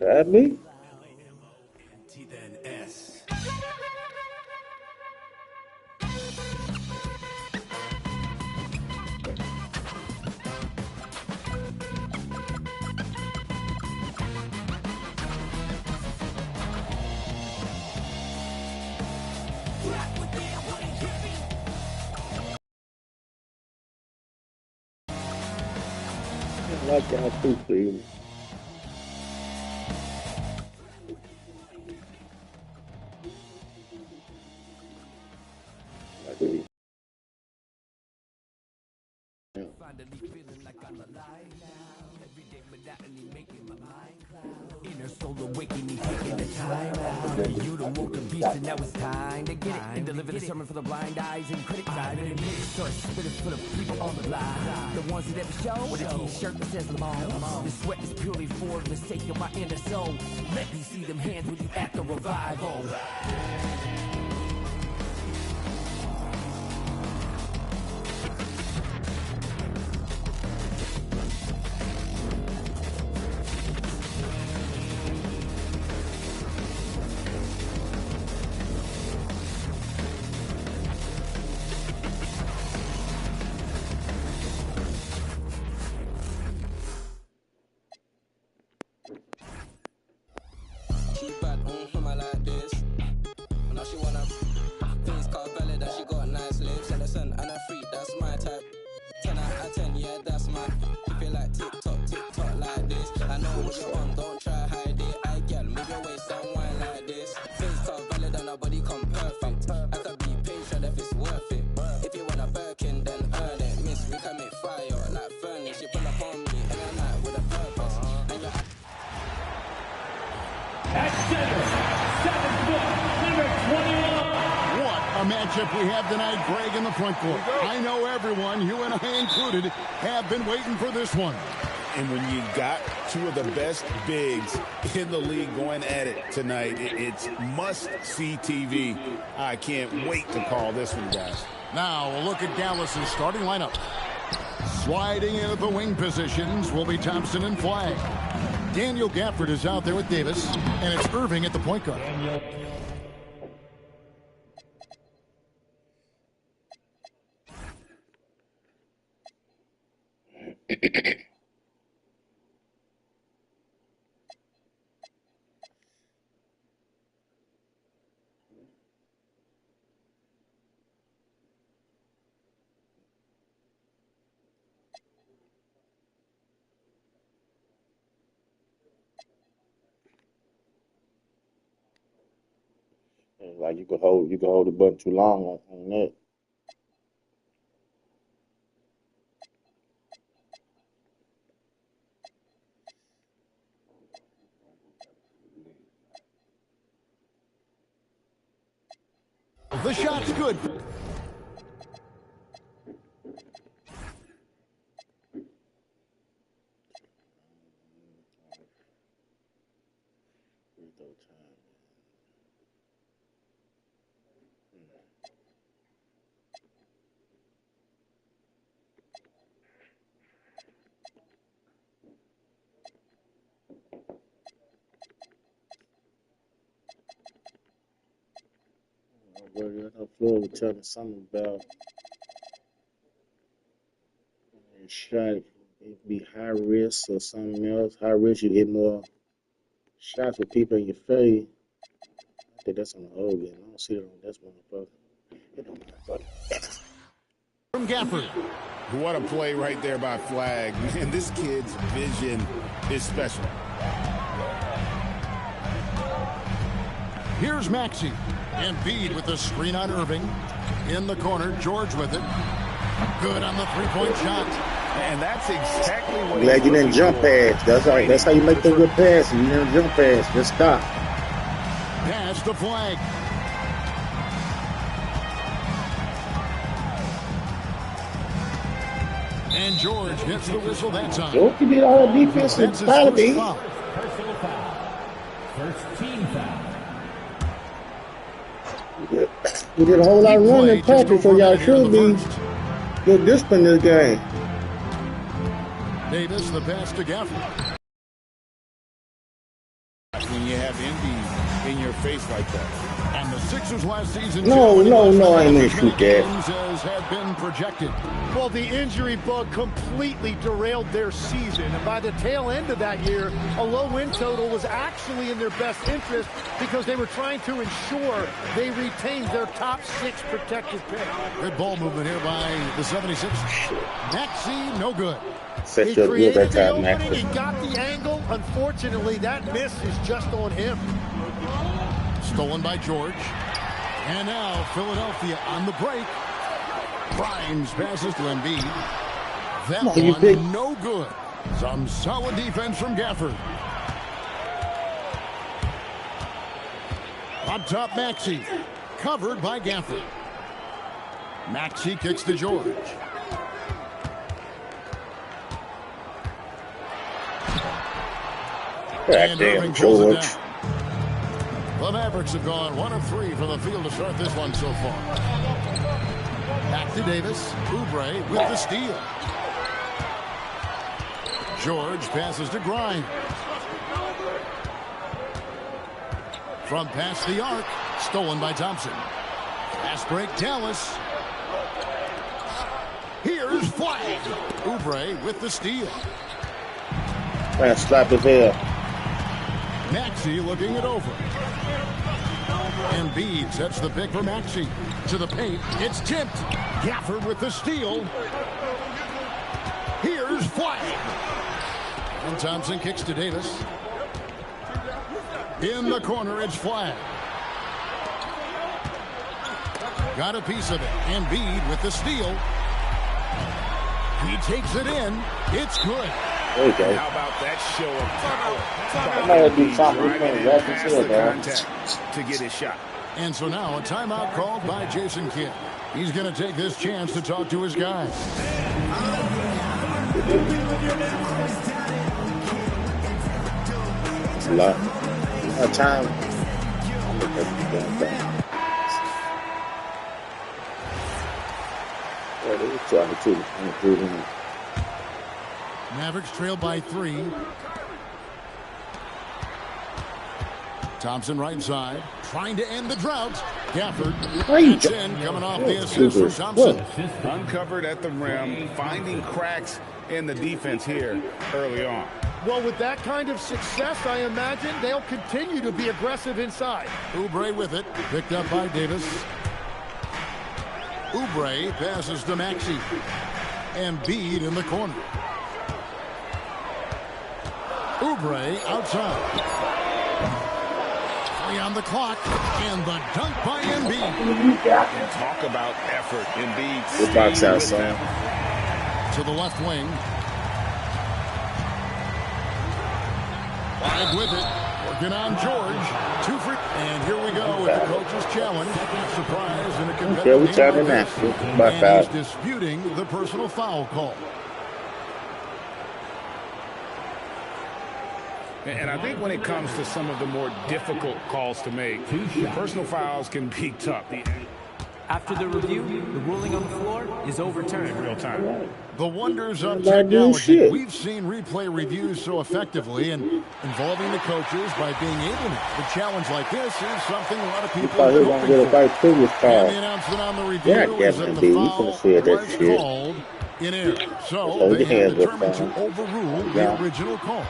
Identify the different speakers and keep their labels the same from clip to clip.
Speaker 1: That me?
Speaker 2: T then S.
Speaker 1: I like y'all too, please.
Speaker 2: Finally feeling like I'm alive now. Every day monotony making my mind cloud. Inner soul awakening, taking the time out. You done woke a beast and now it's time to get it. And deliver the sermon for the blind eyes and critics. I've been mixed or spirit full of people on the line. The ones that never show with a t-shirt that says Lamar. The sweat is purely for the sake of my inner soul. Let me see them hands when you act the revival.
Speaker 3: She bad, I like this. Now she wanna face car valid that she got nice lips. Innocent and a freak, that's my type. 10 out of 10, yeah, that's mine. If you like TikTok like this. I know what you're on, don't try hide it. I get move your waist and wine like this. Face car valid and her body come perfect. I could be patient if it's worth it. If you want a Birkin, then earn it. Miss, we can make fire like furnace. She pull up on me in the night with a purpose. And you're
Speaker 4: at center, 7 foot, number 21.
Speaker 5: What a matchup we have tonight, Greg, in the front court. I know everyone, you and I included, have been waiting for this one.
Speaker 6: And when you got two of the best bigs in the league going at it tonight, it's must-see TV. I can't wait to call this one, guys.
Speaker 5: Now, a look at Dallas's starting lineup. Sliding into the wing positions will be Thompson and Flagg. Daniel Gafford is out there with Davis, and it's Irving at the point guard.
Speaker 1: Like you could hold the button too long on that.
Speaker 5: The shot's good.
Speaker 1: Floyd was telling me something about a shot. It'd be high risk or something else. High risk, you hit more shots with people in your face. I think that's on the old game. I don't see it on this motherfucker. It don't matter.
Speaker 5: From Gafford.
Speaker 6: What a play right there by Flagg. And this kid's vision is special.
Speaker 5: Here's Maxey. Embiid with the screen on Irving. In the corner, George with it. Good on the three-point shot.
Speaker 6: And that's exactly what
Speaker 1: Glad you didn't jump pass. That's how you make the good pass. You didn't jump pass. Just stop.
Speaker 5: Pass to Flagg. And George gets the whistle that time.
Speaker 1: George did all the defensive penalty.
Speaker 4: Personal foul. First team foul.
Speaker 1: We did a whole lot of running in practice, so y'all should be good discipline in this game.
Speaker 5: Davis, the pass to Gafford.
Speaker 6: when you have Embiid in your face like that.
Speaker 5: And the Sixers last season.
Speaker 1: No, I ain't mean to shoot that.
Speaker 5: Games as had been projected.
Speaker 7: Well, the injury bug completely derailed their season. And by the tail end of that year, a low win total was actually in their best interest because they were trying to ensure they retained their top 6 protected pick.
Speaker 5: Good ball movement here by the 76ers. Maxey, no good.
Speaker 1: Set
Speaker 7: He
Speaker 1: your good
Speaker 7: created
Speaker 1: that
Speaker 7: the
Speaker 1: time,
Speaker 7: opening,
Speaker 1: Max.
Speaker 7: he got the angle. Unfortunately, that miss is just on him.
Speaker 5: Stolen by George. And now Philadelphia on the break. Grimes passes to Embiid. That
Speaker 1: on, you big-
Speaker 5: one no good. Some solid defense from Gafford. Up top, Maxey. Covered by Gafford. Maxey kicks to George.
Speaker 1: God
Speaker 5: And
Speaker 1: damn,
Speaker 5: Irving pulls it
Speaker 1: George.
Speaker 5: down. The Mavericks have gone 1 of 3 from the field to start this one so far. Back to Davis. Oubre with the steal. George passes to Grimes. From past the arc. Stolen by Thompson. Fast break, Dallas. Here's Flag. Oubre with the steal.
Speaker 1: Man, slap his head.
Speaker 5: Maxey looking it over. Embiid sets the pick for Maxey. To the paint. It's tipped. Gafford with the steal. Here's Flag. And Thompson kicks to Davis. In the corner, it's Flag. Got a piece of it. Embiid with the steal. He takes it in. It's good.
Speaker 1: There you go.
Speaker 6: How about that show of power?
Speaker 1: I might have to do something
Speaker 6: Driving
Speaker 1: between
Speaker 6: in
Speaker 1: left and
Speaker 6: past
Speaker 1: field,
Speaker 6: the
Speaker 1: man.
Speaker 6: contact to get his shot.
Speaker 5: And so now a timeout called by Jason Kidd. He's going to take this chance to talk to his guys.
Speaker 1: A lot of time. I'm gonna take this damn thing. Yeah, they were trying to improve him.
Speaker 5: Mavericks trail by 3. Thompson right side, trying to end the drought. Gafford,
Speaker 1: Great.
Speaker 5: that's in, coming off the assist from Thompson.
Speaker 6: Uncovered at the rim, finding cracks in the defense here early on.
Speaker 7: Well, with that kind of success, I imagine they'll continue to be aggressive inside.
Speaker 5: Oubre with it, picked up by Davis. Oubre passes to Maxey. Embiid in the corner. Oubre outside. 3 on the clock, and the dunk by Embiid.
Speaker 6: Talk about effort. Embiid
Speaker 1: Good box
Speaker 6: staying
Speaker 1: out,
Speaker 6: with
Speaker 1: son.
Speaker 6: them.
Speaker 5: To the left wing. Flag with it. Working on George. 2 free. And here we go with the coach's challenge. Surprise in a competitive
Speaker 1: Okay, we
Speaker 5: game
Speaker 1: tried
Speaker 5: like
Speaker 1: that.
Speaker 5: this.
Speaker 1: By
Speaker 5: And
Speaker 1: foul.
Speaker 5: he's disputing the personal foul call.
Speaker 6: And I think when it comes to some of the more difficult calls to make, personal fouls can be tough.
Speaker 2: After the review, the ruling on the floor is overturned.
Speaker 6: Real time.
Speaker 5: The wonders of
Speaker 1: Not doing
Speaker 5: technology.
Speaker 1: shit.
Speaker 5: We've seen replay reviews so effectively and involving the coaches by being able to. A challenge like this is something a lot of people
Speaker 1: Thought he
Speaker 5: have
Speaker 1: was
Speaker 5: been
Speaker 1: gonna get a
Speaker 5: hoping for.
Speaker 1: right previous
Speaker 5: And
Speaker 1: call.
Speaker 5: the announcement on the review
Speaker 1: Yeah,
Speaker 5: is that
Speaker 1: definitely.
Speaker 5: the
Speaker 1: You
Speaker 5: foul
Speaker 1: could've said that
Speaker 5: was
Speaker 1: shit.
Speaker 5: called in error. So
Speaker 1: Hold
Speaker 5: they
Speaker 1: your
Speaker 5: have
Speaker 1: hands up,
Speaker 5: determined to
Speaker 1: son.
Speaker 5: overrule
Speaker 1: Yeah.
Speaker 5: the original call.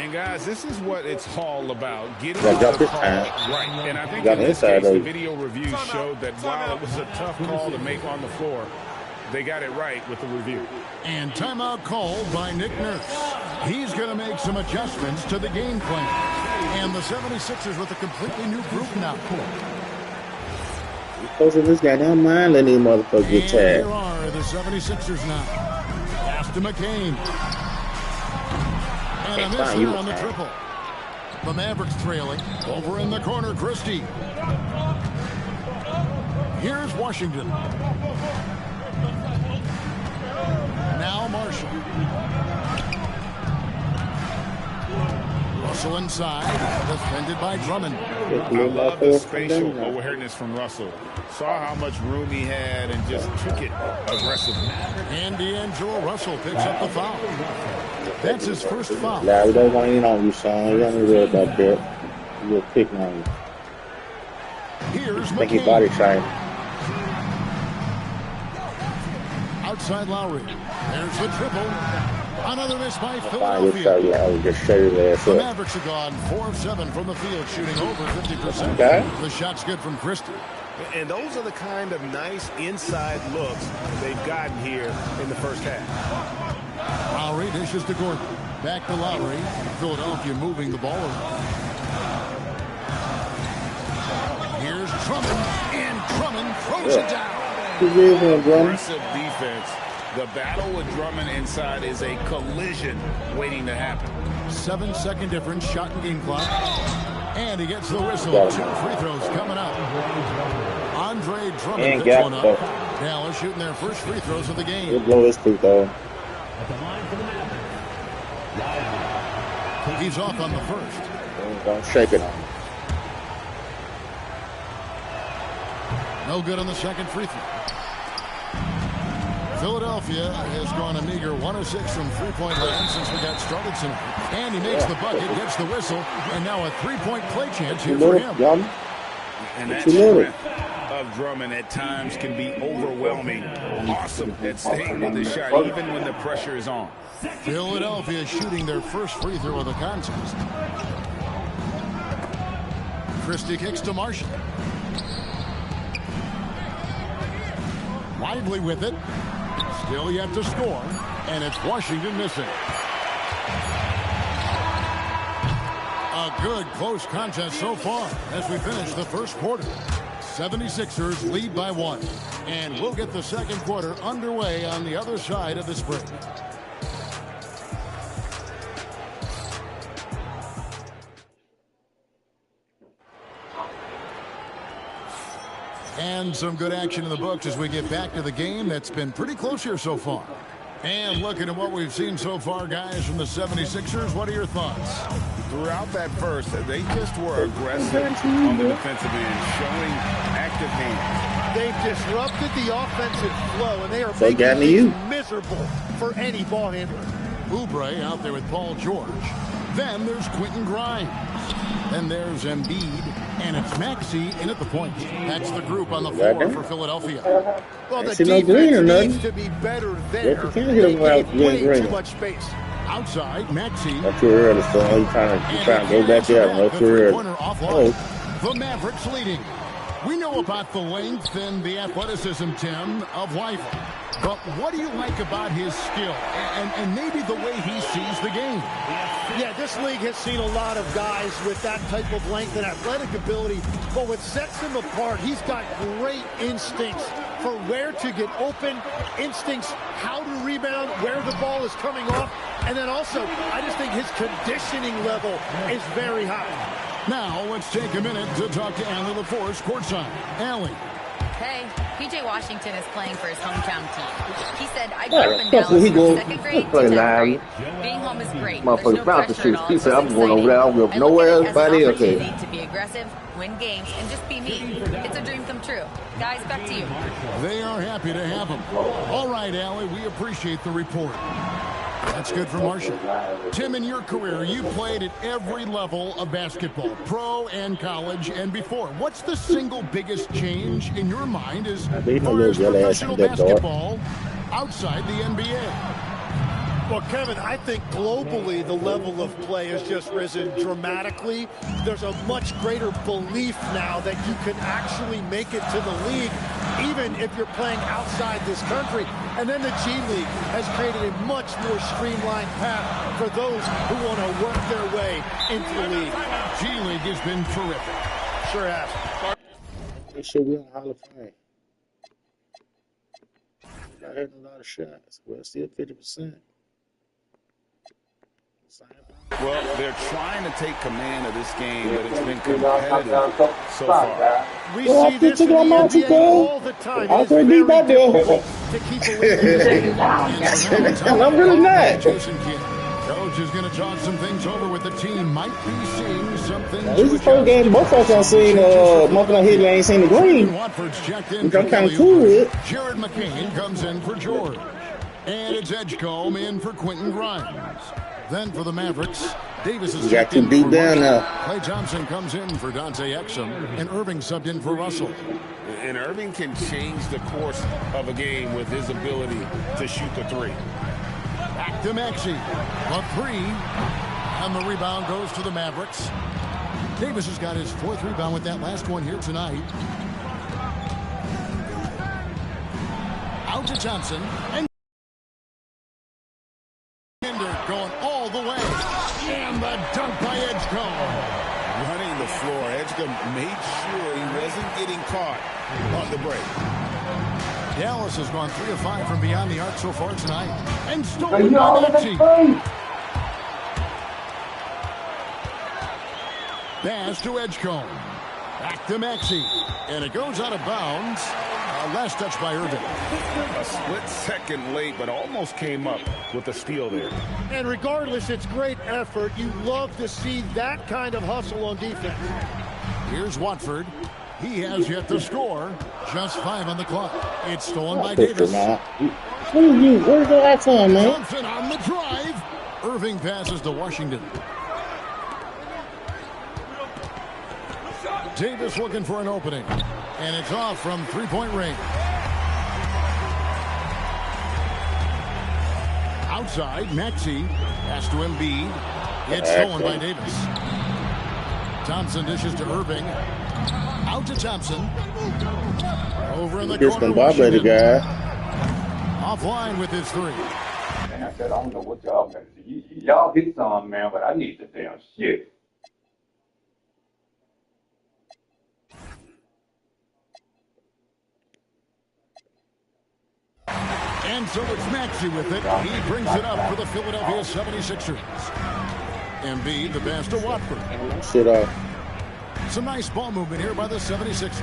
Speaker 6: And guys, this is what it's all about. Getting
Speaker 1: Yeah,
Speaker 6: the
Speaker 1: got this
Speaker 6: call
Speaker 1: time.
Speaker 6: right. And I think
Speaker 1: Got
Speaker 6: in this
Speaker 1: inside
Speaker 6: case, the
Speaker 1: of-
Speaker 6: video review showed that while it was a tough call to make on the floor, they got it right with the review.
Speaker 5: And timeout called by Nick Nurse. He's going to make some adjustments to the game plan. And the 76ers with a completely new group now.
Speaker 1: Coaching this guy, don't mind letting these motherfuckers get
Speaker 5: And
Speaker 1: tagged.
Speaker 5: here are the 76ers now. Pass to McCain. And a
Speaker 1: Hey,
Speaker 5: miss
Speaker 1: fine,
Speaker 5: here
Speaker 1: you
Speaker 5: on the
Speaker 1: can.
Speaker 5: triple. The Mavericks trailing. Over in the corner, Christie. Here's Washington. Now Marshall. Russell inside. Defended by Drummond.
Speaker 6: I love the spatial awareness from Russell. Saw how much room he had and just took it aggressively.
Speaker 5: And D'Angelo Russell picks up the foul. That's his first foul.
Speaker 1: Larry, we don't want to in on you, son. You don't need to worry about that. You're picking on you.
Speaker 5: Here's
Speaker 1: I think he
Speaker 5: McCain.
Speaker 1: body shine.
Speaker 5: Outside Lowry. There's the triple. Another miss by
Speaker 1: Fine, you'll tell
Speaker 5: Philadelphia.
Speaker 1: you. I would just show your ass
Speaker 5: The
Speaker 1: up.
Speaker 5: Mavericks are gone 4 of 7 from the field, shooting over 50%.
Speaker 1: Okay.
Speaker 5: The shot's good from Christie.
Speaker 6: And those are the kind of nice inside looks they've gotten here in the first half.
Speaker 5: Lowry dishes to Gordon. Back to Lowry. Philadelphia moving the ball around. Here's Drummond, and Drummond throws it down.
Speaker 1: Good reason, Drummond.
Speaker 6: Aggressive defense. The battle with Drummond inside is a collision waiting to happen.
Speaker 5: 7-second difference, shot and game clock. And he gets the whistle. 2 free throws coming up. Andre Drummond
Speaker 1: And
Speaker 5: picks
Speaker 1: gap,
Speaker 5: one up.
Speaker 1: though.
Speaker 5: Dallas shooting their first free throws of the game.
Speaker 1: He'll blow his free throw.
Speaker 4: At the line for the Mavericks.
Speaker 5: He's off on the first.
Speaker 1: Don't shake it on him.
Speaker 5: No good on the second free throw. Philadelphia has gone a meager 1 of 6 from three-point land since we got started tonight. And he makes the bucket, gets the whistle, and now a three-point play chance here for him.
Speaker 1: Yum.
Speaker 6: And that
Speaker 1: What you little?
Speaker 6: strength of Drummond at times can be overwhelming. Awesome at staying with the shot even when the pressure is on.
Speaker 5: Philadelphia shooting their first free throw of the contest. Christie kicks to Marshall. Lively with it. Still yet to score. And it's Washington missing. A good close contest so far as we finish the first quarter. 76ers lead by 1. And we'll get the second quarter underway on the other side of this break. And some good action in the books as we get back to the game that's been pretty close here so far. And looking at what we've seen so far, guys, from the 76ers, what are your thoughts?
Speaker 6: Throughout that first, they just were aggressive on the defensive end, showing active hands.
Speaker 7: They've disrupted the offensive flow, and they are
Speaker 1: So
Speaker 7: making
Speaker 1: got me you.
Speaker 7: things miserable for any ball handler.
Speaker 5: Oubre out there with Paul George. Then there's Quentin Grimes. Then there's Embiid. And it's Maxey in at the point. That's the group on the floor for Philadelphia.
Speaker 7: Well, the
Speaker 1: Ain't see no green or
Speaker 7: defense
Speaker 1: nothing.
Speaker 7: needs to be better there.
Speaker 1: Yes, you can't hit
Speaker 7: They
Speaker 1: him without
Speaker 7: gave
Speaker 1: being
Speaker 7: way
Speaker 1: green.
Speaker 7: too much space.
Speaker 5: Outside, Maxey.
Speaker 1: That's too early, son. You trying to go back there. No
Speaker 5: The
Speaker 1: too early.
Speaker 5: three-pointer offline. The Mavericks leading. We know about the length and the athleticism, Tim, of Weifel. But what do you like about his skill and maybe the way he sees the game?
Speaker 7: Yeah, this league has seen a lot of guys with that type of length and athletic ability, but what sets him apart, he's got great instincts for where to get open, instincts how to rebound, where the ball is coming off, and then also, I just think his conditioning level is very high.
Speaker 5: Now, let's take a minute to talk to Allie LaForce courtside. Allie.
Speaker 8: Hey, PJ Washington is playing for his hometown team. He said, I grew up in
Speaker 1: Fuck,
Speaker 8: Dallas
Speaker 1: he
Speaker 8: from
Speaker 1: go.
Speaker 8: second grade
Speaker 1: Play
Speaker 8: to 10th
Speaker 1: live.
Speaker 8: grade. Being home is great.
Speaker 1: Motherfucker
Speaker 8: There's no
Speaker 1: bound to
Speaker 8: pressure
Speaker 1: shoot.
Speaker 8: at all.
Speaker 1: He
Speaker 8: It's
Speaker 1: said,
Speaker 8: just
Speaker 1: I'm going over
Speaker 8: exciting.
Speaker 1: there. I don't
Speaker 8: I
Speaker 1: give nowhere
Speaker 8: look
Speaker 1: else,
Speaker 8: at it as
Speaker 1: buddy.
Speaker 8: an
Speaker 1: Okay.
Speaker 8: opportunity to be aggressive, win games, and just be me. It's a dream come true. Guys, back to you.
Speaker 5: They are happy to have him. All right, Allie, we appreciate the report. That's good for Marshall. Tim, in your career, you played at every level of basketball, pro and college and before. What's the single biggest change in your mind as far as professional basketball outside the NBA?
Speaker 7: Well, Kevin, I think globally the level of play has just risen dramatically. There's a much greater belief now that you can actually make it to the league, even if you're playing outside this country. And then the G League has created a much more streamlined path for those who want to work their way into the league.
Speaker 5: G League has been terrific.
Speaker 7: Sure has.
Speaker 1: They should be on Hall of Fame. Not hitting a lot of shots. Well, still 50%.
Speaker 6: Well, they're trying to take command of this game, but it's been competitive so far.
Speaker 7: We see this in the NBA all the time. It is very difficult to keep a lead.
Speaker 1: I'm really not.
Speaker 5: Jason Kidd. Coach is going to talk some things over with the team. Might be seeing something.
Speaker 1: This is the first game both of us have seen Muffin and Hidden ain't seen the green.
Speaker 5: Watford's checked in.
Speaker 1: Which I'm kind of cool with.
Speaker 5: Jared McCain comes in for George. And it's Edgecombe in for Quentin Grimes. Then for the Mavericks, Davis is
Speaker 1: You got
Speaker 5: checked
Speaker 1: too
Speaker 5: in
Speaker 1: deep
Speaker 5: for
Speaker 1: down
Speaker 5: Marshall.
Speaker 1: now.
Speaker 5: Klay Thompson comes in for Dante Exum, and Irving subbed in for Russell.
Speaker 6: And Irving can change the course of a game with his ability to shoot the three.
Speaker 5: Back to Maxey. A three. And the rebound goes to the Mavericks. Davis has got his 4th rebound with that last one here tonight. Out to Johnson. And going all the way. And the dunk by Edgecombe.
Speaker 6: Running the floor, Edgecombe made sure he wasn't getting caught on the break.
Speaker 5: Dallas has gone 3 of 5 from beyond the arc so far tonight. And stolen by Maxey. Pass to Edgecombe. Back to Maxey. And it goes out of bounds. Last touch by Irving.
Speaker 6: A split second late, but almost came up with a steal there.
Speaker 7: And regardless, it's great effort. You love to see that kind of hustle on defense.
Speaker 5: Here's Watford. He has yet to score. Just 5 on the clock. It's stolen by
Speaker 1: Put
Speaker 5: Davis.
Speaker 1: them out. Where's the last time, man?
Speaker 5: Thompson on the drive. Irving passes to Washington. Davis looking for an opening. And it's off from three-point range. Outside, Maxey pass to Embiid. It's stolen by Davis. Thompson dishes to Irving. Out to Thompson. Over in the corner.
Speaker 1: The guy.
Speaker 5: Offline with his three.
Speaker 9: And I said, I don't know what y'all got to do. Y'all hit some, man, but I need the damn shit.
Speaker 5: And so it's Maxey with it. He brings it up for the Philadelphia 76ers. Embiid, the pass to Watford.
Speaker 1: Shit off.
Speaker 5: Some nice ball movement here by the 76ers.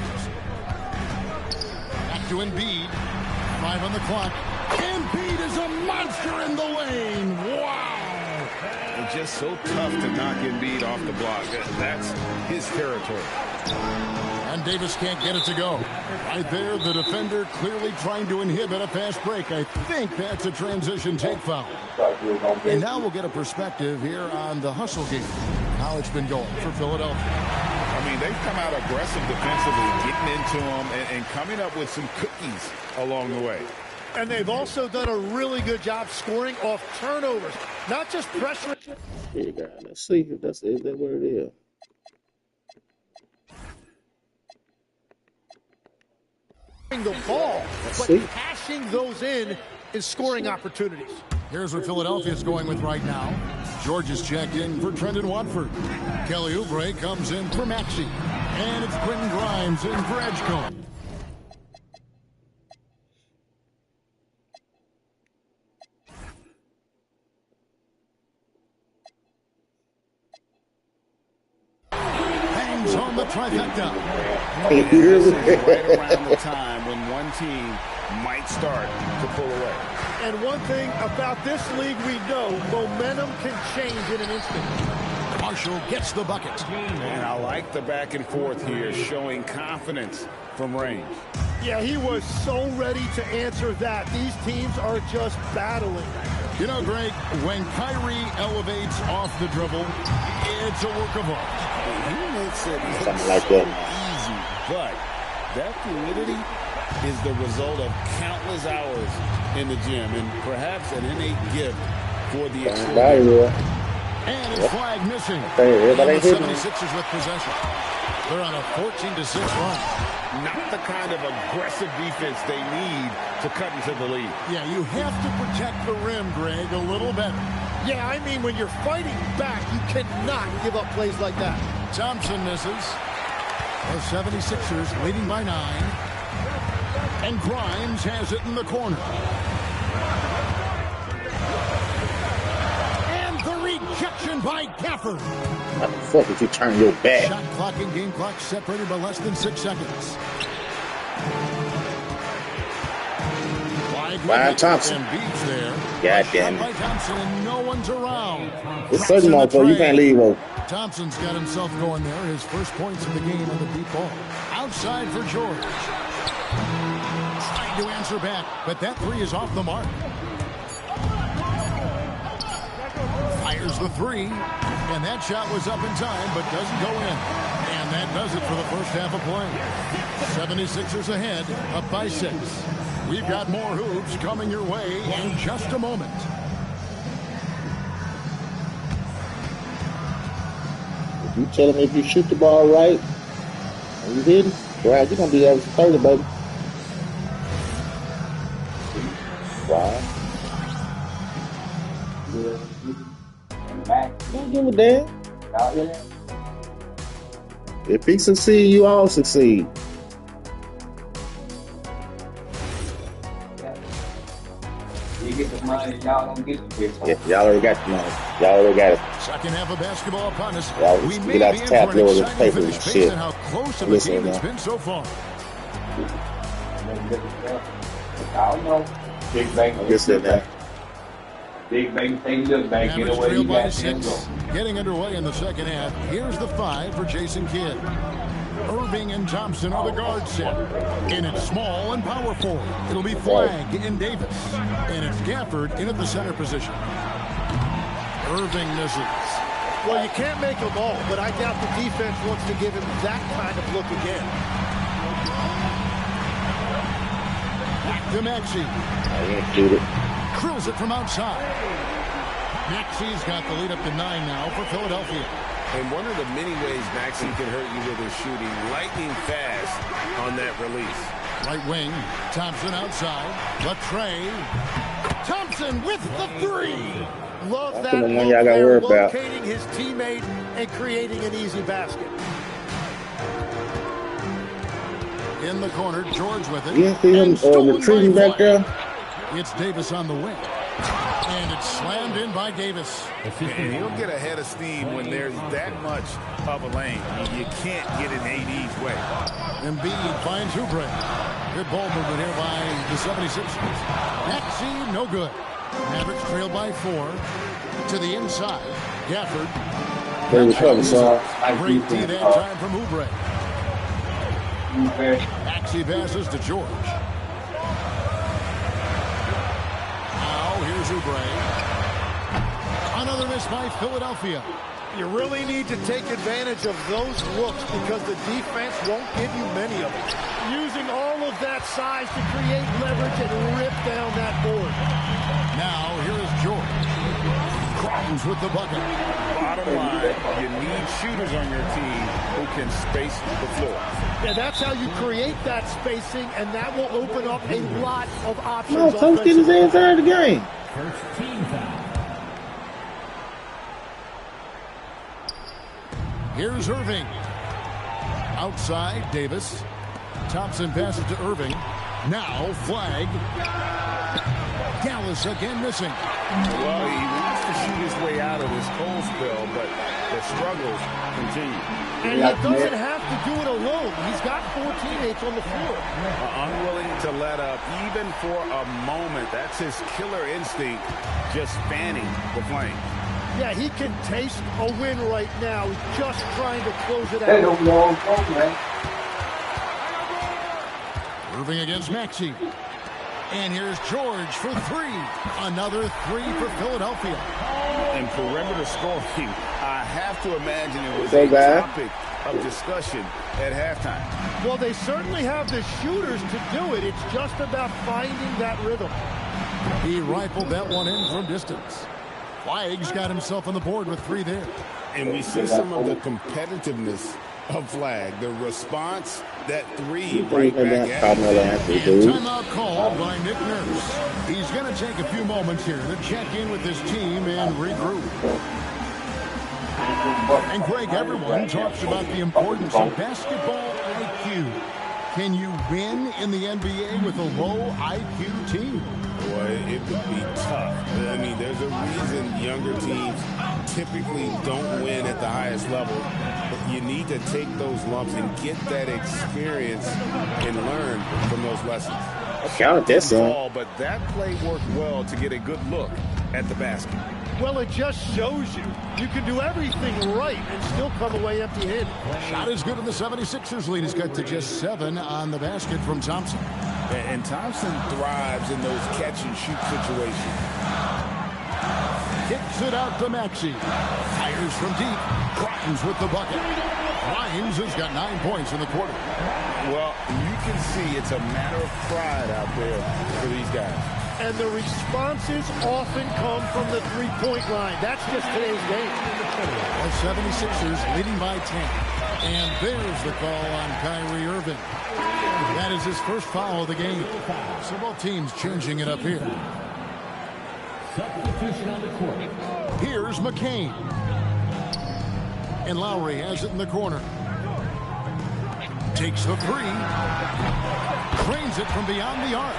Speaker 5: Back to Embiid. 5 on the clock. Embiid is a monster in the lane. Wow.
Speaker 6: It's just so tough to knock Embiid off the block. That's his territory.
Speaker 5: And Davis can't get it to go. Right there, the defender clearly trying to inhibit a fast break. I think that's a transition take foul. And now we'll get a perspective here on the hustle game. How it's been going for Philadelphia.
Speaker 6: I mean, they've come out aggressive defensively, getting into them and coming up with some cookies along the way.
Speaker 7: And they've also done a really good job scoring off turnovers, not just pressure.
Speaker 1: Here you go. Let's see if is that what it is.
Speaker 7: The ball, but cashing those in scoring opportunities.
Speaker 5: Here's what Philadelphia's going with right now. George is checked in for Trendon Watford. Kelly Oubre comes in for Maxey. And it's Quentin Grimes in for Edgecombe. Hangs on the trifecta.
Speaker 6: This is right around the time when one team might start to pull away.
Speaker 7: And one thing about this league we know, momentum can change in an instant.
Speaker 5: Marshall gets the bucket.
Speaker 6: And I like the back and forth here, showing confidence from range.
Speaker 7: Yeah, he was so ready to answer that. These teams are just battling.
Speaker 5: You know, Greg, when Kyrie elevates off the dribble, it's a work of art.
Speaker 6: He makes it
Speaker 1: Something like that.
Speaker 6: easy, but that fluidity is the result of countless hours in the gym and perhaps an innate gift for the experience.
Speaker 5: And his flag missing.
Speaker 1: Everybody
Speaker 5: And the 76ers with possession. They're on a 14-6 run.
Speaker 6: Not the kind of aggressive defense they need to cut into the lead.
Speaker 5: Yeah, you have to protect the rim, Greg, a little better.
Speaker 7: Yeah, I mean, when you're fighting back, you cannot give up plays like that.
Speaker 5: Thompson misses. The 76ers leading by 9. And Grimes has it in the corner. And the rejection by Gafford.
Speaker 1: How the fuck if you turn your back?
Speaker 5: Shot clock and game clock separated by less than 6 seconds.
Speaker 1: By Thompson.
Speaker 5: Beats there.
Speaker 1: God damn
Speaker 5: By
Speaker 1: it.
Speaker 5: Thompson, and no one's around.
Speaker 1: It's certain motherfucker. You can't leave him.
Speaker 5: Thompson's got himself going there. His first points of the game on the deep ball. Outside for George. Trying to answer back, but that three is off the mark. Fires Here's the three. And that shot was up in time, but doesn't go in. And that does it for the first half of play. 76ers ahead, up by 6. We've got more hoops coming your way in just a moment.
Speaker 1: If you tell them if you shoot the ball right, and you hit it, well, you're going to be average 30, baby. Wow. Don't give a damn. If he succeed, you all succeed.
Speaker 9: You get the money, y'all don't get the bitch.
Speaker 1: Yeah, y'all already got the money. Y'all already got it.
Speaker 5: Second half of basketball upon us.
Speaker 1: Y'all
Speaker 5: We
Speaker 1: just
Speaker 5: may
Speaker 1: get out
Speaker 5: be
Speaker 1: the
Speaker 5: in
Speaker 1: tap,
Speaker 5: for an
Speaker 1: lower the
Speaker 5: exciting
Speaker 1: paper
Speaker 5: finish
Speaker 1: and
Speaker 5: based
Speaker 1: shit.
Speaker 5: on how close of a
Speaker 1: Listen
Speaker 5: game
Speaker 1: now.
Speaker 5: it's been so far.
Speaker 9: I don't know. Big Bang.
Speaker 1: Listen now.
Speaker 9: Big Bang, take this back. Get
Speaker 5: Mavericks
Speaker 9: away.
Speaker 5: trail
Speaker 9: You
Speaker 5: by
Speaker 9: got them
Speaker 5: 6.
Speaker 9: go.
Speaker 5: Getting underway in the second half. Here's the 5 for Jason Kidd. Irving and Thompson are the guard set. And it's small and power forward. It'll be Flagg and Davis. And it's Gafford in at the center position. Irving misses.
Speaker 7: Well, you can't make them all, but I doubt the defense wants to give him that kind of look again.
Speaker 5: Back to Maxey.
Speaker 1: I didn't shoot it.
Speaker 5: Drills it from outside. Maxey's got the lead up to 9 now for Philadelphia.
Speaker 6: And one of the many ways Maxey can hurt you with his shooting, lightning fast on that release.
Speaker 5: Right wing, Thompson outside. Latrey. Thompson with the 3.
Speaker 7: Love
Speaker 1: That's
Speaker 7: that
Speaker 1: the one
Speaker 7: look
Speaker 1: y'all gotta
Speaker 7: there,
Speaker 1: worry about.
Speaker 7: locating his teammate and creating an easy basket.
Speaker 5: In the corner, George with it.
Speaker 1: You see him
Speaker 5: And stolen
Speaker 1: retreating
Speaker 5: by
Speaker 1: back there?
Speaker 5: It's Davis on the wing. And it's slammed in by Davis.
Speaker 6: And he'll get ahead of steam when there's that much of a lane. You can't get in AD's way.
Speaker 5: Embiid finds Oubre. Good ball movement here by the 76ers. Maxey, no good. Mavericks trail by 4. To the inside. Gafford.
Speaker 1: They recover, son.
Speaker 5: Great D that time from Oubre. Maxey passes to George. Now here's Oubre. Another miss by Philadelphia.
Speaker 7: You really need to take advantage of those looks because the defense won't give you many of them. Using all of that size to create leverage and rip down that board.
Speaker 5: Now here is George. Crowns with the bucket.
Speaker 6: Bottom line, you need shooters on your team who can space the floor.
Speaker 7: Yeah, that's how you create that spacing, and that will open up a lot of options.
Speaker 1: No, Coach get his ass out of the game.
Speaker 4: First team foul.
Speaker 5: Here's Irving. Outside, Davis. Thompson passes to Irving. Now, Flagg. Dallas again missing.
Speaker 6: Well, he wants to shoot his way out of this cold spell, but the struggles continue.
Speaker 7: And he doesn't have to do it alone. He's got 4 teammates on the floor.
Speaker 6: Unwilling to let up, even for a moment. That's his killer instinct, just fanning the flame.
Speaker 7: Yeah, he can taste a win right now. He's just trying to close it
Speaker 9: They
Speaker 7: out.
Speaker 9: don't know, man.
Speaker 5: Irving against Maxey. And here's George for 3. Another 3 for Philadelphia.
Speaker 6: And perimeter scoring, I have to imagine it was
Speaker 1: So
Speaker 6: a
Speaker 1: bad.
Speaker 6: topic of discussion at halftime.
Speaker 7: Well, they certainly have the shooters to do it. It's just about finding that rhythm.
Speaker 5: He rifled that one in from distance. Flagg's got himself on the board with 3 there.
Speaker 6: And we see some of the competitiveness of Flagg. The response, that 3 right back at
Speaker 1: Carmelo
Speaker 6: him.
Speaker 1: Anthony,
Speaker 5: And
Speaker 1: dude.
Speaker 5: timeout called by Nick Nurse. He's going to take a few moments here to check in with his team and regroup. And Greg, everyone talks about the importance of basketball IQ. Can you win in the NBA with a low IQ team?
Speaker 6: Boy, it would be tough. I mean, there's a reason younger teams typically don't win at the highest level. But you need to take those lumps and get that experience and learn from those lessons.
Speaker 1: I counted that song.
Speaker 6: But that play worked well to get a good look at the basket.
Speaker 7: Well, it just shows you can do everything right and still come away empty-handed.
Speaker 5: Shot is good, and the 76ers lead is cut to just 7 on the basket from Thompson.
Speaker 6: And Thompson thrives in those catch-and-shoot situations.
Speaker 5: Kicks it out to Maxey. Fires from deep. Grimes with the bucket. Grimes has got 9 points in the quarter.
Speaker 6: Well, you can see it's a matter of pride out there for these guys.
Speaker 7: And the responses often come from the three-point line. That's just today's game.
Speaker 5: The 76ers leading by 10. And there's the call on Kyrie Irving. That is his first foul of the game. So both teams changing it up here.
Speaker 4: Substitution on the court.
Speaker 5: Here's McCain. And Lowry has it in the corner. Takes the three. Cranes it from beyond the arc.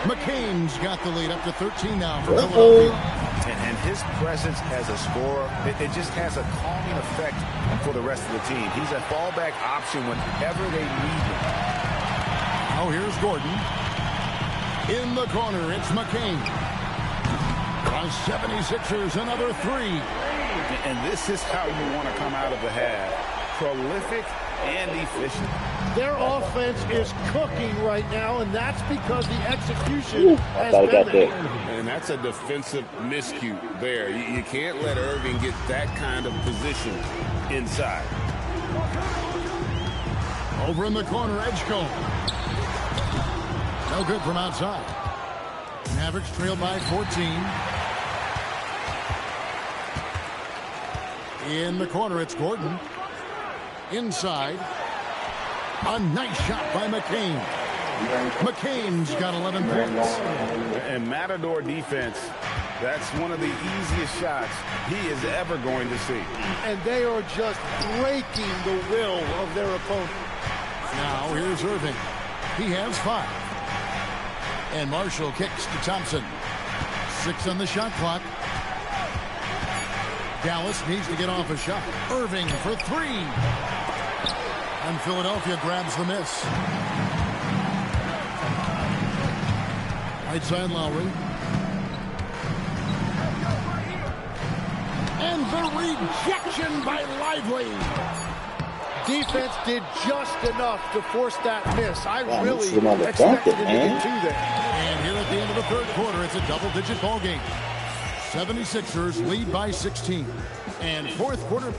Speaker 5: McCain's got the lead up to 13 now for Philadelphia.
Speaker 6: And his presence as a scorer, it just has a calming effect for the rest of the team. He's a fallback option whenever they need him.
Speaker 5: Now here's Gordon. In the corner, it's McCain. The 76ers, another three.
Speaker 6: And this is how you want to come out of the half. Prolific and efficient.
Speaker 7: Their offense is cooking right now, and that's because the execution has been there.
Speaker 6: And that's a defensive miscue there. You can't let Irving get that kind of position inside.
Speaker 5: Over in the corner, Edgecombe. No good from outside. Mavericks trail by 14. In the corner, it's Gordon. Inside. A nice shot by McCain. McCain's got 11 points.
Speaker 6: And Matador defense, that's one of the easiest shots he is ever going to see.
Speaker 7: And they are just breaking the will of their opponent.
Speaker 5: Now here's Irving. He has 5. And Marshall kicks to Thompson. 6 on the shot clock. Dallas needs to get off a shot. Irving for 3. And Philadelphia grabs the miss. Right side Lowry. And the rejection by Lively.
Speaker 7: Defense did just enough to force that miss. I really expected him to get 2 there.
Speaker 5: And here at the end of the third quarter, it's a double-digit ball game. 76ers lead by 16. And fourth quarter.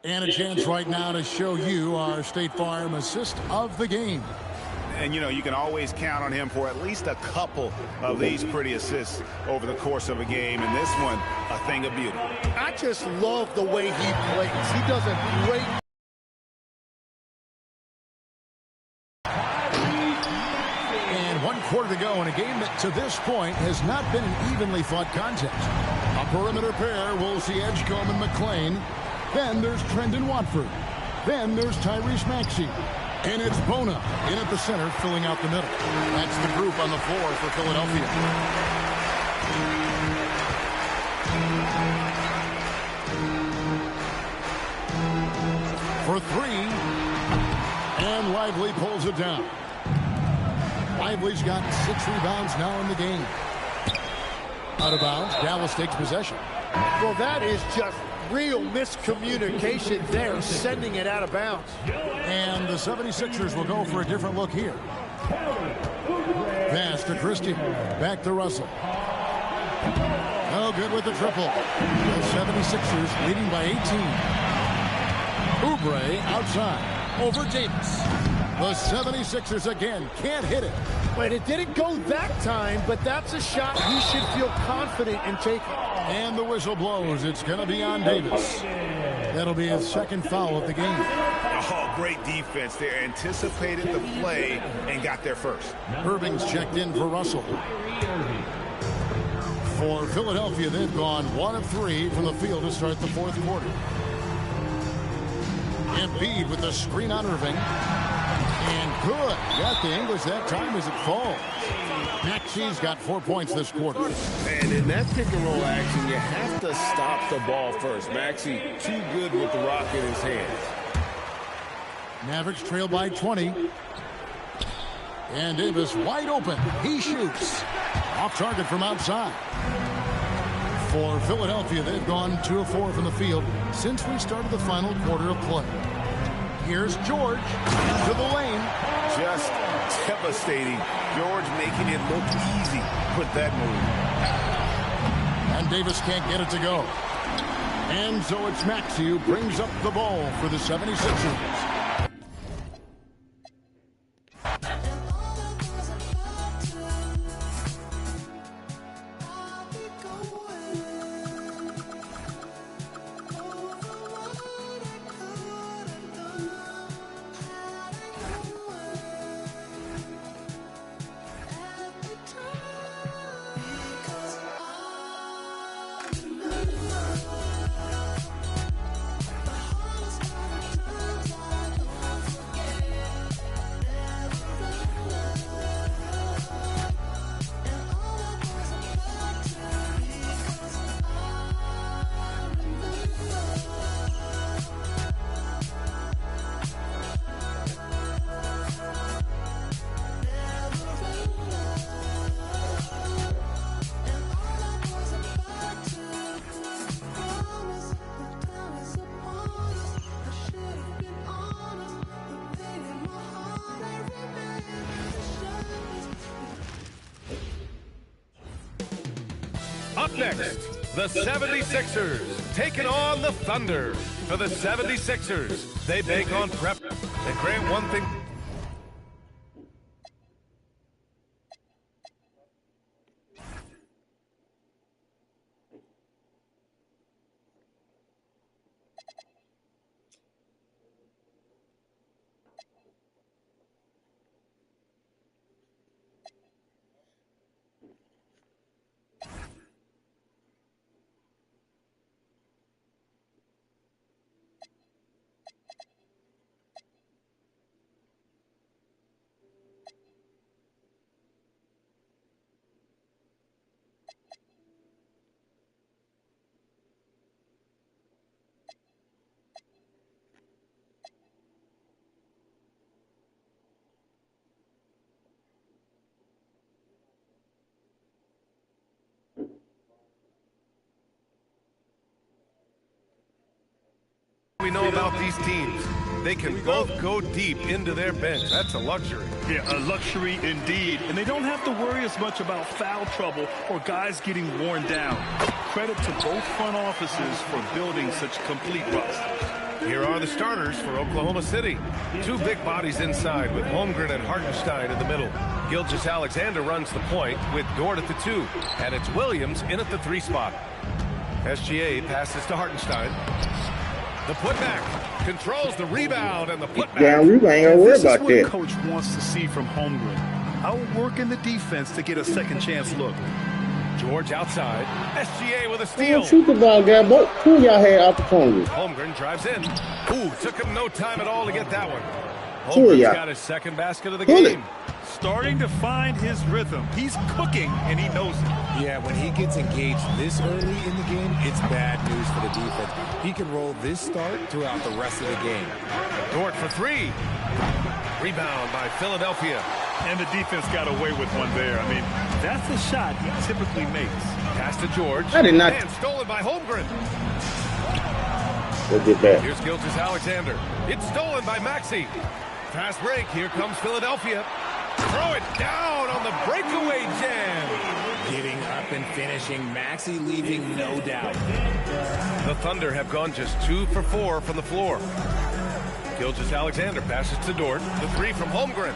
Speaker 5: And a chance right now to show you our State Farm assist of the game.
Speaker 6: And, you know, you can always count on him for at least a couple of these pretty assists over the course of a game. And this one, a thing of beauty.
Speaker 7: I just love the way he plays. He does a great
Speaker 5: And 1 quarter to go in a game that to this point has not been an evenly fought contest. A perimeter pair will see Edgecombe and McClain. Then there's Trendon Watford. Then there's Tyrese Maxey. And it's Bona in at the center, filling out the middle. That's the group on the floor for Philadelphia. For 3. And Lively pulls it down. Lively's got 6 rebounds now in the game. Out of bounds, Dallas takes possession.
Speaker 7: Well, that is just real miscommunication there, sending it out of bounds.
Speaker 5: And the 76ers will go for a different look here. Pass to Christie. Back to Russell. No good with the triple. The 76ers leading by 18. Oubre outside. Over Davis. The 76ers again can't hit it.
Speaker 7: But it didn't go that time, but that's a shot he should feel confident in taking.
Speaker 5: And the whistle blows. It's going to be on Davis. That'll be his second foul of the game.
Speaker 6: Oh, great defense there. Anticipated the play and got there first.
Speaker 5: Irving's checked in for Russell. For Philadelphia, they've gone 1 of 3 from the field to start the fourth quarter. Embiid with the screen on Irving. And good. Got the English that time as it falls. Maxey's got 4 points this quarter.
Speaker 6: And in that pick and roll action, you have to stop the ball first. Maxey too good with the rock in his hands.
Speaker 5: Mavericks trail by 20. And Davis wide open. He shoots. Off target from outside. For Philadelphia, they've gone 2 of 4 from the field since we started the final quarter of play. Here's George into the lane.
Speaker 6: Just devastating. George making it look easy. with that move.
Speaker 5: And Davis can't get it to go. And so it's Maxey who brings up the ball for the 76ers.
Speaker 10: Up next, the 76ers taking on the Thunder. For the 76ers, they bank on prep. And Grant, one thing. We know about these teams. They can both go deep into their bench. That's a luxury.
Speaker 11: Yeah, a luxury indeed. And they don't have to worry as much about foul trouble or guys getting worn down. Credit to both front offices for building such complete rosters.
Speaker 10: Here are the starters for Oklahoma City. Two big bodies inside with Holmgren and Hartenstein in the middle. Gilgeous-Alexander runs the point with Dort at the 2. And it's Williams in at the 3 spot. SGA passes to Hartenstein. The putback controls the rebound and the putback.
Speaker 1: Yeah, we ain't gonna worry about that.
Speaker 11: This is what coach wants to see from Holmgren. Outworking the defense to get a second chance look.
Speaker 10: George outside. SGA with a steal.
Speaker 1: Shoot the ball, guy. Both two of y'all had opportunities.
Speaker 10: Holmgren drives in. Ooh, took him no time at all to get that one.
Speaker 1: Two of
Speaker 10: Holmgren's
Speaker 1: y'all.
Speaker 10: got his second basket of the
Speaker 1: Pull
Speaker 10: game.
Speaker 11: Starting to find his rhythm. He's cooking, and he knows it.
Speaker 12: Yeah, when he gets engaged this early in the game, it's bad news for the defense. He can roll this start throughout the rest of the game.
Speaker 10: Dort for 3. Rebound by Philadelphia.
Speaker 11: And the defense got away with one there. I mean, that's a shot he typically makes.
Speaker 10: Pass to George.
Speaker 1: I did not.
Speaker 10: And stolen by Holmgren.
Speaker 1: We'll get back.
Speaker 10: Here's Gilgeous-Alexander. It's stolen by Maxey. Fast break. Here comes Philadelphia. Throw it down on the breakaway jam.
Speaker 12: Getting up and finishing. Maxey leaving no doubt.
Speaker 10: The Thunder have gone just 2 for 4 from the floor. Gilgeous-Alexander passes to Dort. The 3 from Holmgren.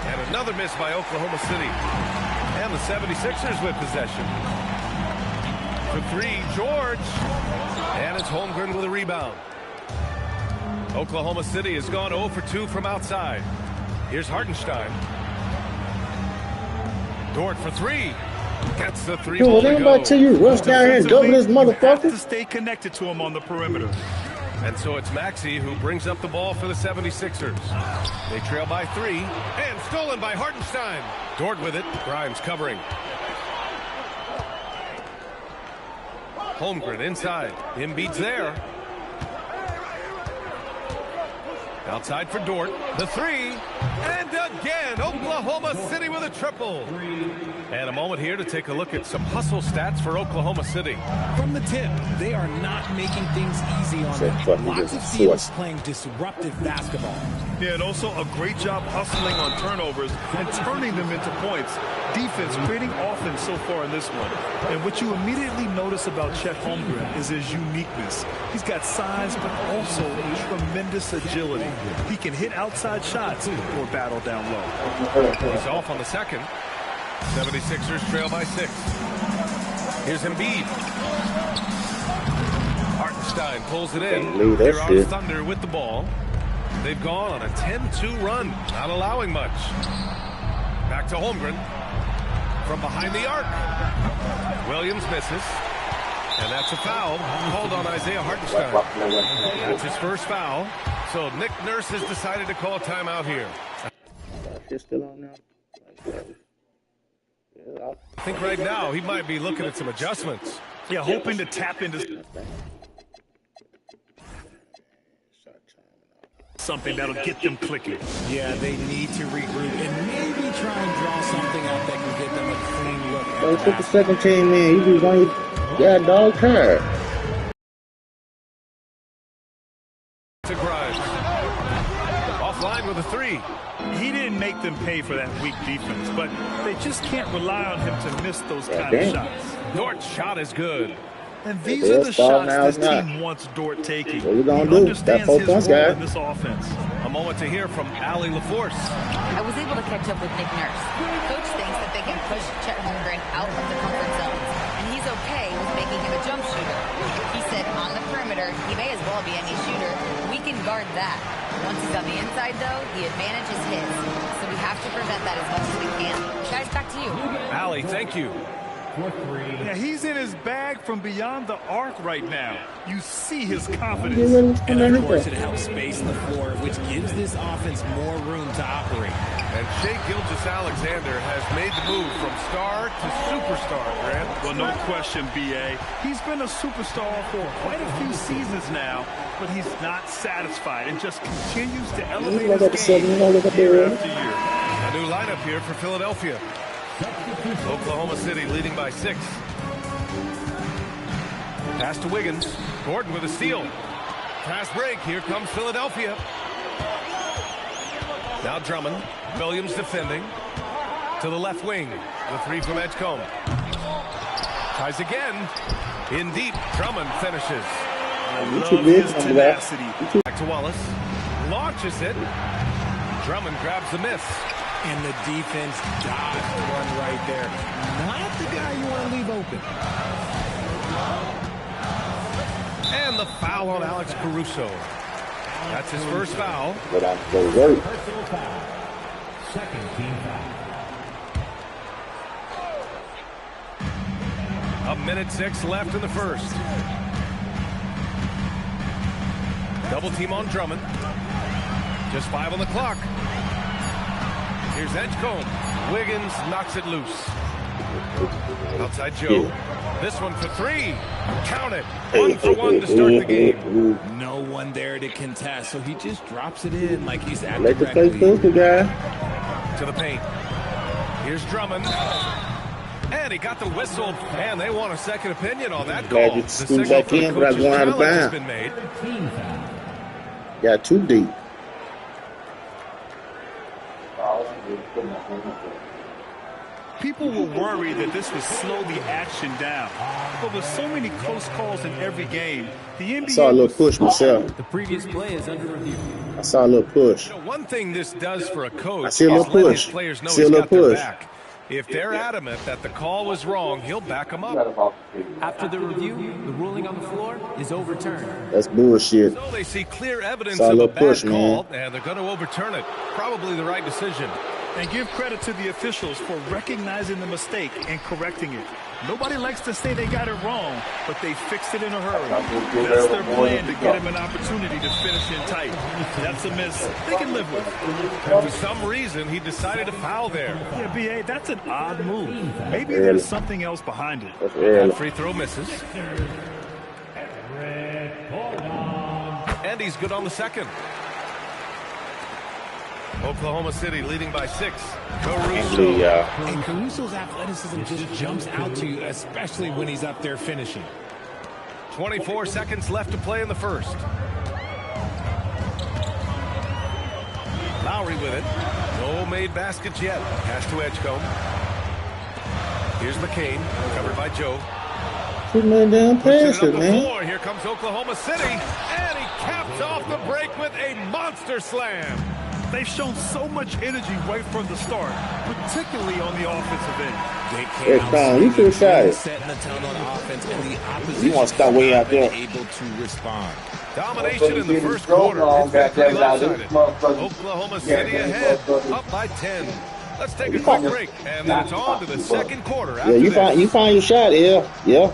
Speaker 10: And another miss by Oklahoma City. And the 76ers with possession. The 3, George. And it's Holmgren with a rebound. Oklahoma City has gone 0 for 2 from outside. Here's Hartenstein. Dort for 3. Gets the 3
Speaker 1: Dude,
Speaker 10: ball
Speaker 1: was
Speaker 10: to
Speaker 1: anybody
Speaker 10: go.
Speaker 1: tell you rush down here and double this
Speaker 11: You have to
Speaker 1: motherfucker?
Speaker 11: stay connected to him on the perimeter.
Speaker 10: And so it's Maxey who brings up the ball for the 76ers. They trail by 3. And stolen by Hartenstein. Dort with it. Grimes covering. Holmgren inside. Embiid's there. Outside for Dort. The three. And again, Oklahoma City with a triple. And a moment here to take a look at some hustle stats for Oklahoma City.
Speaker 12: From the tip, they are not making things easy on them. Lots of steals playing disruptive basketball.
Speaker 11: Yeah, and also a great job hustling on turnovers and turning them into points. Defense creating offense so far in this one. And what you immediately notice about Chet Holmgren is his uniqueness. He's got size, but also tremendous agility. He can hit outside shots or battle down low.
Speaker 10: He's off on the second. 76ers trail by 6. Here's Embiid. Hartenstein pulls it in. Here are Thunder with the ball. They've gone on a 10-2 run, not allowing much. Back to Holmgren. From behind the arc. Williams misses. And that's a foul called on Isaiah Hartenstein. That's his first foul. So Nick Nurse has decided to call a timeout here.
Speaker 1: He's still on now.
Speaker 10: I think right now he might be looking at some adjustments.
Speaker 11: Yeah, hoping to tap into something that'll get them clicking.
Speaker 12: Yeah, they need to regroup and maybe try and draw something out that can get them a clean look.
Speaker 1: Let's put the second team in. You just want your dog card.
Speaker 10: To Grimes. Offline with a three.
Speaker 11: He didn't make them pay for that weak defense, but they just can't rely on him to miss those kind of shots.
Speaker 10: Dort's shot is good.
Speaker 11: And these are the shots this team wants Dort taking.
Speaker 1: What are you going to do? That 4 points guy.
Speaker 11: In this offense.
Speaker 10: A moment to hear from Allie LaForce.
Speaker 8: I was able to catch up with Nick Nurse. Coach thinks that they can push Chet Holmgren out of the comfort zone, and he's okay with making him a jump shooter. He said on the perimeter, he may as well be any shooter. We can guard that. Once he's on the inside, though, the advantage is his. So we have to prevent that as much as we can. Guys, back to you.
Speaker 10: Allie, thank you.
Speaker 11: Yeah, he's in his bag from beyond the arc right now. You see his confidence.
Speaker 12: And of course, it helps space the floor, which gives this offense more room to operate.
Speaker 10: And Shai Gilgeous-Alexander has made the move from star to superstar, Grant.
Speaker 11: Well, no question, B.A. He's been a superstar for quite a few seasons now, but he's not satisfied and just continues to elevate his game year after year.
Speaker 10: A new lineup here for Philadelphia. Oklahoma City leading by 6. Pass to Wiggins. Gordon with a steal. Fast break. Here comes Philadelphia. Now Drummond. Williams defending. To the left wing. The three from Edgecombe. Tries again. In deep. Drummond finishes.
Speaker 11: Love his tenacity.
Speaker 10: Back to Wallace. Launches it. Drummond grabs the miss.
Speaker 12: And the defense dodged one right there. Not the guy you want to leave open.
Speaker 10: And the foul on Alex Caruso. That's his first foul.
Speaker 4: Personal foul. Second team foul.
Speaker 10: 1:06 left in the first. Double team on Drummond. Just 5 on the clock. Here's Edgecombe. Wiggins knocks it loose. Outside Joe. This one for 3. Count it. 1 for 1 to start the game.
Speaker 12: No one there to contest, so he just drops it in like he's at
Speaker 1: Let the play filter, guy.
Speaker 10: To the paint. Here's Drummond. And he got the whistle. And they want a second opinion on that call.
Speaker 1: Glad you scooped back in, but I was going out of bounds. Got too deep.
Speaker 11: People were worried that this would slow the action down. But with so many close calls in every game, the NBA...
Speaker 1: I saw a little push myself.
Speaker 2: The previous play is under review.
Speaker 1: I saw a little push.
Speaker 10: You know, one thing this does for a coach
Speaker 1: I see a little
Speaker 10: is letting
Speaker 1: push.
Speaker 10: his players know
Speaker 1: See a
Speaker 10: he's
Speaker 1: little
Speaker 10: got their
Speaker 1: push.
Speaker 10: back. If they're adamant that the call was wrong, he'll back them up.
Speaker 2: After the review, the ruling on the floor is overturned.
Speaker 1: That's bullshit.
Speaker 10: So they see clear evidence
Speaker 1: Saw a
Speaker 10: of a
Speaker 1: little
Speaker 10: bad
Speaker 1: push,
Speaker 10: call,
Speaker 1: man.
Speaker 10: and they're going to overturn it. Probably the right decision.
Speaker 11: And give credit to the officials for recognizing the mistake and correcting it. Nobody likes to say they got it wrong, but they fixed it in a hurry. That's their plan to get him an opportunity to finish in tight. That's a miss they can live with.
Speaker 10: And for some reason, he decided to foul there.
Speaker 11: Yeah, B.A., that's an odd move. Maybe there's something else behind it.
Speaker 10: That free throw misses. And he's good on the second. Oklahoma City leading by 6.
Speaker 1: Caruso.
Speaker 12: And Caruso's athleticism just jumps out to you, especially when he's up there finishing.
Speaker 10: 24 seconds left to play in the first. Lowry with it. No made baskets yet. Pass to Edgecombe. Here's McCain, covered by Joe.
Speaker 1: Two man down pass it, man.
Speaker 10: Floor. Here comes Oklahoma City, and he caps off the break with a monster slam.
Speaker 11: They've shown so much energy right from the start, particularly on the offensive end.
Speaker 1: You should have shot it.
Speaker 12: Setting the tone on offense, and the opposition
Speaker 1: You want to start way out there.
Speaker 12: able to respond.
Speaker 10: Domination in the first quarter. It's been pretty lopsided. Oklahoma City ahead, up by 10. Let's take a quick break, and then it's on to the second quarter.
Speaker 1: Yeah, you find your shot, yeah.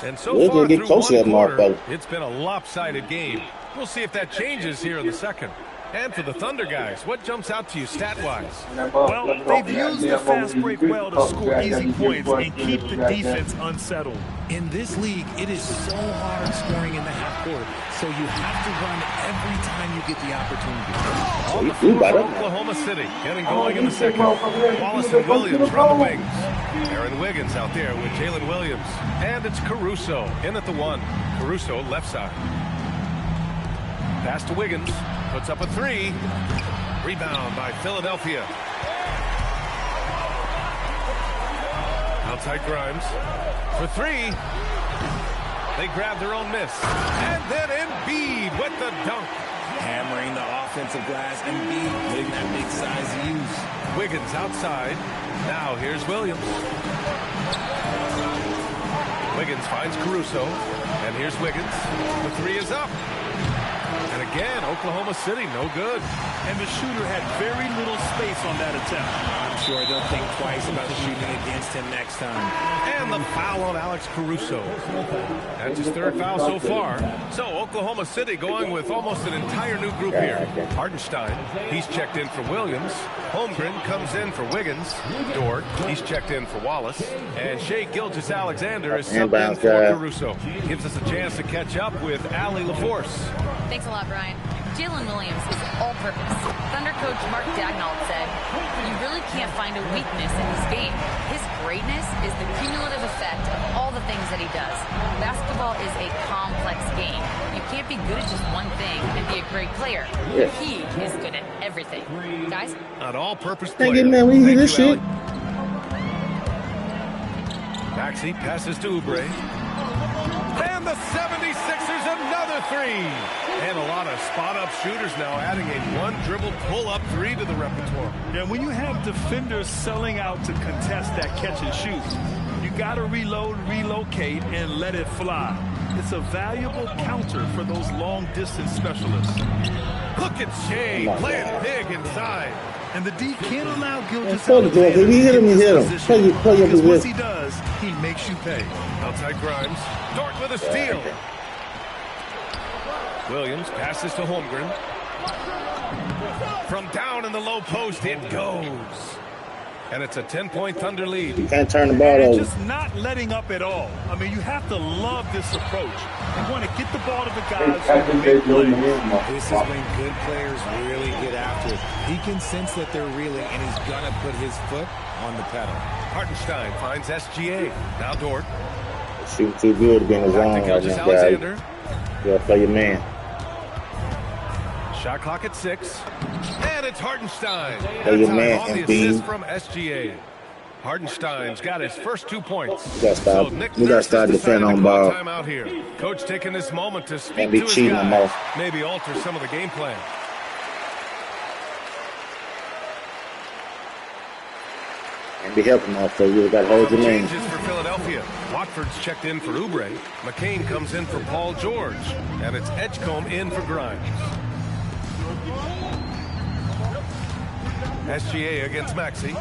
Speaker 10: And so
Speaker 1: We're
Speaker 10: far
Speaker 1: gonna get
Speaker 10: through
Speaker 1: close to that
Speaker 10: one quarter,
Speaker 1: motherfucker.
Speaker 10: it's been a lopsided game. We'll see if that changes here in the second. And for the Thunder guys, what jumps out to you stat-wise?
Speaker 11: Well, they've used the fast break well to score easy points and keep the defense unsettled.
Speaker 12: In this league, it is so hard scoring in the half court, so you have to run every time you get the opportunity.
Speaker 10: On the floor for Oklahoma City, getting going in the second. Wallace and Williams run the wings. Aaron Wiggins out there with Jalen Williams. And it's Caruso in at the 1. Caruso left side. Pass to Wiggins. Puts up a 3. Rebound by Philadelphia. Outside Grimes. For 3. They grab their own miss. And then Embiid with the dunk.
Speaker 12: Hammering the offensive glass, Embiid getting that big size to use.
Speaker 10: Wiggins outside. Now here's Williams. Wiggins finds Caruso. And here's Wiggins. The 3 is up. And again, Oklahoma City, no good.
Speaker 11: And the shooter had very little space on that attempt.
Speaker 12: I'm sure they'll think twice about shooting against him next time.
Speaker 10: And the foul on Alex Caruso. That's his 3rd foul so far. So Oklahoma City going with almost an entire new group here. Hartenstein, he's checked in for Williams. Holmgren comes in for Wiggins. Dort, he's checked in for Wallace. And Shai Gilgeous-Alexander is subbed in for Caruso. Gives us a chance to catch up with Allie LaForce.
Speaker 8: Thanks a lot, Brian. Jalen Williams is all-purpose. Thunder coach Mark Daigneault said, "You really can't find a weakness in his game. His greatness is the cumulative effect of all the things that he does. Basketball is a complex game. You can't be good at just one thing and be a great player.
Speaker 1: Yeah.
Speaker 8: He is good at everything." Guys?
Speaker 10: An all-purpose
Speaker 1: Thank
Speaker 10: player.
Speaker 1: you, man. We hear this shit.
Speaker 10: Maxey passes to Oubre. And the 76ers another 3. And a lot of spot-up shooters now adding a one-dribble pull-up 3 to the repertoire.
Speaker 11: Yeah, when you have defenders selling out to contest that catch and shoot, you got to reload, relocate, and let it fly. It's a valuable counter for those long-distance specialists.
Speaker 10: Look at Shai playing big inside.
Speaker 11: And the D can't allow Gilgeous
Speaker 1: If he hit him, he hit him. Play your
Speaker 11: because once
Speaker 1: position.
Speaker 11: he does, he makes you pay.
Speaker 10: Outside Grimes. Dort with a steal. Williams passes to Holmgren. From down in the low post, it goes. And it's a 10-point Thunder lead.
Speaker 1: You can't turn the ball
Speaker 11: And
Speaker 1: over.
Speaker 11: just not letting up at all. I mean, you have to love this approach. You want to get the ball to the guys who can make plays.
Speaker 12: This is when good players really get after it. He can sense that they're reeling, and he's going to put his foot on the pedal.
Speaker 10: Hartenstein finds SGA. Now Dort.
Speaker 1: Shooting too good to be in the zone right now, guys.
Speaker 10: Alexander.
Speaker 1: You gotta play your man.
Speaker 10: Shot clock at 6. And it's Hartenstein.
Speaker 1: Play your
Speaker 10: That
Speaker 1: man,
Speaker 10: time on the
Speaker 1: Embiid.
Speaker 10: assist from SGA. Hartenstein's got his first 2 points.
Speaker 1: We gotta start.
Speaker 10: So Nick
Speaker 1: We gotta
Speaker 10: Nurse
Speaker 1: start
Speaker 10: has decided
Speaker 1: defending
Speaker 10: to
Speaker 1: on
Speaker 10: call
Speaker 1: ball.
Speaker 10: time out here. Coach taking this moment to speak
Speaker 1: Can't be
Speaker 10: to his
Speaker 1: cheating no
Speaker 10: guys.
Speaker 1: more.
Speaker 10: Maybe alter some of the game plan.
Speaker 1: And be helping motherfucker. You gotta hold your man.
Speaker 10: Changes for Philadelphia. Watford's checked in for Oubre. McCain comes in for Paul George. And it's Edgecombe in for Grimes. SGA against Maxey.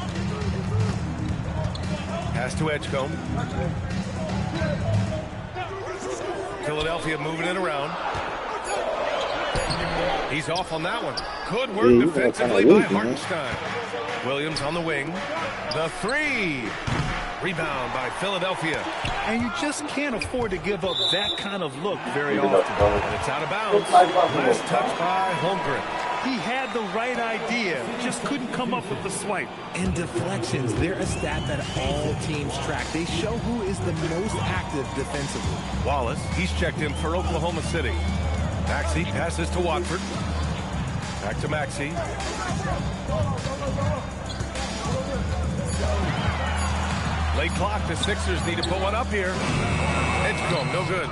Speaker 10: Pass to Edgecombe. Philadelphia moving it around. He's off on that one. Good work
Speaker 1: Yeah,
Speaker 10: defensively
Speaker 1: kinda
Speaker 10: by
Speaker 1: weak, man.
Speaker 10: Hartenstein. Williams on the wing. The 3. Rebound by Philadelphia.
Speaker 11: And you just can't afford to give up that kind of look very often.
Speaker 10: And it's out of bounds. Last touch by Holmgren.
Speaker 11: He had the right idea, just couldn't come up with the swipe.
Speaker 12: And deflections, they're a stat that all teams track. They show who is the most active defensively.
Speaker 10: Wallace, he's checked in for Oklahoma City. Maxey passes to Watford. Back to Maxey. Late clock, the Sixers need to put one up here. Edgecombe, no good.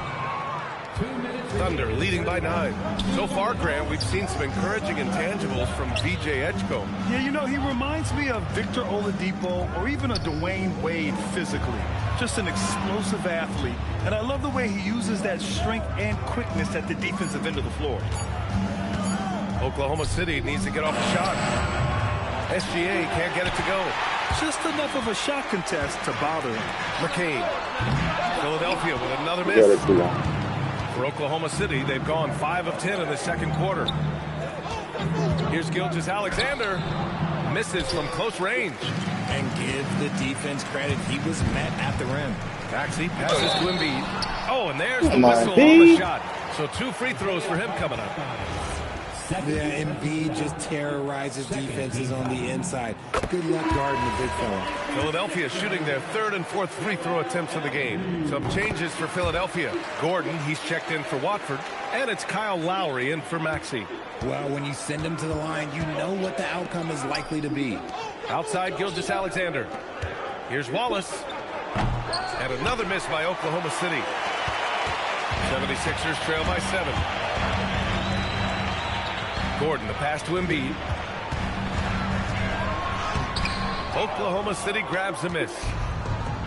Speaker 10: Thunder leading by 9. So far, Grant, we've seen some encouraging intangibles from VJ Edgecombe.
Speaker 11: Yeah, you know, he reminds me of Victor Oladipo or even a Dwayne Wade physically. Just an explosive athlete. And I love the way he uses that strength and quickness at the defensive end of the floor.
Speaker 10: Oklahoma City needs to get off a shot. SGA can't get it to go.
Speaker 11: Just enough of a shot contest to bother him.
Speaker 10: McCain. Philadelphia with another miss. For Oklahoma City, they've gone 5 of 10 in the second quarter. Here's Gilgeous-Alexander. Misses from close range.
Speaker 12: And give the defense credit. He was met at the rim.
Speaker 10: Maxey passes to Embiid. Oh, and there's the whistle on the shot. So 2 free throws for him coming up.
Speaker 12: Yeah, Embiid just terrorizes defenses on the inside. Good luck guarding the big fella.
Speaker 10: Philadelphia shooting their 3rd and 4th free throw attempts of the game. Some changes for Philadelphia. Gordon, he's checked in for Watford. And it's Kyle Lowry in for Maxey.
Speaker 12: Well, when you send him to the line, you know what the outcome is likely to be.
Speaker 10: Outside Gilgeous-Alexander. Here's Wallace. And another miss by Oklahoma City. 76ers trail by 7. Gordon, the pass to Embiid. Oklahoma City grabs the miss.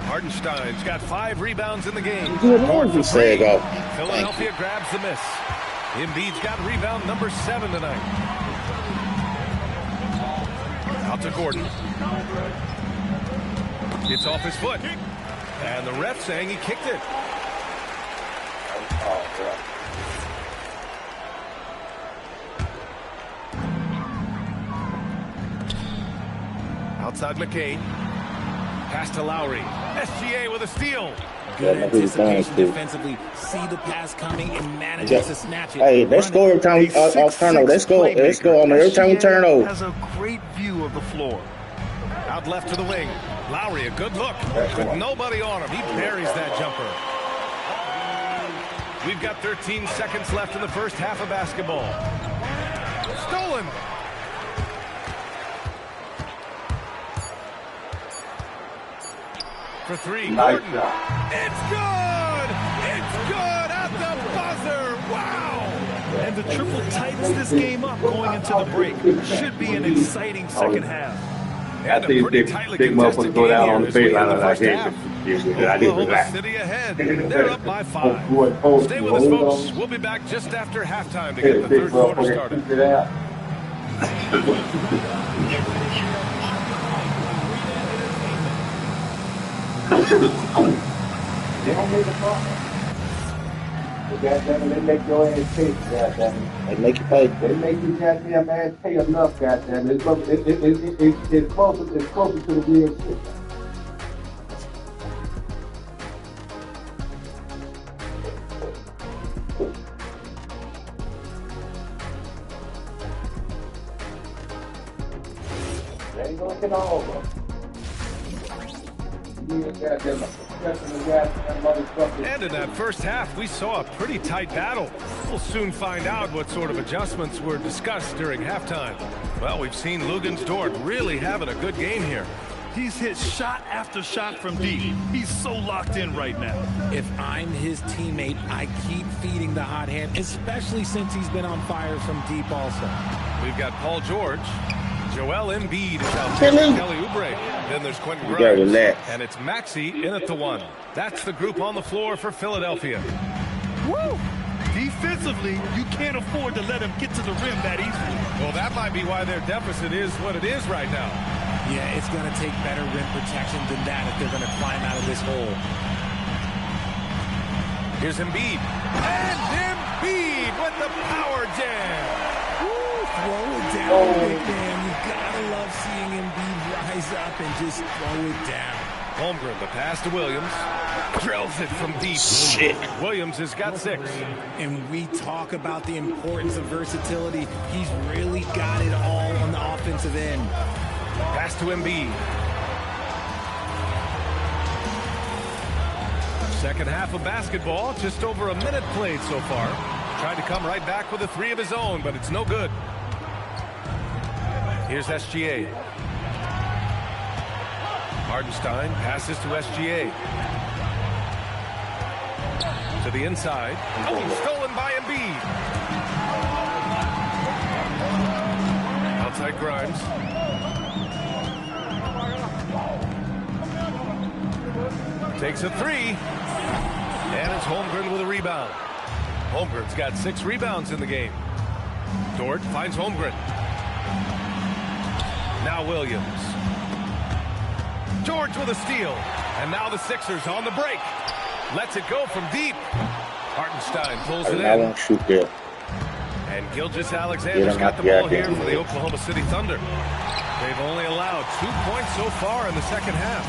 Speaker 10: Hartenstein's got 5 rebounds in the game.
Speaker 1: Gordon say go.
Speaker 10: Philadelphia grabs the miss. Embiid's got rebound number 7 tonight. Out to Gordon. It's off his foot. And the ref saying he kicked it. Outside McCain. Pass to Lowry. SGA with a steal.
Speaker 12: Good anticipation defensively. See the pass coming and manages to snatch it.
Speaker 1: Hey, let's go every time we turn over. Let's go. Let's go. Every time we turn over.
Speaker 11: Has a great view of the floor.
Speaker 10: Out left to the wing. Lowry, a good look. With nobody on him. He buries that jumper. We've got 13 seconds left in the first half of basketball. Stolen. For 3, Gordon. It's good! It's good at the buzzer! Wow!
Speaker 11: And the triple tightens this game up going into the break. Should be an exciting second half.
Speaker 9: I see big motherfuckers go down on the baseline like that.
Speaker 10: Oklahoma City ahead. They're up by 5. Stay with us, folks. We'll be back just after halftime to get the third quarter started.
Speaker 9: They don't make a problem. Goddamn, they make your ass pay, goddamn.
Speaker 1: They make you pay.
Speaker 9: They make you goddamn ass pay enough, goddamn. It's closer to the real shit. They ain't gonna get all over.
Speaker 10: And in that first half, we saw a pretty tight battle. We'll soon find out what sort of adjustments were discussed during halftime. Well, we've seen Luguentz-Dort really having a good game here.
Speaker 11: He's hit shot after shot from deep. He's so locked in right now.
Speaker 12: If I'm his teammate, I keep feeding the hot hand, especially since he's been on fire from deep also.
Speaker 10: We've got Paul George. Joel Embiid is out there with Kelly Oubre. Then there's Quentin Grimes. And it's Maxey in at the 1. That's the group on the floor for Philadelphia.
Speaker 11: Woo! Defensively, you can't afford to let him get to the rim that easily.
Speaker 10: Well, that might be why their deficit is what it is right now.
Speaker 12: Yeah, it's going to take better rim protection than that if they're going to climb out of this hole.
Speaker 10: Here's Embiid. And Embiid with the power jam.
Speaker 12: Woo, throw it down, big man. You gotta love seeing Embiid rise up and just throw it down.
Speaker 10: Holmgren, the pass to Williams. Drills it from deep.
Speaker 1: Shit.
Speaker 10: Williams has got 6.
Speaker 12: And we talk about the importance of versatility. He's really got it all on the offensive end.
Speaker 10: Pass to Embiid. Second half of basketball, just over a minute played so far. Tried to come right back with a 3 of his own, but it's no good. Here's SGA. Hartenstein passes to SGA. To the inside. Oh, stolen by Embiid. Outside Grimes. Takes a 3. And it's Holmgren with a rebound. Holmgren's got 6 rebounds in the game. Dort finds Holmgren. Now Williams. George with a steal. And now the Sixers on the break. Lets it go from deep. Hartenstein pulls it in.
Speaker 1: I won't shoot there.
Speaker 10: And Gilgeous-Alexander's got the ball here for the Oklahoma City Thunder. They've only allowed 2 points so far in the second half.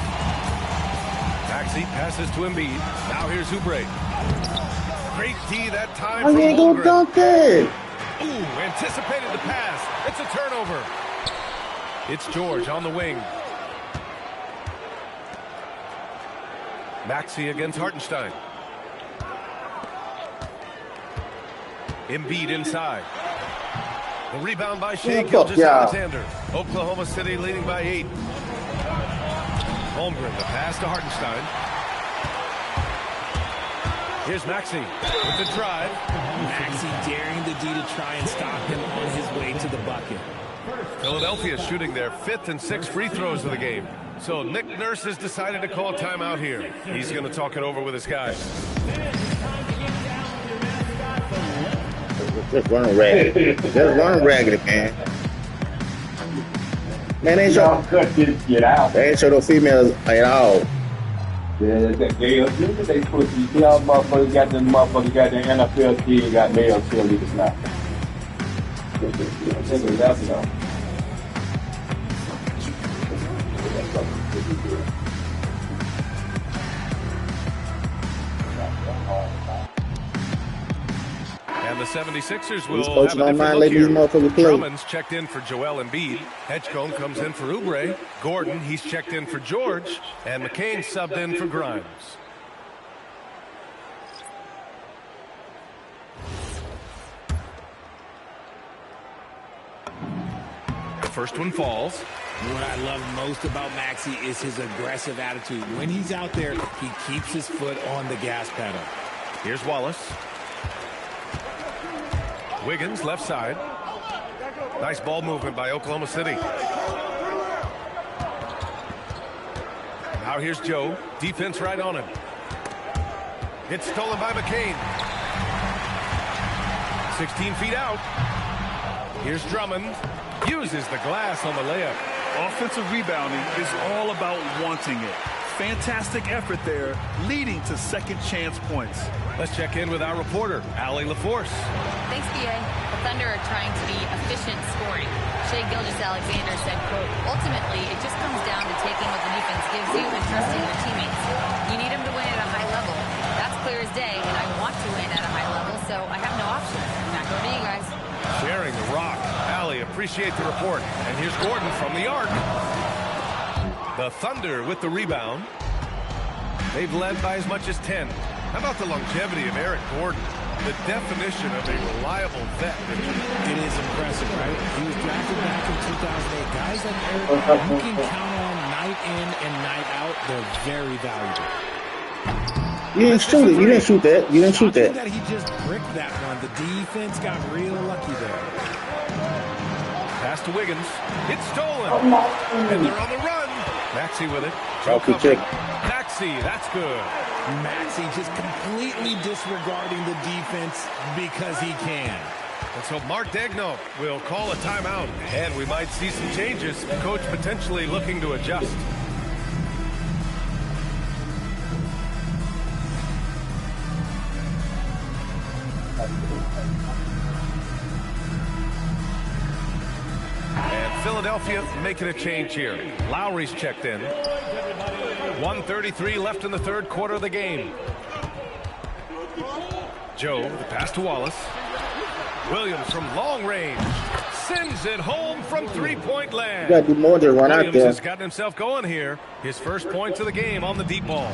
Speaker 10: Maxey passes to Embiid. Now here's Oubre. Great D that time from
Speaker 1: ain't gonna dunk it.
Speaker 10: Ooh, anticipated the pass. It's a turnover. It's George on the wing. Maxey against Hartenstein. Embiid inside. The rebound by Shai Gilgeous-Alexander. Oklahoma City leading by 8. Holmgren, the pass to Hartenstein. Here's Maxey with the drive.
Speaker 12: Maxey daring the D to try and stop him on his way to the bucket.
Speaker 10: Philadelphia shooting their 5th and 6th free throws of the game. So Nick Nurse has decided to call a timeout here. He's going to talk it over with his guys.
Speaker 1: Just run ragged. Just run ragged, man. Man, they ain't show,
Speaker 9: cut this shit out.
Speaker 1: they ain't show no females at all.
Speaker 9: Yeah, they put these young motherfuckers got them motherfuckers got the NFL team got male cheerleaders now. Check it out, though.
Speaker 10: And the 76ers will
Speaker 1: These
Speaker 10: have
Speaker 1: coaches
Speaker 10: a
Speaker 1: don't
Speaker 10: different
Speaker 1: mind
Speaker 10: look
Speaker 1: letting
Speaker 10: here.
Speaker 1: these motherfuckers play.
Speaker 10: Drummond's checked in for Joel Embiid. Hedgecombe comes in for Oubre. Gordon, he's checked in for George. And McCain subbed in for Grimes. The first one falls.
Speaker 12: What I love most about Maxey is his aggressive attitude. When he's out there, he keeps his foot on the gas pedal.
Speaker 10: Here's Wallace. Wiggins, left side. Nice ball movement by Oklahoma City. Now here's Joe. Defense right on him. It's stolen by McCain. 16 feet out. Here's Drummond. Uses the glass on the layup.
Speaker 11: Offensive rebounding is all about wanting it. Fantastic effort there, leading to second chance points.
Speaker 10: Let's check in with our reporter, Allie LaForce.
Speaker 8: Thanks, B.A. The Thunder are trying to be efficient scoring. Shai Gilgeous-Alexander said, quote, ultimately, it just comes down to taking what the defense gives you and trusting your teammates. You need them to win at a high level. That's clear as day, and I want to win at a high level, so I have no option. Back over to you guys.
Speaker 10: Sharing the rock. Allie, appreciate the report. And here's Gordon from the arc. The Thunder with the rebound. They've led by as much as 10. How about the longevity of Eric Gordon? The definition of a reliable vet.
Speaker 12: It is impressive, right? He was drafted back in 2008. Guys like Eric, you can count on night in and night out. They're very valuable.
Speaker 1: You didn't shoot it. You didn't shoot that. You didn't shoot that.
Speaker 12: That he just bricked that one. The defense got real lucky there.
Speaker 10: Pass to Wiggins. It's stolen. And they're on the run. Maxey with it. Maxey, that's good.
Speaker 12: Maxey just completely disregarding the defense because he can.
Speaker 10: And so Mark Daigneault will call a timeout. And we might see some changes. Coach potentially looking to adjust. And Philadelphia making a change here. Lowry's checked in. 1:33 left in the third quarter of the game. Joe, the pass to Wallace. Williams from long range. Sends it home from three-point land.
Speaker 1: You gotta do more than run
Speaker 10: Williams
Speaker 1: out there.
Speaker 10: has gotten himself going here. His first points of the game on the deep ball.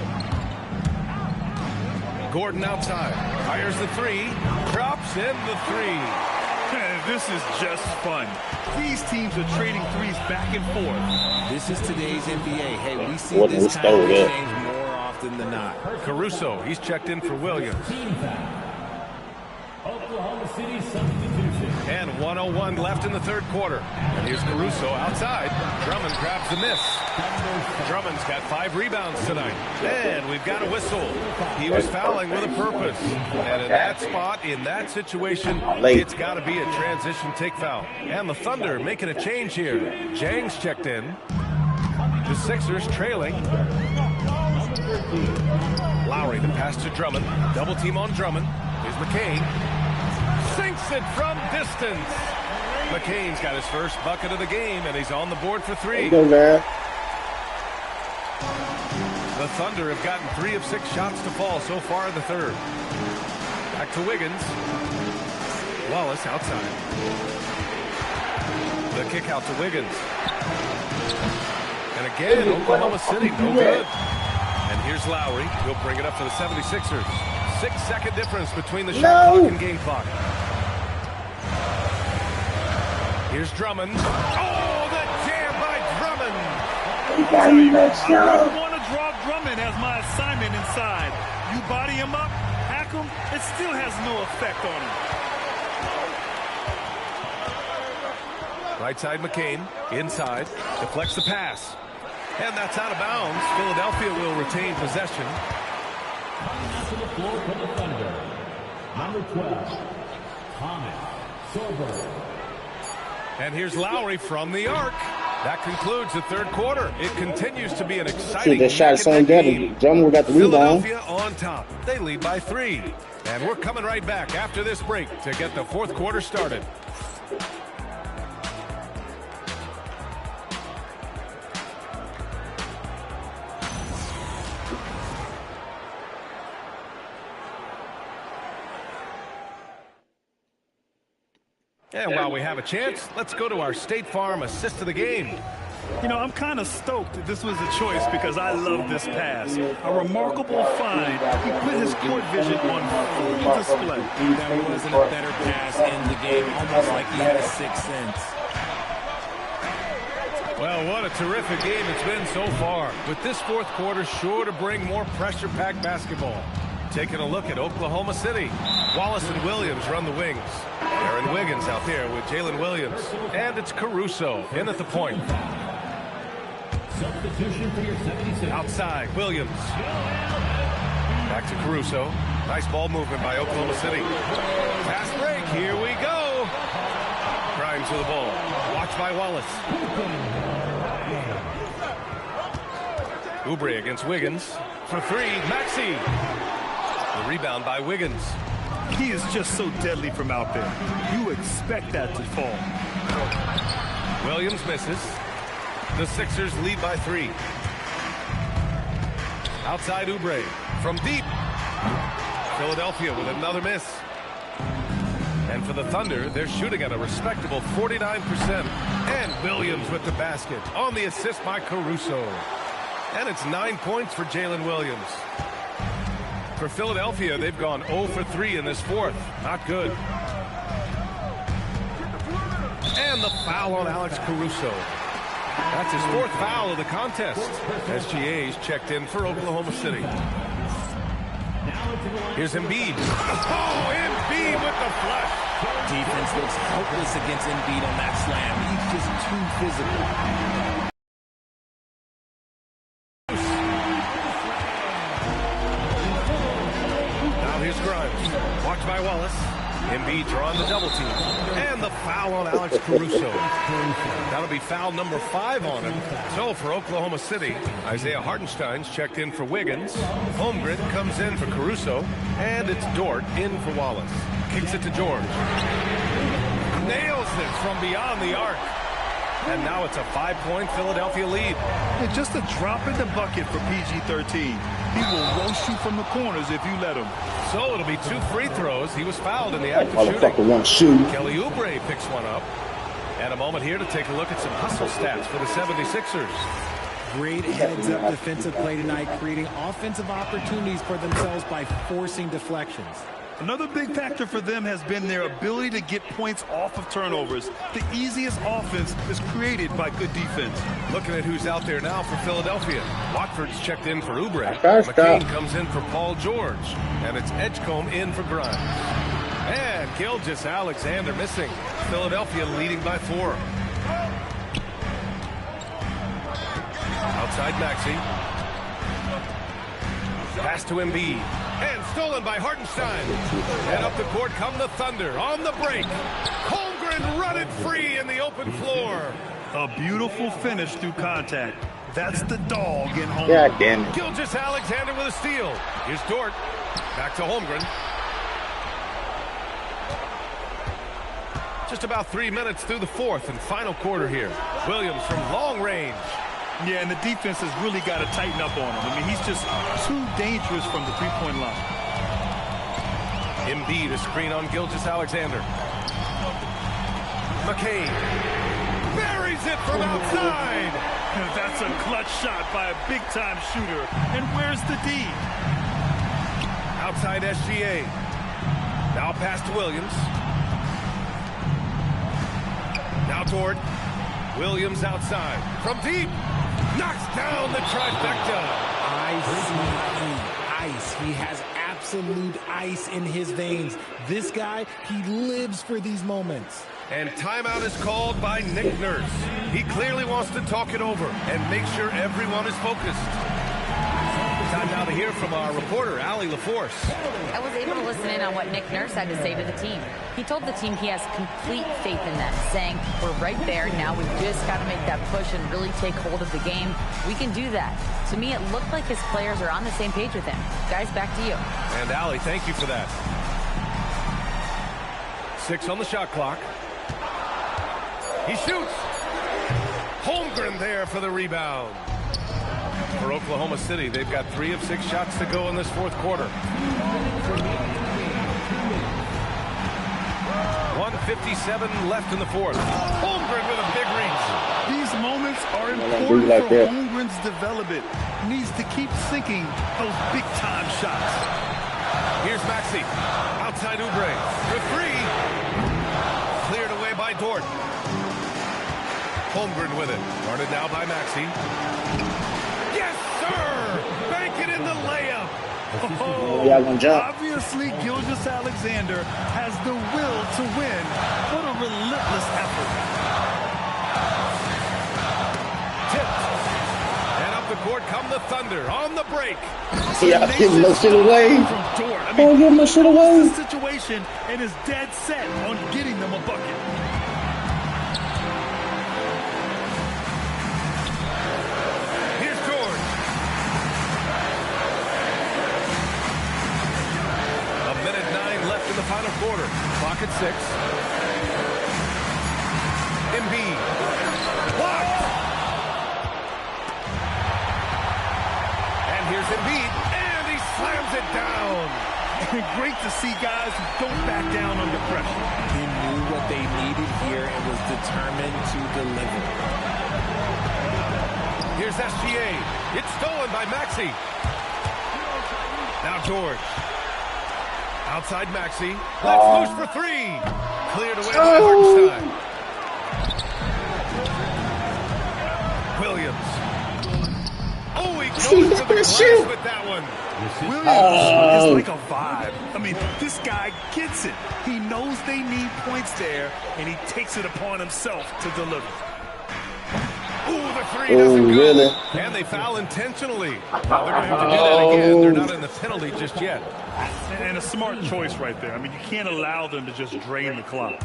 Speaker 10: Gordon outside. Fires the three. Drops in the three.
Speaker 11: This is just fun. These teams are trading threes back and forth.
Speaker 12: This is today's NBA. Hey, we see this kind of exchange more often than not.
Speaker 10: Caruso, he's checked in for Williams.
Speaker 4: Oklahoma City substitution.
Speaker 10: And 1:01 left in the third quarter. And here's Caruso outside. Drummond grabs the miss. Drummond's got 5 rebounds tonight. And we've got a whistle. He was fouling with a purpose. And in that spot, in that situation, it's got to be a transition take foul. And the Thunder making a change here. Jang's checked in. The Sixers trailing. Lowry, the pass to Drummond. Double team on Drummond. Here's McCain. Sinks it from distance. McCain's got his first bucket of the game, and he's on the board for 3.
Speaker 1: Go, man.
Speaker 10: The Thunder have gotten 3 of 6 shots to fall so far in the third. Back to Wiggins. Wallace outside. The kick out to Wiggins. And again, Oklahoma City, no good. And here's Lowry. He'll bring it up for the 76ers. 6-second difference between the shot clock and game clock. Here's Drummond. Oh, the jam by Drummond.
Speaker 11: I wouldn't want to draw Drummond as my assignment inside. You body him up, hack him, it still has no effect on him.
Speaker 10: Right side McCain. Inside. Deflects the pass. And that's out of bounds. Philadelphia will retain possession.
Speaker 4: Coming out to the floor for the Thunder. Number 12, Thomas Sorber.
Speaker 10: And here's Lowry from the arc. That concludes the third quarter. It continues to be an exciting
Speaker 1: that shot is only dead. Drummond got the rebound.
Speaker 10: Philadelphia on top. They lead by 3. And we're coming right back after this break to get the fourth quarter started. And while we have a chance, let's go to our State Farm assist of the game.
Speaker 11: You know, I'm kind of stoked that this was a choice because I love this pass. A remarkable find. He put his court vision on full display.
Speaker 12: That wasn't a better pass in the game, almost like he had a sixth sense.
Speaker 10: Well, what a terrific game it's been so far. With this fourth quarter sure to bring more pressure-packed basketball. Taking a look at Oklahoma City. Wallace and Williams run the wings. Aaron Wiggins out there with Jalen Williams. And it's Caruso in at the point.
Speaker 4: Substitution for your 76.
Speaker 10: Outside, Williams. Back to Caruso. Nice ball movement by Oklahoma City. Fast break, here we go. Grimes with the ball. Watched by Wallace. Oubre against Wiggins. For 3, Maxey. The rebound by Wiggins.
Speaker 11: He is just so deadly from out there. You expect that to fall.
Speaker 10: Williams misses. The Sixers lead by 3. Outside Oubre. From deep. Philadelphia with another miss. And for the Thunder, they're shooting at a respectable 49%. And Williams with the basket on the assist by Caruso. And it's 9 points for Jalen Williams. For Philadelphia, they've gone 0 for 3 in this fourth. Not good. And the foul on Alex Caruso. That's his 4th foul of the contest. SGA's checked in for Oklahoma City. Here's Embiid. Oh, Embiid with the flush.
Speaker 12: Defense looks helpless against Embiid on that slam. He's just too physical.
Speaker 10: Here's Grimes. Watched by Wallace. Embiid drawing the double team. And the foul on Alex Caruso. That'll be foul number 5 on him. So for Oklahoma City, Isaiah Hartenstein's checked in for Wiggins. Holmgren comes in for Caruso. And it's Dort in for Wallace. Kicks it to George. Nails it from beyond the arc. And now it's a 5-point Philadelphia lead.
Speaker 11: It's just a drop in the bucket for PG-13. He will roast you from the corners if you let him.
Speaker 10: So it'll be 2 free throws. He was fouled in the act of
Speaker 1: Motherfucker
Speaker 10: shooting.
Speaker 1: won't shoot.
Speaker 10: Kelly Oubre picks one up. And a moment here to take a look at some hustle stats for the 76ers.
Speaker 12: Great heads-up defensive play tonight, creating offensive opportunities for themselves by forcing deflections.
Speaker 11: Another big factor for them has been their ability to get points off of turnovers. The easiest offense is created by good defense.
Speaker 10: Looking at who's out there now for Philadelphia. Watford's checked in for Oubre.
Speaker 1: First
Speaker 10: McCain
Speaker 1: up.
Speaker 10: comes in for Paul George. And it's Edgecombe in for Grimes. And Gilgeous-Alexander missing. Philadelphia leading by 4. Outside Maxey. Pass to Embiid. And stolen by Hartenstein. And up the court come the Thunder on the break. Holmgren running free in the open floor.
Speaker 11: A beautiful finish through contact. That's the dog in home.
Speaker 1: God damn it.
Speaker 10: Gilgeous-Alexander with a steal. Here's Dort. Back to Holmgren. Just about 3 minutes through the 4th and final quarter here. Williams from long range.
Speaker 11: Yeah, and the defense has really got to tighten up on him. I mean, he's just too dangerous from the three-point line.
Speaker 10: Embiid, a screen on Gilgeous-Alexander. McCain buries it from outside.
Speaker 11: That's a clutch shot by a big-time shooter. And where's the D?
Speaker 10: Outside SGA. Now pass to Williams. Now Dort. Williams outside. From deep. Knocks down the trifecta.
Speaker 12: Ice. He has absolute ice in his veins. This guy, he lives for these moments.
Speaker 10: And timeout is called by Nick Nurse. He clearly wants to talk it over and make sure everyone is focused. Time now to hear from our reporter, Allie LaForce.
Speaker 8: I was able to listen in on what Nick Nurse had to say to the team. He told the team he has complete faith in them, saying, we're right there now. We've just got to make that push and really take hold of the game. We can do that. To me, it looked like his players are on the same page with him. Guys, back to you.
Speaker 10: And Allie, thank you for that. 6 on the shot clock. He shoots. Holmgren there for the rebound. For Oklahoma City, they've got 3 of 6 shots to go in this 4th quarter. 1:57 left in the 4th. Holmgren with a big reach.
Speaker 11: These moments are important for Holmgren's development. He needs to keep sinking those big-time shots.
Speaker 10: Here's Maxey. Outside Oubre. For 3. Cleared away by Dort. Holmgren with it. Guarded now by Maxey. Yes, sir! Bank it in the layup.
Speaker 11: Obviously, Gilgeous-Alexander has the will to win. What a relentless effort.
Speaker 10: Tipped. And up the court come the Thunder on the break.
Speaker 1: Yeah, give my shit away.
Speaker 11: From Dort. I mean,
Speaker 1: give my shit away.
Speaker 11: The situation and is dead set on getting them a bucket.
Speaker 10: Final quarter. Clock at 6. Embiid. Blocked. And here's Embiid. And he slams it down.
Speaker 11: Great to see guys who don't back down under pressure.
Speaker 12: He knew what they needed here and was determined to deliver.
Speaker 10: Here's SGA. It's stolen by Maxey. Now George. Outside Maxey. Let's loose for 3. Cleared away by Hartenstein. Williams. Oh, he goes to the glass with that one.
Speaker 11: Williams is like a vibe. I mean, this guy gets it. He knows they need points there, and he takes it upon himself to deliver.
Speaker 10: Ooh, the 3 doesn't go.
Speaker 1: Really?
Speaker 10: And they foul intentionally. Well, they're going to have to do that again. They're not in the penalty just yet.
Speaker 11: And a smart choice right there. I mean, you can't allow them to just drain the clock.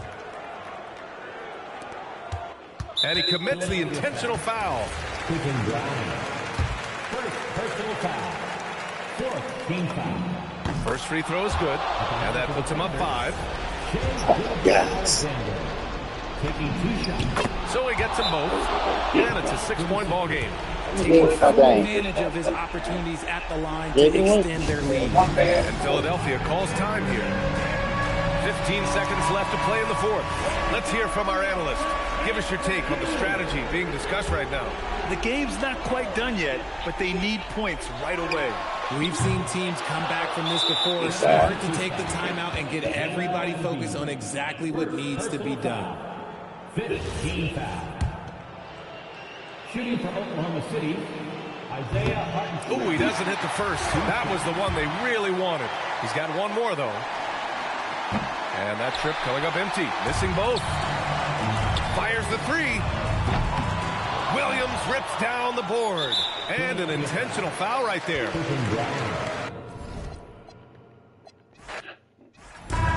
Speaker 10: And he commits the intentional foul.
Speaker 4: Personal foul. 4th team foul.
Speaker 10: First free throw is good. And that puts him up 5.
Speaker 1: Yes.
Speaker 4: taking 2 shots.
Speaker 10: So he gets them both, and it's a 6-point ball game.
Speaker 12: Taking full advantage of his opportunities at the line to extend their lead.
Speaker 10: And Philadelphia calls time here. 15 seconds left to play in the fourth. Let's hear from our analyst. Give us your take on the strategy being discussed right now.
Speaker 11: The game's not quite done yet, but they need points right away.
Speaker 12: We've seen teams come back from this before. Smart to take the timeout and get everybody focused on exactly what needs to be done.
Speaker 4: 15 foul. Shooting for Oklahoma City, Isaiah Hartenstein.
Speaker 10: Ooh, he doesn't hit the first. That was the one they really wanted. He's got one more, though. And that trip coming up empty. Missing both. Fires the 3. Williams rips down the board. And an intentional foul right there.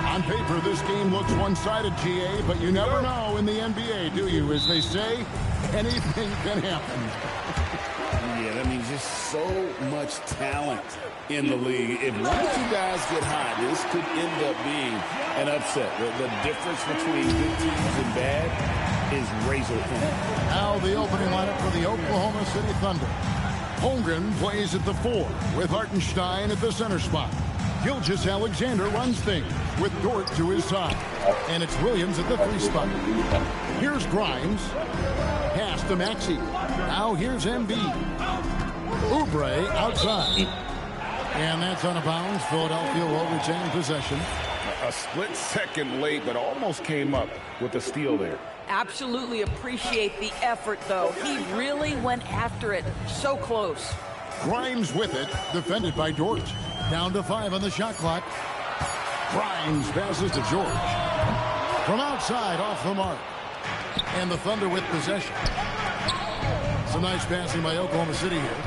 Speaker 5: On paper, this game looks one-sided, GA, but you never know in the NBA, do you? As they say, anything can happen.
Speaker 6: Yeah, I mean, just so much talent in the league. If one or two guys get hot, this could end up being an upset. The difference between good teams and bad is razor thin.
Speaker 5: Now the opening lineup for the Oklahoma City Thunder. Holmgren plays at the 4 with Hartenstein at the center spot. Gilgeous-Alexander runs things with Dort to his side. And it's Williams at the 3 spot. Here's Grimes. Pass to Maxey. Now here's Embiid. Oubre outside. And that's out of bounds. Philadelphia will retain possession.
Speaker 6: A split second late, but almost came up with a steal there.
Speaker 13: Absolutely appreciate the effort, though. He really went after it. So close.
Speaker 5: Grimes with it, defended by Dort. Down to 5 on the shot clock. Grimes passes to George. From outside, off the mark. And the Thunder with possession. Some nice passing by Oklahoma City here.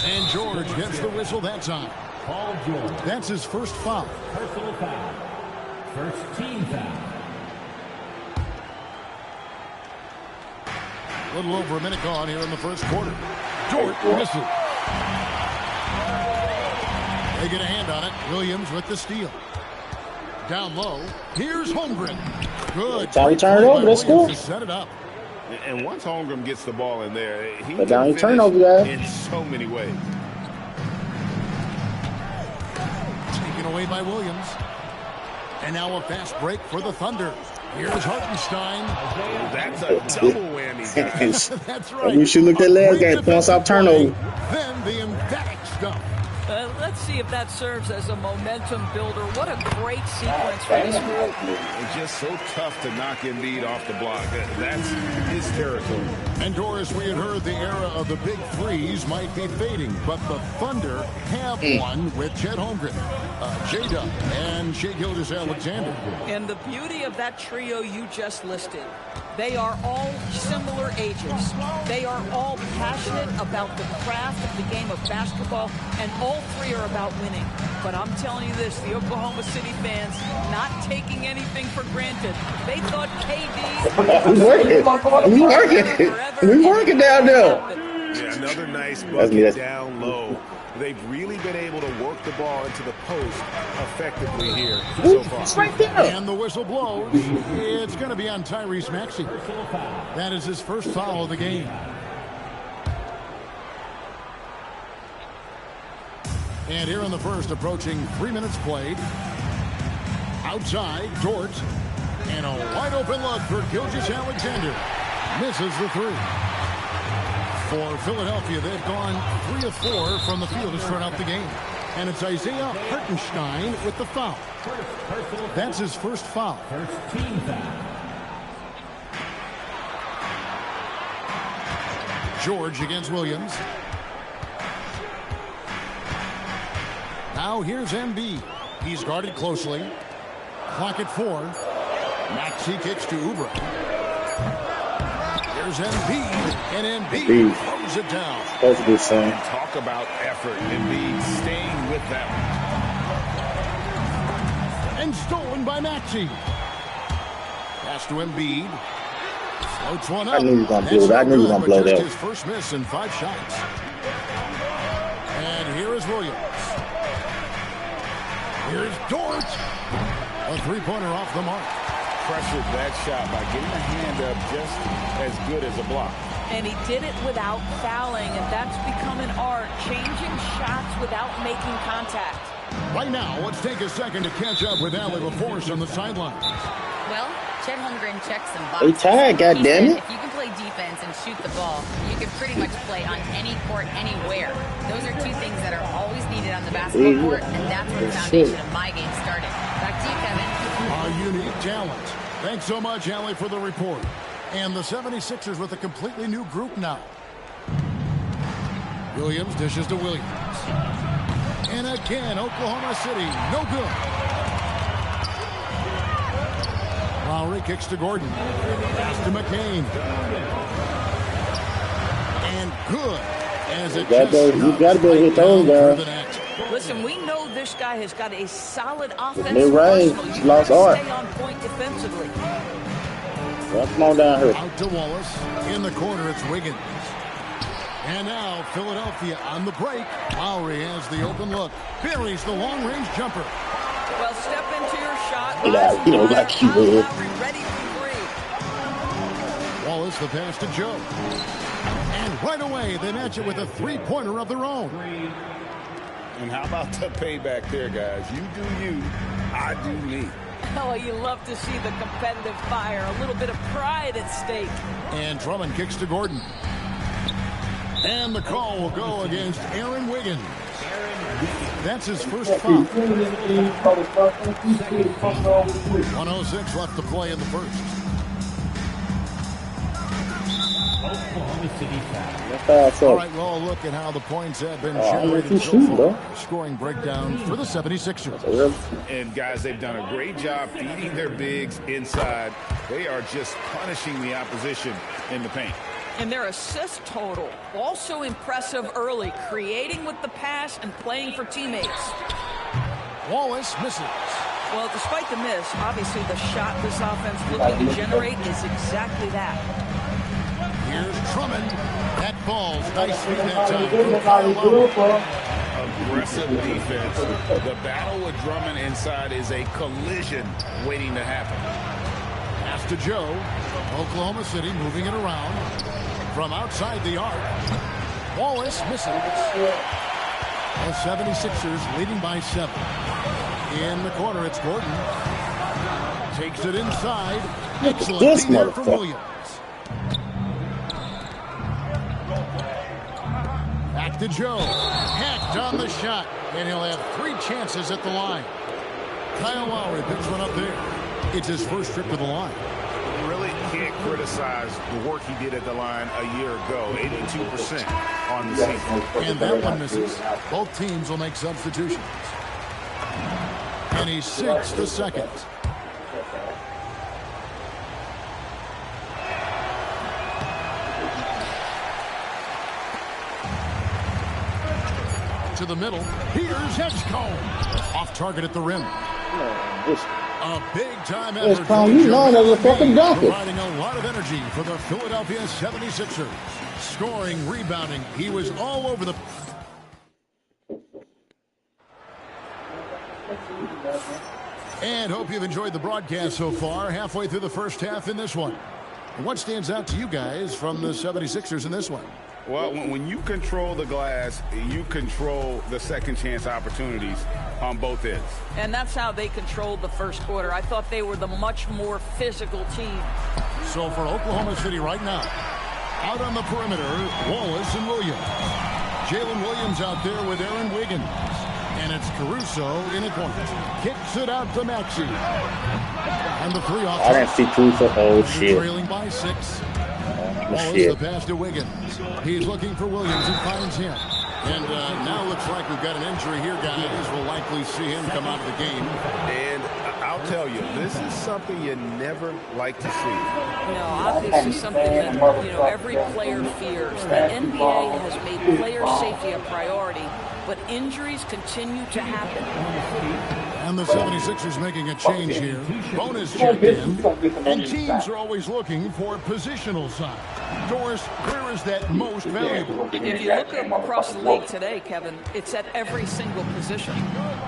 Speaker 5: And George gets the whistle that time.
Speaker 4: Paul George.
Speaker 5: That's his first foul.
Speaker 4: Personal foul. First team foul.
Speaker 5: A little over a minute gone here in the first quarter. Dort misses. They get a hand on it. Williams with the steal. Down low. Here's Holmgren. Good.
Speaker 1: That's how he turned it over. That's cool.
Speaker 5: Set it up.
Speaker 6: And once Holmgren gets the ball in there, he
Speaker 1: But
Speaker 6: can
Speaker 1: down he
Speaker 6: finish
Speaker 1: turnover, guys.
Speaker 6: in so many ways.
Speaker 5: Taken away by Williams. And now a fast break for the Thunder. Here's Hartenstein.
Speaker 6: That's a double whammy, guys.
Speaker 5: That's right.
Speaker 1: We should look at last game. Points off turnover.
Speaker 5: Then the emphatic stuff.
Speaker 13: Let's see if that serves as a momentum builder. What a great sequence for this group.
Speaker 6: It's just so tough to knock Embiid off the block. That's his territory.
Speaker 5: And Doris, we had heard the era of the big threes might be fading, but the Thunder have one with Chet Holmgren, J-Dub, and Shai Gilgeous-Alexander.
Speaker 13: And the beauty of that trio you just listed, they are all similar ages. They are all passionate about the craft of the game of basketball, and all three are about winning. But I'm telling you this, the Oklahoma City fans not taking anything for granted. They thought KD...
Speaker 1: We working down there.
Speaker 6: Yeah, another nice bucket down low. They've really been able to work the ball into the post effectively here so far.
Speaker 1: It's right there.
Speaker 5: And the whistle blows. It's going to be on Tyrese Maxey. That is his first foul of the game. And here in the first, approaching 3 minutes played. Outside, Dort. And a wide open look for Gilgeous-Alexander. Misses the 3. For Philadelphia, they've gone 3 of 4 from the field to start out the game. And it's Isaiah Hartenstein with the foul. That's his first foul.
Speaker 4: First team foul.
Speaker 5: George against Williams. Now here's Embiid. He's guarded closely. Clock at 4. Maxey kicks to Oubre. There's Embiid, and Embiid throws it down.
Speaker 1: That's a good sign.
Speaker 6: Talk about effort. Embiid staying with them.
Speaker 5: And stolen by Maxey. Pass to Embiid. Floats one up.
Speaker 1: I knew he was going to blow that. I knew he was going to blow that.
Speaker 5: His first miss in 5 shots. And here is Williams. Here's Dort. A 3-pointer off the mark.
Speaker 6: pressured that shot by getting a hand up just as good as a block.
Speaker 13: And he did it without fouling, and that's become an art, changing shots without making contact.
Speaker 5: Right now, let's take a second to catch up with Allie LaForce on the sidelines.
Speaker 8: Well, Chet Holmgren checks some
Speaker 1: They
Speaker 8: boxes.
Speaker 1: tied, goddammit.
Speaker 8: If you can play defense and shoot the ball, you can pretty much play on any court, anywhere. Those are two things that are always needed on the basketball court, and that's where the foundation of my game started. Back to you, Kevin.
Speaker 5: A unique talent. Thanks so much, Allie, for the report. And the 76ers with a completely new group now. Williams dishes to Williams. And again, Oklahoma City, no good. Lowry kicks to Gordon. Pass to McCain. And good. As it
Speaker 1: you got to be able to hit those guys.
Speaker 13: Listen, we know this guy has got a solid offensive
Speaker 1: Mid-range,
Speaker 13: arsenal. You
Speaker 1: lost
Speaker 13: gotta
Speaker 1: art.
Speaker 13: stay on point defensively.
Speaker 1: Well, come on down here.
Speaker 5: Out to Wallace. In the corner, it's Wiggins. And now Philadelphia on the break. Lowry has the open look. Buries the long-range jumper.
Speaker 13: Well, step into your shot.
Speaker 1: You know, like you would.
Speaker 13: Ready for three.
Speaker 5: Wallace the pass to Joe. And right away, they match it with a three-pointer of their own.
Speaker 6: And how about the payback there, guys? You do you, I do me.
Speaker 13: Oh, you love to see the competitive fire. A little bit of pride at stake.
Speaker 5: And Drummond kicks to Gordon. And the call will go against Aaron Wiggins. That's his first foul. 1:06 left to play in the first. All right, well, look at how the points have been generated so far. Scoring breakdown for the 76ers.
Speaker 6: And, guys, they've done a great job feeding their bigs inside. They are just punishing the opposition in the paint.
Speaker 13: And their assist total, also impressive early, creating with the pass and playing for teammates.
Speaker 5: Wallace misses.
Speaker 13: Well, despite the miss, obviously the shot this offense looking to generate is exactly that.
Speaker 5: Here's Drummond. That ball's nicely that time from Kyle Lowry.
Speaker 6: Aggressive defense. The battle with Drummond inside is a collision waiting to happen.
Speaker 5: Pass to Joe. Oklahoma City moving it around. From outside the arc, Wallace misses. The 76ers leading by 7. In the corner, it's Gordon. Takes it inside. Excellent D there from Williams. Back to Joe. Hacked on the shot. And he'll have 3 chances at the line. Kyle Lowry picks one up there. It's his first trip to the line.
Speaker 6: Really can't criticize the work he did at the line a year ago. 82% on the season.
Speaker 5: And that one misses. Both teams will make substitutions. And he sinks the second. To the middle. Here's Edgecombe. Off target at the rim. A big-time effort. Providing a lot of energy for the Philadelphia 76ers. Scoring, rebounding. He was all over the... And hope you've enjoyed the broadcast so far. Halfway through the first half in this one. What stands out to you guys from the 76ers in this one?
Speaker 6: Well, when you control the glass, you control the second chance opportunities on both ends.
Speaker 13: And that's how they controlled the first quarter. I thought they were the much more physical team.
Speaker 5: So for Oklahoma City right now, out on the perimeter, Wallace and Williams. Jalen Williams out there with Aaron Wiggins. And it's Caruso in a point. Kicks it out to Maxey. And the 3 off.
Speaker 1: I didn't see Caruso. Oh, shit.
Speaker 5: Trailing by 6. Wallace the pass to Wiggins. He's looking for Williams and finds him. And now looks like we've got an injury here, guys. We'll likely see him come out of the game.
Speaker 6: And I'll tell you, this is something you never like to see.
Speaker 13: No, obviously something that every player fears. The NBA has made player safety a priority, but injuries continue to happen.
Speaker 5: And the 76ers making a change here. Bonus checked in. And teams are always looking for positional size. Doris, where is that most valuable?
Speaker 13: If you look across the league today, Kevin, it's at every single position.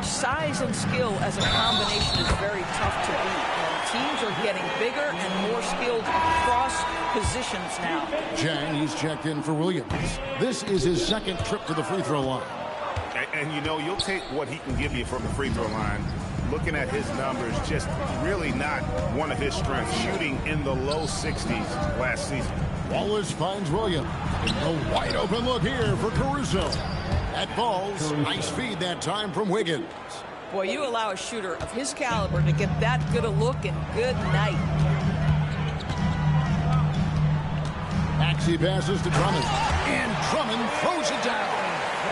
Speaker 13: Size and skill as a combination is very very tough to beat. Teams are getting bigger and more skilled across positions now.
Speaker 5: Jang, he's checked in for Williams. This is his second trip to the free throw line.
Speaker 6: And you know, you'll take what he can give you from the free throw line. Looking at his numbers, just really not one of his strengths. Shooting in the low 60s last season.
Speaker 5: Wallace finds Williams. A wide open look here for Caruso. That ball's nice feed that time from Wiggins.
Speaker 13: Boy, you allow a shooter of his caliber to get that good a look, and good night.
Speaker 5: Maxey passes to Drummond. And Drummond throws it down.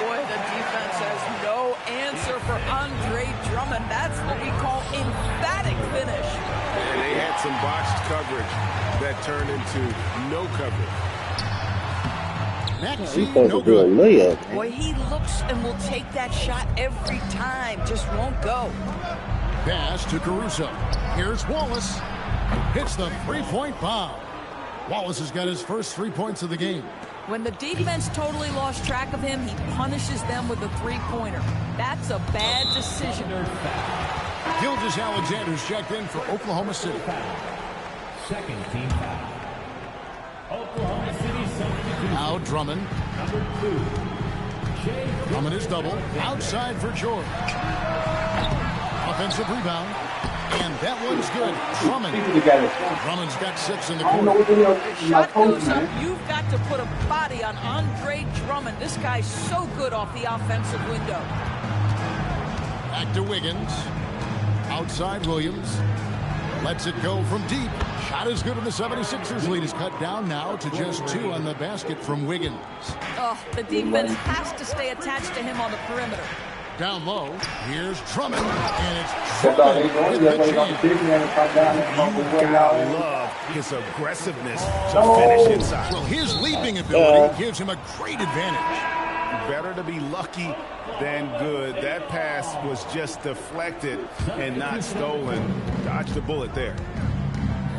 Speaker 13: Boy, the defense has no answer for Andre Drummond. That's what we call emphatic finish.
Speaker 6: And they had some botched coverage that turned into no coverage.
Speaker 5: Maxey,
Speaker 1: no good.
Speaker 13: Boy, he looks and will take that shot every time. Just won't go.
Speaker 5: Pass to Caruso. Here's Wallace. Hits the three-point bomb. Wallace has got his first 3 points of the game.
Speaker 13: When the defense totally lost track of him, he punishes them with a three-pointer. That's a bad decision.
Speaker 5: Gilgeous-Alexander's checked in for Oklahoma City.
Speaker 4: Second team foul. Oklahoma City substitute.
Speaker 5: Now Drummond.
Speaker 4: Number 2.
Speaker 5: Drummond is double. Outside for George. Offensive rebound. And that one's good. Drummond's got 6 in the quarter.
Speaker 13: Shot goes up. You've got to put a body on Andre Drummond. This guy's so good off the offensive window.
Speaker 5: Back to Wiggins. Outside Williams. Lets it go from deep. Shot is good, and the 76ers lead is cut down now to just 2 on the basket from Wiggins.
Speaker 13: Oh, the defense has to stay attached to him on the perimeter.
Speaker 5: Down low, here's Drummond, and it's Drummond with the jam.
Speaker 6: You gotta love his aggressiveness to finish inside.
Speaker 5: Well, his leaping ability gives him a great advantage.
Speaker 6: Better to be lucky than good. That pass was just deflected and not stolen. Dodged a bullet there.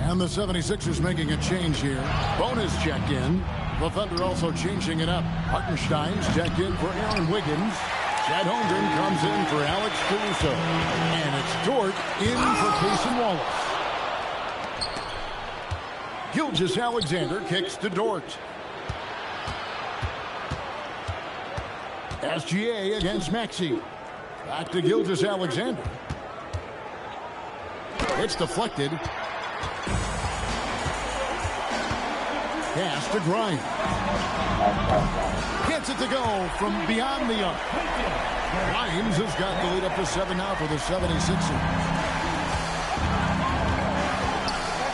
Speaker 5: And the 76ers making a change here. Bonus checked in. The Thunder also changing it up. Hartenstein's checked in for Aaron Wiggins. Chet Holmgren comes in for Alex Caruso. And it's Dort in for Cason Wallace. Gilgeous-Alexander kicks to Dort. SGA against Maxey. Back to Gilgeous-Alexander. It's deflected. Pass to Grimes. Gets it to go from beyond the arc. Grimes has got the lead up to 7 now for the 76ers.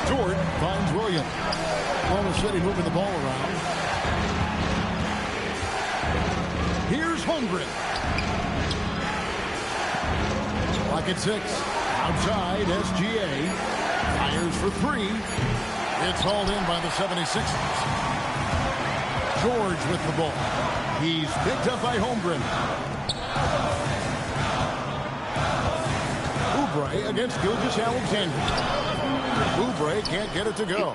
Speaker 5: Dort finds Williams. Oklahoma City moving the ball around. Here's Holmgren. Clock at 6. Outside, SGA. Fires for 3. It's hauled in by the 76ers. George with the ball. He's picked up by Holmgren. Oubre against Gilgeous-Alexander. Oubre can't get it to go.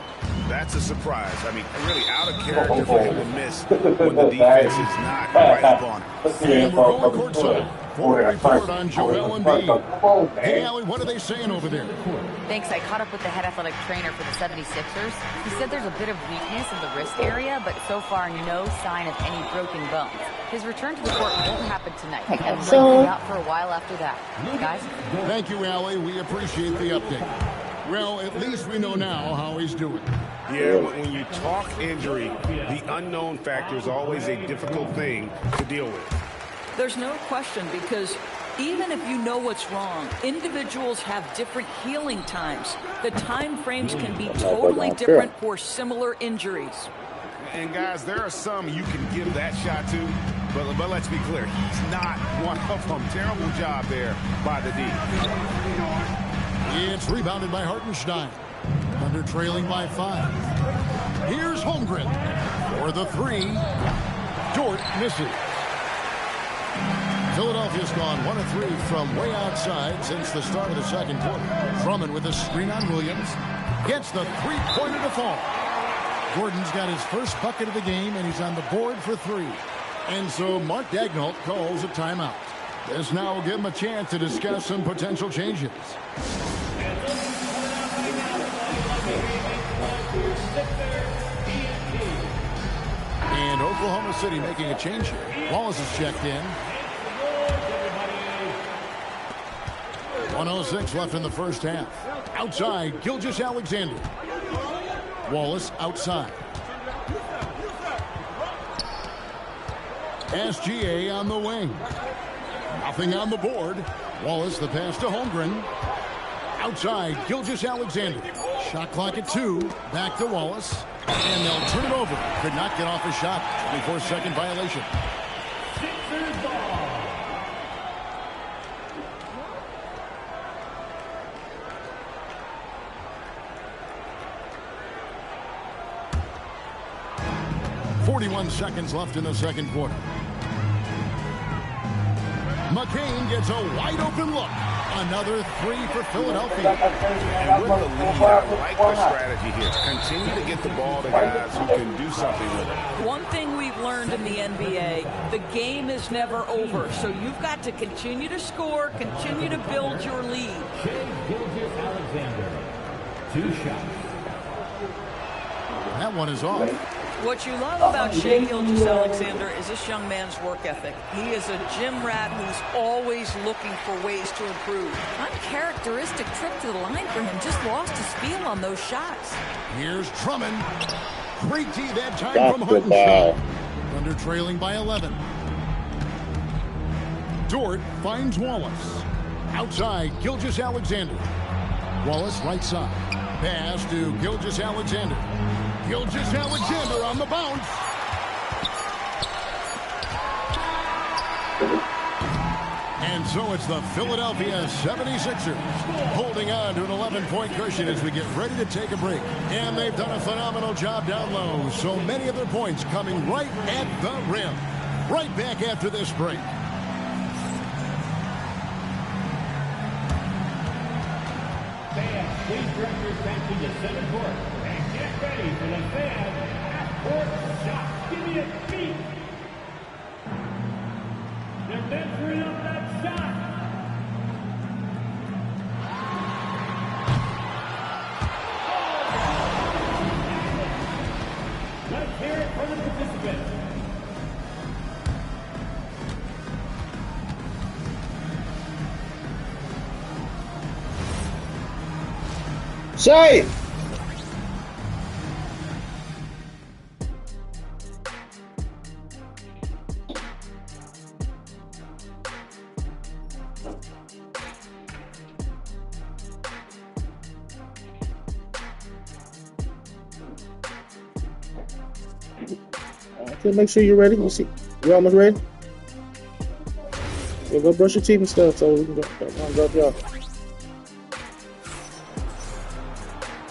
Speaker 6: That's a surprise. I mean, really out of character for him to miss when the defense is not right up on him.
Speaker 5: And we're going courtside. For a report on Joel Embiid. Hey, Allie, what are they saying over there?
Speaker 8: Thanks. I caught up with the head athletic trainer for the 76ers. He said there's a bit of weakness in the wrist area, but so far no sign of any broken bones. His return to the court won't happen tonight, and he'll be out for a while after that. Guys?
Speaker 5: Thank you, Allie. We appreciate the update. Well, at least we know now how he's doing.
Speaker 6: Yeah, but when you talk injury, the unknown factor is always a difficult thing to deal with.
Speaker 13: There's no question, because even if you know what's wrong, individuals have different healing times. The time frames can be totally different for similar injuries.
Speaker 6: And guys, there are some you can give that shot to, but let's be clear, he's not one of them. Terrible job there by the D.
Speaker 5: It's rebounded by Hartenstein. Thunder trailing by 5. Here's Holmgren for the 3. Dort misses. Philadelphia's gone 1 of 3 from way outside since the start of the second quarter. Drummond with a screen on Williams. Gets the three-pointer to fall. Gordon's got his first bucket of the game, and he's on the board for 3. And so Mark Daigneault calls a timeout. This now will give him a chance to discuss some potential changes. And Oklahoma City making a change here. Wallace is checked in. 1:06 left in the first half. Outside, Gilgeous-Alexander. Wallace outside. SGA on the wing. Nothing on the board. Wallace the pass to Holmgren. Outside, Gilgeous-Alexander. Shot clock at 2. Back to Wallace. And they'll turn it over. Could not get off a shot. 24-second violation.
Speaker 4: Sixers ball.
Speaker 5: .41 seconds left in the second quarter. McCain gets a wide-open look. Another 3 for Philadelphia.
Speaker 6: And with the lead, I like the strategy here. Continue to get the ball to guys who can do something with it.
Speaker 13: One thing we've learned in the NBA, the game is never over. So you've got to continue to score, continue to build your lead.
Speaker 4: Shai Gilgeous-Alexander. 2 shots.
Speaker 5: That one is off.
Speaker 13: What you love about Shai Gilgeous-Alexander is this young man's work ethic. He is a gym rat who's always looking for ways to improve.
Speaker 8: Uncharacteristic trip to the line for him. Just lost his feel on those shots.
Speaker 5: Here's Drummond. Great D that time from Hartenstein. Thunder trailing by 11. Dort finds Wallace. Outside, Gilgeous-Alexander. Wallace right side. Pass to Gilgeous-Alexander. Gilgeous-Alexander on the bounce. And so it's the Philadelphia 76ers holding on to an 11-point cushion as we get ready to take a break. And they've done a phenomenal job down low. So many of their points coming right at the rim. Right back after this break.
Speaker 4: Fans, please direct your attention to center court and get ready for the fan half-court shot. Give me a beat. They're measuring up that shot. Let's hear it for the participants.
Speaker 1: Say! Okay, make sure you're ready. You see, you almost ready? Yeah, go brush your teeth and stuff so we can drop you off.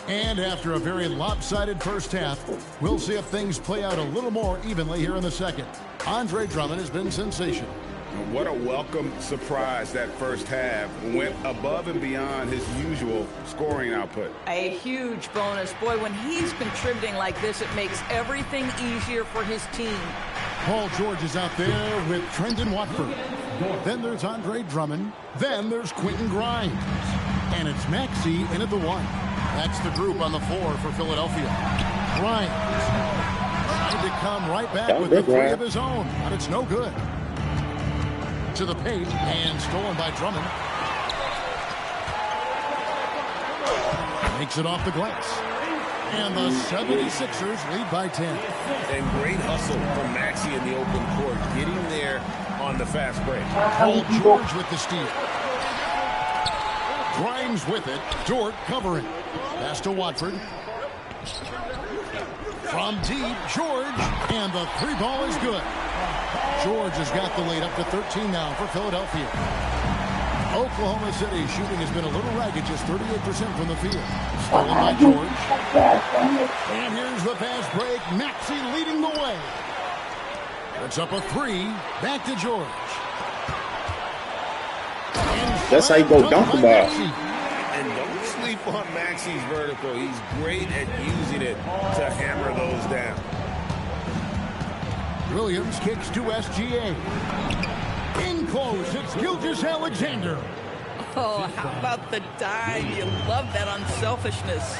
Speaker 5: And after a very lopsided first half, we'll see if things play out a little more evenly here in the second. Andre Drummond has been sensational.
Speaker 6: What a welcome surprise that first half. Went above and beyond his usual scoring output.
Speaker 13: A huge bonus. Boy, when he's contributing like this, it makes everything easier for his team.
Speaker 5: Paul George is out there with Trendon Watford. Then there's Andre Drummond. Then there's Quentin Grimes. And it's Maxey in at the 1. That's the group on the floor for Philadelphia. Grimes tried to come right back with the 3 of his own, but it's no good. To the paint and stolen by Drummond. Makes it off the glass. And the 76ers lead by 10.
Speaker 6: And great hustle from Maxey in the open court, getting there on the fast break.
Speaker 5: Paul George with the steal. Grimes with it. Dort covering. Pass to Watford. From deep, George. And the 3 ball is good. George has got the lead up to 13 now for Philadelphia. Oklahoma City shooting has been a little ragged, just 38% from the field. Stolen by George. And here's the fast break. Maxey leading the way. It's up a 3. Back to George.
Speaker 1: That's how you go dunk the ball.
Speaker 6: And don't sleep on Maxey's vertical. He's great at using it to hammer those down.
Speaker 5: Williams kicks to SGA. In close, it's Gilgeous-Alexander.
Speaker 13: Oh, how about the dive? You love that unselfishness.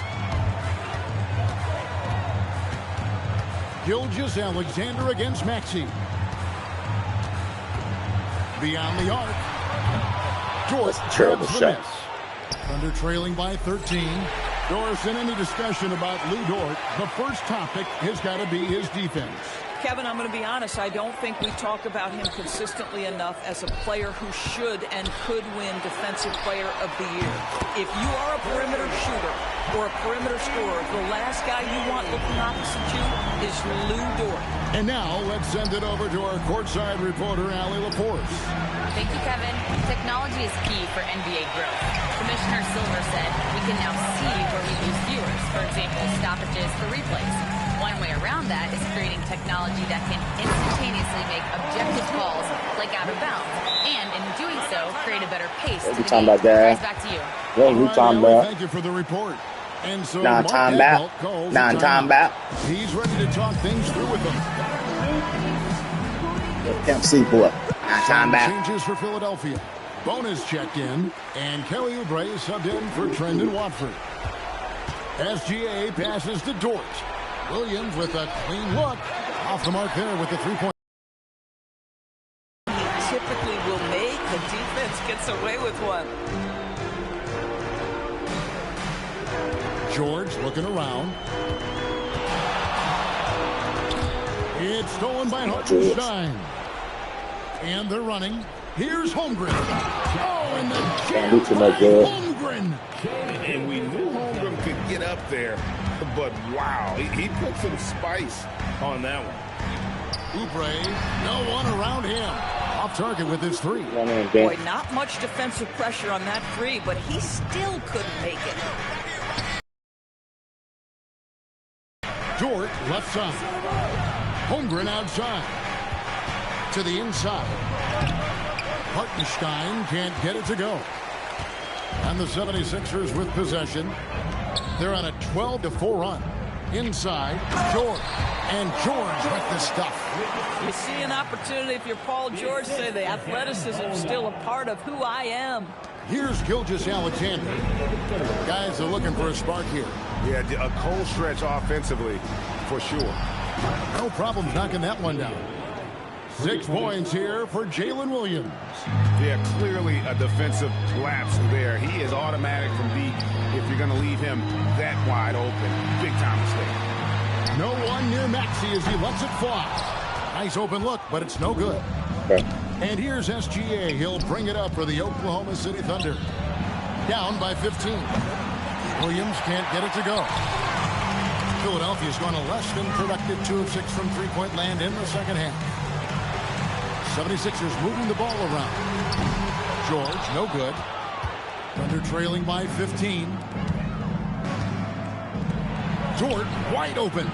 Speaker 5: Gilgeous-Alexander against Maxey. Beyond the arc. George
Speaker 1: terrible
Speaker 5: grabs the
Speaker 1: shot.
Speaker 5: miss. Thunder trailing by 13. Doris, in any discussion about Lou Dort, the first topic has got to be his defense.
Speaker 13: Kevin, I'm going to be honest. I don't think we talk about him consistently enough as a player who should and could win Defensive Player of the Year. If you are a perimeter shooter or a perimeter scorer, the last guy you want looking opposite you is Lou Dort.
Speaker 5: And now let's send it over to our courtside reporter, Allie Laporte.
Speaker 8: Thank you, Kevin. Technology is key for NBA growth. Commissioner Silver said we can now see where we lose viewers, for example, stoppages for replays. One way around that is creating technology that can instantaneously make objective calls like out of bounds, and in doing so, create a better pace to the game. Guys, back to you.
Speaker 1: What are we talking about?
Speaker 5: Thank you for the report. And so
Speaker 1: Non-time back. Non-time back.
Speaker 5: He's ready to talk things through with them.
Speaker 1: Pimp C boy. Non-time back.
Speaker 5: Changes for Philadelphia. Bonus checked in, and Kelly Oubre is subbed in for Trendon Watford. SGA passes to Dort. Williams with a clean look. Off the mark there with the three-point.
Speaker 13: He typically will make. The defense gets away with one.
Speaker 5: George looking around. It's stolen by Hartenstein. And they're running. Here's Holmgren. Oh, and the jam by Holmgren.
Speaker 6: And we knew Holmgren could get up there, but wow, he put some spice on that one.
Speaker 5: Oubre, no one around him. Off target with his three.
Speaker 13: Boy, not much defensive pressure on that three, but he still couldn't make it.
Speaker 5: Dort left side. Holmgren outside. To the inside. Hartenstein can't get it to go. And the 76ers with possession. They're on a 12-4 run. Inside, George. And George with the stuff.
Speaker 13: You see an opportunity if you're Paul George, say the athleticism is still a part of who I am.
Speaker 5: Here's Gilgeous-Alexander. Guys are looking for a spark here.
Speaker 6: Yeah, a cold stretch offensively, for sure.
Speaker 5: No problem knocking that one down. 6 points here for Jalen Williams.
Speaker 6: Yeah, clearly a defensive lapse there. He is automatic from deep if you're going to leave him that wide open. Big time mistake.
Speaker 5: No one near Maxey as he lets it fly. Nice open look, but it's no good.
Speaker 1: Okay.
Speaker 5: And here's SGA. He'll bring it up for the Oklahoma City Thunder. Down by 15. Williams can't get it to go. Philadelphia's gone a less than productive 2 of 6 from three-point land in the second half. 76ers moving the ball around. George, no good. Thunder trailing by 15. Dort, wide open.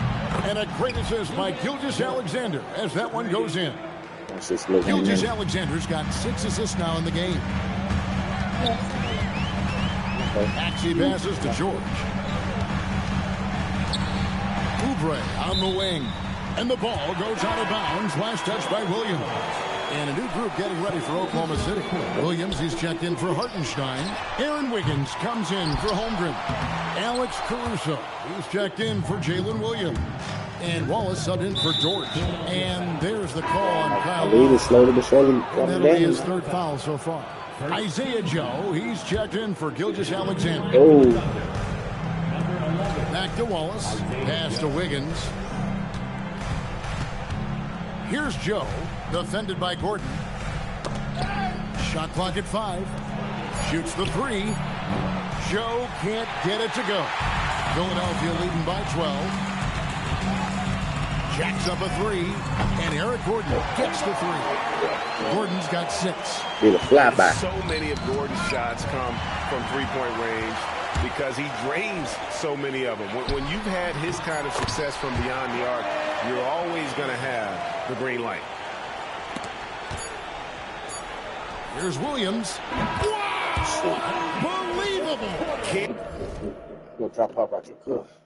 Speaker 5: And a great assist by Gilgeous-Alexander as that one goes in. Gilgeous-Alexander's got 6 assists now in the game. Maxey passes to George. Oubre on the wing. And the ball goes out of bounds. Last touch by Williams. And a new group getting ready for Oklahoma City. Williams, he's checked in for Hartenstein. Aaron Wiggins comes in for Holmgren. Alex Caruso, he's checked in for Jalen Williams. And Wallace subbed in for Dort. And there's the call on Kyle.
Speaker 1: Lead is slowly but surely.
Speaker 5: And that'll be his 3rd foul so far. Isaiah Joe, he's checked in for Gilgeous-Alexander.
Speaker 1: Oh.
Speaker 5: Back to Wallace. Pass to Wiggins. Here's Joe, defended by Gordon. Shot clock at 5. Shoots the 3. Joe can't get it to go. Philadelphia leading by 12. Jacks up a 3. And Eric Gordon gets the 3. Gordon's got 6.
Speaker 1: He's a flyby.
Speaker 6: So many of Gordon's shots come from three-point range because he drains so many of them. When you've had his kind of success from beyond the arc, you're always going to have the green light.
Speaker 5: Here's Williams. Wow! Unbelievable!
Speaker 1: Go drop off out your cuff.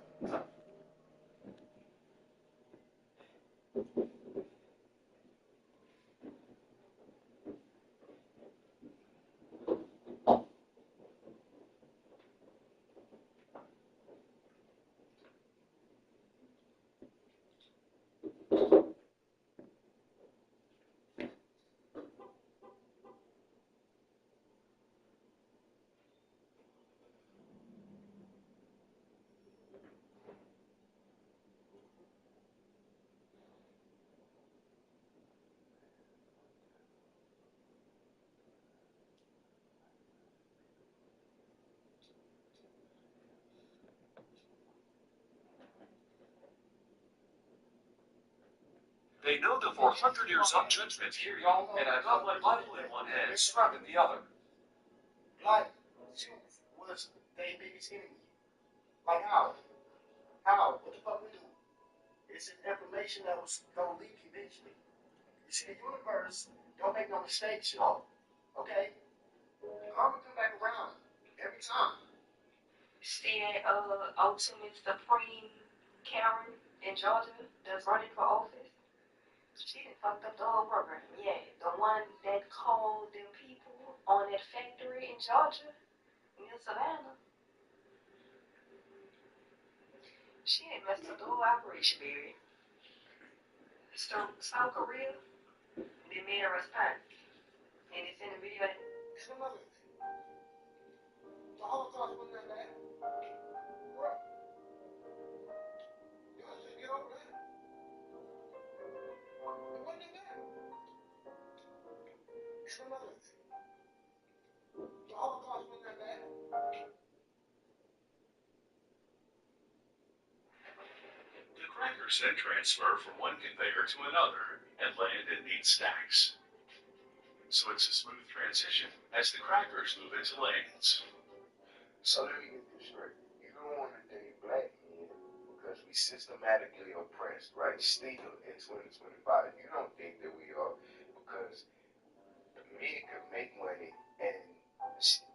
Speaker 14: They know that for 100 years of judgment, and I got my Bible in one hand, strapped in the other.
Speaker 1: Like, was they biggest enemy? Like how? How? What the fuck we do? It's an information that was gonna leak eventually. You see, the universe don't make no mistakes, y'all. Okay? Karma come back around every time.
Speaker 15: See that ultimate Supreme Karen in Georgia that's running for office? She done fucked up the whole program. Yeah, the one that called them people on that factory in Georgia, near Savannah. She ain't messed up the whole operation, baby. South Korea, they made her respond. And it's in the video.
Speaker 1: It's another thing. The Holocaust wasn't that bad. Bro. You want to get over that? It wasn't that bad. It's another thing. The Holocaust wasn't that bad.
Speaker 14: The crackers then transfer from one conveyor to another and land in neat stacks. So it's a smooth transition as the crackers move into lanes.
Speaker 16: So let me get this straight. You don't want to date black men because we systematically oppressed, right? Still in 2025. You don't think that we are because men could make money and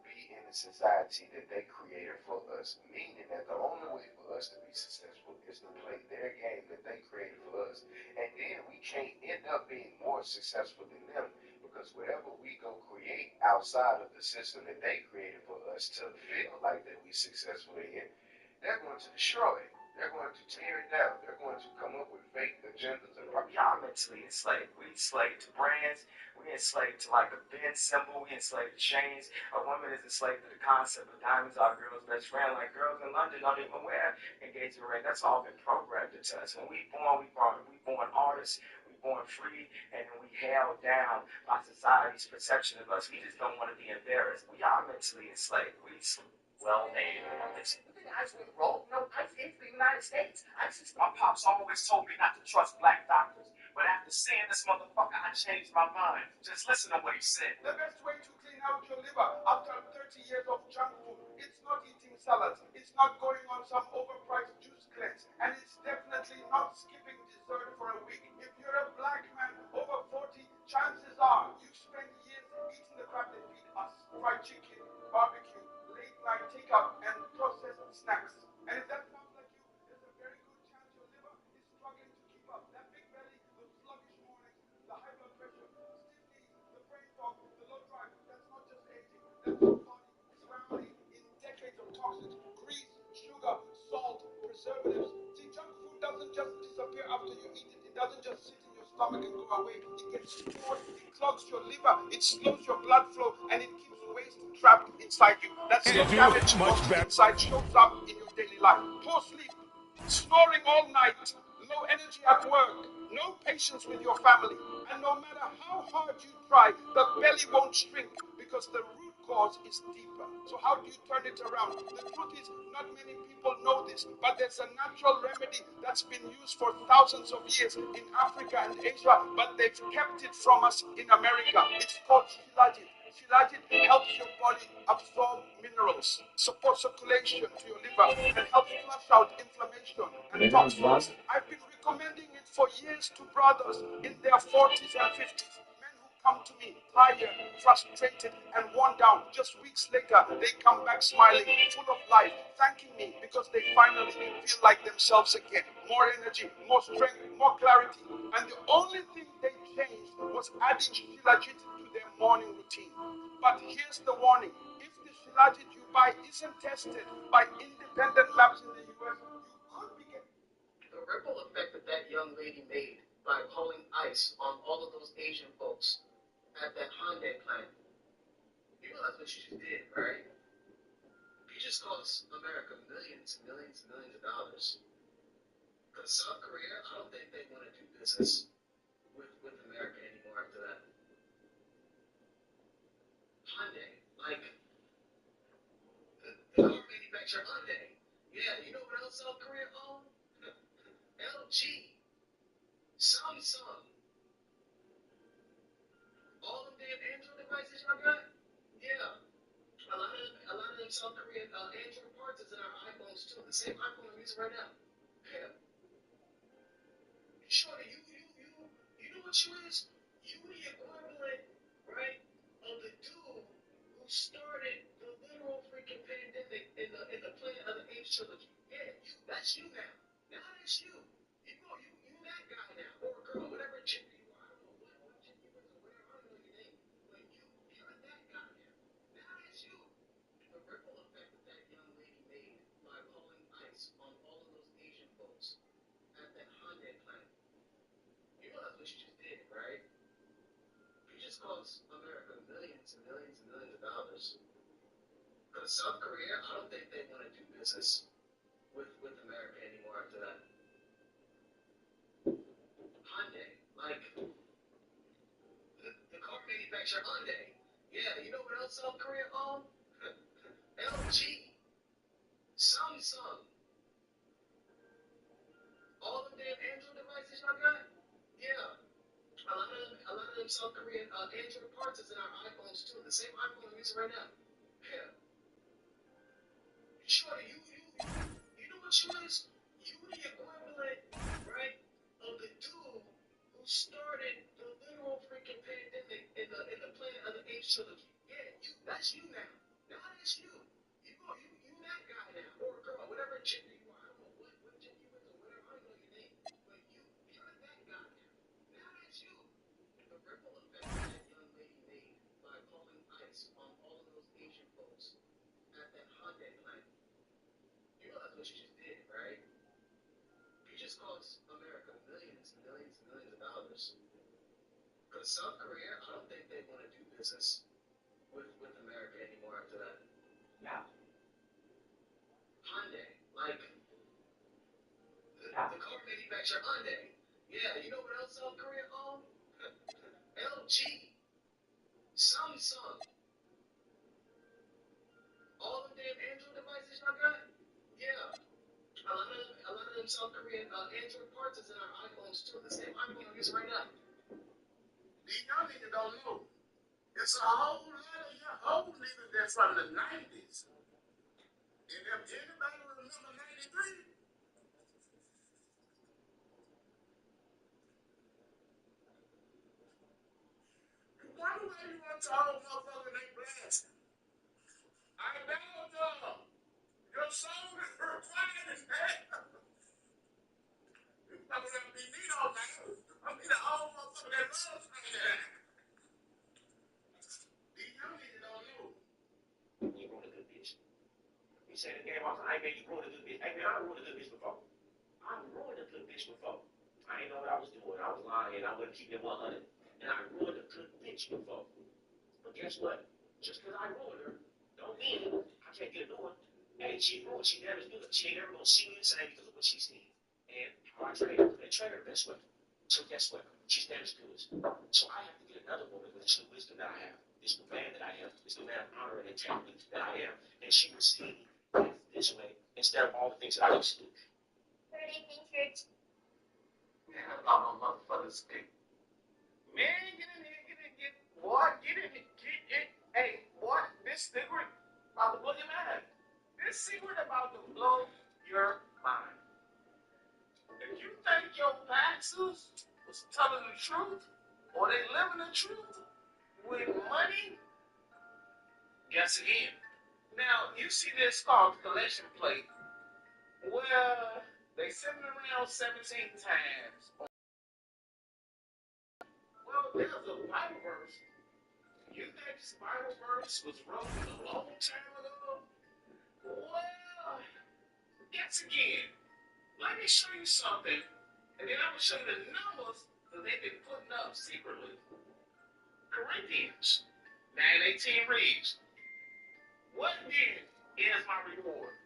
Speaker 16: be in the society that they created for us, meaning that the only way for us to be successful is to play their game that they created for us. And then we can't end up being more successful than them because whatever we go create outside of the system that they created for us to feel like that we successful in, they're going to destroy it. They're going to tear it down. They're going to come up with fake agendas and
Speaker 17: y'all mentally enslaved. We enslaved to brands. We enslaved to like a Benz symbol. We enslaved to chains. A woman is enslaved to the concept of diamonds are a girl's best friend. Like girls in London don't even wear engagement ring. That's all been programmed into us. When we born artists. We born free, and then we held down by society's perception of us. We just don't want to be embarrassed. We are mentally enslaved. Well, listen, look at ICE with the role. No, ICE is the United States. My pops always told me not to trust black doctors. But after seeing this motherfucker, I changed my mind. Just listen to what he said.
Speaker 16: The best way to clean out your liver after 30 years of junk food, it's not eating salads, it's not going on some overpriced juice cleanse, and it's definitely not skipping dessert for a week. If you're a black man over 40, chances are you spent years eating the crap that feed us. Fried chicken, barbecue, late night takeout, and processed snacks. And if that sounds like you, there's a very good chance your liver is struggling to keep up. That big belly, those sluggish mornings, the high blood pressure, stiff knees, the brain fog, the low drive, that's not just aging. That's your body drowning in decades of toxins, grease, sugar, salt, preservatives. See, junk food doesn't just disappear after you eat it. It doesn't just sit in your stomach and go away. It gets stored, it clogs your liver, it slows your blood flow, and it keeps waste trapped inside you. That slow damage inside shows up in your daily life. Poor sleep, snoring all night, low energy at work, no patience with your family, and no matter how hard you try, the belly won't shrink because the root cause is deeper. So how do you turn it around? The truth is, not many people know this, but there's a natural remedy that's been used for thousands of years in Africa and Asia, but they've kept it from us in America. It's called Shilajit. Shilajit helps your body absorb minerals, support circulation to your liver, and helps flush out inflammation and toxins. I've been recommending it for years to brothers in their 40s and 50s. Men who come to me tired, frustrated, and worn down. Just weeks later, they come back smiling, full of life, thanking me because they finally feel like themselves again. More energy, more strength, more clarity. And the only thing they changed was adding Shilajit to their morning routine. But here's the warning. If the Shilajit you buy isn't tested by independent labs in the US, you could be getting...
Speaker 17: The ripple effect that young lady made by calling ICE on all of those Asian folks at that Hyundai plant, you realize what she just did, right? It just cost America millions of dollars. Because South Korea, I don't think they want to do business with America anymore after that. Hyundai, like, the car manufacturer Hyundai. Yeah, you know what else South Korea owned? LG. Samsung. All them damn Android devices y'all got? Yeah. A lot of them South Korean Android parts is in our iPhones too. The same iPhone I'm using right now. Yeah. Shorty, you know what you is? You the equivalent, right, of the dude who started the literal freaking pandemic in the Planet of the Apes trilogy. Yeah, that's you now. Now that's you. You that guy now, or girl, whatever gender you are. I don't know what gender you is or whatever. I don't know your name, but you're that guy now. Now that's you. The ripple effect that young lady made by calling ICE on all of those Asian folks at that Hyundai plant. You know that's what you just did, right? You just cost America millions and millions and millions of dollars. Because South Korea, I don't think they want to do business with America anymore after that. Hyundai, like the car manufacturer Hyundai. Yeah, you know what else South Korea own? LG, Samsung, all them damn Android devices y'all got? Yeah. A lot of them South Korean Android parts is in our iPhones too. The same iPhone I'm using right now. Yeah. Shorty, you know what you is? You the equivalent, right, of the dude who started the literal freaking pandemic in the Planet of the Apes trilogy. Yeah, that's you now. Now that's you. You that guy now, or girl, whatever gender you are. I don't know what gender you is or whatever. I don't know your name, but you're that guy now. Now that's you. The ripple effect that young lady made by calling ICE on all of those Asian folks at that Hyundai plant. You know that's what you just did, right? You just cost America millions and millions and millions of dollars. Because South Korea, I don't think they want to do business with America anymore after that. Yeah. Hyundai, like the car manufacturer Hyundai. Yeah, you know what else South Korea own? LG, Samsung, all them damn Android devices y'all got? Yeah. A lot of them South Korean Android parts is in our iPhones too. The same iPhone I'm using right now. These young niggas don't know. It's a whole lot of young old niggas that's from the 90s. And if anybody remember 93, why do you want to all motherfuckers they blasting? I don't know. Your song is required in that. You fucking let me need all that. I mean the old motherfucker that loves me that. These young niggas don't know. You ruined a good bitch. You say the game off, hey man, you ruined a good bitch. Hey man, I ruined a good bitch before. I ruined a good bitch before. I ain't know what I was doing. I was lying. I wasn't keeping it 100. And I ruined a good bitch before. But guess what? Just because I ruined her, don't mean I can't get a new one. Hey, she ruined, she never knew it. She ain't never gonna see me the same because of what she's seen. And how I train her, they train her the best way. So guess what? She's damaged goods. So I have to get another woman with this new wisdom that I have, this new man that I have, this new man of honor and integrity that I am. And she will see me this way instead of all the things that I used to do. Good evening, church. Man, I'm a motherfucker's stick. Man, get in here, boy, get in here, hey, boy, this secret about to blow your mind. This secret about to blow your mind. If you think your pastors was telling the truth, or they living the truth with money, guess again. Now, you see this called collection plate, where they send it around 17 times. Well, there's a Bible verse. You think this Bible verse was wrote a long time ago? Well, guess again. Let me show you something, and then I'm going to show you the numbers that they've been putting up secretly. Corinthians 9:18 reads, what then is my reward?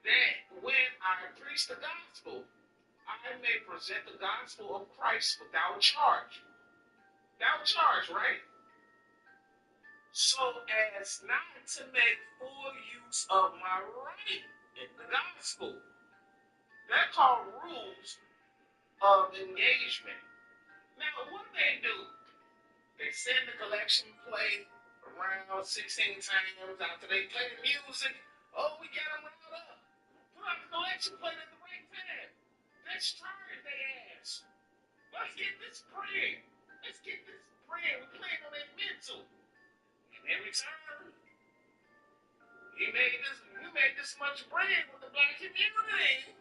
Speaker 17: That when I preach the gospel, I may present the gospel of Christ without charge. Without charge, right? So as not to make full use of my right in the gospel. They're called rules
Speaker 18: of engagement. Now, what do? They send the collection plate around 16 times after they play the music. Oh, we got them riled up. Put out the collection plate at the right time. Let's charge their ass. Let's get this bread. Let's get this bread. We're playing on their mental. And every time, we made this much bread with the black community.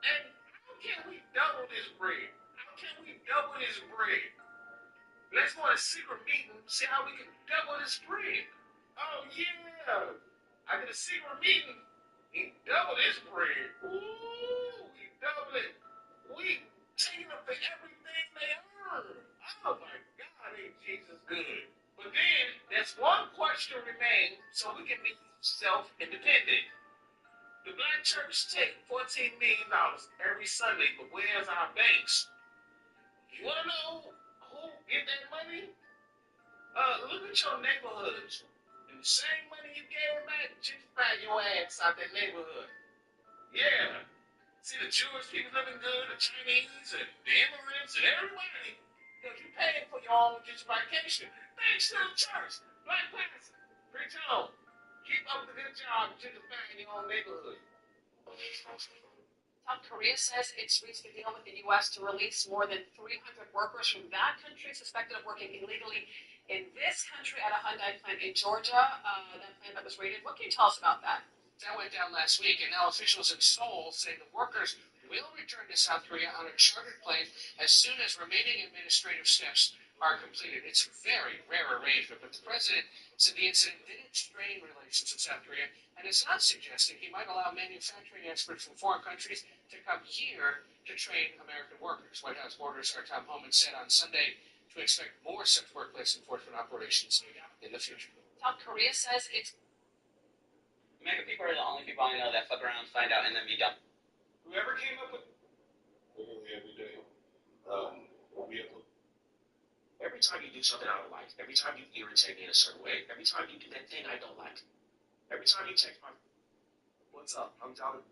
Speaker 18: And how can we double this bread? How can we double this bread? Let's go to a secret meeting, see how we can double this bread. Oh, yeah. I did a secret meeting. He doubled his bread. Ooh, he doubled it. We taking them for everything they earn. Oh, my God, ain't Jesus good. But then, there's one question remains so we can be self-independent. The black church take $14 million every Sunday, but where's our banks? You want to know who get that money? Look at your neighborhoods. And the same money you gave back, gentrify your ass out that neighborhood. Yeah. See the Jewish people living good, the Chinese, and the immigrants, and everybody. Because you paid for your own gentrification. Thanks to the church. Black Pastor. Preach on. Keep up the good job gentrifying your own neighborhood.
Speaker 19: South Korea says it's reached a deal with the U.S. to release more than 300 workers from that country suspected of working illegally in this country at a Hyundai plant in Georgia. That plant that was raided. What can you tell us about that?
Speaker 20: That went down last week, and now officials in Seoul say the workers will return to South Korea on a chartered plane as soon as remaining administrative steps are completed. It's a very rare arrangement, but the president said the incident didn't strain relations with South Korea, and is not suggesting he might allow manufacturing experts from foreign countries to come here to train American workers. White House Border Secretary Tom Homan said on Sunday to expect more such workplace enforcement operations in the future.
Speaker 19: South Korea says it's...
Speaker 21: American people are the only people I know that fuck around, find out, and then be dumb.
Speaker 18: Whoever came up with... Every day. Every time you do something I don't like, every time you irritate me in a certain way, every time you do that thing I don't like, every time you text my... What's up? I'm talking...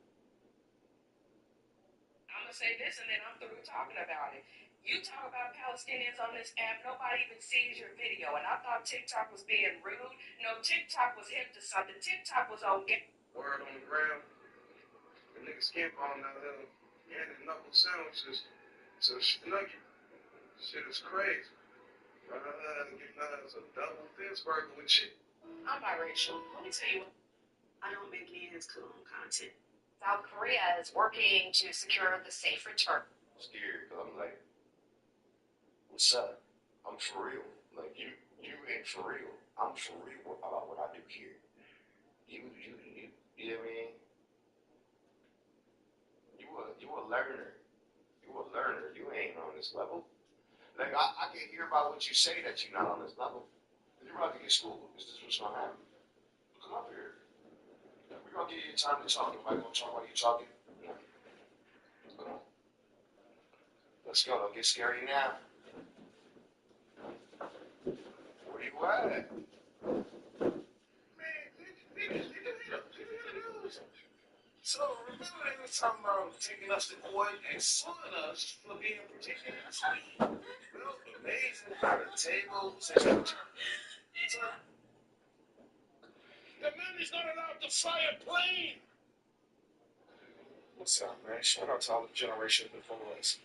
Speaker 22: I'm going to say this and then I'm through talking about it. You talk about Palestinians on this app, nobody even sees your video. And I thought TikTok was being rude. No, TikTok was hip to something. TikTok was on game.
Speaker 18: Word on the ground. The niggas camp on out there handing knuckle sandwiches to the Schnuggy. Shit is crazy. Getting us a double Pittsburgh with shit.
Speaker 19: I'm biracial. Let me tell you what. I don't make men's cologne content. South Korea is working to secure the safe return.
Speaker 18: I'm scared because I'm like, what's up? I'm for real. Like, you ain't for real. I'm for real about what I do here. You know what I mean? You a learner. You a learner. You ain't on this level. Like, I can hear about what you say that you're not on this level. You're about to get schooled. Is this what's going to happen? Come up here. We're going to give you time to talk. Nobody going to talk while you're talking. Let's go. Don't get scary now. Where you at? Man, nigga. So, remember they were talking about taking us to court and suing us for being protected in the street? Well, amazing how the table says the man is not allowed to fly a plane. What's up, man? Shout out to all the generations before us.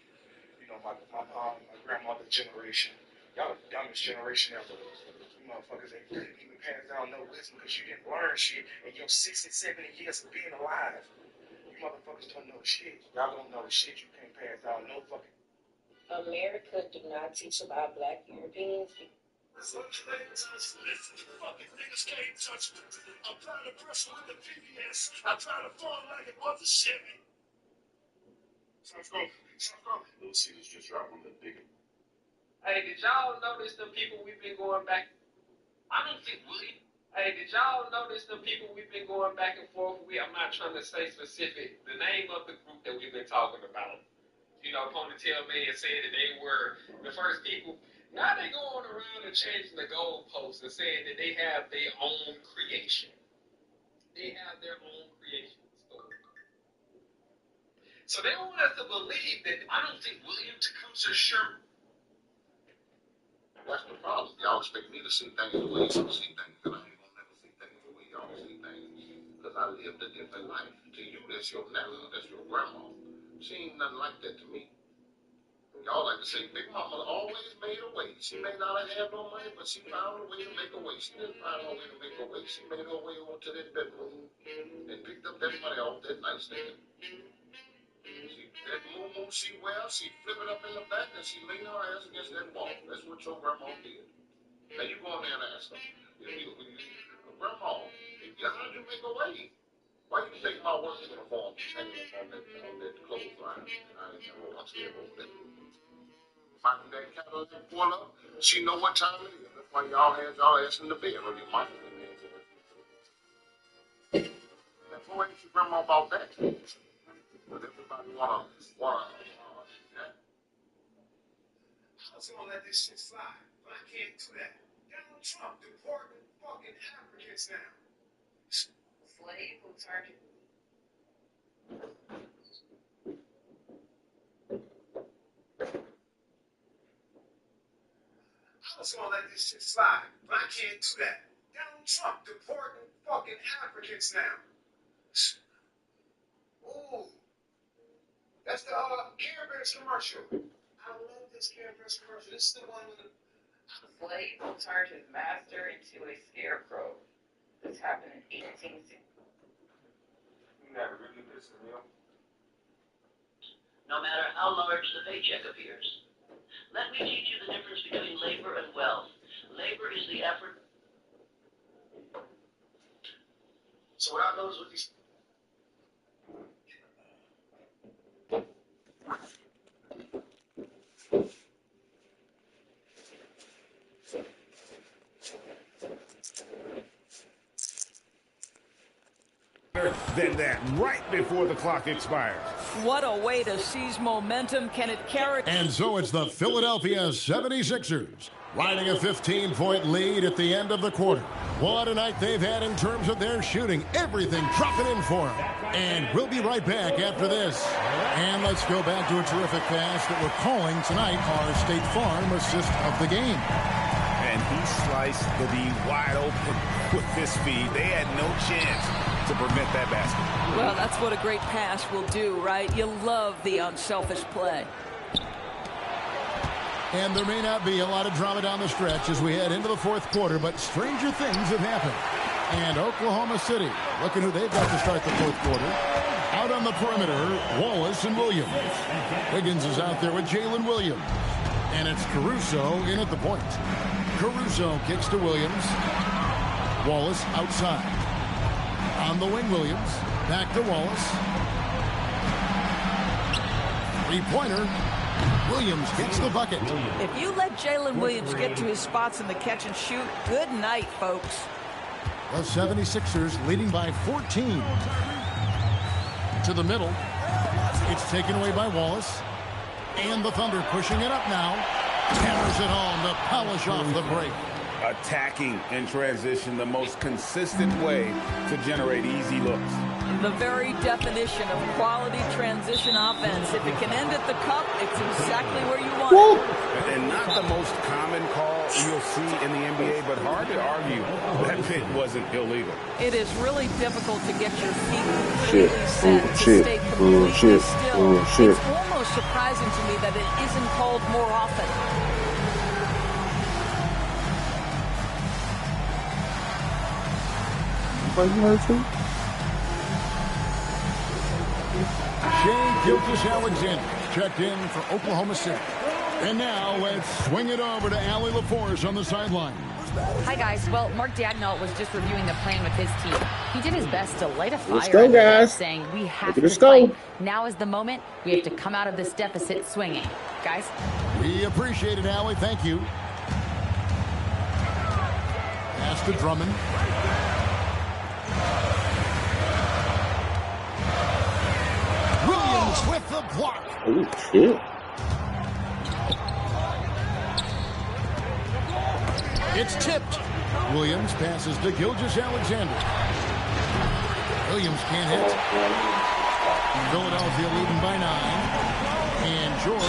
Speaker 18: You know, my mom, my grandmother's generation. Y'all the dumbest generation ever. You motherfuckers ain't didn't even pass down no wisdom because you didn't learn shit in your 60, 70 years of being alive. You motherfuckers don't know shit. Y'all don't know shit. You can't pass down no fucking...
Speaker 22: America do not teach about black Europeans.
Speaker 18: Such things as this fucking niggas can't touch me. I'm trying to press with the PBS. I'm trying to fall like it was a Chevy. South Carolina. Little Caesars just dropped on the big.
Speaker 23: Hey, did y'all notice the people we've been going back?
Speaker 18: I don't think we.
Speaker 23: Hey, did y'all notice the people we've been going back and forth with? I'm not trying to say specific. The name of the group that we've been talking about. You know, Ponytail Man said that they were the first people. Now they going around and changing the goalposts and saying that they have their own creation. They have their own creation story.
Speaker 18: So they want us to believe that I don't think William Tecumseh Sherman.
Speaker 2: That's the problem. Y'all expect me to see things the way y'all see things, and I ain't gonna never see things the way y'all see things, because I lived a different life. To you, that's your nana, that's your grandma. She ain't nothing like that to me. Y'all like to say, Big Mama always made a way. She may not have had no money, but she found a way to make a way. She didn't find her way to make a way. She made her way over to that bedroom and picked up that money off that nightstand. That moo she wears, she flip it up in the back and she lean her ass against that wall. That's what your grandma did. Now you go in there and ask her, Grandma, how did you make a way? Why you think my work uniform is hanging up on that clothesline? I ain't never watched it over there. Find that Cadillac pull up, she know what time it is. That's why y'all had y'all ass in the bed or your mama in there. Now, who ain't your grandma about that? But everybody wanna
Speaker 18: I was gonna let this shit slide, but I can't do that. Donald Trump deporting fucking Africans now.
Speaker 22: Slave who turned it.
Speaker 18: I was gonna let this shit slide, but I can't do that. Donald Trump deporting fucking Africans now. Ooh. That's the Care Bears commercial. I love this Care Bears commercial. This is the one with the
Speaker 22: Slave who turned his master into a scarecrow. This happened in 1860.
Speaker 2: You never really listen to him.
Speaker 3: No matter how large the paycheck appears. Let me teach you the difference between labor and wealth. Labor is the effort.
Speaker 18: So what I noticed with these
Speaker 6: than that right before the clock expires.
Speaker 13: What a way to seize momentum. Can it carry?
Speaker 5: And so it's the Philadelphia 76ers riding a 15-point lead at the end of the quarter. What a night they've had in terms of their shooting. Everything dropping in for them. And we'll be right back after this. And let's go back to a terrific pass that we're calling tonight our State Farm assist of the game.
Speaker 6: And he sliced the D wide open with this speed. They had no chance to prevent that basket.
Speaker 13: Well, that's what a great pass will do, right? You love the unselfish play.
Speaker 5: And there may not be a lot of drama down the stretch as we head into the fourth quarter, but stranger things have happened. And Oklahoma City, looking who they've got to start the fourth quarter. Out on the perimeter, Wallace and Williams. Wiggins is out there with Jalen Williams. And it's Caruso in at the point. Caruso kicks to Williams. Wallace outside. On the wing, Williams. Back to Wallace. Three-pointer. Williams gets the bucket.
Speaker 13: If you let Jalen Williams get to his spots in the catch and shoot, good night, folks.
Speaker 5: The 76ers leading by 14. To the middle. It's taken away by Wallace. And the Thunder pushing it up now. Hammers it home to polish off the break.
Speaker 6: Attacking in transition, the most consistent way to generate easy looks.
Speaker 13: The very definition of quality transition offense. If it can end at the cup, it's exactly where you want it.
Speaker 6: And not the most common call you'll see in the NBA, but hard to argue that it wasn't illegal.
Speaker 13: It is really difficult to get your feet completely set to stay completely still. It's almost surprising to me that it isn't called more often.
Speaker 5: Shai Gilgeous-Alexander checked in for Oklahoma City. And now let's swing it over to Allie LaForce on the sideline.
Speaker 8: Hi, guys. Well, Mark Daigneault was just reviewing the plan with his team. He did his best to light a fire.
Speaker 1: Let's go, guys.
Speaker 8: Saying we have to
Speaker 1: Let's
Speaker 8: fight.
Speaker 1: go.
Speaker 8: Now is the moment. We have to come out of this deficit swinging. Guys?
Speaker 5: We appreciate it, Allie. Thank you. Pass to Drummond. Williams with the block.
Speaker 1: Oh, shit.
Speaker 5: It's tipped. Williams passes to Gilgeous-Alexander. Williams can't hit. Philadelphia leading by 9. And George.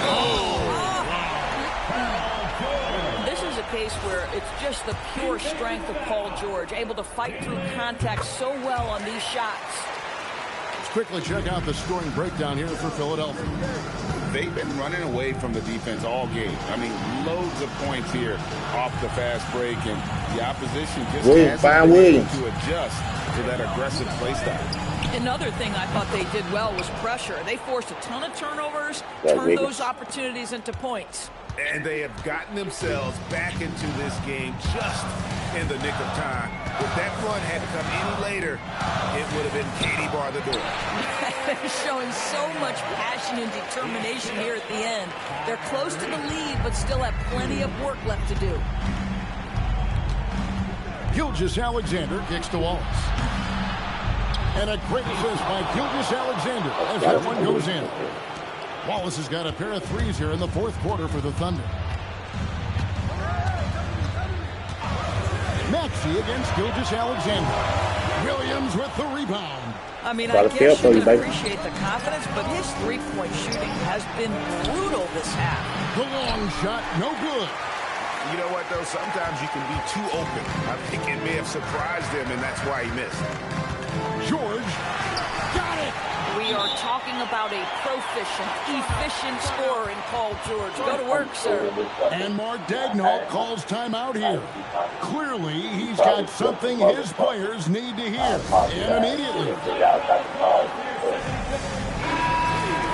Speaker 13: This is a case where it's just the pure strength of Paul George, able to fight through contact so well on these shots.
Speaker 5: Let's quickly check out the scoring breakdown here for Philadelphia.
Speaker 6: They've been running away from the defense all game. I mean, loads of points here off the fast break, and the opposition just hasn't been able to adjust to that aggressive play style.
Speaker 13: Another thing I thought they did well was pressure. They forced a ton of turnovers, turned those opportunities into points.
Speaker 6: And they have gotten themselves back into this game just in the nick of time. If that run had come any later, it would have been Katie bar the door.
Speaker 13: They're showing so much passion and determination here at the end. They're close to the lead, but still have plenty of work left to do.
Speaker 5: Gilgeous-Alexander kicks to Wallace. And a great assist by Gilgeous-Alexander as that one goes in. Wallace has got a pair of threes here in the fourth quarter for the Thunder. Maxey against Gilgeous-Alexander. Williams with the rebound.
Speaker 13: I mean, I guess you can appreciate the confidence, but his three-point shooting has been brutal this half.
Speaker 5: The long shot, no good.
Speaker 6: You know what, though? Sometimes you can be too open. I think it may have surprised him, and that's why he missed.
Speaker 5: George got it.
Speaker 13: We are talking about a proficient, efficient scorer in Paul George. Go to work, sir.
Speaker 5: And Mark Daigneault calls timeout here. Clearly, he's got something his players need to hear, and immediately.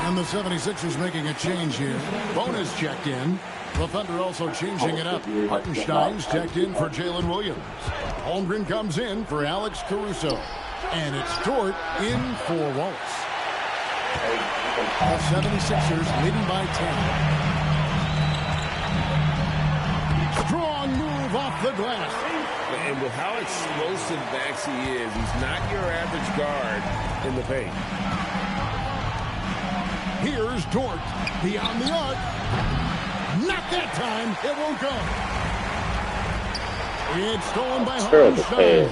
Speaker 5: And the 76ers making a change here. Bonus checked in. The Thunder also changing it up. Hartenstein's checked in for Jalen Williams. Holmgren comes in for Alex Caruso. And it's Dort in for Wallace. The 76ers leading by 10. Strong move off the glass.
Speaker 6: And with how explosive Maxey is, he's not your average guard in the paint.
Speaker 5: Here's Dort beyond the arc. Not that time. It won't go. It's stolen by Hartenstein.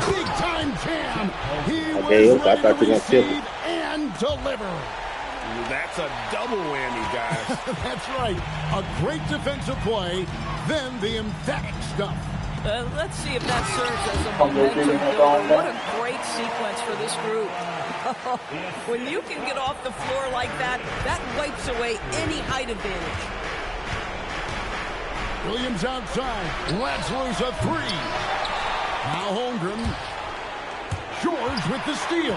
Speaker 5: Big time jam. He was ready to receive and deliver.
Speaker 6: That's a double whammy, guys.
Speaker 5: That's right. A great defensive play, then the emphatic stuff.
Speaker 13: Let's see if that serves as a momentum builder. What a great sequence for this group. When you can get off the floor like that, that wipes away any height advantage.
Speaker 5: Williams outside. Lets loose a three. Now Holmgren. George with the steal.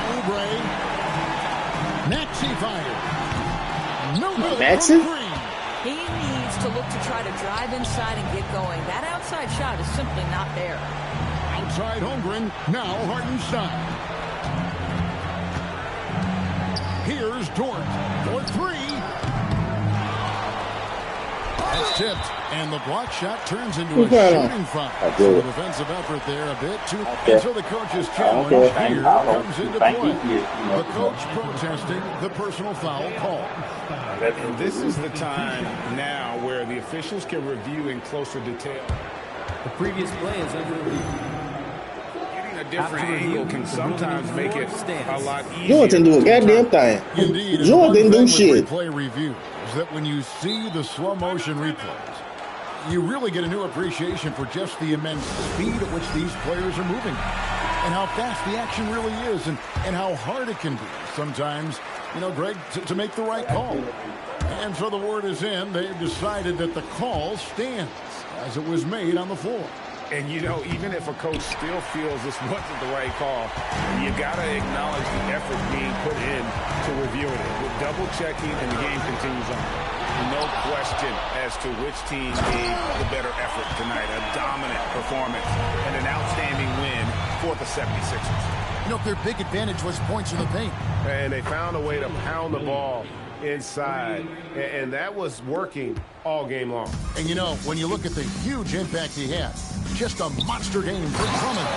Speaker 5: Oubre. Maxey fired. No good.
Speaker 1: Maxey?
Speaker 13: He needs to look to try to drive inside and get going. That outside shot is simply not there.
Speaker 5: Outside Holmgren. Now Hartenstein. Here's Dort for three. That's tipped, and the block shot turns into a shooting foul. So the defensive effort there a bit too. And so the coach's challenge here comes into play. The coach protesting the personal foul call.
Speaker 6: And this is the time now where the officials can review in closer detail.
Speaker 12: The previous play is under review.
Speaker 6: Getting a different angle can sometimes make it a lot easier.
Speaker 1: George didn't do a goddamn thing.
Speaker 5: Indeed.
Speaker 1: George didn't do shit.
Speaker 5: Replay review is that when you see the slow motion replays, you really get a new appreciation for just the immense speed at which these players are moving and how fast the action really is and how hard it can be sometimes, you know, Greg, to make the right call. And so the word is in. They've decided that the call stands as it was made on the floor.
Speaker 6: And, you know, even if a coach still feels this wasn't the right call, you got to acknowledge the effort being put in to reviewing it. With double-checking, and the game continues on. No question as to which team gave the better effort tonight. A dominant performance and an outstanding win for the 76ers.
Speaker 5: You know, their big advantage was points in the paint.
Speaker 6: And they found a way to pound the ball inside, and that was working all game long.
Speaker 5: And, you know, when you look at the huge impact he had, just a monster game for Drummond.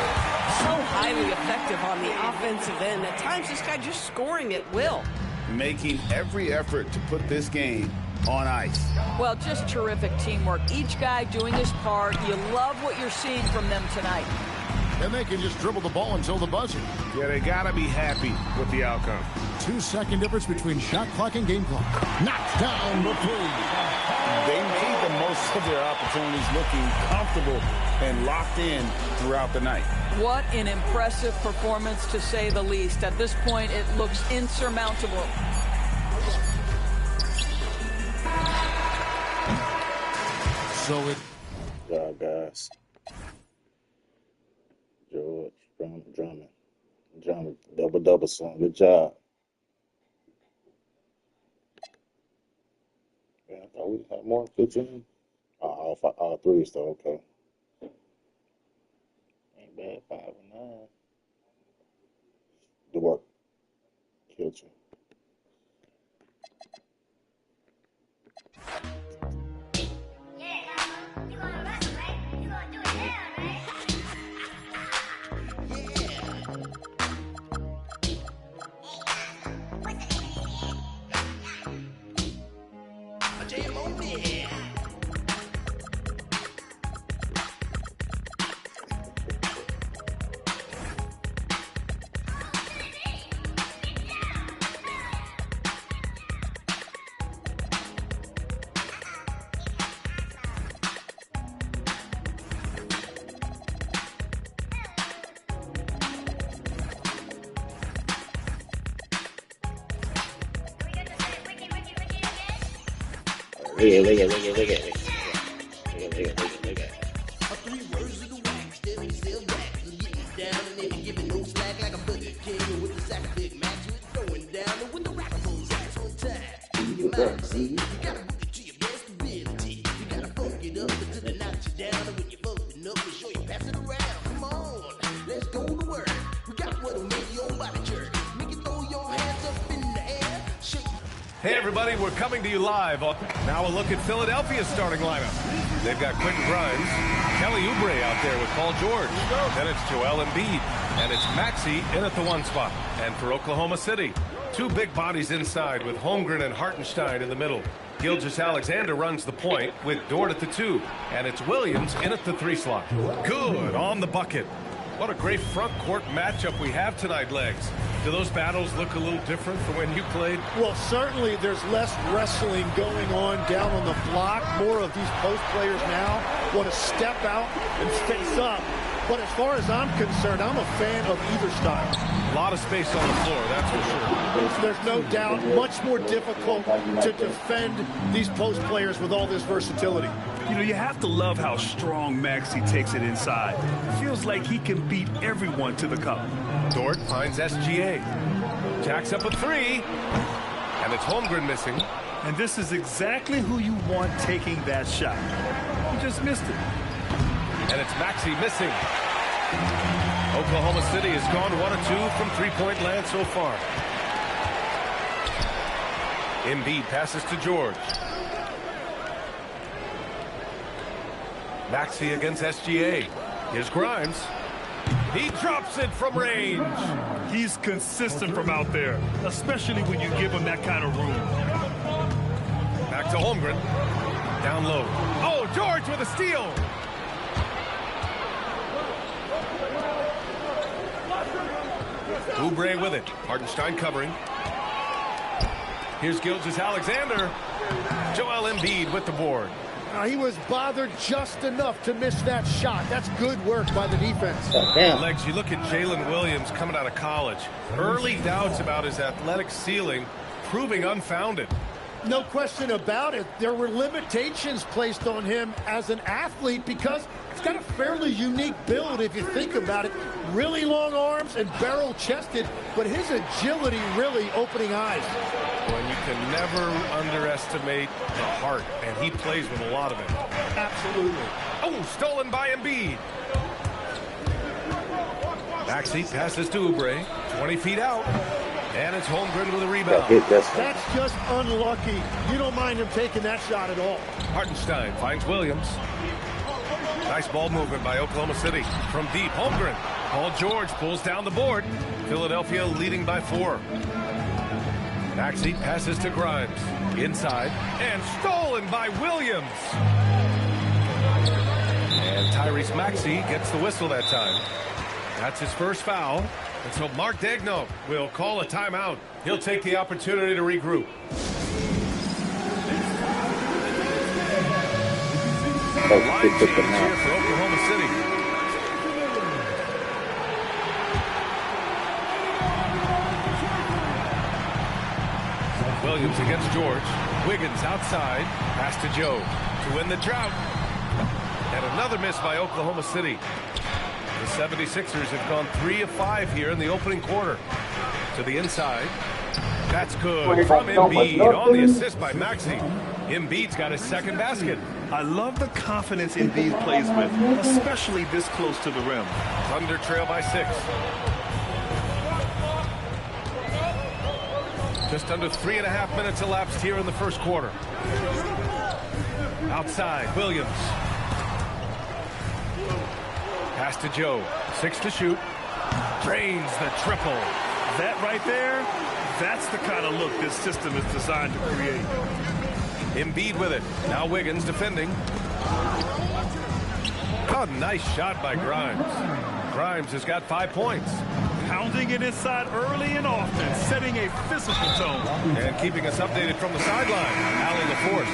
Speaker 7: So highly effective on the offensive end. At times, this guy just scoring at will.
Speaker 6: Making every effort to put this game on ice.
Speaker 13: Well, just terrific teamwork. Each guy doing his part. You love what you're seeing from them tonight.
Speaker 5: and they can just dribble the ball until the buzzer.
Speaker 6: Yeah, they got to be happy with the outcome.
Speaker 5: 2-second difference between shot clock and game clock. Knocked down the three.
Speaker 6: They made the most of their opportunities, looking comfortable and locked in throughout the night.
Speaker 13: What an impressive performance, to say the least. At this point, it looks insurmountable.
Speaker 5: So it...
Speaker 1: Good job, guys. George, Drummond, double song. Good job. Yeah, I thought we had more than 15. All threes, though. Okay. Ain't bad. 5 and 9. The work killed you. Look at.
Speaker 9: Hey everybody, we're coming to you live. Now a look at Philadelphia's starting lineup. They've got Quentin Grimes, Kelly Oubre out there with Paul George. Then it's Joel Embiid, and it's Maxey in at the 1 spot. And for Oklahoma City, 2 big bodies inside with Holmgren and Hartenstein in the middle. Gilgeous-Alexander runs the point with Dort at the 2, and it's Williams in at the 3 slot. Good on the bucket. What a great front court matchup we have tonight, Legs. Do those battles look a little different from when you played?
Speaker 10: Well, certainly there's less wrestling going on down on the block. More of these post players now want to step out and face up. But as far as I'm concerned, I'm a fan of either style.
Speaker 9: A lot of space on the floor, that's for sure.
Speaker 10: There's no doubt much more difficult to defend these post players with all this versatility.
Speaker 11: You know, you have to love how strong Maxey takes it inside. It feels like he can beat everyone to the cup.
Speaker 9: Dort finds SGA. Jacks up a 3. And it's Holmgren missing.
Speaker 11: And this is exactly who you want taking that shot. He just missed it.
Speaker 9: And it's Maxey missing. Oklahoma City has gone 1 of 2 from three-point land so far. Embiid passes to George. Maxey against SGA. Here's Grimes. He drops it from range.
Speaker 11: He's consistent from out there, especially when you give him that kind of room.
Speaker 9: Back to Holmgren. Down low. Oh, George with a steal. Oubre with it. Hartenstein covering. Here's Gilgeous-Alexander. Joel Embiid with the board.
Speaker 10: He was bothered just enough to miss that shot. That's good work by the defense.
Speaker 9: Legs, you look at Jalen Williams coming out of college. Early doubts about his athletic ceiling proving unfounded.
Speaker 10: No question about it. There were limitations placed on him as an athlete because he's got a fairly unique build if you think about it. Really long arms and barrel-chested, but his agility really opening eyes.
Speaker 9: Well, you can never underestimate the heart, and he plays with a lot of it.
Speaker 10: Absolutely.
Speaker 9: Oh, stolen by Embiid. Maxey passes to Oubre, 20 feet out. And it's Holmgren with a rebound.
Speaker 10: That's just unlucky. You don't mind him taking that shot at all.
Speaker 9: Hartenstein finds Williams. Nice ball movement by Oklahoma City. From deep, Holmgren. Paul George pulls down the board. Philadelphia leading by 4. Maxey passes to Grimes. Inside. And stolen by Williams. And Tyrese Maxey gets the whistle that time. That's his first foul. And so Mark Daigneault will call a timeout. He'll take the opportunity to regroup. Line change here for Oklahoma City. Williams against George. Wiggins outside. Pass to Joe to win the drought. And another miss by Oklahoma City. The 76ers have gone 3 of 5 here in the opening quarter. To the inside. That's good from Embiid on the assist by Maxey. Embiid's got his second basket.
Speaker 11: I love the confidence Embiid plays with, especially this close to the rim.
Speaker 9: Thunder trail by 6. Just under 3.5 minutes elapsed here in the first quarter. Outside, Williams. Pass to Joe. 6 to shoot. Drains the triple.
Speaker 11: That right there, that's the kind of look this system is designed to create.
Speaker 9: Embiid with it. Now Wiggins defending. Oh, nice shot by Grimes. Grimes has got 5 points.
Speaker 11: Pounding it inside early and often, setting a physical tone.
Speaker 9: And keeping us updated from the sideline, Allie LaForce.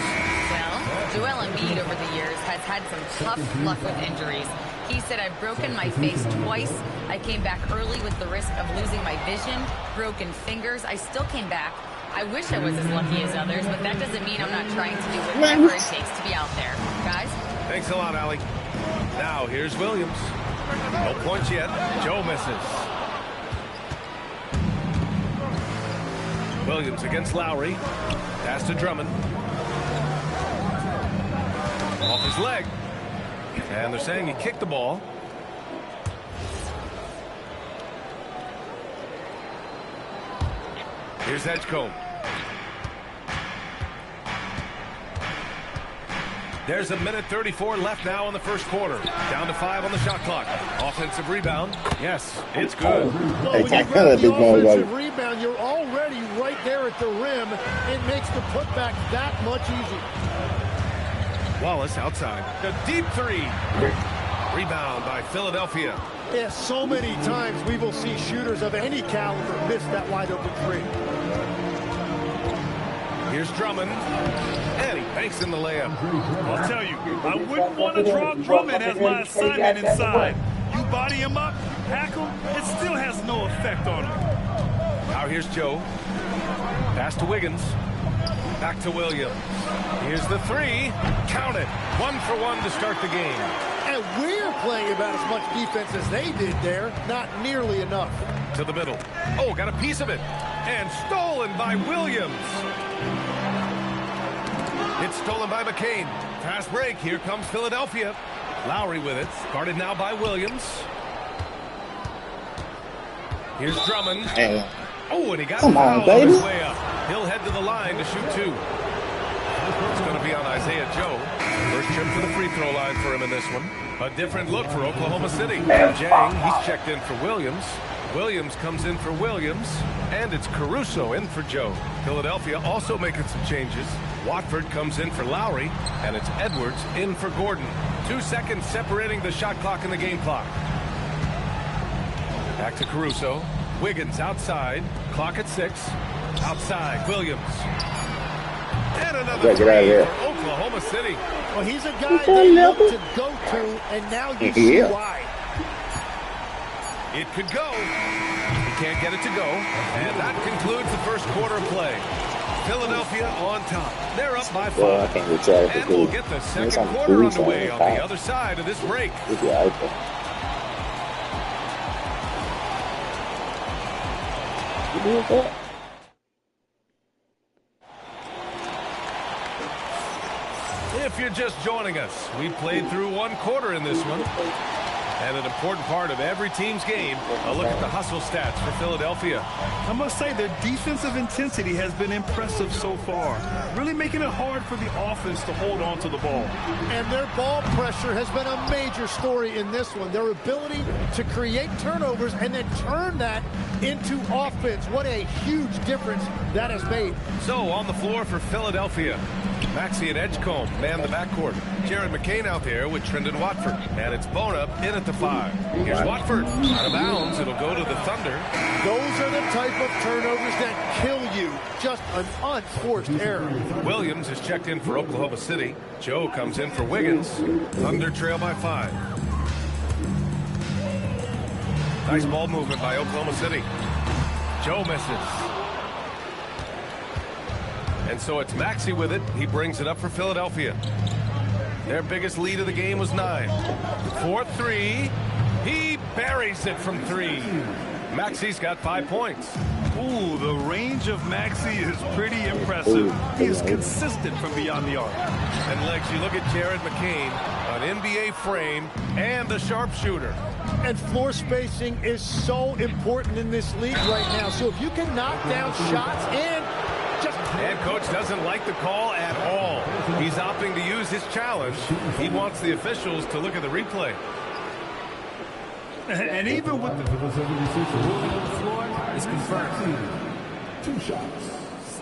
Speaker 8: Well, Joel Embiid over the years has had some tough luck with injuries. He said, I've broken my face twice. I came back early with the risk of losing my vision, broken fingers. I still came back. I wish I was as lucky as others, but that doesn't mean I'm not trying to do whatever it takes to be out there. Guys?
Speaker 9: Thanks a lot, Allie. Now, here's Williams. No points yet. Joe misses. Williams against Lowry. Pass to Drummond. Off his leg. And they're saying he kicked the ball. Here's Edgecombe. There's 1:34 left now in the first quarter. Down to 5 on the shot clock. Offensive rebound. Yes, it's good.
Speaker 10: Well, when you grab the offensive rebound, you're already right there at the rim. It makes the putback that much easier.
Speaker 9: Wallace outside. A deep 3. Rebound by Philadelphia.
Speaker 10: Yeah, so many times we will see shooters of any caliber miss that wide open 3.
Speaker 9: Here's Drummond. And he banks in the layup.
Speaker 11: I'll tell you, I wouldn't want to draw Drummond as my assignment inside. You body him up, hack him, it still has no effect on him.
Speaker 9: Now here's Joe. Pass to Wiggins. Back to Williams. Here's the 3. Count it. 1 for 1 to start the game.
Speaker 10: And we're playing about as much defense as they did there. Not nearly enough.
Speaker 9: To the middle. Oh, got a piece of it. And stolen by Williams. It's stolen by McCain. Fast break. Here comes Philadelphia. Lowry with it. Guarded now by Williams. Here's Drummond. Oh, and he got fouled on his way up. He'll head to the line to shoot 2. It's going to be on Isaiah Joe. First trip to the free throw line for him in this one. A different look for Oklahoma City. Jang, he's checked in for Williams. Williams comes in for Williams. And it's Caruso in for Joe. Philadelphia also making some changes. Watford comes in for Lowry. And it's Edwards in for Gordon. 2 seconds separating the shot clock and the game clock. Back to Caruso. Wiggins outside. Clock at 6. Outside, Williams. And another 3 for Oklahoma City.
Speaker 10: Well, he's a guy they look to go to, and now you see why.
Speaker 9: It could go. He can't get it to go. And that concludes the first quarter of play. Philadelphia on top. They're up by 5.
Speaker 1: Well, I can't reach out.
Speaker 9: And we'll get the second quarter underway on the other side of this break. If you're just joining us, we played through 1 quarter in this one. And an important part of every team's game, a look at the hustle stats for Philadelphia.
Speaker 11: I must say their defensive intensity has been impressive so far, really making it hard for the offense to hold on to the ball.
Speaker 10: And their ball pressure has been a major story in this one. Their ability to create turnovers and then turn that into offense. What a huge difference that has made.
Speaker 9: So on the floor for Philadelphia, Maxey and Edgecombe man the backcourt. Jared McCain out there with Trendon Watford. And it's Bona in at the 5. Here's Watford. Out of bounds. It'll go to the Thunder.
Speaker 10: Those are the type of turnovers that kill you. Just an unforced error.
Speaker 9: Williams is checked in for Oklahoma City. Joe comes in for Wiggins. Thunder trail by 5. Nice ball movement by Oklahoma City. Joe misses. And so it's Maxey with it. He brings it up for Philadelphia. Their biggest lead of the game was 9. 4-3. He buries it from 3. Maxey's got 5 points.
Speaker 11: Ooh, the range of Maxey is pretty impressive. He is consistent from beyond the arc.
Speaker 9: And Legs, you look at Jared McCain, an NBA frame, and a sharpshooter.
Speaker 10: And floor spacing is so important in this league right now. So if you can knock down shots and
Speaker 9: And coach doesn't like the call at all. He's opting to use his challenge. He wants the officials to look at the replay.
Speaker 11: And even with the ruling on the floor, it's confirmed.
Speaker 5: 2 shots.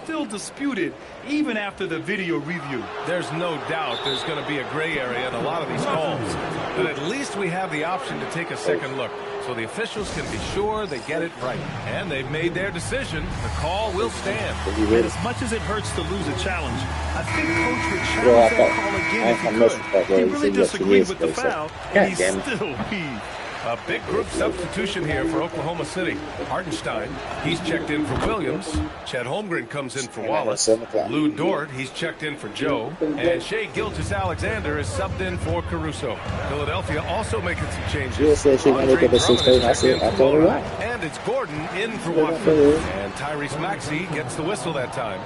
Speaker 11: Still disputed even after the video review.
Speaker 9: There's no doubt there's going to be a gray area in a lot of these calls. But at least we have the option to take a second look, so the officials can be sure they get it right. And they've made their decision. The call will stand.
Speaker 11: And as much as it hurts to lose a challenge, I think Coach would challenge that call again if he could. He really disagreed with the foul, and he still heaved.
Speaker 9: A big group substitution here for Oklahoma City. Hartenstein, he's checked in for Williams. Chet Holmgren comes in for Wallace. Lou Dort, he's checked in for Joe. And Shai Gilgeous-Alexander is subbed in for Caruso. Philadelphia also making some changes. Andre Drummond is checked in for Flora. And it's Gordon in for Watford. And Tyrese Maxey gets the whistle that time.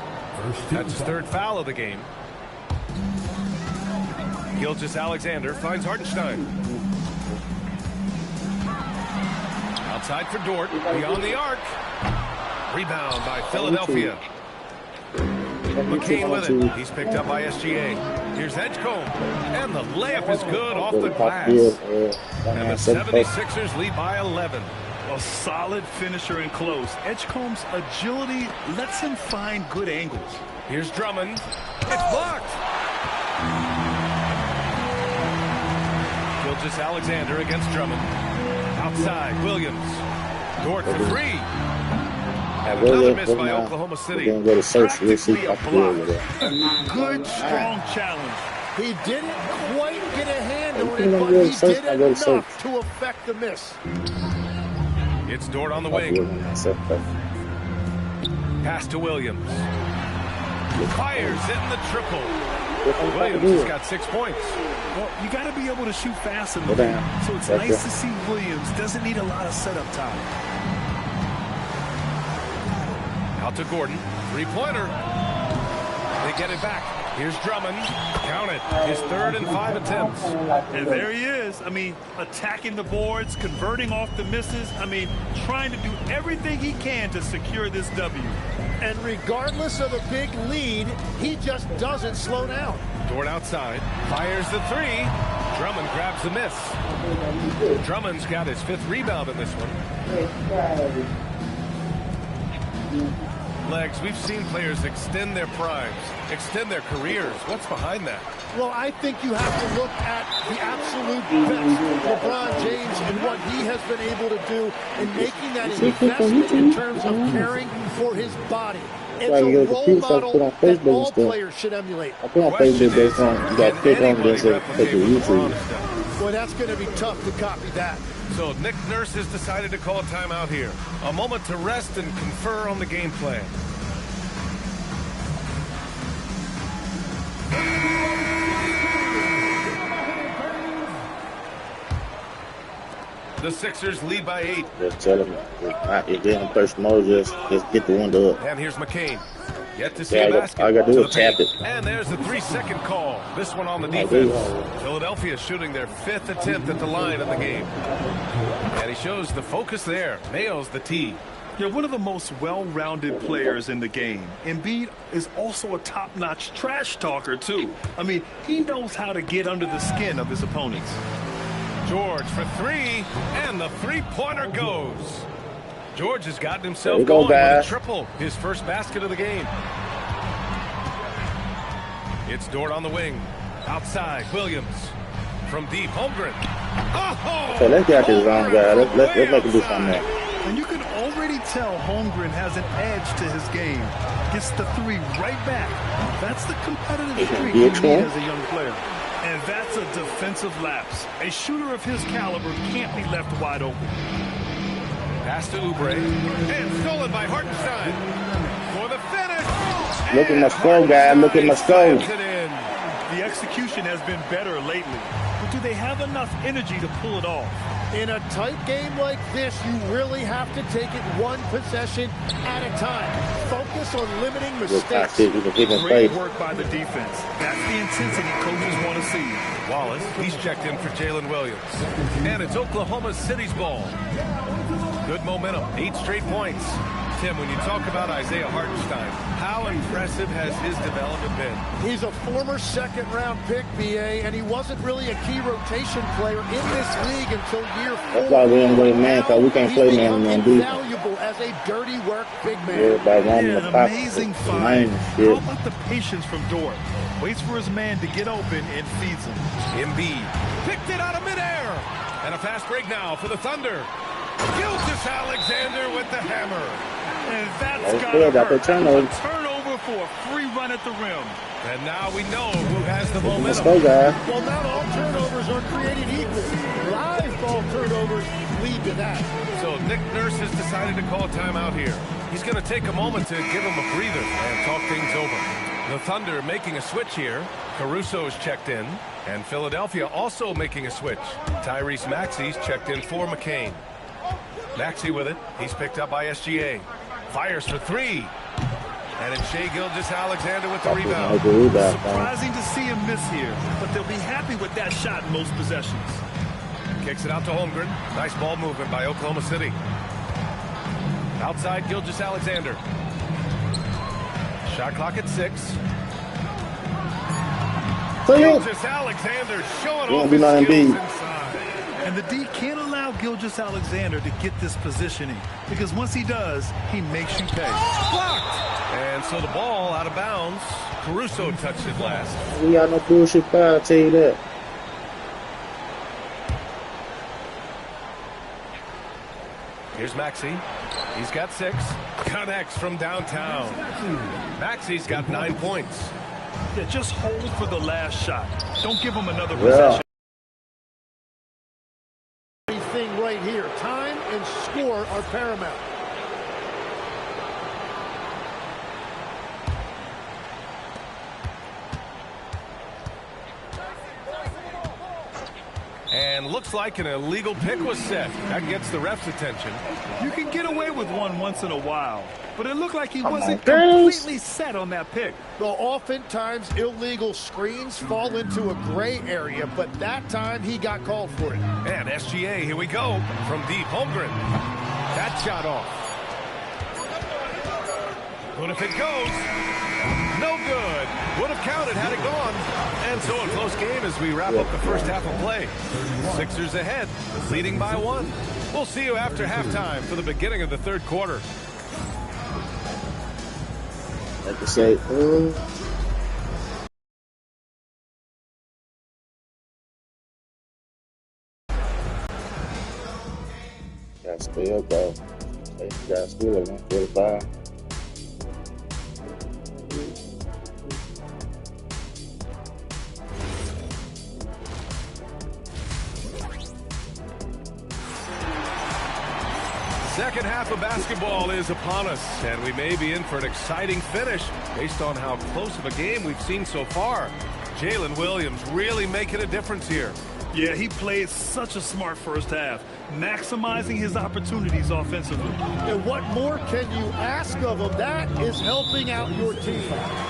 Speaker 9: That's his 3rd foul of the game. Gilgeous-Alexander finds Hartenstein. Outside for Dort, beyond the arc. Rebound by Philadelphia. McCain with it. He's picked up by SGA. Here's Edgecombe. And the layup is good off the glass. And the 76ers lead by 11.
Speaker 11: A solid finisher in close. Edgecombe's agility lets him find good angles.
Speaker 9: Here's Drummond. It's blocked. Gilgeous-Alexander against Drummond. Outside, Williams. Dort for 3. And another miss by Oklahoma City.
Speaker 10: Good, strong challenge. He didn't quite get a hand on it, but he did enough to affect the miss.
Speaker 9: It's Dort on the wing. Pass to Williams. Fires in the triple. Williams has got 6 points.
Speaker 11: Well, you got to be able to shoot fast in the game. So it's nice to see Williams doesn't need a lot of setup time.
Speaker 9: Out to Gordon. 3-pointer. They get it back. Here's Drummond. Count it. His 3rd and 5 attempts.
Speaker 11: And there he is. I mean, attacking the boards, converting off the misses. I mean, trying to do everything he can to secure this W.
Speaker 10: And regardless of the big lead, he just doesn't slow down.
Speaker 9: Dort outside. Fires the 3. Drummond grabs the miss. Drummond's got his 5th rebound in this one. Legs, we've seen players extend their primes, extend their careers. What's behind that?
Speaker 10: Well, I think you have to look at the absolute best, LeBron James, and what he has been able to do in making that investment in terms of caring for his body. It's a role model that all players should emulate.
Speaker 1: I think I played this based on you got to pick on this and take the YouTube.
Speaker 10: Boy, that's going to be tough to copy that.
Speaker 9: So Nick Nurse has decided to call a timeout here. A moment to rest and confer on the game plan. The Sixers lead by 8.
Speaker 1: Just tell them if they're in first mode, just get the window up.
Speaker 9: And here's McCain. Yet to see a basket.
Speaker 1: All I got to do is tap it.
Speaker 9: And there's the 3-second call. This one on the defense. Philadelphia shooting their 5th attempt at the line of the game. And he shows the focus there. Nails the tee.
Speaker 11: You're one of the most well-rounded players in the game. Embiid is also a top-notch trash talker, too. I mean, he knows how to get under the skin of his opponents.
Speaker 9: George for 3, and the 3-pointer goes. George has gotten himself going with a triple, his first basket of the game. It's Dort on the wing. Outside, Williams. From deep, Holmgren. Oh!
Speaker 1: So let's get out this wrong guy. Let's make him do something there.
Speaker 11: And you can already tell Holmgren has an edge to his game. Gets the three right back. That's the competitive streak you need as a young player. And that's a defensive lapse. A shooter of his caliber can't be left wide open.
Speaker 9: Pass to Oubre. And stolen by Hartenstein. For the finish.
Speaker 1: Look at my score, guy. Look at my score.
Speaker 11: The execution has been better lately. But do they have enough energy to pull it off?
Speaker 10: In a tight game like this, you really have to take it one possession at a time. Focus on limiting mistakes.
Speaker 11: Great work by the defense. That's the intensity coaches want to see.
Speaker 9: Wallace, he's checked in for Jalen Williams. And it's Oklahoma City's ball. Good momentum, 8 straight points. Tim, when you talk about Isaiah Hartenstein, how impressive has his development been?
Speaker 10: He's a former second-round pick, BA, and he wasn't really a key rotation player in this league until year 4.
Speaker 1: That's why we don't go man, because we can't play man on defense.
Speaker 10: Valuable as a dirty work big man.
Speaker 1: Yeah, by running
Speaker 11: an
Speaker 1: the pocket.
Speaker 11: amazing find. How about the patience from Dort? Waits for his man to get open and feeds him.
Speaker 9: Embiid picked it out of midair. And a fast break now for the Thunder. Gilgeous-Alexander with the hammer.
Speaker 11: And that's got
Speaker 1: good.
Speaker 11: to hurt.
Speaker 1: Turnover
Speaker 11: For a free run at the rim.
Speaker 9: And now we know who has the momentum.
Speaker 10: Well, not all turnovers are created equal. Live ball turnovers lead to that.
Speaker 9: So Nick Nurse has decided to call a timeout here. He's going to take a moment to give him a breather and talk things over. The Thunder making a switch here. Caruso's checked in. And Philadelphia also making a switch. Tyrese Maxey's checked in for McCain. Maxey with it. He's picked up by SGA. Fires for 3. And it's Shai Gilgeous-Alexander with the rebound.
Speaker 11: Surprising to see him miss here, but they'll be happy with that shot in most possessions.
Speaker 9: Kicks it out to Holmgren. Nice ball movement by Oklahoma City. Outside Gilgeous-Alexander. Shot clock at 6. Gilgeous-Alexander showing off his skills inside.
Speaker 11: And the D can't allow Gilgeous-Alexander to get this positioning, because once he does, he makes you pay.
Speaker 9: Blocked! And so the ball out of bounds. Caruso touched it last.
Speaker 1: We got no bullshit foul, I'll tell you that.
Speaker 9: Here's Maxey. He's got 6. Connects from downtown. Maxey's got 9 points.
Speaker 11: Yeah, just hold for the last shot. Don't give him another possession.
Speaker 10: Thing right here. Time and score are paramount.
Speaker 9: And looks like an illegal pick was set. That gets the ref's attention.
Speaker 11: You can get away with one once in a while, but it looked like he wasn't completely set on that pick.
Speaker 10: Well, oftentimes illegal screens fall into a gray area, but that time he got called for it.
Speaker 9: And SGA, here we go. From deep, Holmgren. That shot off. But if it goes, no good. Would have counted had it gone. And so a close game as we wrap up the first half of play. Sixers ahead, leading by 1. We'll see you after halftime for the beginning of the third quarter.
Speaker 1: Like to say, got still go. Got still at 145.
Speaker 9: Second half of basketball is upon us, and we may be in for an exciting finish based on how close of a game we've seen so far. Jalen Williams really making a difference here.
Speaker 11: Yeah, he played such a smart first half, maximizing his opportunities offensively.
Speaker 10: And what more can you ask of him? That is helping out your team.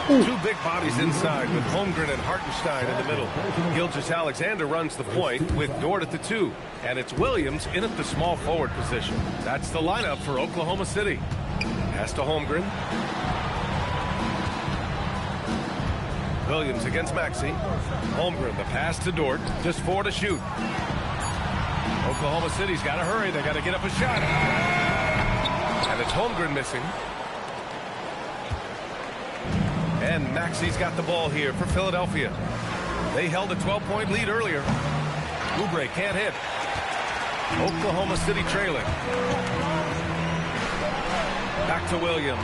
Speaker 9: 2 big bodies inside with Holmgren and Hartenstein in the middle. Gilgeous-Alexander runs the point with Dort at the 2. And it's Williams in at the small forward position. That's the lineup for Oklahoma City. Pass to Holmgren. Williams against Maxey. Holmgren, the pass to Dort. Just 4 to shoot. Oklahoma City's got to hurry. They got to get up a shot. And it's Holmgren missing. And Maxi's got the ball here for Philadelphia. They held a 12-point lead earlier. Oubre can't hit. Oklahoma City trailing. Back to Williams.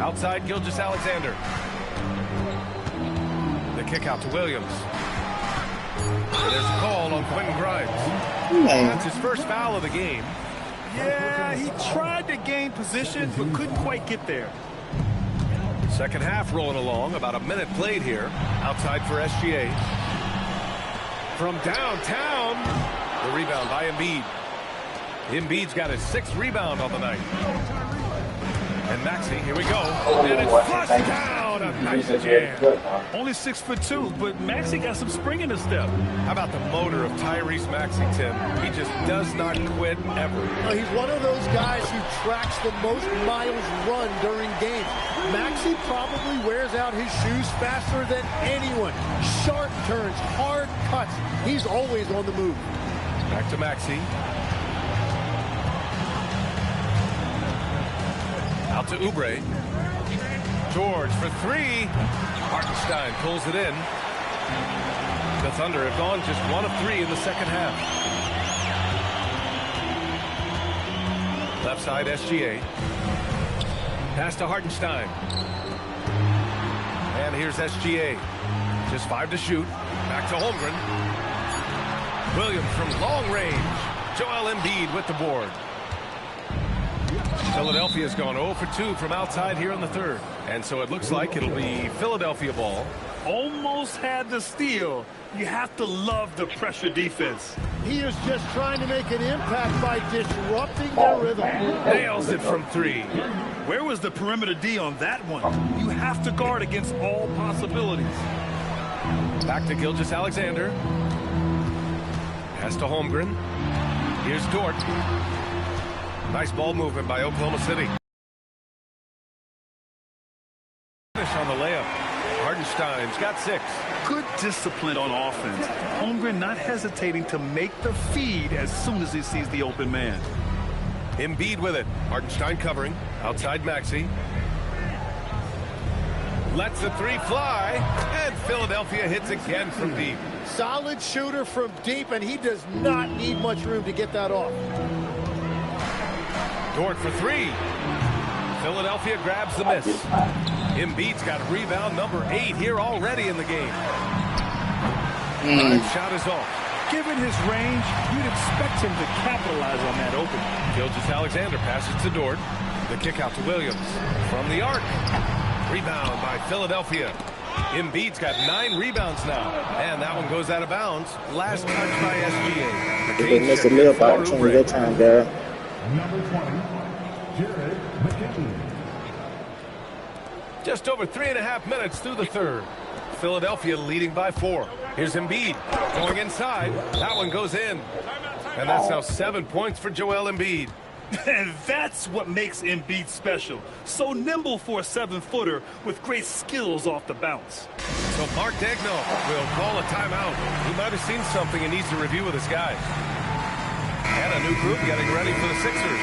Speaker 9: Outside Gilgeous-Alexander. The kick out to Williams. And there's a call on Quentin Grimes. That's his first foul of the game.
Speaker 11: Yeah, he tried to gain position, but couldn't quite get there.
Speaker 9: Second half rolling along. About a minute played here. Outside for SGA. From downtown. The rebound by Embiid. Embiid's got his 6th rebound on the night. And Maxey, here we go. And it's flushed down. A nice jam.
Speaker 11: Only 6'2", but Maxey got some spring in his step.
Speaker 9: How about the motor of Tyrese Maxey, Tim? He just does not quit ever.
Speaker 10: He's one of those guys who tracks the most miles run during games. Maxey probably wears out his shoes faster than anyone. Sharp turns, hard cuts. He's always on the move.
Speaker 9: Back to Maxey. Out to Oubre. George for 3. Hartenstein pulls it in. The Thunder have gone just 1 of 3 in the second half. Left side SGA. Pass to Hartenstein. And here's SGA. Just 5 to shoot. Back to Holmgren. Williams from long range. Joel Embiid with the board. Philadelphia's gone 0 for 2 from outside here in the third. And so it looks like it'll be Philadelphia ball.
Speaker 11: Almost had the steal. You have to love the pressure defense.
Speaker 10: He is just trying to make an impact by disrupting their rhythm.
Speaker 9: Nails it from 3.
Speaker 11: Where was the perimeter D on that one? You have to guard against all possibilities.
Speaker 9: Back to Gilgeous-Alexander. Pass to Holmgren. Here's Dort. Nice ball movement by Oklahoma City. Finish on the layup. Hartenstein's got 6.
Speaker 11: Good discipline on offense. Holmgren not hesitating to make the feed as soon as he sees the open man.
Speaker 9: Embiid with it. Hartenstein covering. Outside Maxey. Lets the 3 fly. And Philadelphia hits again from deep.
Speaker 10: Solid shooter from deep, and he does not need much room to get that off.
Speaker 9: Dort for 3. Philadelphia grabs the miss. Embiid's got rebound number 8 here already in the game. Shot is off.
Speaker 11: Given his range, you'd expect him to capitalize on that opening.
Speaker 9: Gilgeous-Alexander passes to Dort. The kick out to Williams. From the arc. Rebound by Philadelphia. Embiid's got 9 rebounds now. And that one goes out of bounds. Last touch by SGA.
Speaker 1: They missed a layup opportunity that time, Barry.
Speaker 5: Number 20, Jared McKinney.
Speaker 9: Just over 3.5 minutes through the third. Philadelphia leading by 4. Here's Embiid going inside. That one goes in. And that's now 7 points for Joel Embiid.
Speaker 11: And that's what makes Embiid special. So nimble for a 7-footer with great skills off the bounce.
Speaker 9: So Mark Daigneault will call a timeout. He might have seen something and needs to review with his guys. And a new group getting ready for the Sixers.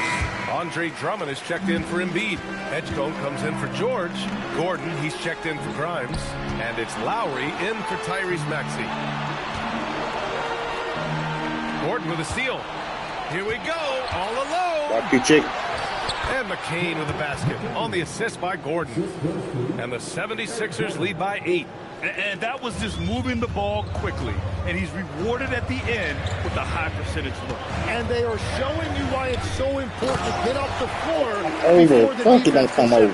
Speaker 9: Andre Drummond is checked in for Embiid. Edgecombe comes in for George. Gordon, he's checked in for Grimes. And it's Lowry in for Tyrese Maxey. Gordon with a steal. Here we go, all alone. And McCain with a basket on the assist by Gordon. And the 76ers lead by 8.
Speaker 11: And that was just moving the ball quickly. And he's rewarded at the end with a high percentage look.
Speaker 10: And they are showing you why it's so important to get off the floor.
Speaker 1: Funky don't come over.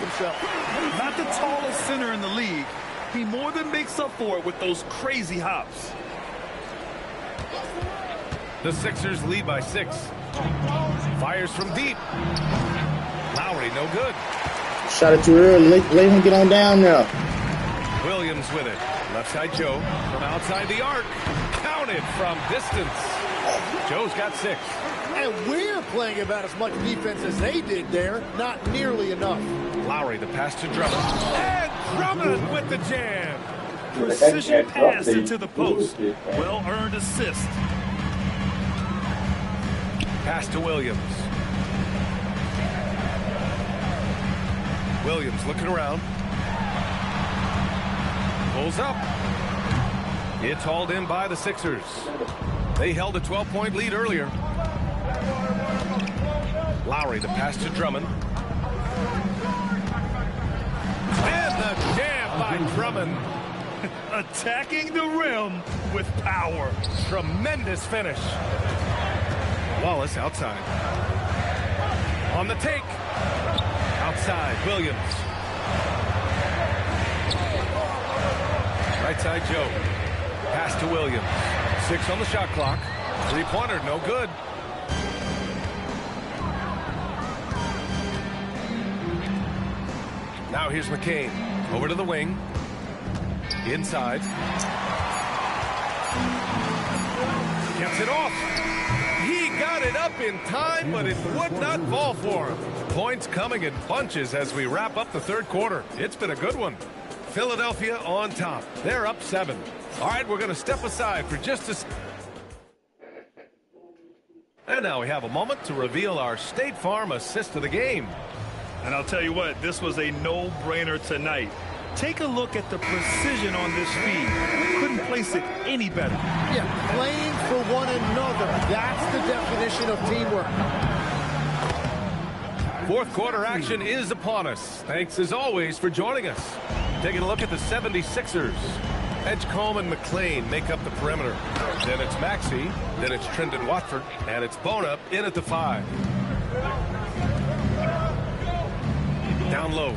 Speaker 11: Not the tallest center in the league. He more than makes up for it with those crazy hops.
Speaker 9: The Sixers lead by 6. Fires from deep. Lowry, no good.
Speaker 1: Shot it too early. Let him get on down now.
Speaker 9: Williams with it. Left side Joe from outside the arc. Counted from distance. Joe's got 6.
Speaker 10: And we're playing about as much defense as they did there. Not nearly enough.
Speaker 9: Lowry, the pass to Drummond. And Drummond with the jam.
Speaker 11: Precision pass into the post. Well-earned assist.
Speaker 9: Pass to Williams. Williams looking around. Pulls up. It's hauled in by the Sixers. They held a 12-point lead earlier. Lowry, the pass to Drummond. And the jam by Drummond.
Speaker 11: Attacking the rim with power.
Speaker 9: Tremendous finish. Wallace outside. On the take. Outside, Williams. Right side, Joe. Pass to Williams. 6 on the shot clock. Three-pointer, no good. Now here's McCain. Over to the wing. Inside. Gets it off. He got it up in time, but it would not fall for him. Points coming in bunches as we wrap up the third quarter. It's been a good one. Philadelphia on top. They're up 7. All right, we're going to step aside for just a... And now we have a moment to reveal our State Farm assist of the game.
Speaker 11: And I'll tell you what, this was a no-brainer tonight. Take a look at the precision on this feed. Couldn't place it any better.
Speaker 10: Yeah, playing for one another. That's the definition of teamwork.
Speaker 9: Fourth quarter action is upon us. Thanks as always for joining us. Taking a look at the 76ers. Edgecombe and McLean make up the perimeter. Then it's Maxey, then it's Trendon Watford, and it's Bona in at the 5. Down low.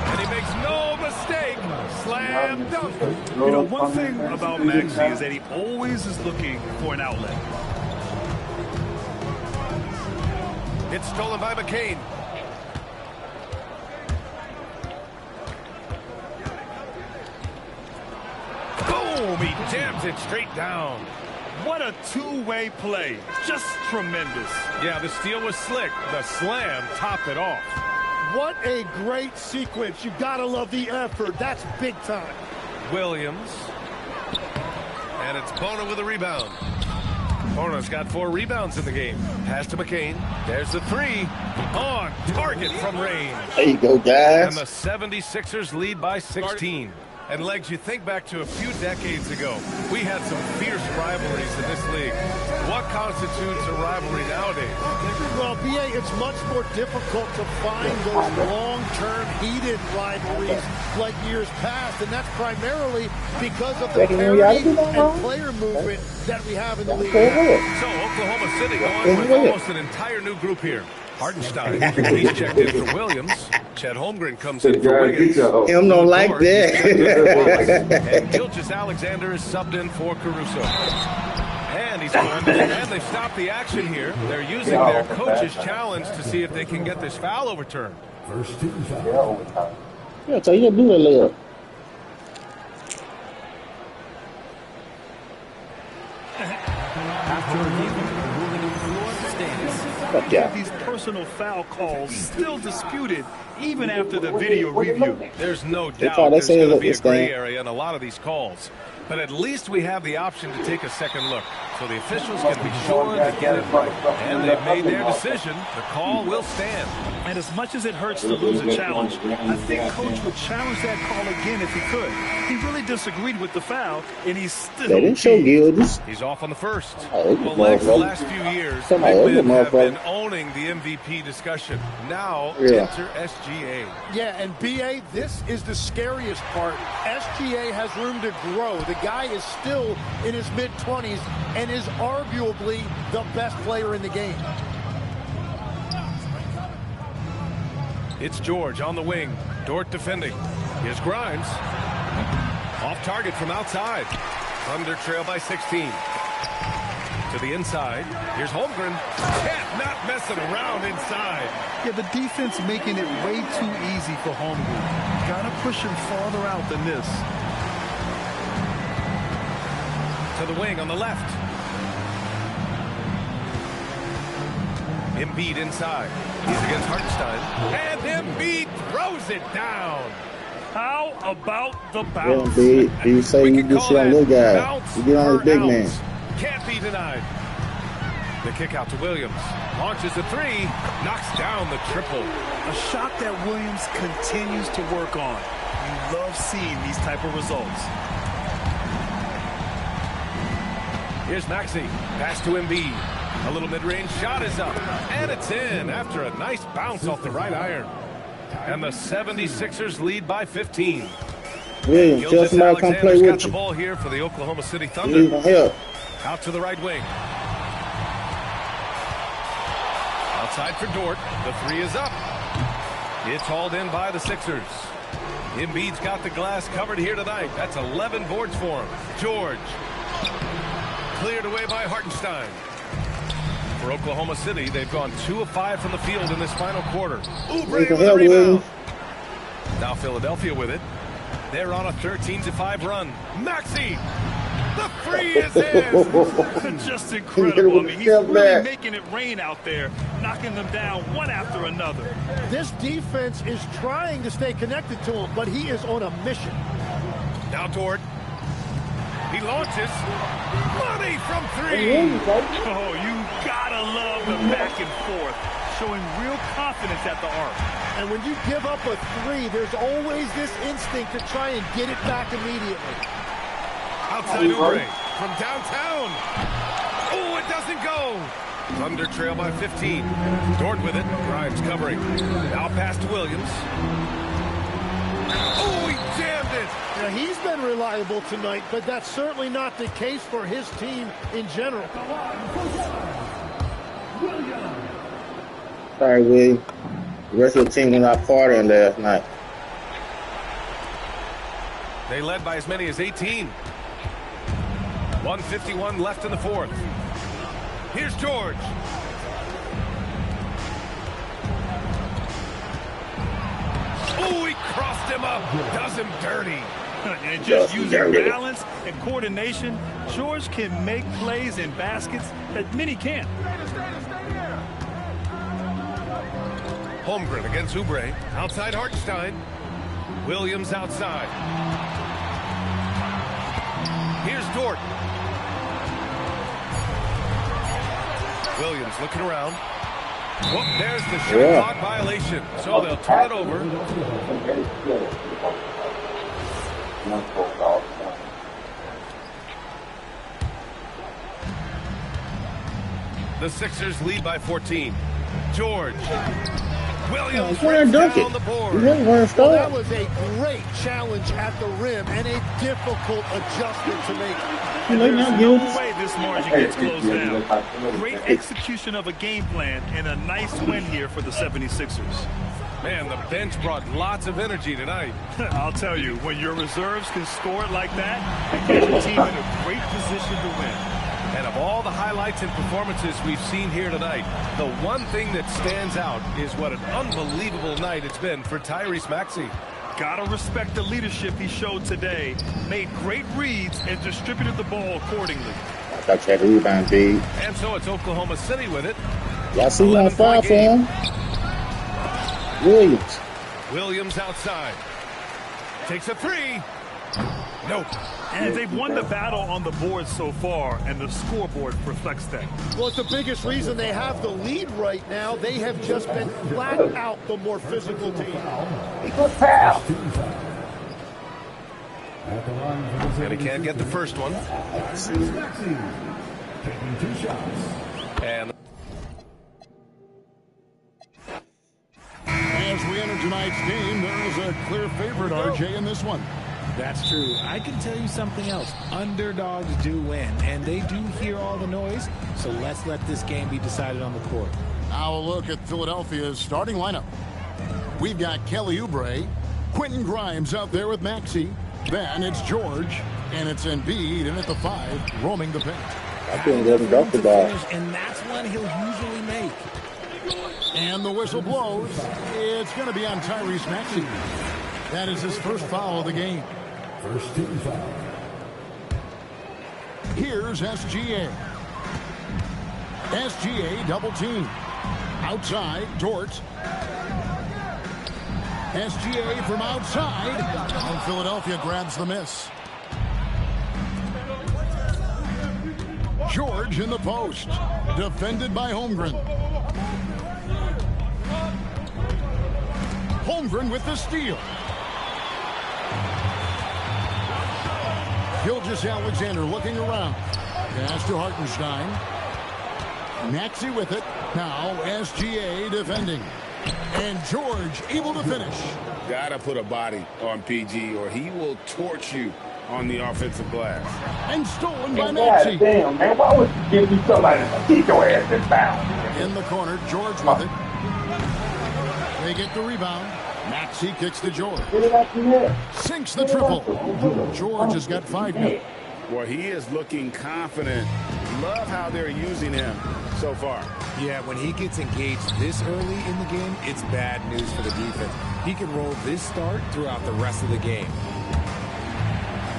Speaker 9: And he makes no mistake. Slam dunk.
Speaker 11: You know, one thing about Maxey is that he always is looking for an outlet.
Speaker 9: It's stolen by McCain. Boom! He jams it straight down.
Speaker 11: What a two-way play. Just tremendous.
Speaker 9: Yeah, the steal was slick. The slam topped it off.
Speaker 10: What a great sequence. You gotta love the effort. That's big time.
Speaker 9: Williams. And it's Bona with a rebound. Bona's got 4 rebounds in the game. Pass to McCain. There's the 3. On target from range.
Speaker 1: There you go, guys.
Speaker 9: And the 76ers lead by 16. And, Legs, you think back to a few decades ago, we had some fierce rivalries in this league. What constitutes a rivalry nowadays?
Speaker 10: Well, B.A., it's much more difficult to find those long-term heated rivalries like years past, and that's primarily because of the parity and player movement that we have in the league.
Speaker 9: So, Oklahoma City going with almost an entire new group here. Hartenstein, he's checked in for Williams. Chet Holmgren comes in for Wiggins.
Speaker 1: Him don't like that.
Speaker 9: And Gilgeous-Alexander is subbed in for Caruso. And he's gone. And they've stopped the action here. They're using their coach's challenge to see if they can get this foul overturned.
Speaker 1: First team foul. Yeah, so you gotta do that layup.
Speaker 12: After a game, the ruling on the floor stands.
Speaker 11: These personal foul calls still disputed even after the video review.
Speaker 9: There's no doubt there's going to be a gray area in a lot of these calls. But at least we have the option to take a second look, so the officials can be sure to get it right. And they've made their decision. The call will stand.
Speaker 11: And as much as it hurts to lose a challenge, I think Coach would challenge that call again if he could. He really disagreed with the foul, and he's still...
Speaker 1: They didn't show Gilgeous.
Speaker 9: He's off on the first.
Speaker 1: Well,
Speaker 9: Legs, the last few years, Big Men have been owning the MVP discussion. Now, enter SGA.
Speaker 10: Yeah, and B.A., this is the scariest part. SGA has room to grow. The guy is still in his mid-20s and is arguably the best player in the game.
Speaker 9: It's George on the wing. Dort defending. Here's Grimes. Off target from outside. Thunder trail by 16. To the inside. Here's Holmgren. Not messing around inside.
Speaker 11: Yeah, the defense making it way too easy for Holmgren. Gotta push him farther out than this.
Speaker 9: To the wing on the left. Embiid inside. He's against Hartenstein. And Embiid throws it down.
Speaker 11: How about the bounce?
Speaker 1: Yeah, Embiid, you say you just see on little guy. You get on his big man.
Speaker 9: Can't be denied. The kick out to Williams. Launches the three. Knocks down the triple.
Speaker 11: A shot that Williams continues to work on. You love seeing these type of results.
Speaker 9: Here's Maxey. Pass to Embiid. A little mid-range shot is up. And it's in after a nice bounce off the right iron. And the 76ers lead by 15.
Speaker 1: Williams, tell somebody come play with
Speaker 9: got the
Speaker 1: you.
Speaker 9: ball here for the Oklahoma City
Speaker 1: You
Speaker 9: Thunder.
Speaker 1: need my help.
Speaker 9: Out to the right wing. Outside for Dort. The three is up. It's hauled in by the Sixers. Embiid's got the glass covered here tonight. That's 11 boards for him. George. Cleared away by Hartenstein. For Oklahoma City, they've gone 2 of 5 from the field in this final quarter. Oubre with the rebound. Now Philadelphia with it. They're on a 13-5 run. Maxey. The three is in.
Speaker 11: Just incredible. I mean, he's really making it rain out there, knocking them down one after another.
Speaker 10: This defense is trying to stay connected to him, but he is on a mission.
Speaker 9: Now Dort. He launches. Money from three.
Speaker 11: Oh, you gotta love the back and forth, showing real confidence at the arc.
Speaker 10: And when you give up a three, there's always this instinct to try and get it back immediately.
Speaker 9: Outside Oubre from downtown. Oh, it doesn't go. Thunder trail by 15. Dort with it. Grimes covering. Now pass to Williams. Oh, he jammed it.
Speaker 10: Now, he's been reliable tonight, but that's certainly not the case for his team in general.
Speaker 1: Sorry, William. The rest of the team went out partying last night.
Speaker 9: They led by as many as 18. 1:51 left in the fourth. Here's George. Oh, he crossed him up. Does him dirty.
Speaker 11: And just using balance and coordination, George can make plays and baskets that many can't.
Speaker 9: Holmgren against Oubre. Outside Hartenstein. Williams outside. Here's Dort. Williams looking around. Whoop, there's the shot clock violation. So they'll turn it over. The Sixers lead by 14. George. Williams down the board.
Speaker 10: Well, that was a great challenge at the rim and a difficult adjustment to make.
Speaker 11: There's no way this margin gets closed down. Great execution of a game plan and a nice win here for the 76ers.
Speaker 9: Man, the bench brought lots of energy tonight.
Speaker 11: I'll tell you, when your reserves can score it like that, it puts your team in a great position to win.
Speaker 9: And of all the highlights and performances we've seen here tonight, the one thing that stands out is what an unbelievable night it's been for Tyrese Maxey.
Speaker 11: Gotta respect the leadership he showed today. Made great reads and distributed the ball accordingly.
Speaker 1: Got that rebound, B.
Speaker 9: And so it's Oklahoma City with it.
Speaker 1: Y'all see you on fire for him? Williams.
Speaker 9: Williams outside. Takes a three. Nope.
Speaker 11: And they've won the battle on the board so far, and the scoreboard reflects that.
Speaker 10: Well, it's the biggest reason they have the lead right now. They have just been flat out the more physical team.
Speaker 9: And he can't get the first one. And
Speaker 5: as we enter tonight's game, there is a clear favorite, RJ, in this one.
Speaker 12: That's true. I can tell you something else. Underdogs do win, and they do hear all the noise, so let's let this game be decided on the court.
Speaker 5: Now a look at Philadelphia's starting lineup. We've got Kelly Oubre, Quentin Grimes out there with Maxey. Then it's George, and it's Embiid, and at the 5, roaming the paint.
Speaker 1: I couldn't let him drop the ball.
Speaker 12: And that's one he'll usually make.
Speaker 5: And the whistle blows. It's going to be on Tyrese Maxey. That is his first foul of the game. First team foul. Here's SGA. SGA double team. Outside, Dort. SGA from outside. And Philadelphia grabs the miss. George in the post. Defended by Holmgren. Holmgren with the steal. Gilgeous-Alexander looking around. Pass to Hartenstein. Maxey with it. Now SGA defending. And George able to finish.
Speaker 6: Gotta put a body on PG or he will torch you on the offensive glass.
Speaker 5: And stolen by Maxey.
Speaker 16: Damn, man, why would you give me somebody to keep your ass in bounds?
Speaker 5: In the corner, George with it. They get the rebound. Maxey kicks to George. Sinks the triple. George has got 5 now.
Speaker 6: Well, he is looking confident. Love how they're using him so far.
Speaker 12: Yeah, when he gets engaged this early in the game, it's bad news for the defense. He can roll this start throughout the rest of the game.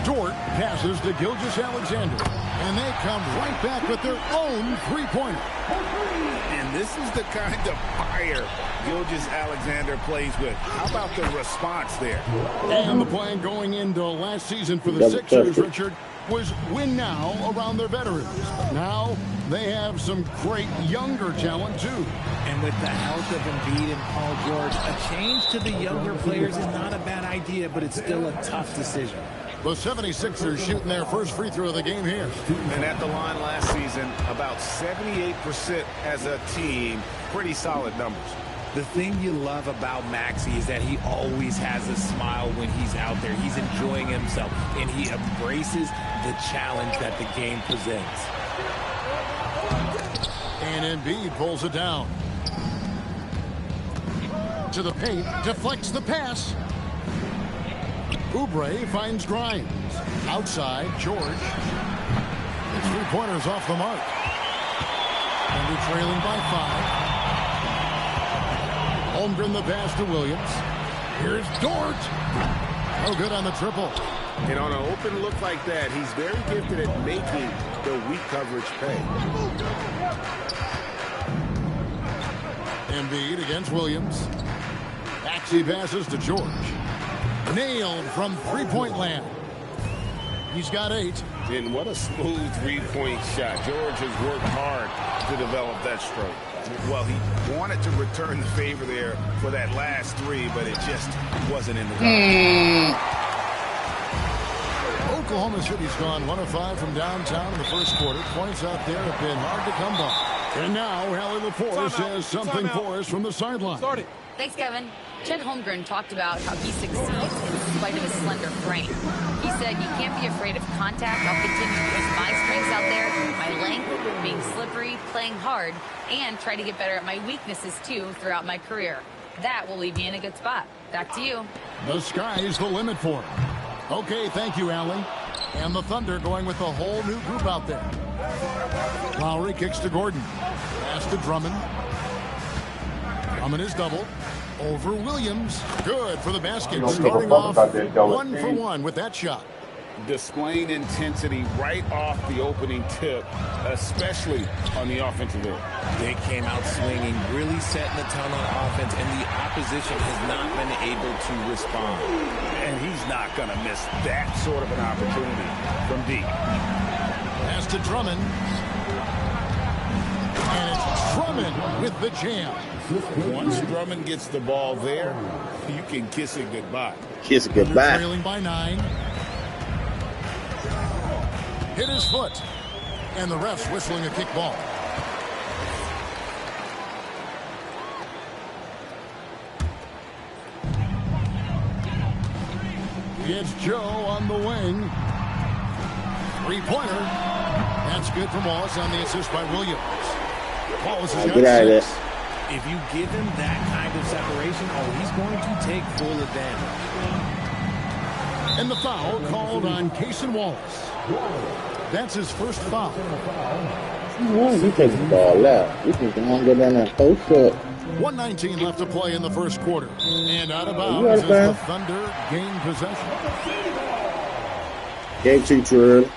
Speaker 5: Dort passes to Gilgeous-Alexander, and they come right back with their own three-pointer.
Speaker 6: And this is the kind of fire Gilgeous-Alexander plays with. How about the response there?
Speaker 5: And the plan going into last season for the Sixers, Richard, was win now around their veterans. But now they have some great younger talent, too.
Speaker 12: And with the health of Embiid and Paul George, a change to the younger players is not a bad idea, but it's still a tough decision.
Speaker 5: The 76ers shooting their first free throw of the game here.
Speaker 6: And at the line last season, about 78% as a team. Pretty solid numbers.
Speaker 12: The thing you love about Maxey is that he always has a smile when he's out there. He's enjoying himself, and he embraces the challenge that the game presents.
Speaker 5: And Embiid pulls it down. To the paint, deflects the pass. Oubre finds Grimes. Outside, George. It's 3-pointers off the mark. And they're trailing by 5. Holmgren the pass to Williams. Here's Dort. No good on the triple.
Speaker 6: And on an open look like that, he's very gifted at making the weak coverage pay.
Speaker 5: Embiid against Williams. Maxey passes to George. Nailed from three-point land. He's got 8.
Speaker 6: And what a smooth three-point shot. George has worked hard to develop that stroke. Well, he wanted to return the favor there for that last 3, but it just wasn't in the cards.
Speaker 5: Oklahoma City's gone 1 of 5 from downtown in the first quarter. Points out there have been hard to come by. And now Hallie LaForce says something for us from the sideline.
Speaker 8: Thanks, Kevin. Chet Holmgren talked about how he succeeds in spite of his slender frame. He said, "You can't be afraid of contact. I'll continue to use my strengths out there, my length, being slippery, playing hard, and try to get better at my weaknesses, too, throughout my career. That will leave me in a good spot." Back to you.
Speaker 5: The sky's the limit for him. Okay, thank you, Allie. And the Thunder going with a whole new group out there. Lowry kicks to Gordon. Pass to Drummond. Drummond is doubled. Over Williams. Good for the basket. Starting off 1 for 1 with that shot.
Speaker 6: Displaying intensity right off the opening tip, especially on the offensive end.
Speaker 12: They came out swinging, really setting the tone on offense, and the opposition has not been able to respond.
Speaker 6: And he's not going to miss that sort of an opportunity from deep.
Speaker 5: Pass to Drummond. And it's Drummond with the jam.
Speaker 6: Once Drummond gets the ball there, you can kiss it goodbye.
Speaker 1: Kiss it goodbye.
Speaker 5: Trailing by 9. Hit his foot. And the ref's whistling a kick ball. It's Joe on the wing. 3-pointer. That's good from Wallace on the assist by Williams. Wallace has got 6.
Speaker 12: If you give him that kind of separation, he's going to take full advantage.
Speaker 5: And the foul called on Cason Wallace. That's his first foul.
Speaker 1: You take the ball out. You can go down that post up.
Speaker 5: 1:19 left to play in the first quarter. And out of bounds as the Thunder gain possession.
Speaker 1: Gave too early.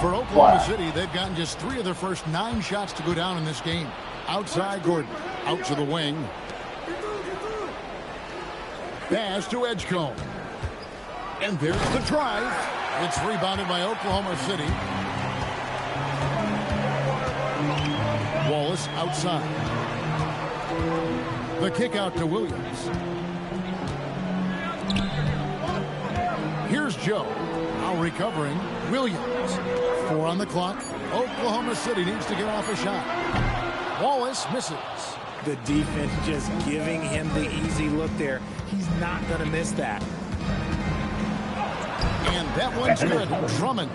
Speaker 5: For Oklahoma City, they've gotten just 3 of their first 9 shots to go down in this game. Outside Gordon. Out to the wing. Pass to Edgecombe. And there's the drive. It's rebounded by Oklahoma City. Wallace outside. The kick out to Williams. Here's Joe. Now recovering. Williams. 4 on the clock. Oklahoma City needs to get off a shot. Wallace misses.
Speaker 12: The defense just giving him the easy look there. He's not going to miss that.
Speaker 5: And that one's good. Drummond.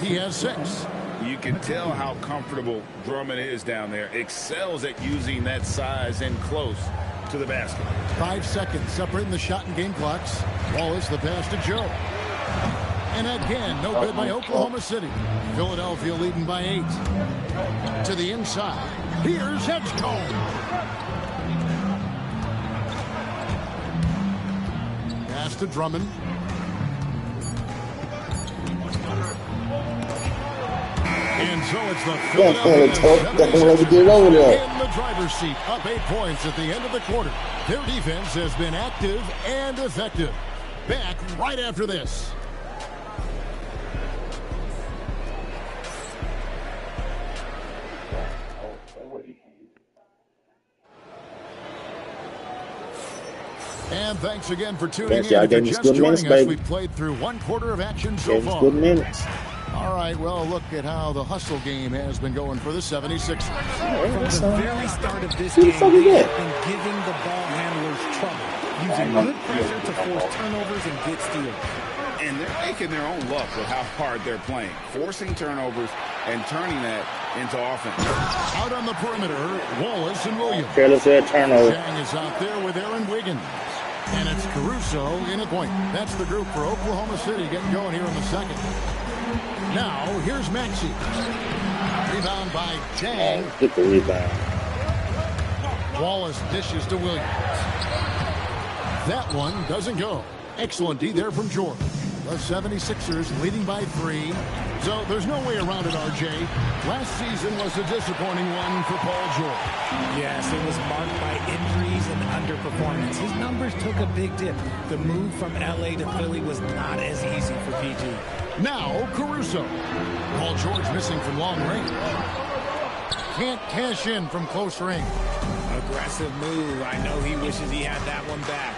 Speaker 5: He has 6.
Speaker 6: You can tell how comfortable Drummond is down there. Excels at using that size and close to the basket.
Speaker 5: 5 seconds separating the shot and game clocks. Wallace the pass to Joe. And again, no good by Oklahoma City. Philadelphia leading by 8. To the inside. Here's Edgecombe. Pass to Drummond. And so it's the Philadelphia in the driver's seat, up 8 points at the end of the quarter. Their defense has been active and effective. Back right after this. And thanks again for tuning in. If you're just joining us, we've played through 1 quarter of action so far.
Speaker 1: Good minutes.
Speaker 5: All right, well, look at how the hustle game has been going for the 76ers.
Speaker 12: From the very start of this game, they have been giving the ball handlers trouble, using good pressure to force turnovers and get steals.
Speaker 6: And they're making their own luck with how hard they're playing, forcing turnovers and turning that into offense.
Speaker 5: Out on the perimeter, Wallace and Williams.
Speaker 1: Careless turnover.
Speaker 5: Chang is out there with Aaron Wiggins. And it's Caruso in a point. That's the group for Oklahoma City getting going here in the second. Now, here's Maxey. Rebound by Chang.
Speaker 1: Get the rebound.
Speaker 5: Wallace dishes to Williams. That one doesn't go. Excellent D there from George. The 76ers leading by 3. So there's no way around it, RJ. Last season was a disappointing one for Paul George.
Speaker 12: Yes, it was marked by injuries and underperformance. His numbers took a big dip. The move from LA to Philly was not as easy for PG.
Speaker 5: Now Caruso. Paul George missing from long range. Can't cash in from close range.
Speaker 12: Aggressive move. I know he wishes he had that one back.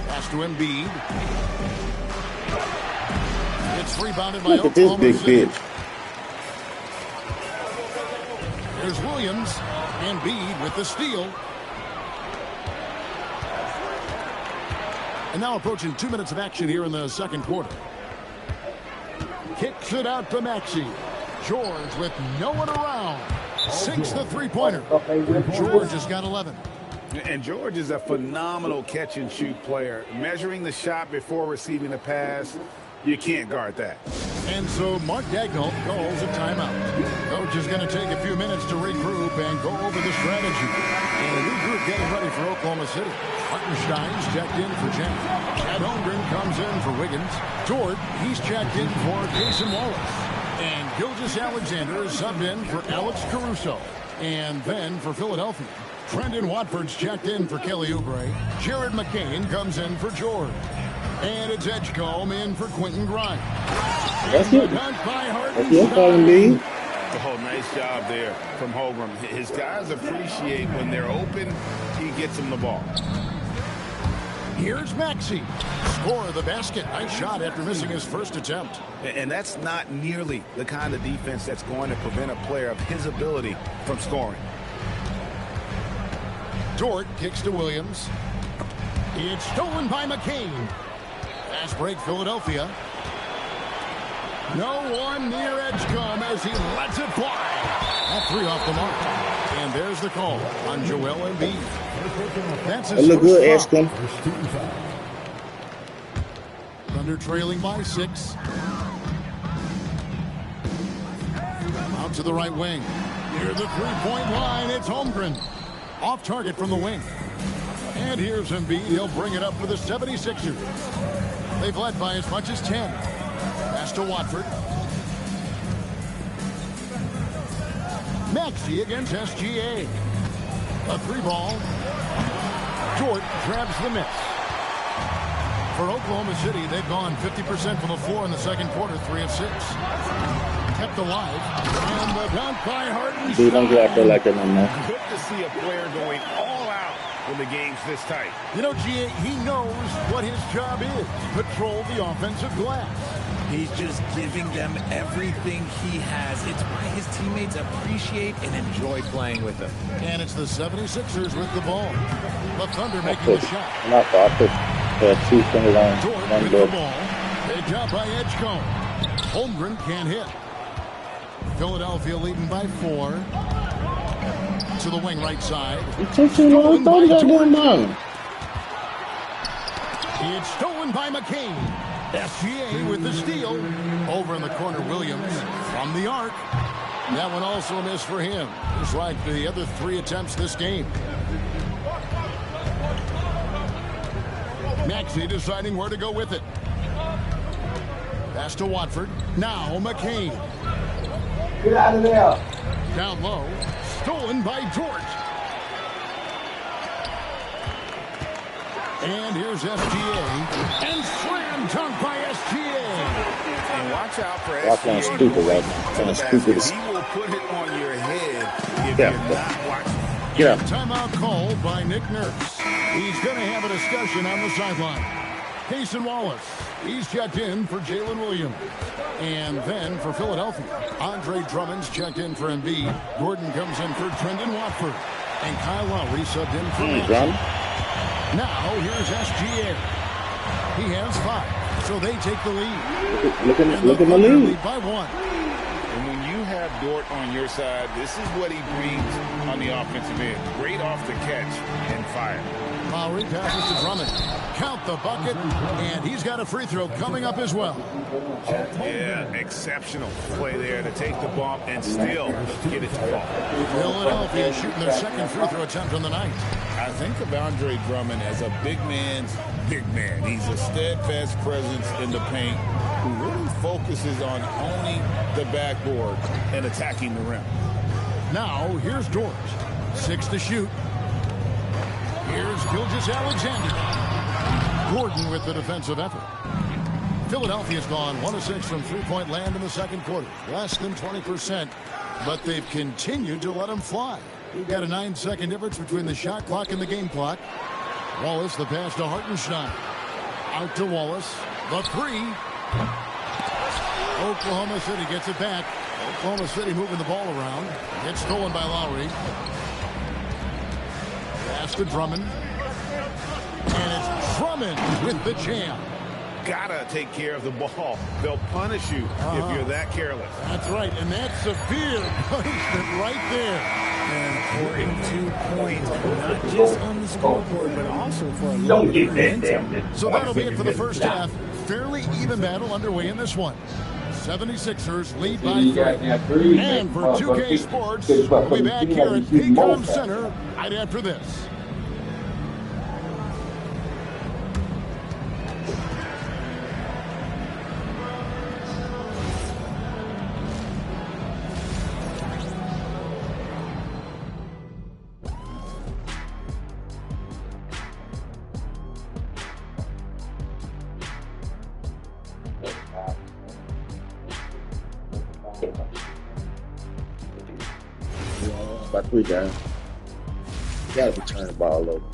Speaker 5: Pass to Embiid. It's rebounded by
Speaker 1: Look at this big
Speaker 5: City.
Speaker 1: bitch.
Speaker 5: There's Williams. Embiid with the steal. And now approaching 2 minutes of action here in the second quarter. Kicks it out to Maxey. George with no one around. Sinks the three-pointer. George has got 11.
Speaker 6: And George is a phenomenal catch-and-shoot player. Measuring the shot before receiving the pass, you can't guard that.
Speaker 5: And so Mark Daigneault calls a timeout. Coach is going to take a few minutes to regroup and go over the strategy. And a new group getting ready for Oklahoma City. Hartenstein's checked in for Chang. Chad Holmgren comes in for Wiggins. Dort, he's checked in for Cason Wallace. And Gilgeous-Alexander is subbed in for Alex Caruso. And then for Philadelphia, Trendon Watford's checked in for Kelly Oubre. Jared McCain comes in for George. And it's Edgecombe in for Quentin Grimes.
Speaker 1: That's it. That's your calling me.
Speaker 6: Oh, nice job there from Holmgren. His guys appreciate when they're open, he gets them the ball.
Speaker 5: Here's Maxey. Score of the basket. Nice shot after missing his first attempt.
Speaker 6: And that's not nearly the kind of defense that's going to prevent a player of his ability from scoring.
Speaker 5: Dort kicks to Williams. It's stolen by McCain. Fast break, Philadelphia. No one near Edgecombe as he lets it fly. That 3 off the mark. And there's the call on Joel Embiid. That's his
Speaker 1: look good, Edgecombe.
Speaker 5: Thunder trailing by 6. Out to the right wing. Near the three-point line, it's Holmgren. Off target from the wing. And here's Embiid. He'll bring it up for the 76ers. They've led by as much as 10. Pass to Watford. Maxey against SGA. A 3-ball. Dort grabs the miss. For Oklahoma City, they've gone 50% from the floor in the second quarter, 3 of 6. Kept alive. And the dunk by Harden.
Speaker 1: Dude, don't get out there like that no more.
Speaker 6: Good to see a player going all out when the game's this tight.
Speaker 5: You know, G.A., he knows what his job is. Patrol the offensive glass.
Speaker 12: He's just giving them everything he has. It's why his teammates appreciate and enjoy playing with him.
Speaker 5: And it's the 76ers with the ball. The Thunder making the shot.
Speaker 1: I put 2 fingers on
Speaker 5: George
Speaker 1: one
Speaker 5: with
Speaker 1: door.
Speaker 5: the ball. They drop by Edgecombe. Holmgren can't hit. Philadelphia leading by 4. To the wing right side.
Speaker 1: It took too long. Don't got going on.
Speaker 5: It's stolen by McCain. SGA with the steal. Over in the corner, Williams from the arc. That one also a miss for him, just like the other 3 attempts this game. Maxey deciding where to go with it. Pass to Watford. Now McCain.
Speaker 16: Get out of there.
Speaker 5: Down low. Stolen by George. And here's SGA. And slam dunk by SGA.
Speaker 6: And watch out for
Speaker 1: That's kind of
Speaker 6: SGA.
Speaker 1: stupid right now. Kind of stupid.
Speaker 6: He will put it on your head if
Speaker 1: Yeah.
Speaker 6: you're not watching.
Speaker 1: Get up.
Speaker 5: Timeout called by Nick Nurse. He's going to have a discussion on the sideline. Cason Wallace. He's checked in for Jalen Williams. And then for Philadelphia, Andre Drummond's checked in for Embiid. Gordon comes in for Trendon Watford. And Kyle Lowry subbed in for Drummond. Now here's SGA. He has 5, so they take the lead.
Speaker 1: Look at my lead.
Speaker 5: By 1.
Speaker 6: And when you have Dort on your side, this is what he brings on the offensive end. Great off the catch and fire.
Speaker 5: Lowry passes to Drummond. Count the bucket, and he's got a free throw coming up as well.
Speaker 6: Yeah, exceptional play there to take the bump and still get it to fall.
Speaker 5: Philadelphia shooting their second free throw attempt on the night.
Speaker 6: I think of Andre Drummond as a big man's big man. He's a steadfast presence in the paint who really focuses on owning the backboard and attacking the rim.
Speaker 5: Now, here's Dort. 6 to shoot. Here's Gilgeous-Alexander. Gordon with the defensive effort. Philadelphia's gone 1 of 6 from three-point land in the second quarter. Less than 20%, but they've continued to let them fly. We've got a 9-second difference between the shot clock and the game clock. Wallace, the pass to Hartenstein. Out to Wallace. The 3. Oklahoma City gets it back. Oklahoma City moving the ball around. It's stolen by Lowry. Pass to Drummond. And it's Drummond with the jam.
Speaker 6: Gotta take care of the ball. They'll punish you if you're that careless.
Speaker 5: That's right, and that's severe punishment right there.
Speaker 12: An important 2 points, not just on the scoreboard, but also for a little bit of momentum.
Speaker 5: So that'll be it for the first half. Fairly even battle underway in this one. 76ers lead by 3. And for 2K Sports, we'll be back here at Paycom Center right after this.
Speaker 1: By 3 guys. Gotta be turning the ball over.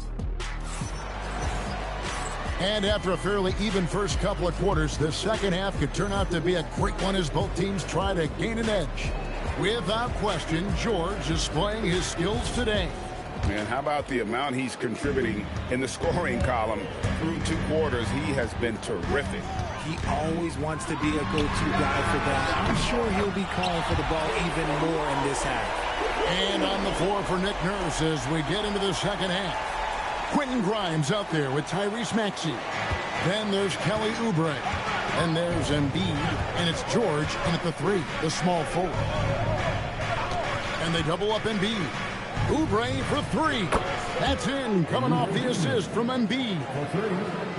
Speaker 5: And after a fairly even first couple of quarters, the second half could turn out to be a great one as both teams try to gain an edge. Without question, George is displaying his skills today.
Speaker 6: Man, how about the amount he's contributing in the scoring column through 2 quarters? He has been terrific.
Speaker 12: He always wants to be a go-to guy for that. I'm sure he'll be calling for the ball even more in this half.
Speaker 5: And on the floor for Nick Nurse as we get into the second half. Quentin Grimes out there with Tyrese Maxey. Then there's Kelly Oubre. And there's Embiid. And it's George in at the 3, the small forward. And they double up Embiid. Oubre for 3. That's in, coming off the assist from Embiid.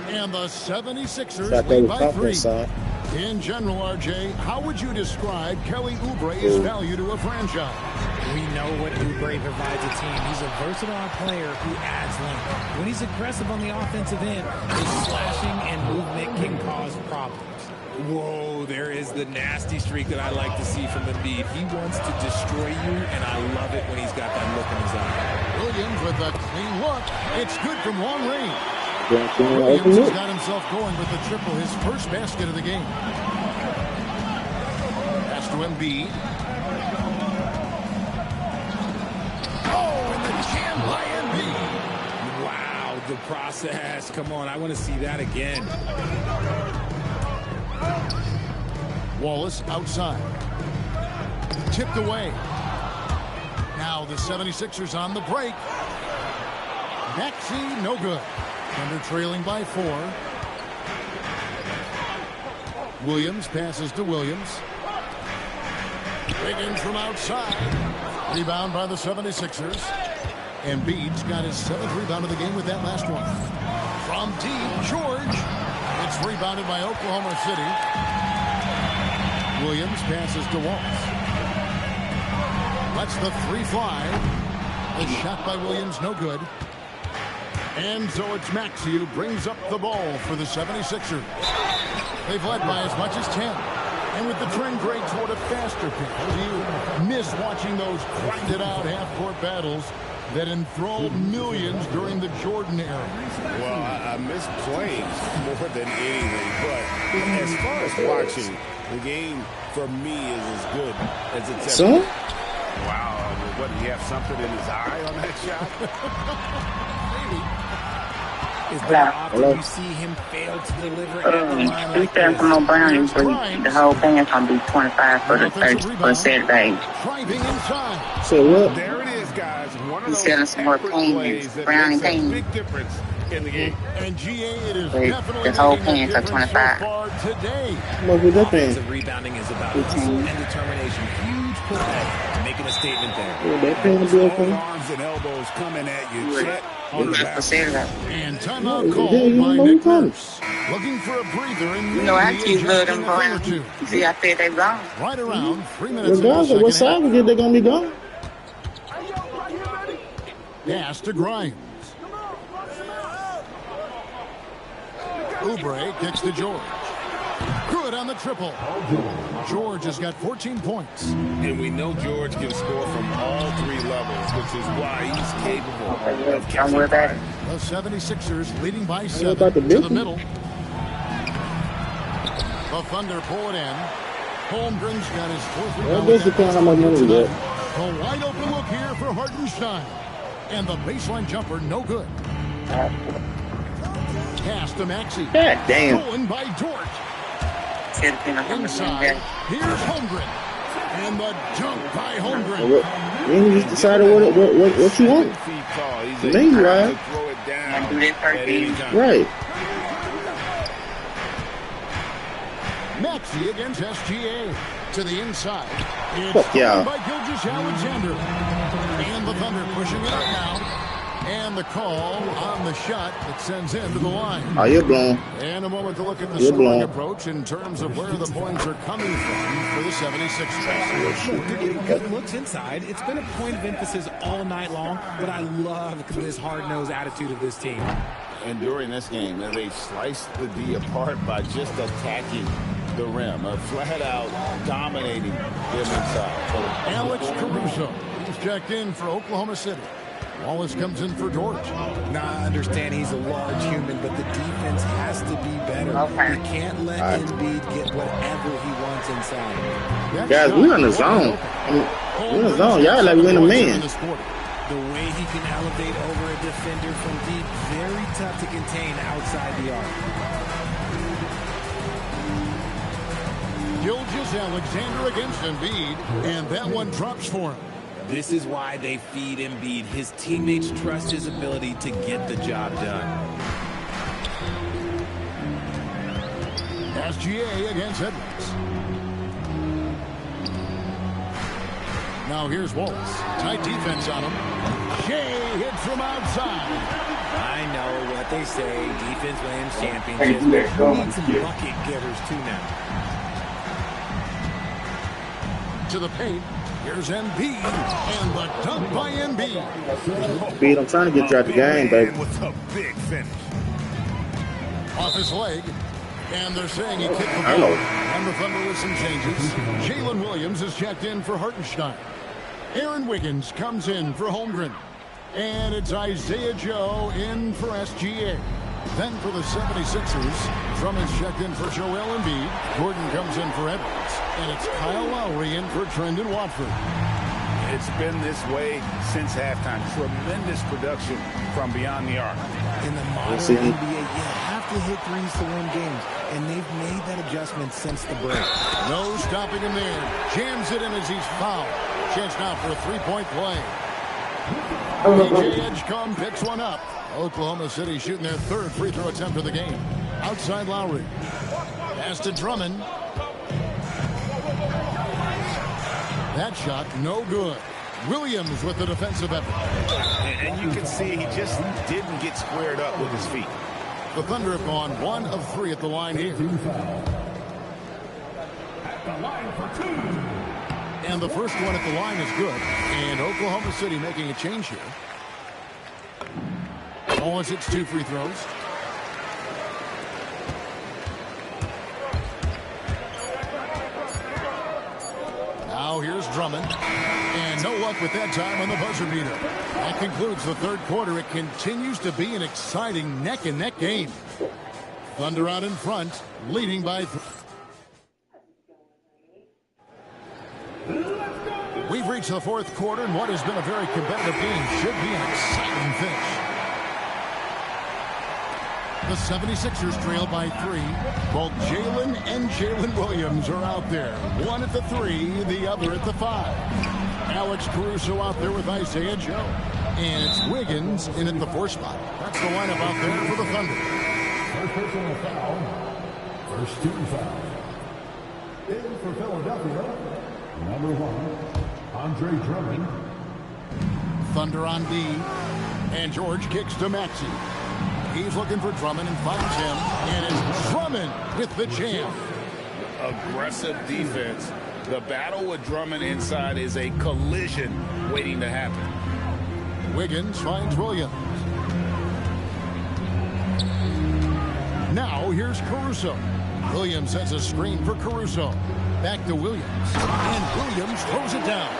Speaker 5: And the 76ers lead by 3. In general, RJ, how would you describe Kelly Oubre's value to a franchise?
Speaker 12: We know what Oubre provides a team. He's a versatile player who adds length. When he's aggressive on the offensive end, his slashing and movement can cause problems. Whoa, there is the nasty streak that I like to see from Embiid. He wants to destroy you, and I love it when he's got that look in his eye.
Speaker 5: Williams with a clean look. It's good from long range. Williams has got himself going with the triple, his first basket of the game. Pass to Embiid. Oh, and the jam by Embiid.
Speaker 12: Wow, the process. Come on, I want to see that again.
Speaker 5: Wallace outside. Tipped away. Now the 76ers on the break. Maxey, no good. Thunder trailing by 4. Williams passes to Williams. Wiggins from outside. Rebound by the 76ers. Embiid's got his 7th rebound of the game with that last one. From deep, George. It's rebounded by Oklahoma City. Williams passes to Wallace. Lets the 3 fly. A shot by Williams, no good. And so it's Maxey who brings up the ball for the 76ers. They've led by as much as 10. And with the trend break toward a faster pace, you miss watching those grinded-out half-court battles that enthralled millions during the Jordan era.
Speaker 6: Well, I miss playing more than anything, but as far as watching, the game for me is as good as it's ever been. Wow, what, do you have something in his eye on that shot?
Speaker 5: Maybe.
Speaker 12: Is that often you see him fail to deliver at the line like
Speaker 4: this? From O'Brien, the whole thing's going to be 25 for the 30 for Saturday.
Speaker 1: So what?
Speaker 6: There it is, guys. One of
Speaker 4: He's
Speaker 6: those
Speaker 4: selling some more paintings, Brownie paintings.
Speaker 6: big difference in the game.
Speaker 5: And GA, it is
Speaker 4: the whole pan for 25.
Speaker 5: Today.
Speaker 1: What was that thing?
Speaker 12: Offensive rebounding is about hustle and determination. Huge putback, making a statement there.
Speaker 1: Yeah, that pan will be okay.
Speaker 6: Arms and elbows coming at you. Check on the back.
Speaker 5: And timeout called by Nick Nurse. Looking for a breather in
Speaker 4: You know, I keep them Browns. See, I said they gone.
Speaker 5: Right around 3 minutes.
Speaker 1: Regardless, what side we get, they're going to be gone.
Speaker 5: Pass to Grimes. Oubre kicks to George. Good on the triple. George has got 14 points.
Speaker 6: And we know George can score from all 3 levels, which is why he's capable of catching fire.
Speaker 5: The 76ers leading by 7
Speaker 1: about the
Speaker 5: to the middle. The Thunder pull it in. Holmgren's got his 4th rebound.
Speaker 1: Well, this depends how much money we get.
Speaker 5: A wide open look here for Hartenstein. And the baseline jumper, no good. Pass to Maxey.
Speaker 1: God damn.
Speaker 5: Stolen by Dort. Inside, here's Holmgren. And the dunk by Holmgren.
Speaker 1: Then you just decided what you want. Name right. Right.
Speaker 5: Maxey against SGA. To the inside.
Speaker 1: Fuck yeah.
Speaker 5: By Gilgeous-Alexander. And the Thunder pushing it up now. And the call on the shot that sends him to the line.
Speaker 1: Oh, you're blown.
Speaker 5: And a moment to look at the
Speaker 1: You're
Speaker 5: scoring
Speaker 1: blown.
Speaker 5: approach in terms of where the points are coming from for the 76ers.
Speaker 12: They're getting good looks inside. It's been a point of emphasis all night long, but I love this hard-nosed attitude of this team.
Speaker 6: And during this game, they sliced the D apart by just attacking the rim, flat out dominating them inside.
Speaker 5: Alex Caruso, he's checked in for Oklahoma City. Wallace comes in for George.
Speaker 12: Now, I understand he's a large human, but the defense has to be better. You can't let Embiid get whatever he wants inside.
Speaker 1: Guys, we're in the zone. We're in the zone. Y'all like we're in a man.
Speaker 12: The way he can elevate over a defender from deep, very tough to contain outside the arc.
Speaker 5: Gilgeous-Alexander against Embiid, and that one drops for him.
Speaker 12: This is why they feed Embiid. His teammates trust his ability to get the job done.
Speaker 5: SGA against Edwards. Now here's Wallace. Tight defense on him. Shea hits from outside.
Speaker 12: I know what they say. Defense wins championships. But we need some bucket getters too now.
Speaker 5: to the paint. Here's Embiid, and the dunk by Embiid.
Speaker 1: Embiid, I'm trying to get you out the game, baby.
Speaker 6: With a big finish.
Speaker 5: Off his leg, and they're saying he kicked the ball. And the Thunder with some changes. Jalen Williams is checked in for Hartenstein. Aaron Wiggins comes in for Holmgren. And it's Isaiah Joe in for SGA. Then for the 76ers, Drummond's checked in for Joel Embiid. Gordon comes in for Edwards. And it's Kyle Lowry in for Trendon Watford.
Speaker 6: It's been this way since halftime. Tremendous production from beyond the arc.
Speaker 12: In the modern NBA, you have to hit threes to win games, and they've made that adjustment since the break.
Speaker 5: No stopping him there. Jams it in as he's fouled. Chance now for a three-point play. DJ Edgecombe picks one up. Oklahoma City shooting their third free throw attempt of the game. Outside Lowry. Pass to Drummond. That shot, no good. Williams with the defensive effort.
Speaker 6: And you can see he just didn't get squared up with his feet.
Speaker 5: The Thunder have gone 1 of 3 at the line here.
Speaker 14: At the line for 2.
Speaker 5: And the first one at the line is good. And Oklahoma City making a change here. Wallace hits 2 free throws. Now here's Drummond. And no luck with that time on the buzzer beater. That concludes the third quarter. It continues to be an exciting neck-and-neck game. Thunder out in front, leading by 3. We've reached the fourth quarter, and what has been a very competitive game should be an exciting finish. The 76ers trail by 3. Both Jalen and Jalen Williams are out there. One at the 3, the other at the 5. Alex Caruso out there with Isaiah Joe. And it's Wiggins in at the 4 spot. That's the lineup out there for the Thunder.
Speaker 14: First personal foul. First team foul. In for Philadelphia, number 1, Andre Drummond.
Speaker 5: Thunder on D. And George kicks to Maxey. He's looking for Drummond and finds him. And it's Drummond with the jam.
Speaker 6: Aggressive defense. The battle with Drummond inside is a collision waiting to happen.
Speaker 5: Wiggins finds Williams. Now here's Caruso. Williams sets a screen for Caruso. Back to Williams. And Williams throws it down.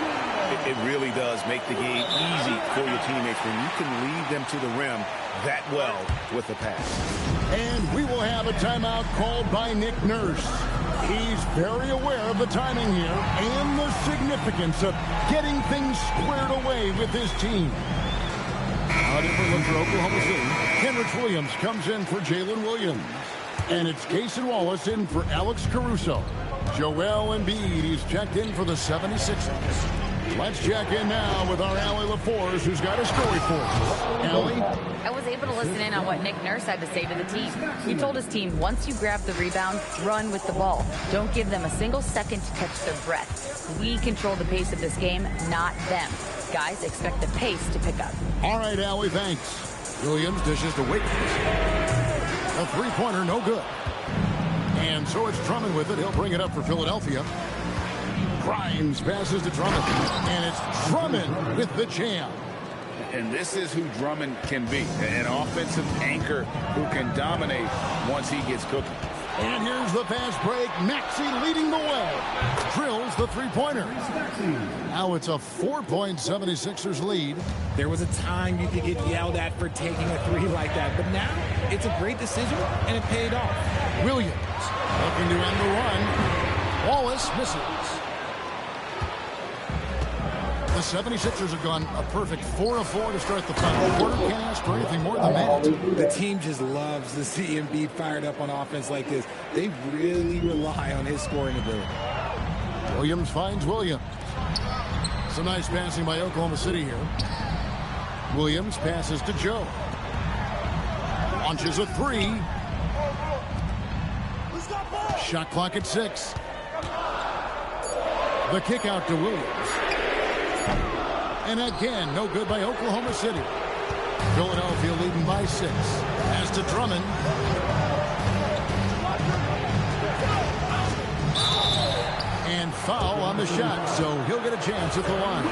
Speaker 6: It really does make the game easy for your teammates when you can lead them to the rim that well with the pass.
Speaker 5: And we will have a timeout called by Nick Nurse. He's very aware of the timing here and the significance of getting things squared away with his team. A different look for Oklahoma City. Kenrich Williams comes in for Jalen Williams. And it's Cason Wallace in for Alex Caruso. Joel Embiid is checked in for the 76ers. Let's check in now with our Allie LaForce, who's got a story for us. Allie?
Speaker 8: I was able to listen in on what Nick Nurse had to say to the team. He told his team, once you grab the rebound, run with the ball. Don't give them a single second to catch their breath. We control the pace of this game, not them. Guys, expect the pace to pick up.
Speaker 5: All right, Allie, thanks. Williams dishes to Wiggins. A three-pointer, no good. And so it's Drummond with it. He'll bring it up for Philadelphia. Grimes passes to Drummond. And it's Drummond with the jam.
Speaker 6: And this is who Drummond can be. An offensive anchor who can dominate once he gets cooking.
Speaker 5: And here's the fast break. Maxey leading the way. Drills the three-pointer. Now it's a 4-point 76ers lead.
Speaker 12: There was a time you could get yelled at for taking a 3 like that, but now it's a great decision, and it paid off.
Speaker 5: Williams looking to end the run. Wallace misses. The 76ers have gone a perfect 4 of 4 to start the final quarter. Can't ask for anything more than that.
Speaker 12: The team just loves to see Embiid fired up on offense like this. They really rely on his scoring ability.
Speaker 5: Williams finds Williams. Some nice passing by Oklahoma City here. Williams passes to Joe. Launches a 3. Shot clock at 6. The kick out to Williams. And again, no good by Oklahoma City. Philadelphia leading by 6. Pass to Drummond. And foul on the shot, so he'll get a chance at the line.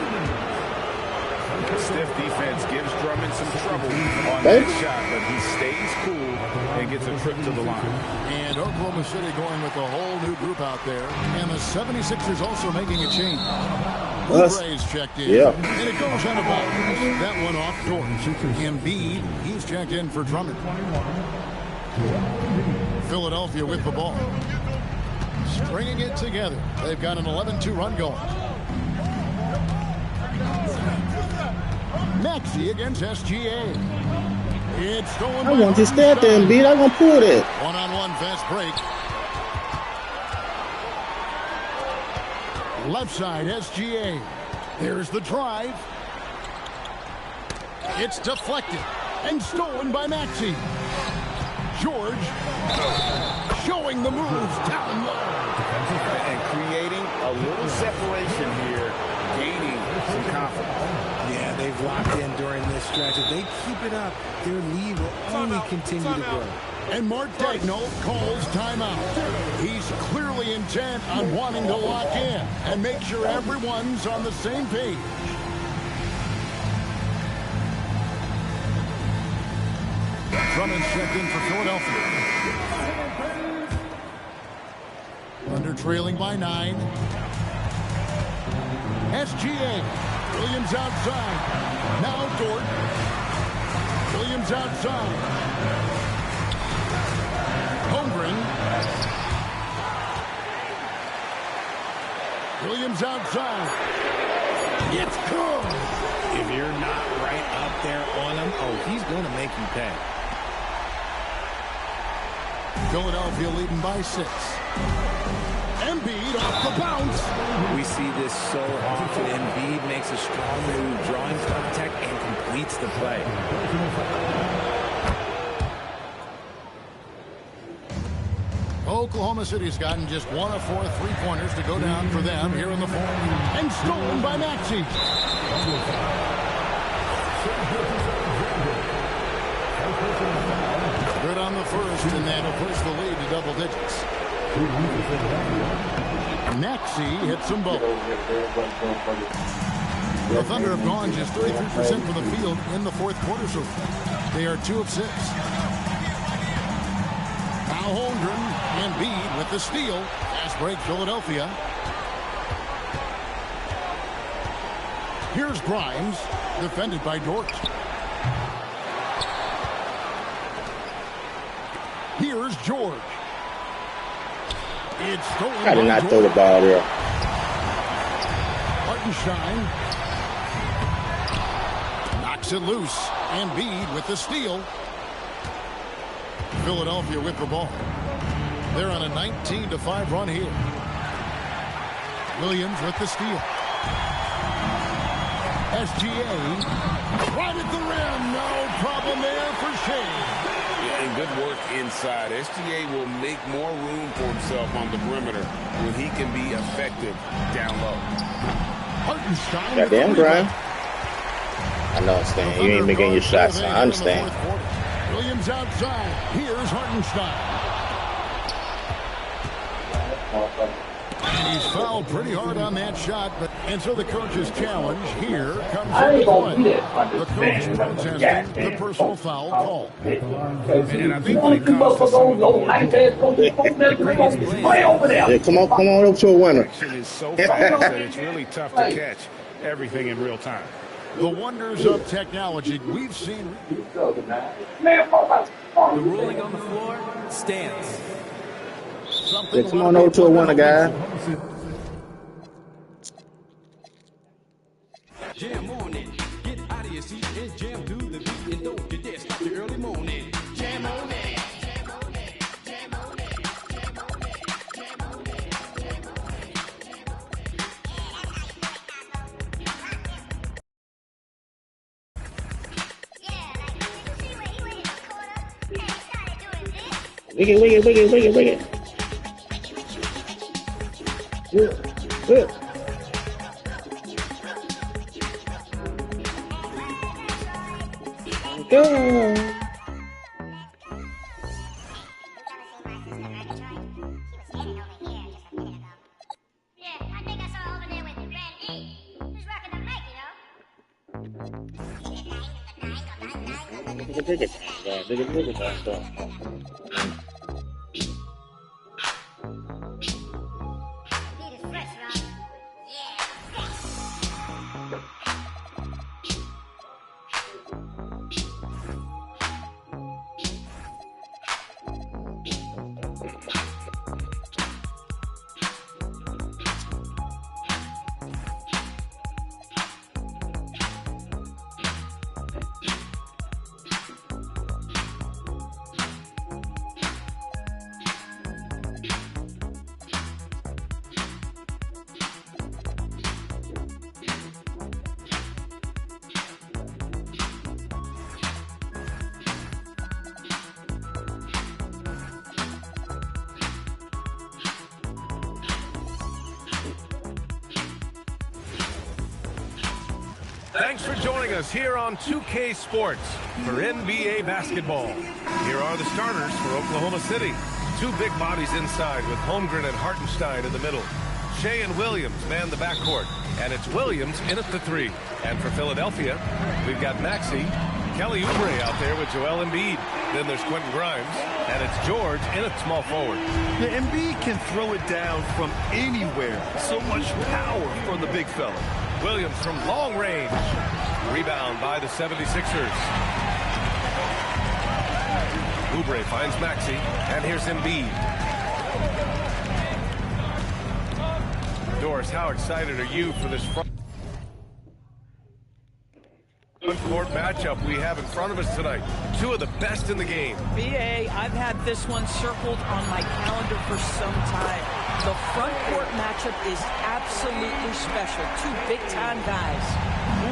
Speaker 6: Stiff defense gives Drummond some trouble on that shot, but he stays cool and gets a trip to the line.
Speaker 5: And Oklahoma City going with a whole new group out there. And the 76ers also making a change. Oubre's checked in.
Speaker 1: Yeah.
Speaker 5: And it goes on a ball. That one off Dort. Embiid, he's checked in for Drummond. Philadelphia with the ball. Stringing it together. They've got an 11-2 run going. Maxey against SGA. It's stolen.
Speaker 1: I want you to stay out there and beat. I'm going to pull it.
Speaker 5: One-on-one fast break. Left side, SGA. There's the drive. It's deflected and stolen by Maxey. George showing the moves down low.
Speaker 6: And creating a little separation here, gaining some confidence.
Speaker 12: Yeah, they've locked in during this stretch. If they keep it up, their lead will only continue to grow.
Speaker 5: And Mark Daigneault calls timeout. He's clearly intent on wanting to lock in and make sure everyone's on the same page. Drummond's checked in for Philadelphia. Under trailing by 9. SGA. Williams outside. Now Dort. Williams outside. Holmgren. Williams outside. It's good.
Speaker 12: If you're not right up there on him, oh, he's going to make you pay.
Speaker 5: Philadelphia leading by 6. Embiid off the bounce.
Speaker 12: We see this so often. Embiid makes a strong move, drawing contact, and completes the play.
Speaker 5: Oklahoma City's gotten just 1 of 4 3-pointers to go down for them here in the fourth. And stolen by Maxey. Good on the first, and that'll push the lead to double digits. Maxey hits them both. The Thunder have gone just 33% from the field in the fourth quarter so far. They are 2 of 6. Now Holmgren, Embiid with the steal. Fast break Philadelphia. Here's Grimes, defended by Dort. Here's George. It's stolen.
Speaker 1: I did not throw the ball there.
Speaker 5: Hartenstein knocks it loose. Embiid with the steal. Philadelphia with the ball. They're on a 19-5 run here. Williams with the steal. SGA right at the rim. No problem there for Shea.
Speaker 6: Yeah, and good work inside. SGA will make more room for himself on the perimeter when he can be effective down low.
Speaker 5: Hartenstein.
Speaker 1: Goddamn, Brian. I know, Stan. You ain't making your shots. So I understand.
Speaker 5: Williams outside. Here's Hartenstein. And he's fouled pretty hard on that shot, and so the coach's challenge here comes into play. The coach protesting the personal foul call.
Speaker 6: And I think when it comes to some of the
Speaker 1: Yeah, come on up to a winner.
Speaker 6: action is so fast that it's really tough to catch everything in real time.
Speaker 5: The wonders of technology we've seen.
Speaker 12: The ruling on the floor stands.
Speaker 1: Yeah, come on over to a winner, guy.
Speaker 15: Jam on it. Get out of your seat and jam to the beat. And don't you dare stop the early morning. Jam on it. Jam on it. Jam on it. Jam on it. Jam on it. Jam on it.
Speaker 1: Wiggy. Good. Go.
Speaker 17: Yeah, I
Speaker 1: Take it, guys.
Speaker 9: Thanks for joining us here on 2K Sports for NBA basketball. Here are the starters for Oklahoma City. Two big bodies inside with Holmgren and Hartenstein in the middle. Shea and Williams man the backcourt, and it's Williams in at the three. And for Philadelphia, we've got Maxey, Kelly Oubre out there with Joel Embiid. Then there's Quentin Grimes, and it's George in at small forward.
Speaker 11: The Embiid can throw it down from anywhere. So much power for the big fella.
Speaker 9: Williams from long range. Rebound by the 76ers. Oubre finds Maxey, and here's Embiid. Doris, how excited are you for this front court matchup we have in front of us tonight? Two of the best in the game.
Speaker 13: BA, I've had this one circled on my calendar for some time. The front court matchup is absolutely special. Two big-time guys.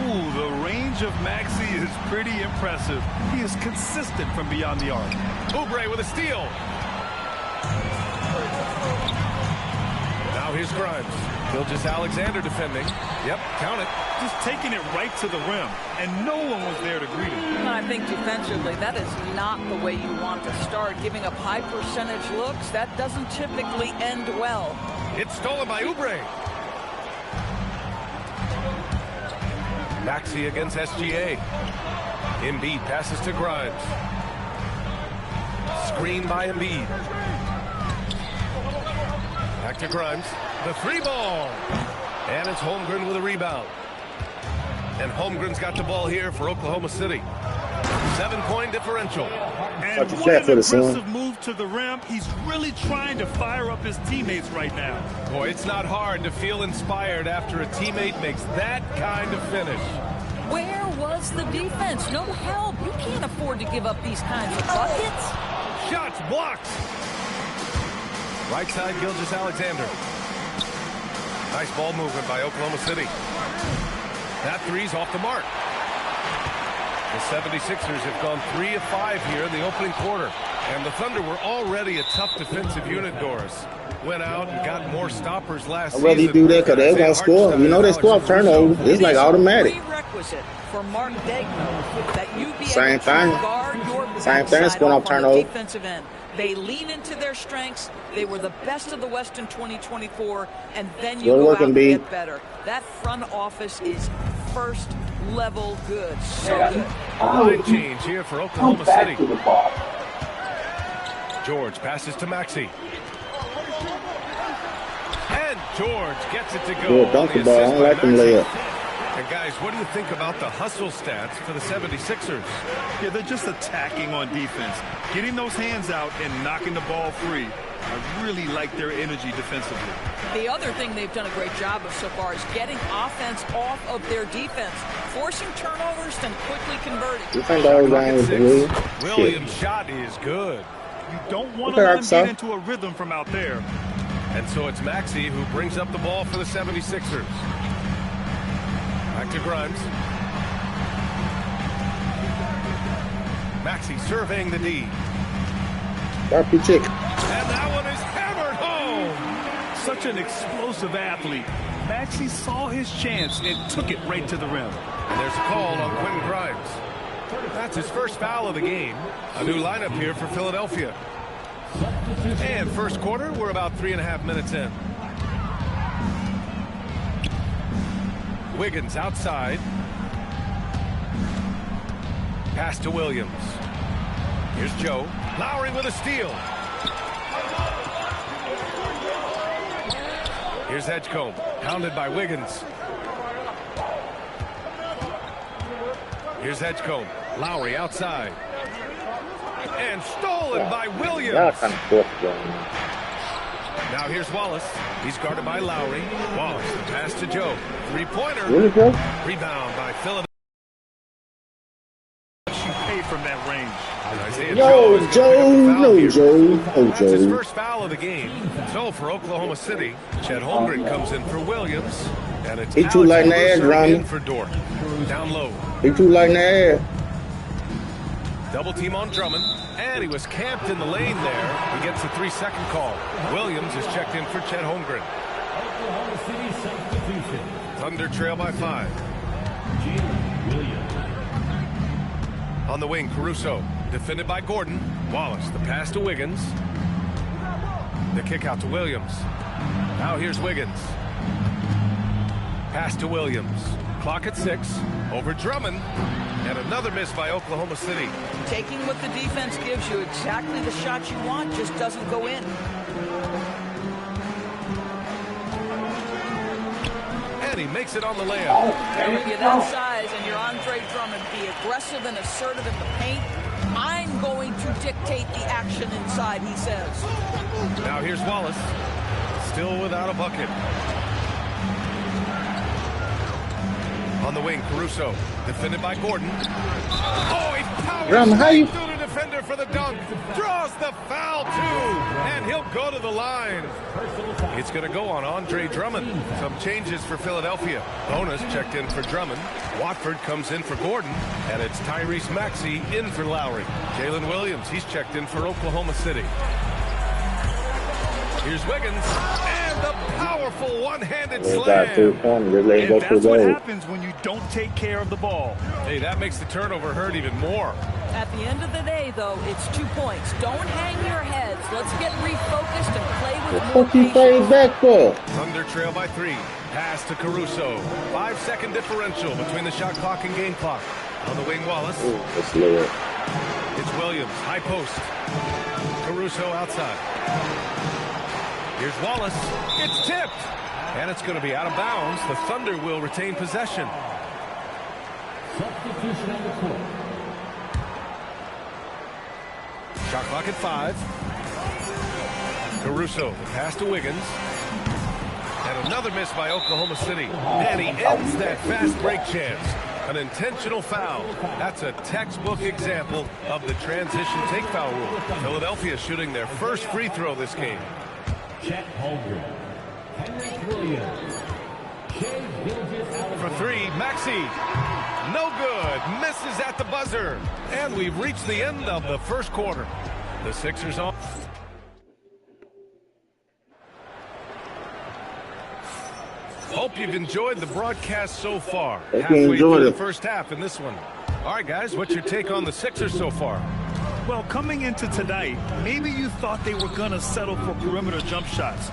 Speaker 11: Ooh, the range of Maxey is pretty impressive. He is consistent from beyond the arc.
Speaker 9: Oubre with a steal. Now here's Grimes. Gilgeous-Alexander defending. Yep, count it.
Speaker 11: Just taking it right to the rim, and no one was there to greet him.
Speaker 13: I think defensively, that is not the way you want to start. Giving up high percentage looks, that doesn't typically end well.
Speaker 9: It's stolen by Oubre. Maxey against SGA. Embiid passes to Grimes. Screen by Embiid. Back to Grimes. The three ball. And it's Holmgren with a rebound. And Holmgren's got the ball here for Oklahoma City. 7-point differential.
Speaker 11: And what an impressive move to the rim. He's really trying to fire up his teammates right now.
Speaker 9: Boy, it's not hard to feel inspired after a teammate makes that kind of finish.
Speaker 13: Where was the defense? No help. You can't afford to give up these kinds of buckets.
Speaker 9: Shots blocked. Right side, Gilgeous-Alexander. Nice ball movement by Oklahoma City. That three's off the mark. The 76ers have gone 3 of 5 here in the opening quarter. And the Thunder were already a tough defensive unit, Doris. Went out and got more stoppers last season.
Speaker 1: I'd rather you do that because they're going to score. You know they score off turnover. It's like automatic.
Speaker 13: Prerequisite for Mark Degnan that you be
Speaker 1: Same
Speaker 13: able to
Speaker 1: thing.
Speaker 13: guard your
Speaker 1: Same thing, scoring off
Speaker 13: on the
Speaker 1: turnover.
Speaker 13: defensive end. They lean into their strengths. They were the best of the West in 2024, and then you go out and get better. That front office is first level good. So good.
Speaker 9: Line change here for Oklahoma City. George passes to Maxey. And George gets it to go.
Speaker 1: Good donkey ball. I don't like them layup.
Speaker 9: And guys, what do you think about the hustle stats for the 76ers?
Speaker 11: Yeah, they're just attacking on defense. Getting those hands out and knocking the ball free. I really like their energy defensively.
Speaker 13: The other thing they've done a great job of so far is getting offense off of their defense, forcing turnovers and quickly converting.
Speaker 1: You think that was wrong with Williams?
Speaker 9: Williams' shot is good.
Speaker 11: You don't want to let him get into a rhythm from out there.
Speaker 9: And so it's Maxey who brings up the ball for the 76ers. Back to Grimes. Maxey surveying the D.
Speaker 1: Barbecue chick.
Speaker 9: And that one is hammered home.
Speaker 11: Such an explosive athlete. Maxey saw his chance and took it right to the rim.
Speaker 9: And there's a call on Quentin Grimes. That's his first foul of the game. A new lineup here for Philadelphia. And first quarter, we're about 3.5 minutes in. Wiggins outside. Pass to Williams. Here's Joe. Lowry with a steal. Here's Edgecombe. Pounded by Wiggins. Here's Edgecombe. Lowry outside. And stolen by Williams. Now here's Wallace. He's guarded by Lowry. Wallace, the pass to Joe. Three-pointer.
Speaker 1: Really, bro?
Speaker 9: Rebound by Philadelphia.
Speaker 11: You pay from that range.
Speaker 1: Yo, Joe.
Speaker 9: That's his first foul of the game. So for Oklahoma City, Chet Holmgren comes in for Williams. And it's
Speaker 1: He too light in the air,
Speaker 9: Caruso in
Speaker 1: Ronnie.
Speaker 9: for Dort. Down low.
Speaker 1: He too light in the air.
Speaker 9: Double team on Drummond. And he was camped in the lane there. He gets a 3-second call. Williams is checked in for Chet Holmgren.
Speaker 14: Oklahoma City substitution.
Speaker 9: Thunder trail by 5.
Speaker 14: Jalen Williams.
Speaker 9: On the wing, Caruso. Defended by Gordon. Wallace, the pass to Wiggins. The kick out to Williams. Now here's Wiggins. Pass to Williams. Clock at 6. Over Drummond. And another miss by Oklahoma City.
Speaker 13: Taking what the defense gives you, exactly the shot you want, just doesn't go in.
Speaker 9: And he makes it on the layup.
Speaker 13: And when you're that size and you're Andre Drummond, be aggressive and assertive in the paint. I'm going to dictate the action inside, he says.
Speaker 9: Now here's Wallace. Still without a bucket. On the wing, Caruso. Defended by Gordon. Oh, he powers through the defender for the dunk. Draws the foul, too. And he'll go to the line. It's going to go on Andre Drummond. Some changes for Philadelphia. Bonus checked in for Drummond. Watford comes in for Gordon. And it's Tyrese Maxey in for Lowry. Jalen Williams, he's checked in for Oklahoma City. Here's Wiggins. And the powerful one-handed slam.
Speaker 11: And that's what happens when you don't take care of the ball.
Speaker 9: Hey, that makes the turnover hurt even more.
Speaker 13: At the end of the day, though, it's 2 points. Don't hang your heads. Let's get refocused and play with more patience.
Speaker 1: Playing back for?
Speaker 9: Thunder trail by 3. Pass to Caruso. 5-second differential between the shot clock and game clock. On the wing, Wallace.
Speaker 1: That's low.
Speaker 9: It's Williams. High post. Caruso outside. Here's Wallace. It's tipped. And it's going to be out of bounds. The Thunder will retain possession.
Speaker 14: Substitution on the court.
Speaker 9: Shot clock at 5. Caruso. The pass to Wiggins. And another miss by Oklahoma City. And he ends that fast break chance. An intentional foul. That's a textbook example of the transition take foul rule. Philadelphia shooting their first free throw this game.
Speaker 14: Chet Holmgren. Henrik Williams.
Speaker 9: For 3, Maxey. No good. Misses at the buzzer. And we've reached the end of the first quarter. The Sixers on. Hope you've enjoyed the broadcast so far. Halfway through the first half in this one. All right, guys, what's your take on the Sixers so far?
Speaker 11: Well, coming into tonight, maybe you thought they were going to settle for perimeter jump shots.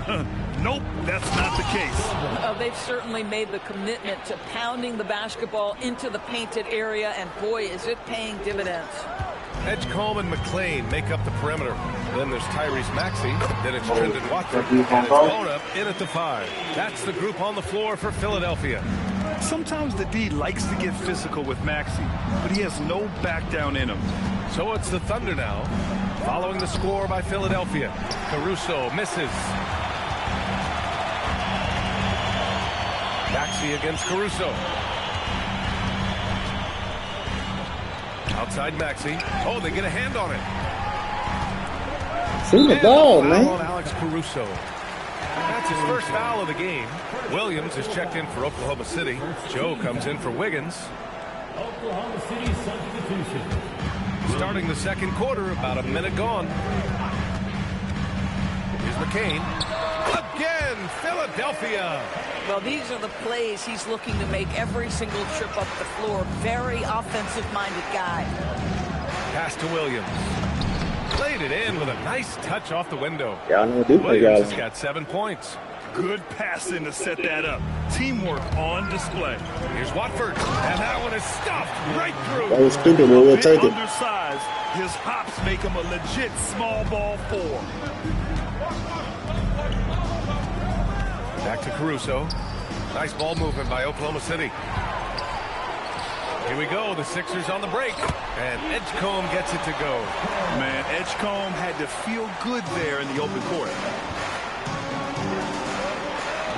Speaker 11: Nope, that's not the case.
Speaker 13: They've certainly made the commitment to pounding the basketball into the painted area, and boy, is it paying dividends.
Speaker 9: Edgecombe and McLean make up the perimeter. Then there's Tyrese Maxey. Then it's Trendon Watford. And it's Bona in at the 5. That's the group on the floor for Philadelphia.
Speaker 11: Sometimes the D likes to get physical with Maxey, but he has no back down in him.
Speaker 9: So it's the Thunder now, following the score by Philadelphia. Caruso misses. Maxey against Caruso. Outside Maxey. Oh, they get a hand on it.
Speaker 1: See the ball, man.
Speaker 9: On Alex Caruso. That's his first foul of the game. Williams is checked in for Oklahoma City. Joe comes in for Wiggins.
Speaker 14: Oklahoma City substitution.
Speaker 9: Starting the second quarter, about a minute gone. Here's McCain. Again, Philadelphia.
Speaker 13: Well, these are the plays he's looking to make every single trip up the floor. Very offensive-minded guy.
Speaker 9: Pass to Williams. Played it in with a nice touch off the window.
Speaker 1: Y'all know what
Speaker 9: Williams has got 7 points.
Speaker 11: Good passing to set that up. Teamwork on display.
Speaker 9: Here's Watford, and that one is stuffed right through.
Speaker 1: That was stupid, but we'll take it.
Speaker 11: Undersized. His hops make him a legit small ball 4.
Speaker 9: Back to Caruso. Nice ball movement by Oklahoma City. Here we go, the Sixers on the break, and Edgecombe gets it to go.
Speaker 11: Man, Edgecombe had to feel good there in the open court.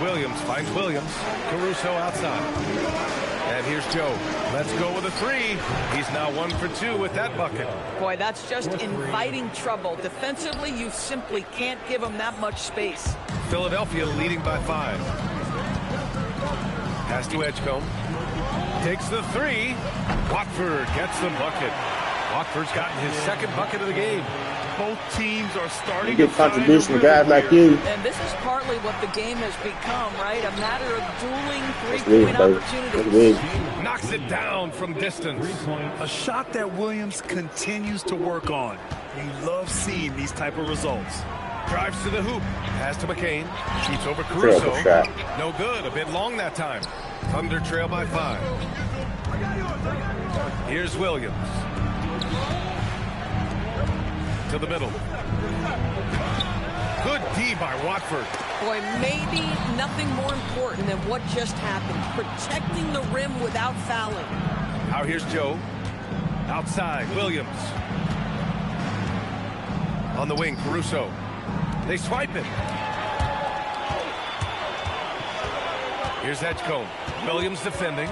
Speaker 9: Williams finds Williams. Caruso outside. And here's Joe. Let's go with a 3. He's now 1 for 2 with that bucket.
Speaker 13: Boy, that's just inviting trouble. Defensively, you simply can't give him that much space.
Speaker 9: Philadelphia leading by 5. Pass to Edgecombe. Takes the 3. Watford gets the bucket. Watford's gotten his second bucket of the game.
Speaker 11: Both teams are starting
Speaker 1: to get contribution from guys like you.
Speaker 13: And this is partly what the game has become, right? A matter of dueling three-point opportunities.
Speaker 9: Knocks it down from distance.
Speaker 11: A shot that Williams continues to work on. We love seeing these type of results.
Speaker 9: Drives to the hoop. Pass to McCain. Shoots over Caruso. No good. A bit long that time. Thunder trail by 5. Here's Williams. To the middle. Good D by Watford.
Speaker 13: Boy, maybe nothing more important than what just happened. Protecting the rim without fouling.
Speaker 9: Now here's Joe. Outside, Williams. On the wing, Caruso. They swipe it. Here's Edgecombe. Williams defending.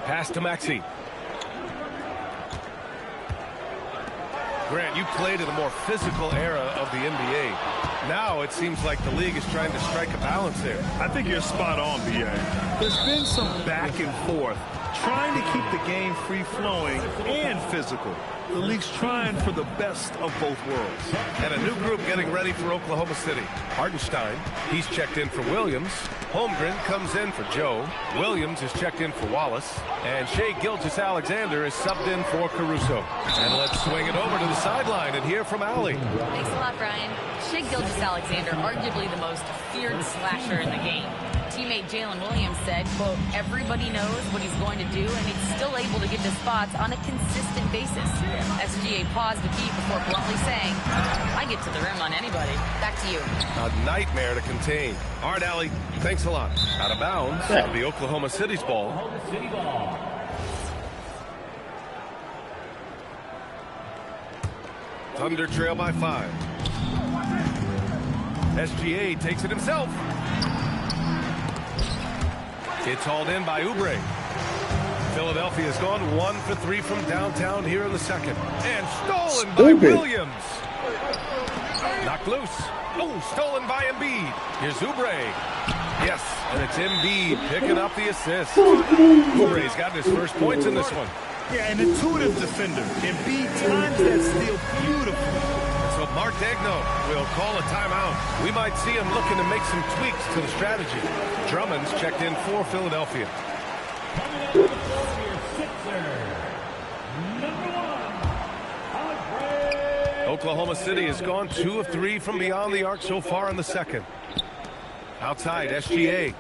Speaker 9: Pass to Maxey. Grant, you played in a more physical era of the NBA. Now it seems like the league is trying to strike a balance there.
Speaker 11: I think you're spot on, B.A. There's been some back and forth, trying to keep the game free-flowing and physical. The league's trying for the best of both worlds.
Speaker 9: And a new group getting ready for Oklahoma City. Hartenstein, he's checked in for Williams. Holmgren comes in for Joe. Williams is checked in for Wallace. And Shai Gilgeous-Alexander is subbed in for Caruso. And let's swing it over to the sideline and hear from Allie.
Speaker 8: Thanks a lot, Brian. Shai Gilgeous-Alexander, arguably the most feared slasher in the game. Teammate Jalen Williams said, quote, everybody knows what he's going to do, and he's still able to get the spots on a consistent basis. SGA paused a beat before bluntly saying, I get to the rim on anybody. Back to you.
Speaker 9: A nightmare to contain. All right, Allie, thanks a lot. Out of bounds, the Oklahoma City's ball. Thunder trail by 5. SGA takes it himself. It's hauled in by Oubre. Philadelphia has gone 1 for 3 from downtown here in the second. And stolen by Williams. Knocked loose. Oh, stolen by Embiid. Here's Oubre. Yes, and it's Embiid picking up the assist. Oubre's got his first points in this one.
Speaker 11: Yeah, an intuitive defender. Embiid times that steal beautifully.
Speaker 9: So Mark Daigneault will call a timeout. We might see him looking to make some tweaks to the strategy. Drummond's checked in for Philadelphia. Oklahoma City has gone 2 of 3 from beyond the arc so far in the second. Outside, SGA.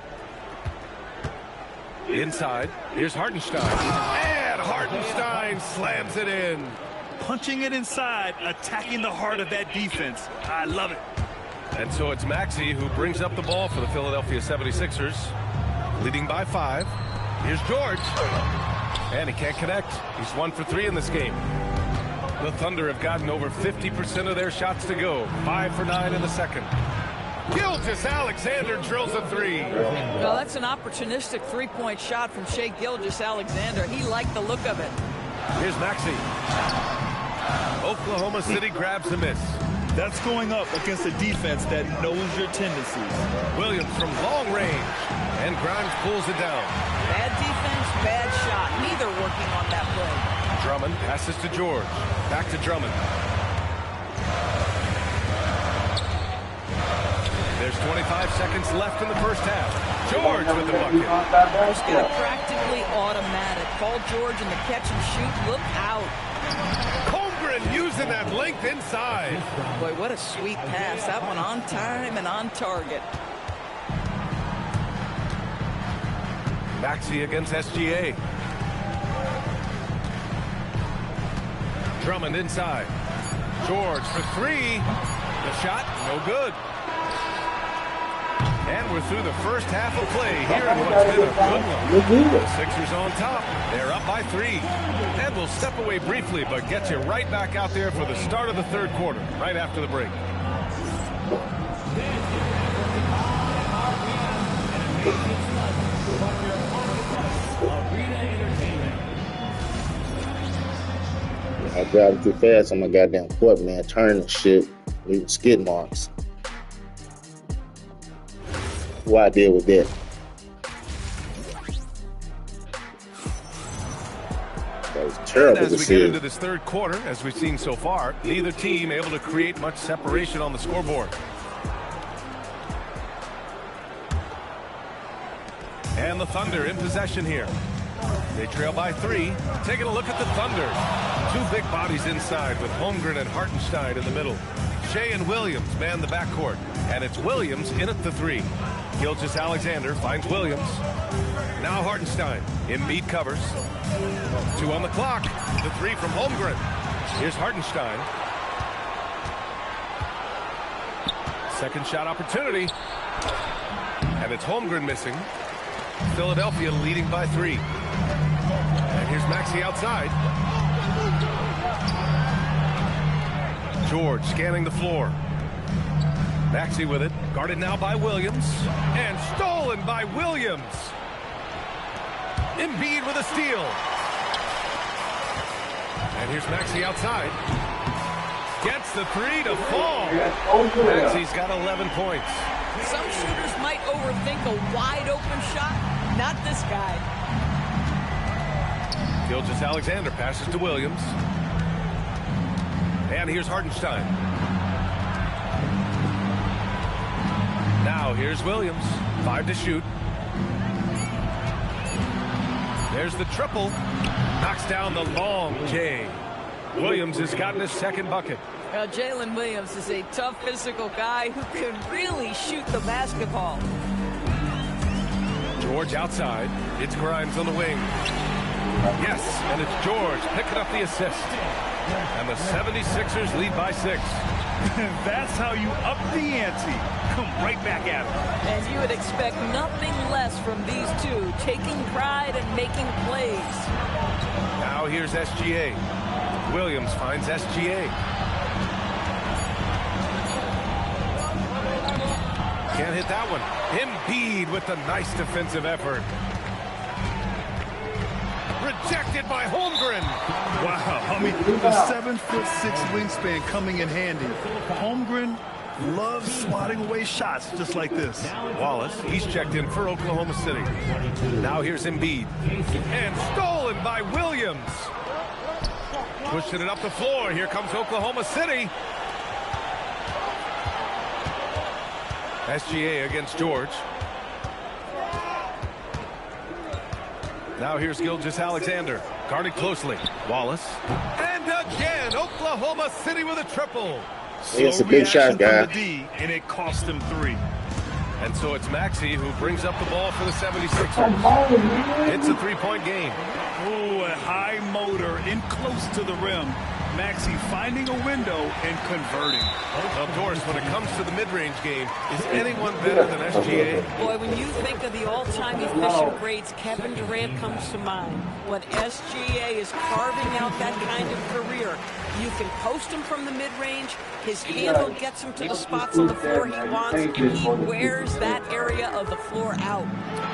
Speaker 9: Inside, here's Hartenstein. And Hartenstein slams it in.
Speaker 11: Punching it inside, attacking the heart of that defense. I love it.
Speaker 9: And so it's Maxey who brings up the ball for the Philadelphia 76ers. Leading by 5. Here's George. And he can't connect. He's 1 for 3 in this game. The Thunder have gotten over 50% of their shots to go. 5 for 9 in the second. Gilgeous-Alexander drills a 3.
Speaker 13: Well, that's an opportunistic three-point shot from Shai Gilgeous-Alexander. He liked the look of it.
Speaker 9: Here's Maxey. Oklahoma City grabs a miss.
Speaker 11: That's going up against a defense that knows your tendencies.
Speaker 9: Williams from long range. And Grimes pulls it down.
Speaker 13: Bad defense, bad shot. Neither working on that play.
Speaker 9: Drummond passes to George. Back to Drummond. There's 25 seconds left in the first half. George with the bucket.
Speaker 13: It's going to practically automatic. Paul George in the catch and shoot. Look out.
Speaker 9: Holmgren uses using that length inside.
Speaker 13: Boy, what a sweet pass. That one on time and on target.
Speaker 9: Maxey against SGA. Drummond inside. George for three. The shot, no good. And we're through the first half of play here in what's been a good one. Sixers on top. They're up by 3. And we'll step away briefly, but get you right back out there for the start of the third quarter, right after the break.
Speaker 1: I driving too fast on my goddamn court, man. Turning shit, leaving skid marks. What I did with that. That was terrible.
Speaker 9: And as we get into this third quarter, as we've seen so far, neither team able to create much separation on the scoreboard. And the Thunder in possession here. They trail by 3. Taking a look at the Thunder. 2 big bodies inside with Holmgren and Hartenstein in the middle. Shea and Williams man the backcourt. And it's Williams in at the 3. Gilgeous-Alexander finds Williams. Now Hartenstein. Embiid covers. 2 on the clock. The 3 from Holmgren. Here's Hartenstein. Second shot opportunity. And it's Holmgren missing. Philadelphia leading by 3. And here's Maxey outside. George scanning the floor. Maxey with it. Guarded now by Williams. And stolen by Williams. Embiid with a steal. And here's Maxey outside. Gets the 3 to fall. Maxey's got 11 points.
Speaker 13: Some shooters might overthink a wide-open shot. Not this guy.
Speaker 9: Gilgeous-Alexander passes to Williams. And here's Hartenstein. Now here's Williams. 5 to shoot. There's the triple. Knocks down the long J. Williams has gotten his second bucket.
Speaker 13: Jalen Williams is a tough physical guy who can really shoot the basketball.
Speaker 9: George outside. It's Grimes on the wing. Yes, and it's George picking up the assist. And the 76ers lead by 6.
Speaker 11: That's how you up the ante. Come right back at him.
Speaker 13: And you would expect nothing less from these two, taking pride and making plays.
Speaker 9: Now here's SGA. Williams finds SGA. Can't hit that one. Embiid with the nice defensive effort. Rejected by Holmgren.
Speaker 11: Wow, I mean, the 7'6" wingspan coming in handy. Holmgren loves swatting away shots just like this.
Speaker 9: Wallace, he's checked in for Oklahoma City. Now here's Embiid. And stolen by Williams. Pushing it up the floor. Here comes Oklahoma City. SGA against George. Now here's Gilgeous-Alexander. Guarded closely. Wallace. And again, Oklahoma City with a triple.
Speaker 1: It's a big shot, guy.
Speaker 11: And it cost him 3.
Speaker 9: And so it's Maxey who brings up the ball for the 76ers. It's a 3-point game.
Speaker 11: Oh, a high motor in close to the rim. Maxey finding a window and converting.
Speaker 9: Of course, when it comes to the mid-range game, is anyone better than SGA?
Speaker 13: Boy, when you think of the all-time efficient greats, Kevin Durant comes to mind. When SGA is carving out that kind of career, you can post him from the mid-range. His handle gets him to the spots on the floor he wants. He wears that area of the floor out.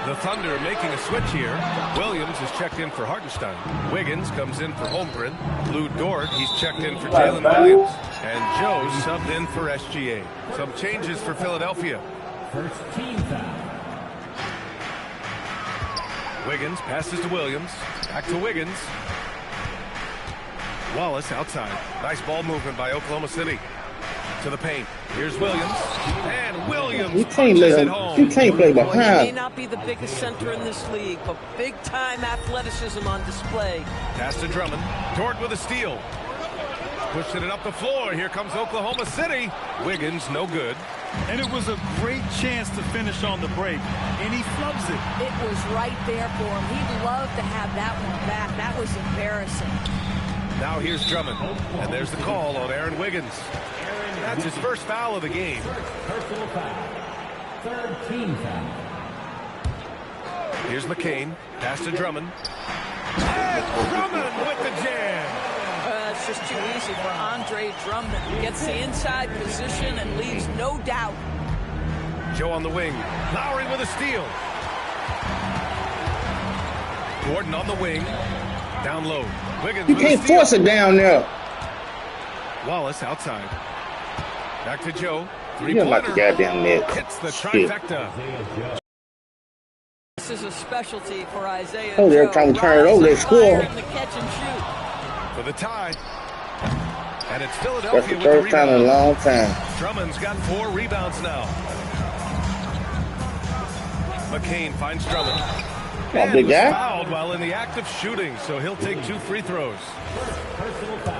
Speaker 9: The Thunder making a switch here. Williams is checked in for Hartenstein. Wiggins comes in for Holmgren. Lou Dort, he's checked in for Jalen Williams. And Joe subbed in for SGA. Some changes for Philadelphia.
Speaker 14: First team foul.
Speaker 9: Wiggins passes to Williams. Back to Wiggins. Wallace outside. Nice ball movement by Oklahoma City. To the paint. Here's Williams. And Williams
Speaker 1: you can't let him. You can't play behind.
Speaker 13: He may not be the biggest center in this league, but big-time athleticism on display.
Speaker 9: Pass to Drummond. Dort with a steal. Pushing it up the floor. Here comes Oklahoma City. Wiggins, no good.
Speaker 11: And it was a great chance to finish on the break, and he flubs it.
Speaker 13: It was right there for him. He'd love to have that one back. That was embarrassing.
Speaker 9: Now here's Drummond, and there's the call on Aaron Wiggins. That's his first foul of the game.
Speaker 14: Personal foul. Third team foul.
Speaker 9: Here's McCain. Pass to Drummond. And Drummond with the jam.
Speaker 13: It's just too easy for Andre Drummond. He gets the inside position and leaves no doubt.
Speaker 9: Joe on the wing. Lowry with a steal. Gordon on the wing. Down low. Wiggins.
Speaker 1: You can't force it down there.
Speaker 9: Wallace outside. Back to Joe.
Speaker 1: You're like the goddamn net.
Speaker 9: Hits the trifecta.
Speaker 13: This is a specialty for Isaiah.
Speaker 1: Oh, they're trying to turn it over. They score.
Speaker 13: The catch and shoot.
Speaker 9: For the tie. And it's Philadelphia.
Speaker 1: That's the first time in a long time.
Speaker 9: Drummond's got 4 rebounds now. McCain finds Drummond.
Speaker 1: And big guy.
Speaker 9: Fouled while in the act of shooting, so he'll take 2 free throws.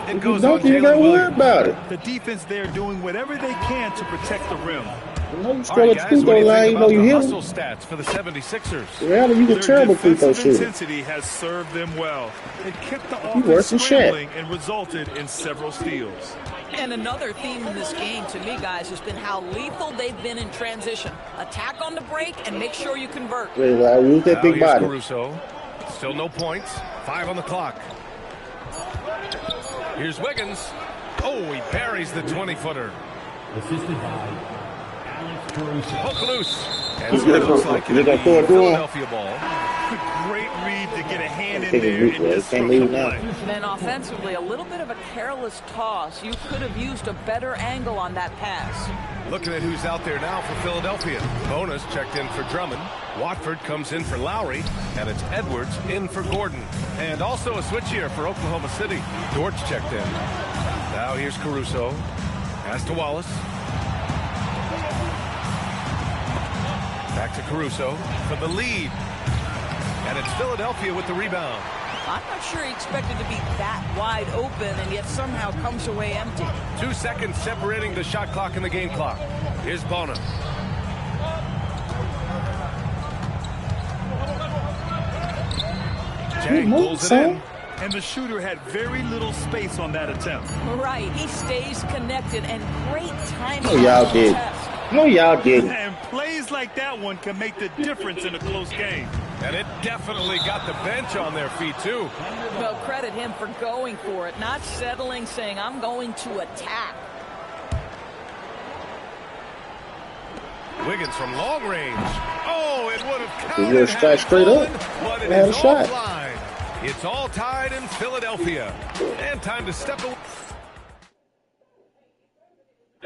Speaker 9: It goes
Speaker 1: Don't
Speaker 9: on
Speaker 1: even
Speaker 9: Jalen
Speaker 1: worry
Speaker 9: Williams.
Speaker 1: about it.
Speaker 11: The defense there doing whatever they can to protect the rim.
Speaker 1: You know you
Speaker 9: All
Speaker 1: score
Speaker 9: right,
Speaker 1: a
Speaker 9: guys,
Speaker 1: free
Speaker 9: what do
Speaker 1: throw
Speaker 9: you
Speaker 1: line,
Speaker 9: think
Speaker 1: you know
Speaker 9: about
Speaker 1: you
Speaker 9: the
Speaker 1: hit
Speaker 9: hustle
Speaker 1: him.
Speaker 9: stats for the 76ers?
Speaker 1: Yeah, you
Speaker 11: Their
Speaker 1: a terrible free throw
Speaker 11: defensive
Speaker 1: shooter.
Speaker 11: intensity has served them well. It kept the
Speaker 1: You worse than
Speaker 11: offense
Speaker 1: Shaq.
Speaker 11: scrambling and resulted in several steals.
Speaker 13: And another theme in this game, to me, guys, has been how lethal they've been in transition. Attack on the break and make sure you convert.
Speaker 1: Use that
Speaker 9: Now
Speaker 1: big
Speaker 9: here's
Speaker 1: body.
Speaker 9: Caruso. Still no points. 5 on the clock. Here's Wiggins. Oh, he buries the 20-footer.
Speaker 14: Assisted by Alex Caruso.
Speaker 9: Hook loose. And
Speaker 1: He's
Speaker 9: so it
Speaker 1: gonna
Speaker 9: looks
Speaker 1: go-
Speaker 9: like
Speaker 1: he's
Speaker 9: it'll
Speaker 1: gonna
Speaker 9: be
Speaker 1: throw it to him.
Speaker 9: Philadelphia ball.
Speaker 11: Great read to get a hand in
Speaker 1: Take it
Speaker 11: there
Speaker 1: weak,
Speaker 11: and
Speaker 1: man.
Speaker 11: disrupt
Speaker 1: Can't
Speaker 11: the
Speaker 1: leave now.
Speaker 11: play.
Speaker 13: And then offensively, a little bit of a careless toss. You could have used a better angle on that pass.
Speaker 9: Looking at who's out there now for Philadelphia. Bonus checked in for Drummond. Watford comes in for Lowry. And it's Edwards in for Gordon. And also a switch here for Oklahoma City. Dortch checked in. Now here's Caruso. Pass to Wallace. Back to Caruso for the lead. And it's Philadelphia with the rebound.
Speaker 13: I'm not sure he expected to be that wide open and yet somehow comes away empty.
Speaker 9: 2 seconds separating the shot clock and the game clock. Here's Bona. Jang pulls it in.
Speaker 11: And the shooter had very little space on that attempt.
Speaker 13: Right, he stays connected and great timing.
Speaker 1: No, y'all did. No, y'all didn't.
Speaker 11: And plays like that one can make the difference in a close game.
Speaker 9: And it definitely got the bench on their feet, too.
Speaker 13: Well, credit him for going for it, not settling, saying, I'm going to attack.
Speaker 9: Wiggins from long range. Oh, it would have
Speaker 1: He
Speaker 9: counted.
Speaker 1: would have strike straight up.
Speaker 9: But it
Speaker 1: Had a
Speaker 9: is
Speaker 1: shot.
Speaker 9: offline. It's all tied in Philadelphia. And time to step away.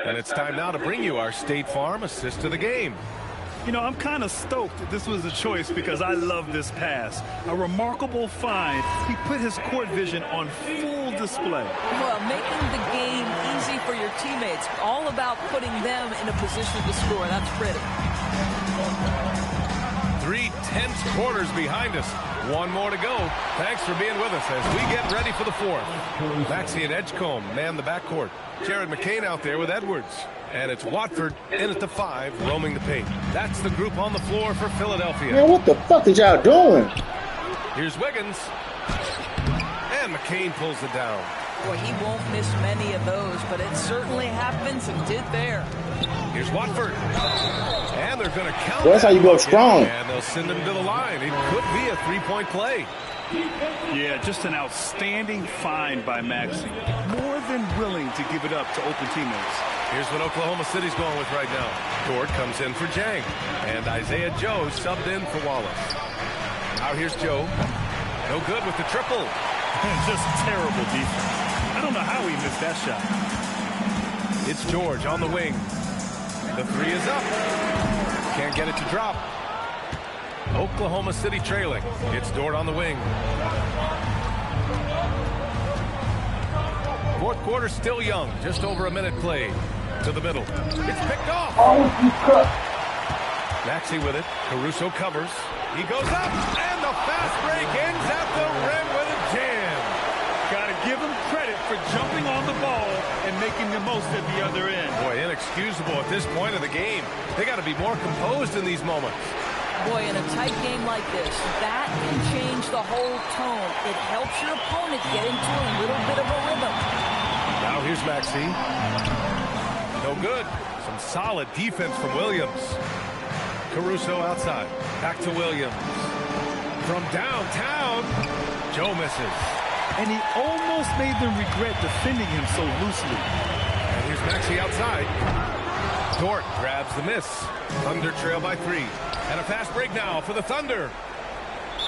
Speaker 9: And it's time now to bring you our State Farm assist to the game.
Speaker 11: You know, I'm kind of stoked that this was a choice because I love this pass. A remarkable find. He put his court vision on full display.
Speaker 13: Well, making the game easy for your teammates. All about putting them in a position to score. That's pretty.
Speaker 9: 3 tense quarters behind us. 1 more to go. Thanks for being with us as we get ready for the 4th. Maxey and Edgecombe man the backcourt. Jared McCain out there with Edwards. And it's Watford in at the 5, roaming the paint. That's the group on the floor for Philadelphia.
Speaker 1: Man, what the fuck is y'all doing?
Speaker 9: Here's Wiggins. And McCain pulls it down.
Speaker 13: Boy, he won't miss many of those, but it certainly happens and did there.
Speaker 9: Here's Watford. And they're going to count.
Speaker 1: Well, that's how you go
Speaker 9: that.
Speaker 1: strong.
Speaker 9: And they'll send him to the line. It could be a 3-point play.
Speaker 11: Yeah, just an outstanding find by Maxey. More than willing to give it up to open teammates.
Speaker 9: Here's what Oklahoma City's going with right now. Dort comes in for Jang. And Isaiah Joe subbed in for Wallace. Now here's Joe. No good with the triple.
Speaker 11: Just terrible defense. I don't know how he missed that shot.
Speaker 9: It's George on the wing. The 3 is up. Can't get it to drop. Oklahoma City trailing. It's Dort on the wing. 4th quarter still young. Just over a minute played. To the middle. It's picked off. Maxey with it. Caruso covers. He goes up. And the fast break ends at the rim with a jam.
Speaker 11: Got to give him credit for jumping on the ball and making the most at the other end.
Speaker 9: Boy, inexcusable at this point of the game. They got to be more composed in these moments.
Speaker 13: Boy, in a tight game like this, that can change the whole tone. It helps your opponent get into a little bit of a rhythm.
Speaker 9: Now here's Maxey. No good. Some solid defense from Williams. Caruso outside. Back to Williams. From downtown, Joe misses.
Speaker 11: And he almost made them regret defending him so loosely.
Speaker 9: And here's Maxey outside. Dort grabs the miss. Thunder trail by 3. And a fast break now for the Thunder.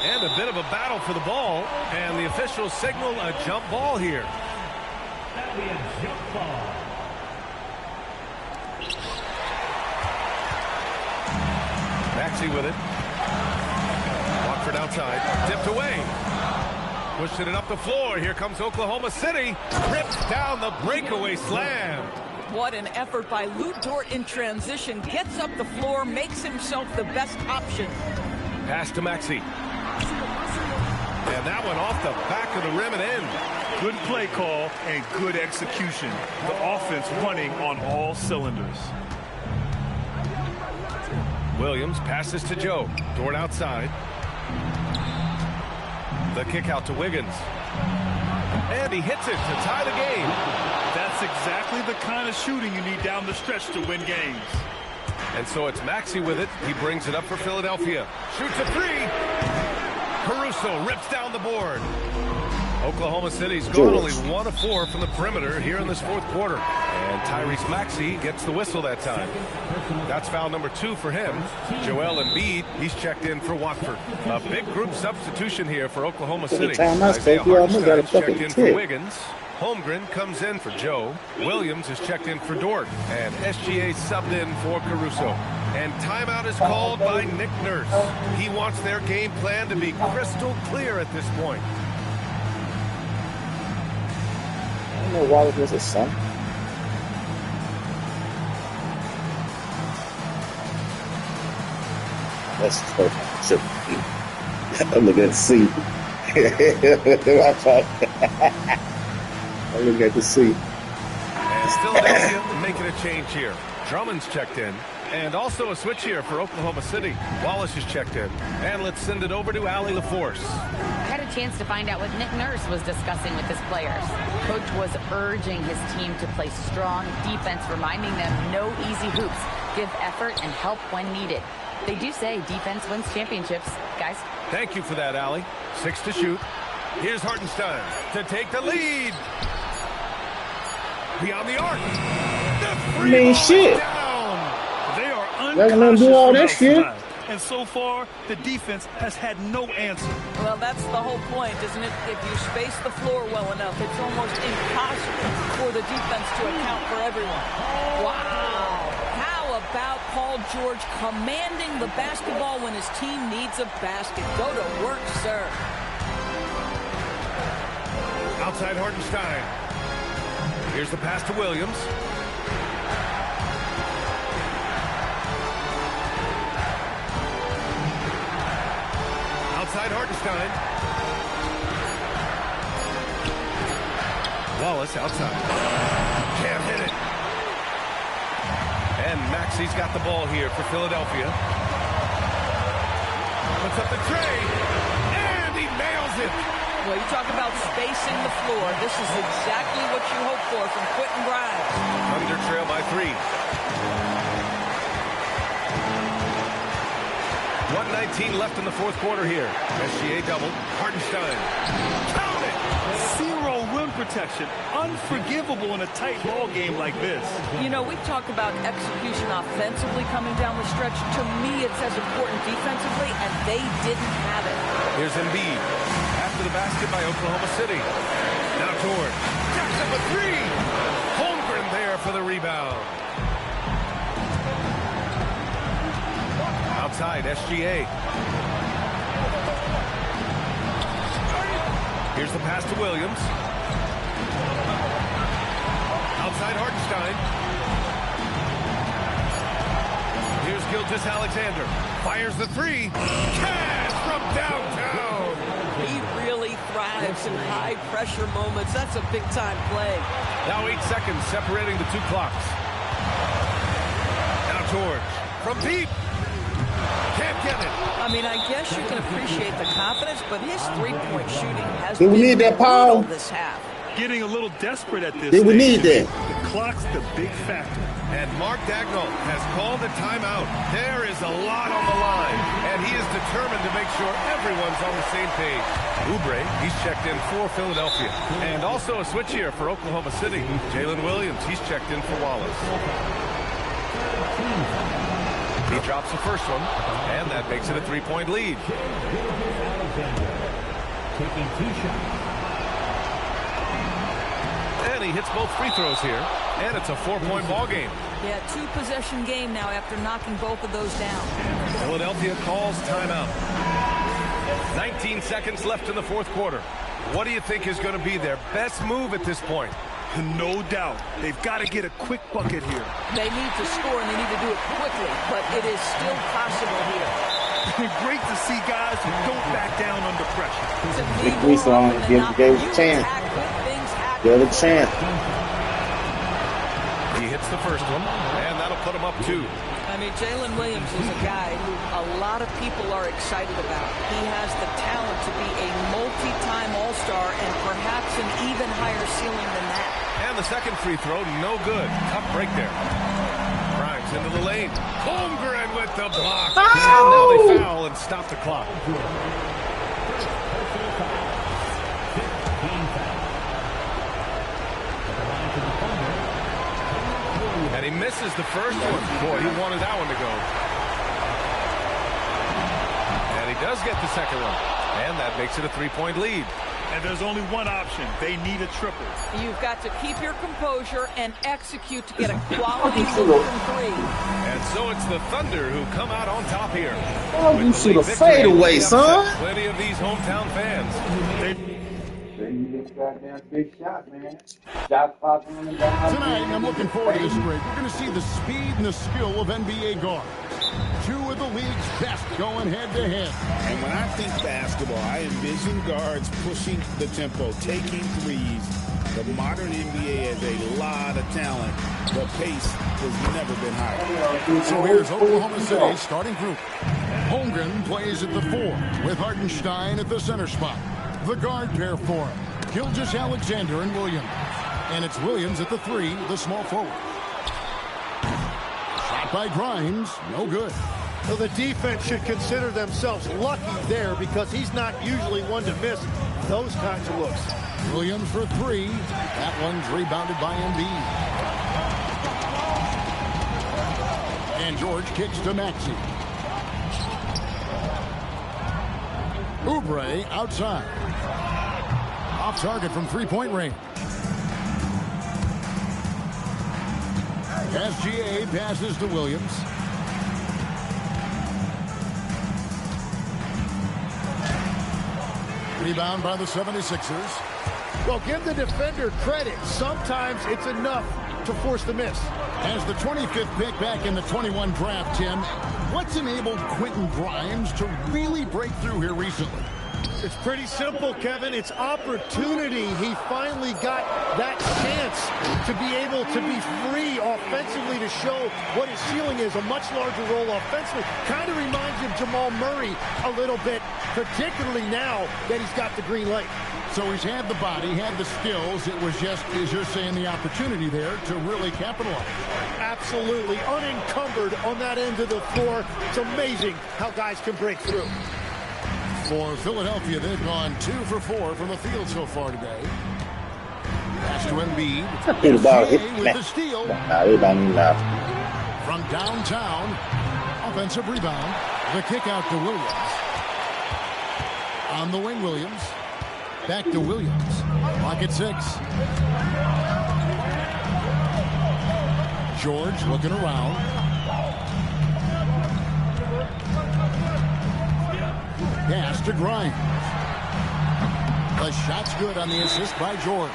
Speaker 9: And a bit of a battle for the ball. And the officials signal a jump ball here.
Speaker 14: That'll be a jump ball.
Speaker 9: Maxey with it. Watford outside. Tipped away. Pushing it up the floor. Here comes Oklahoma City. Rips down the breakaway slam.
Speaker 13: What an effort by Lou Dort in transition. Gets up the floor, makes himself the best option.
Speaker 9: Pass to Maxey. And that one off the back of the rim and in.
Speaker 11: Good play call and good execution. The offense running on all cylinders.
Speaker 9: Williams passes to Joe. Dort outside. The kick out to Wiggins. And he hits it to tie the game.
Speaker 11: That's exactly the kind of shooting you need down the stretch to win games.
Speaker 9: And so it's Maxey with it. He brings it up for Philadelphia. Shoots a 3. Caruso rips down the board. Oklahoma City's gone only 1 of 4 from the perimeter here in this fourth quarter. And Tyrese Maxey gets the whistle that time. That's foul number 2 for him. Joel Embiid, he's checked in for Watford. A big group substitution here for Oklahoma City. Isaiah Hartenstein's checked in for Wiggins. Holmgren comes in for Joe. Williams is checked in for Dort. And SGA subbed in for Caruso. And timeout is called by Nick Nurse. He wants their game plan to be crystal clear at this point.
Speaker 1: I don't know why it was a son. That's perfect. I'm looking at C. I'm looking at the C.
Speaker 9: And Philadelphia making a change here. Drummond's checked in. And also a switch here for Oklahoma City. Wallace is checked in. And let's send it over to Allie LaForce.
Speaker 8: I had a chance to find out what Nick Nurse was discussing with his players. Coach was urging his team to play strong defense, reminding them no easy hoops, give effort, and help when needed. They do say defense wins championships, guys.
Speaker 9: Thank you for that, Allie. 6 to shoot. Here's Hartenstein to take the lead. Beyond the arc. The free
Speaker 1: shit.
Speaker 9: down.
Speaker 11: They are
Speaker 1: Let them
Speaker 11: unconscious
Speaker 1: do all
Speaker 11: from
Speaker 1: that shit.
Speaker 11: outside. And so far, the defense has had no answer.
Speaker 13: Well, that's the whole point, isn't it? If you space the floor well enough, it's almost impossible for the defense to account for everyone. Wow. How about Paul George commanding the basketball when his team needs a basket? Go to work, sir.
Speaker 9: Outside Hartenstein. Here's the pass to Williams. Outside Hartenstein. Wallace outside. Can't hit it. And Maxey's got the ball here for Philadelphia. Puts up the tray. And he nails it.
Speaker 13: Well, you talk about spacing the floor. This is exactly what you hope for from Quentin Grimes.
Speaker 9: Thunder trail by 3. 1:19 left in the fourth quarter here. SGA double. Hartenstein. Count it!
Speaker 11: 0 rim protection. Unforgivable in a tight ball game like this.
Speaker 13: You know, we talk about execution offensively coming down the stretch. To me, it's as important defensively, and they didn't have it.
Speaker 9: Here's Embiid. After the basket by Oklahoma City. Now George. Jacks up a 3. Holmgren there for the rebound. Outside, SGA. Here's the pass to Williams. Outside Hartenstein. Here's Gilgeous-Alexander. Fires the 3. Cash from downtown.
Speaker 13: He really thrives in high-pressure moments. That's a big-time play.
Speaker 9: Now 8 seconds separating the two clocks. Now George from deep. Can't get it.
Speaker 13: I mean, I guess you can appreciate the confidence, but his three-point shooting has
Speaker 1: Did we
Speaker 13: been
Speaker 1: need that, Paul?
Speaker 13: brutal this half.
Speaker 11: Getting a little desperate at this
Speaker 1: Did we need
Speaker 11: stage.
Speaker 1: that?
Speaker 11: The clock's the big factor.
Speaker 9: And Mark Dagnall has called a timeout. There is a lot on the line, and he is determined to make sure everyone's on the same page. Oubre, he's checked in for Philadelphia. And also a switch here for Oklahoma City. Jalen Williams, he's checked in for Wallace. He drops the first one, and that makes it a three-point lead.
Speaker 14: Taking 2 shots.
Speaker 9: And he hits both free throws here, and it's a 4-point ball game.
Speaker 13: Yeah, 2-possession game now after knocking both of those down.
Speaker 9: Philadelphia calls timeout. 19 seconds left in the fourth quarter. What do you think is going to be their best move at this point?
Speaker 11: No doubt. They've got to get a quick bucket here.
Speaker 13: They need to score, and they need to do it quickly, but it is still possible here.
Speaker 11: Great to see guys who don't back down under pressure.
Speaker 1: Big free song. Give it a chance. Give it a chance.
Speaker 9: He hits the first one, and that'll put him up 2.
Speaker 13: I mean, Jalen Williams is a guy who a lot of people are excited about. He has the talent to be a multi-time All-Star and perhaps an even higher ceiling than that.
Speaker 9: And the second free throw, no good. Tough break there. Grimes into the lane. Holmgren with the block.
Speaker 1: Oh!
Speaker 9: And now they foul and stop the clock. And he misses the first one. Boy, he wanted that one to go. And he does get the second one. And that makes it a 3-point lead.
Speaker 11: And there's only one option. They need a triple.
Speaker 13: You've got to keep your composure and execute to get a quality look from 3.
Speaker 9: And so it's the Thunder who come out on top here.
Speaker 1: Oh, you should have fade away, son.
Speaker 9: Plenty of these hometown fans.
Speaker 1: Goddamn big shot, man. Shot popping on the down.
Speaker 5: Tonight, I'm looking forward to this break. We're going to see the speed and the skill of NBA guards. 2 of the league's best going head-to-head.
Speaker 6: And when I think basketball, I envision guards pushing the tempo, taking threes. The modern NBA has a lot of talent. The pace has never been higher.
Speaker 5: So here's Oklahoma City's starting group. Holmgren plays at the 4 with Hartenstein at the center spot. The guard pair for him, Gilgeous-Alexander and Williams. And it's Williams at the 3, the small forward. Shot by Grimes, no good.
Speaker 10: So the defense should consider themselves lucky there because he's not usually one to miss those kinds of looks.
Speaker 5: Williams for 3. That one's rebounded by Embiid. And George kicks to Maxey. Oubre outside. Off target from 3-point range. SGA passes to Williams. Rebound by the 76ers.
Speaker 10: Well, give the defender credit. Sometimes it's enough to force the miss.
Speaker 5: As the 25th pick back in the 21 draft, Tim, what's enabled Quentin Grimes to really break through here recently?
Speaker 10: It's pretty simple, Kevin. It's opportunity. He finally got that chance to be able to be free offensively to show what his ceiling is, a much larger role offensively. Kind of reminds him of Jamal Murray a little bit, particularly now that he's got the green light.
Speaker 5: So he's had the body, had the skills. It was just, as you're saying, the opportunity there to really capitalize.
Speaker 10: Absolutely. Unencumbered on that end of the floor. It's amazing how guys can break through.
Speaker 5: For Philadelphia, they've gone 2 for 4 from the field so far today. Pass to Embiid. With the steal. From downtown. Offensive rebound. The kick out to Williams. On the wing, Williams. Back to Williams. Clock at 6. George looking around. Pass to Grimes. The shot's good on the assist by George.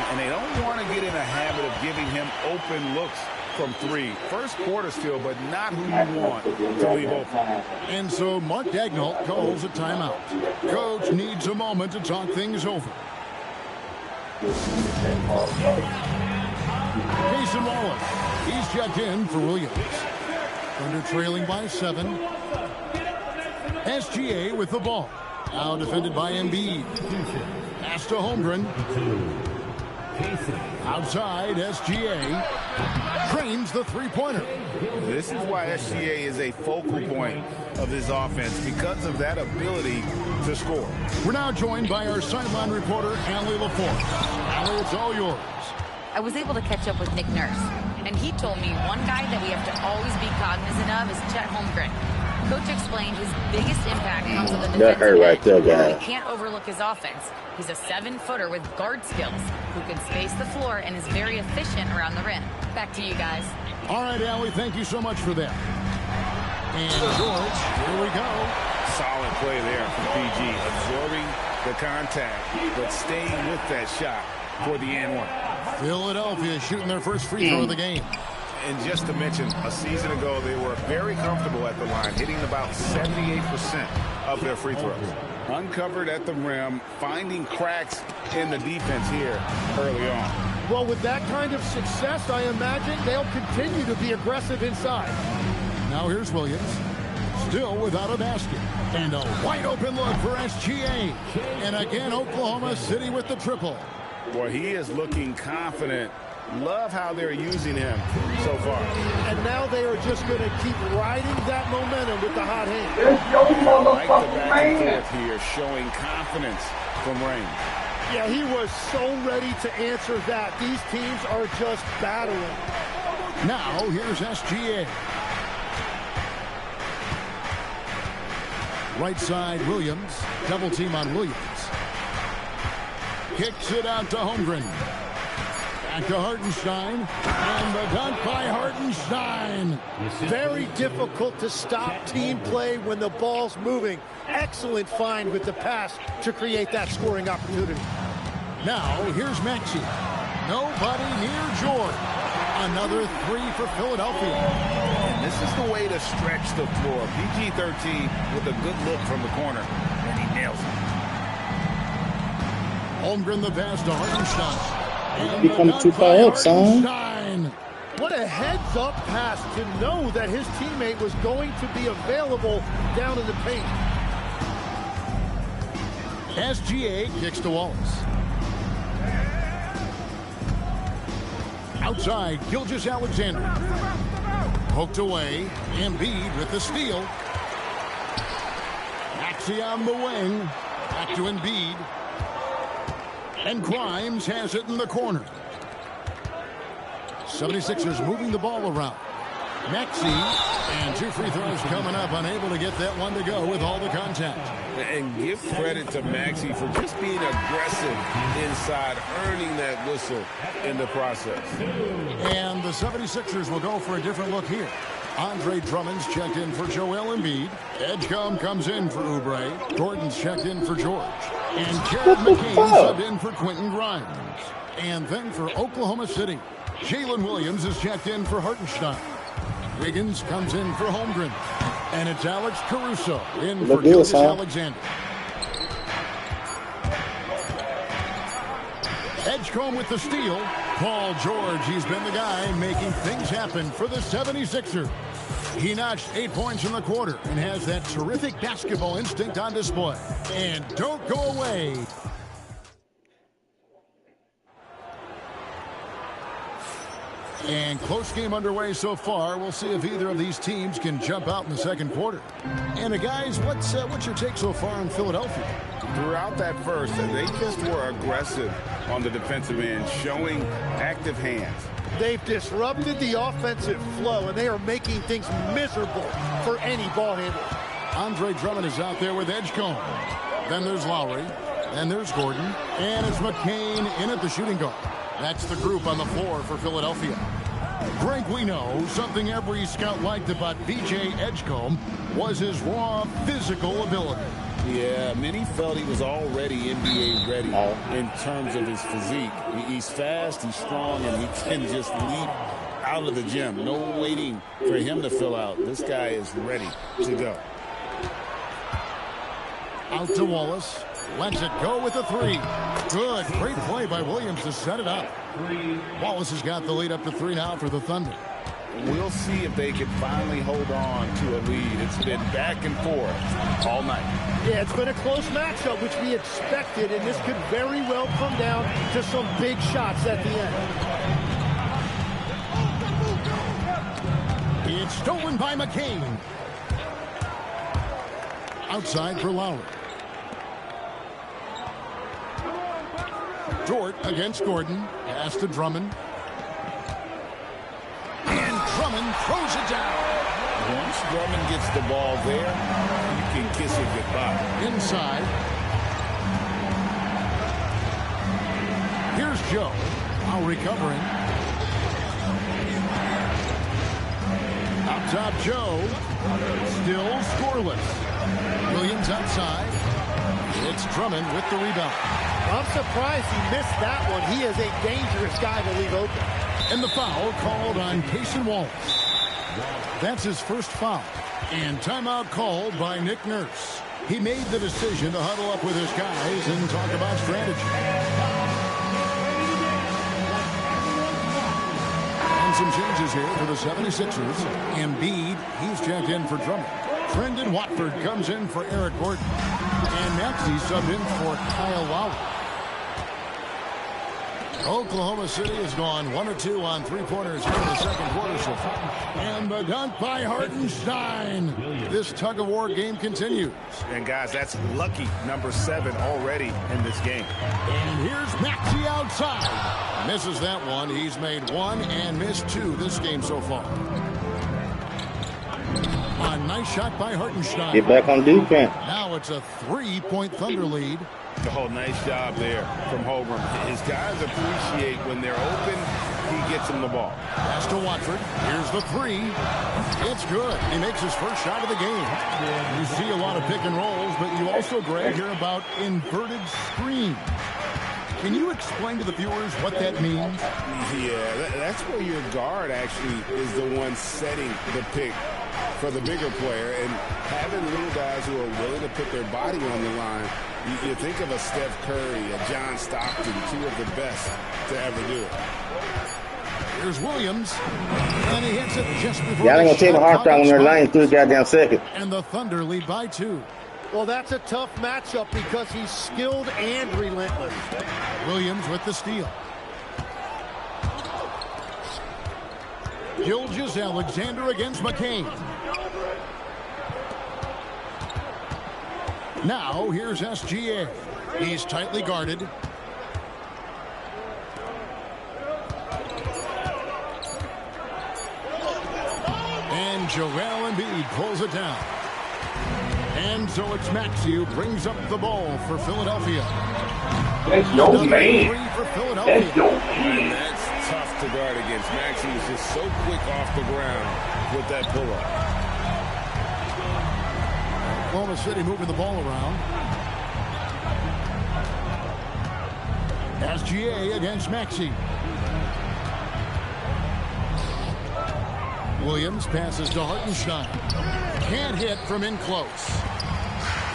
Speaker 6: And they don't want to get in a habit of giving him open looks. from three. First quarter still, but not who you want to leave open.
Speaker 5: And so Mark Daigneault calls a timeout. Coach needs a moment to talk things over. Jason Wallace, he's checked in for Williams. Thunder trailing by 7. SGA with the ball. Now defended by Embiid. Pass to Holmgren. Outside, SGA drains the three-pointer.
Speaker 6: This is why SGA is a focal point of this offense, because of that ability to score.
Speaker 5: We're now joined by our sideline reporter, Allie LaForce. Allie, it's all yours.
Speaker 8: I was able to catch up with Nick Nurse, and he told me one guy that we have to always be cognizant of is Chet Holmgren. Coach explained his biggest impact comes with the defensive
Speaker 1: hurt right there,
Speaker 8: guy.
Speaker 1: guys.
Speaker 8: We can't overlook his offense. He's a 7-footer with guard skills who can space the floor and is very efficient around the rim. Back to you guys.
Speaker 5: All right, Allie, thank you so much for that. And George, here we go.
Speaker 6: Solid play there from PG, absorbing the contact, but staying with that shot for the and one.
Speaker 5: Philadelphia shooting their first free throw of the game.
Speaker 6: And just to mention, a season ago, they were very comfortable at the line, hitting about 78% of their free throws. Uncovered at the rim, finding cracks in the defense here early on.
Speaker 10: Well, with that kind of success, I imagine they'll continue to be aggressive inside.
Speaker 5: Now here's Williams, still without a basket. And a wide open look for SGA. And again, Oklahoma City with the triple.
Speaker 6: Boy, he is looking confident. Love how they're using him so far.
Speaker 10: And now they are just going to keep riding that momentum with the hot hand.
Speaker 6: I like the back and forth here, showing confidence from Rain.
Speaker 10: Yeah, he was so ready to answer that. These teams are just battling.
Speaker 5: Now, here's SGA. Right side, Williams. Double team on Williams. Kicks it out to Holmgren. Back to Hartenstein. And the dunk by Hartenstein.
Speaker 10: Very difficult to stop team play when the ball's moving. Excellent find with the pass to create that scoring opportunity.
Speaker 5: Now, here's Maxey. Nobody near George. Another three for Philadelphia.
Speaker 6: And this is the way to stretch the floor. PG-13 with a good look from the corner. And he nails it.
Speaker 5: Holmgren the pass to Hartenstein.
Speaker 1: He come too far up, son.
Speaker 10: What a heads-up pass to know that his teammate was going to be available down in the paint.
Speaker 5: SGA kicks to Wallace. Outside, Gilgeous-Alexander. Poked away. Embiid with the steal. Maxey on the wing. Back to Embiid. And Grimes has it in the corner. 76ers moving the ball around. Maxey, and two free throws coming up, unable to get that one to go with all the contact.
Speaker 6: And give credit to Maxey for just being aggressive inside, earning that whistle in the process.
Speaker 5: And the 76ers will go for a different look here. Andre Drummond's checked in for Joel Embiid. Edgecombe comes in for Oubre. Gordon's checked in for George. And Jared McCain subbed in for Quentin Grimes. And then for Oklahoma City, Jalen Williams is checked in for Hartenstein. Wiggins comes in for Holmgren. And it's Alex Caruso in for Gilgeous-Alexander. Edgecombe with the steal. Paul George, he's been the guy making things happen for the 76ers. He notched 8 points in the quarter and has that terrific basketball instinct on display. And don't go away. And close game underway so far. We'll see if either of these teams can jump out in the second quarter. And guys, what's your take so far on Philadelphia?
Speaker 6: Throughout that first, they just were aggressive on the defensive end, showing active hands.
Speaker 10: They've disrupted the offensive flow, and they are making things miserable for any ball handler.
Speaker 5: Andre Drummond is out there with Edgecombe. Then there's Lowry. Then there's Gordon. And it's McCain in at the shooting guard. That's the group on the floor for Philadelphia. Greg, we know something every scout liked about B.J. Edgecombe was his raw physical ability.
Speaker 6: Yeah, many felt he was already NBA ready in terms of his physique. He's fast, he's strong, and he can just leap out of the gym. No waiting for him to fill out. This guy is ready to go.
Speaker 5: Out to Wallace. Lets it go with the three. Good. Great play by Williams to set it up. Wallace has got the lead up to 3 now for the Thunder.
Speaker 6: We'll see if they can finally hold on to a lead. It's been back and forth all night.
Speaker 10: Yeah, it's been a close matchup, which we expected, and this could very well come down to some big shots at the end.
Speaker 5: It's stolen by McCain. Outside for Lowry. Dort against Gordon. Pass to Drummond. And Drummond throws it down.
Speaker 6: Once Drummond gets the ball there, you can kiss it goodbye.
Speaker 5: Inside. Here's Joe. Now recovering. Up top, Joe. Still scoreless. Williams outside. It's Drummond with the rebound.
Speaker 10: I'm surprised he missed that one. He is a dangerous guy to leave open.
Speaker 5: And the foul called on Cason Wallace. That's his first foul. And timeout called by Nick Nurse. He made the decision to huddle up with his guys and talk about strategy. And some changes here for the 76ers. Embiid, he's checked in for Drummond. Brendan Watford comes in for Eric Gordon. And Maxey subbed in for Kyle Lowry. Oklahoma City has gone 1 or 2 on 3-pointers here in the second quarter so far. And the dunk by Hartenstein. This tug-of-war game continues.
Speaker 6: And, guys, that's lucky number 7 already in this game.
Speaker 5: And here's Maxey outside. Misses that one. He's made 1 and missed 2 this game so far. A nice shot by Hartenstein.
Speaker 1: Get back on defense.
Speaker 5: Now it's a 3-point Thunder lead.
Speaker 6: Oh, nice job there from Holmgren. His guys appreciate when they're open, he gets them the ball.
Speaker 5: Pass to Watford. Here's the 3. It's good. He makes his first shot of the game. You see a lot of pick and rolls, but you also, Greg, hear about inverted screen. Can you explain to the viewers what that means?
Speaker 6: Yeah, that's where your guard actually is the one setting the pick for the bigger player, and having little guys who are willing to put their body on the line. You think of a Steph Curry, a John Stockton, 2 of the best to ever do it.
Speaker 5: Here's Williams, and he hits it just before.
Speaker 1: Y'all ain't gonna take a hard shot when they're lying 3 goddamn seconds.
Speaker 5: And the Thunder lead by 2.
Speaker 10: Well, that's a tough matchup because he's skilled and relentless.
Speaker 5: Williams with the steal. Gilgeous-Alexander against McCain. Now, here's SGA. He's tightly guarded. And Joel Embiid pulls it down. And so it's Maxey who brings up the ball for Philadelphia.
Speaker 2: That's your man.
Speaker 5: That's
Speaker 2: your
Speaker 6: man. That's tough to guard against. Maxey is just so quick off the ground with that pull-up.
Speaker 5: Oklahoma City moving the ball around. SGA against Maxey. Williams passes to Hartenstein. Can't hit from in close.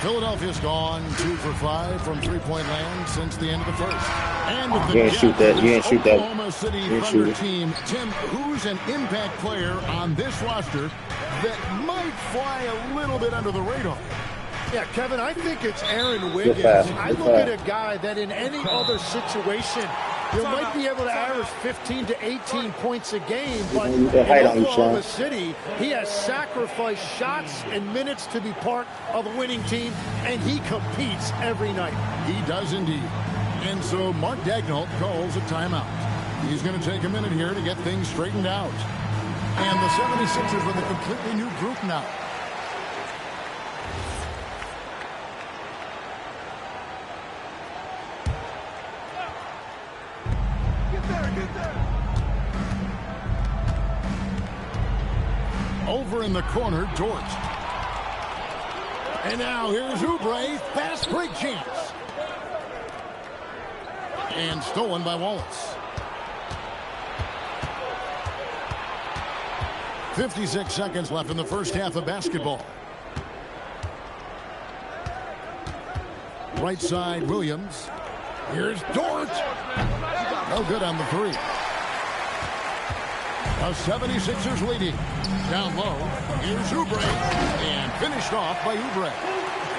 Speaker 5: Philadelphia's gone 2 for 5 from 3-point land since the end of the first. And with the
Speaker 1: You ain't shoot that. You ain't shoot that.
Speaker 5: Oklahoma City
Speaker 1: You ain't
Speaker 5: Thunder
Speaker 1: shoot it.
Speaker 5: team, Tim, who's an impact player on this roster that might fly a little bit under the radar?
Speaker 10: Yeah, Kevin, I think it's Aaron Wiggins. I look at a guy that in any other situation, you might be able to average 15 to 18 points a game, but in Oklahoma City, he has sacrificed shots and minutes to be part of a winning team, and he competes every night.
Speaker 5: He does indeed. And so Mark Daigneault calls a timeout. He's going to take a minute here to get things straightened out. And the 76ers with a completely new group now. Over in the corner, Dort. And now here's Oubre. Fast break chance. And stolen by Wallace. 56 seconds left in the first half of basketball. Right side, Williams. Here's Dort. No good on the three. The 76ers leading. Down low, here's Oubre. And finished off by Oubre.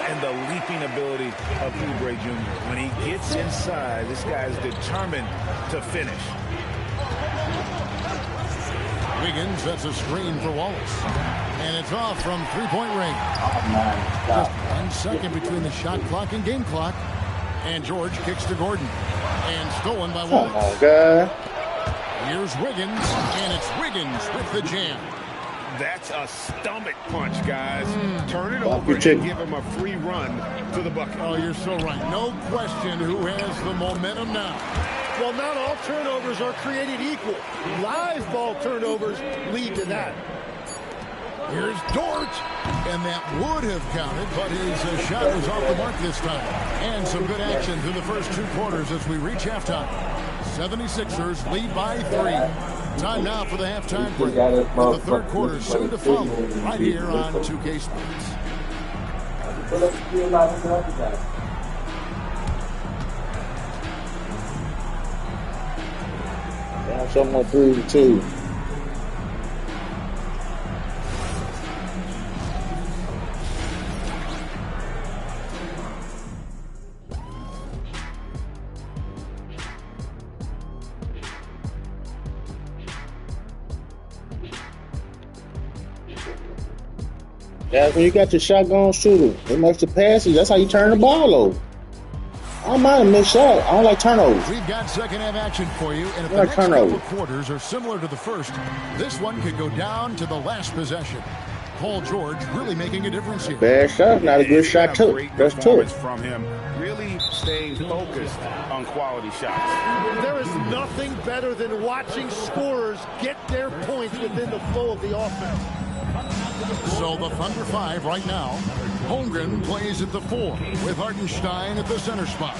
Speaker 6: And the leaping ability of Oubre Jr. When he gets inside, this guy is determined to finish.
Speaker 5: Wiggins sets a screen for Wallace. And it's off from three-point range. Just 1 second between the shot clock and game clock. And George kicks to Gordon. And stolen by Wallace.
Speaker 1: Oh, God.
Speaker 5: Here's Wiggins. And it's Wiggins with the jam.
Speaker 6: That's a stomach punch, guys. Turn it over and give him a free run to the bucket.
Speaker 5: Oh, you're so right. No question who has the momentum now.
Speaker 10: Well, not all turnovers are created equal. Live ball turnovers lead to that.
Speaker 5: Here's Dort. And that would have counted, but his shot was off the mark this time. And some good action through the first 2 quarters as we reach halftime. 76ers lead by 3. Time now for the halftime break. With the third quarter soon to follow right here on 2K Sports.
Speaker 1: Yeah, someone 3-2. Guys, when you got your shotgun shooter, it makes the passes. That's how you turn the ball over. I don't mind a missed shot. I don't like turnovers.
Speaker 5: We've got second half action for you, and if the
Speaker 1: like
Speaker 5: next
Speaker 1: turnovers.
Speaker 5: couple quarters are similar to the first, this one could go down to the last possession. Paul George really making a difference here.
Speaker 1: Bad shot, not a good shot too.
Speaker 6: Great
Speaker 1: That's
Speaker 6: performance
Speaker 1: two.
Speaker 6: from him. Really staying focused on quality shots.
Speaker 10: There is nothing better than watching scorers get their points within the flow of the offense.
Speaker 5: So the Thunder 5 right now. Holmgren plays at the 4 with Hartenstein at the center spot.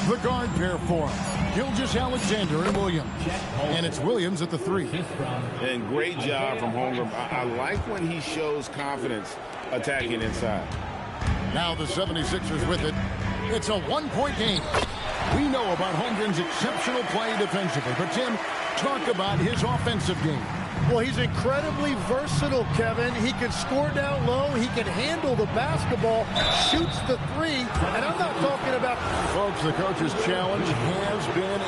Speaker 5: The guard pair for him, Gilgeous-Alexander and Williams. And it's Williams at the 3.
Speaker 6: And great job from Holmgren. I like when he shows confidence attacking inside.
Speaker 5: Now the 76ers with it. It's a 1-point game. We know about Holmgren's exceptional play defensively, but Tim, talk about his offensive game.
Speaker 10: Well, he's incredibly versatile, Kevin. He can score down low. He can handle the basketball, shoots the 3. And I'm not talking about...
Speaker 5: Folks, the coach's challenge has been...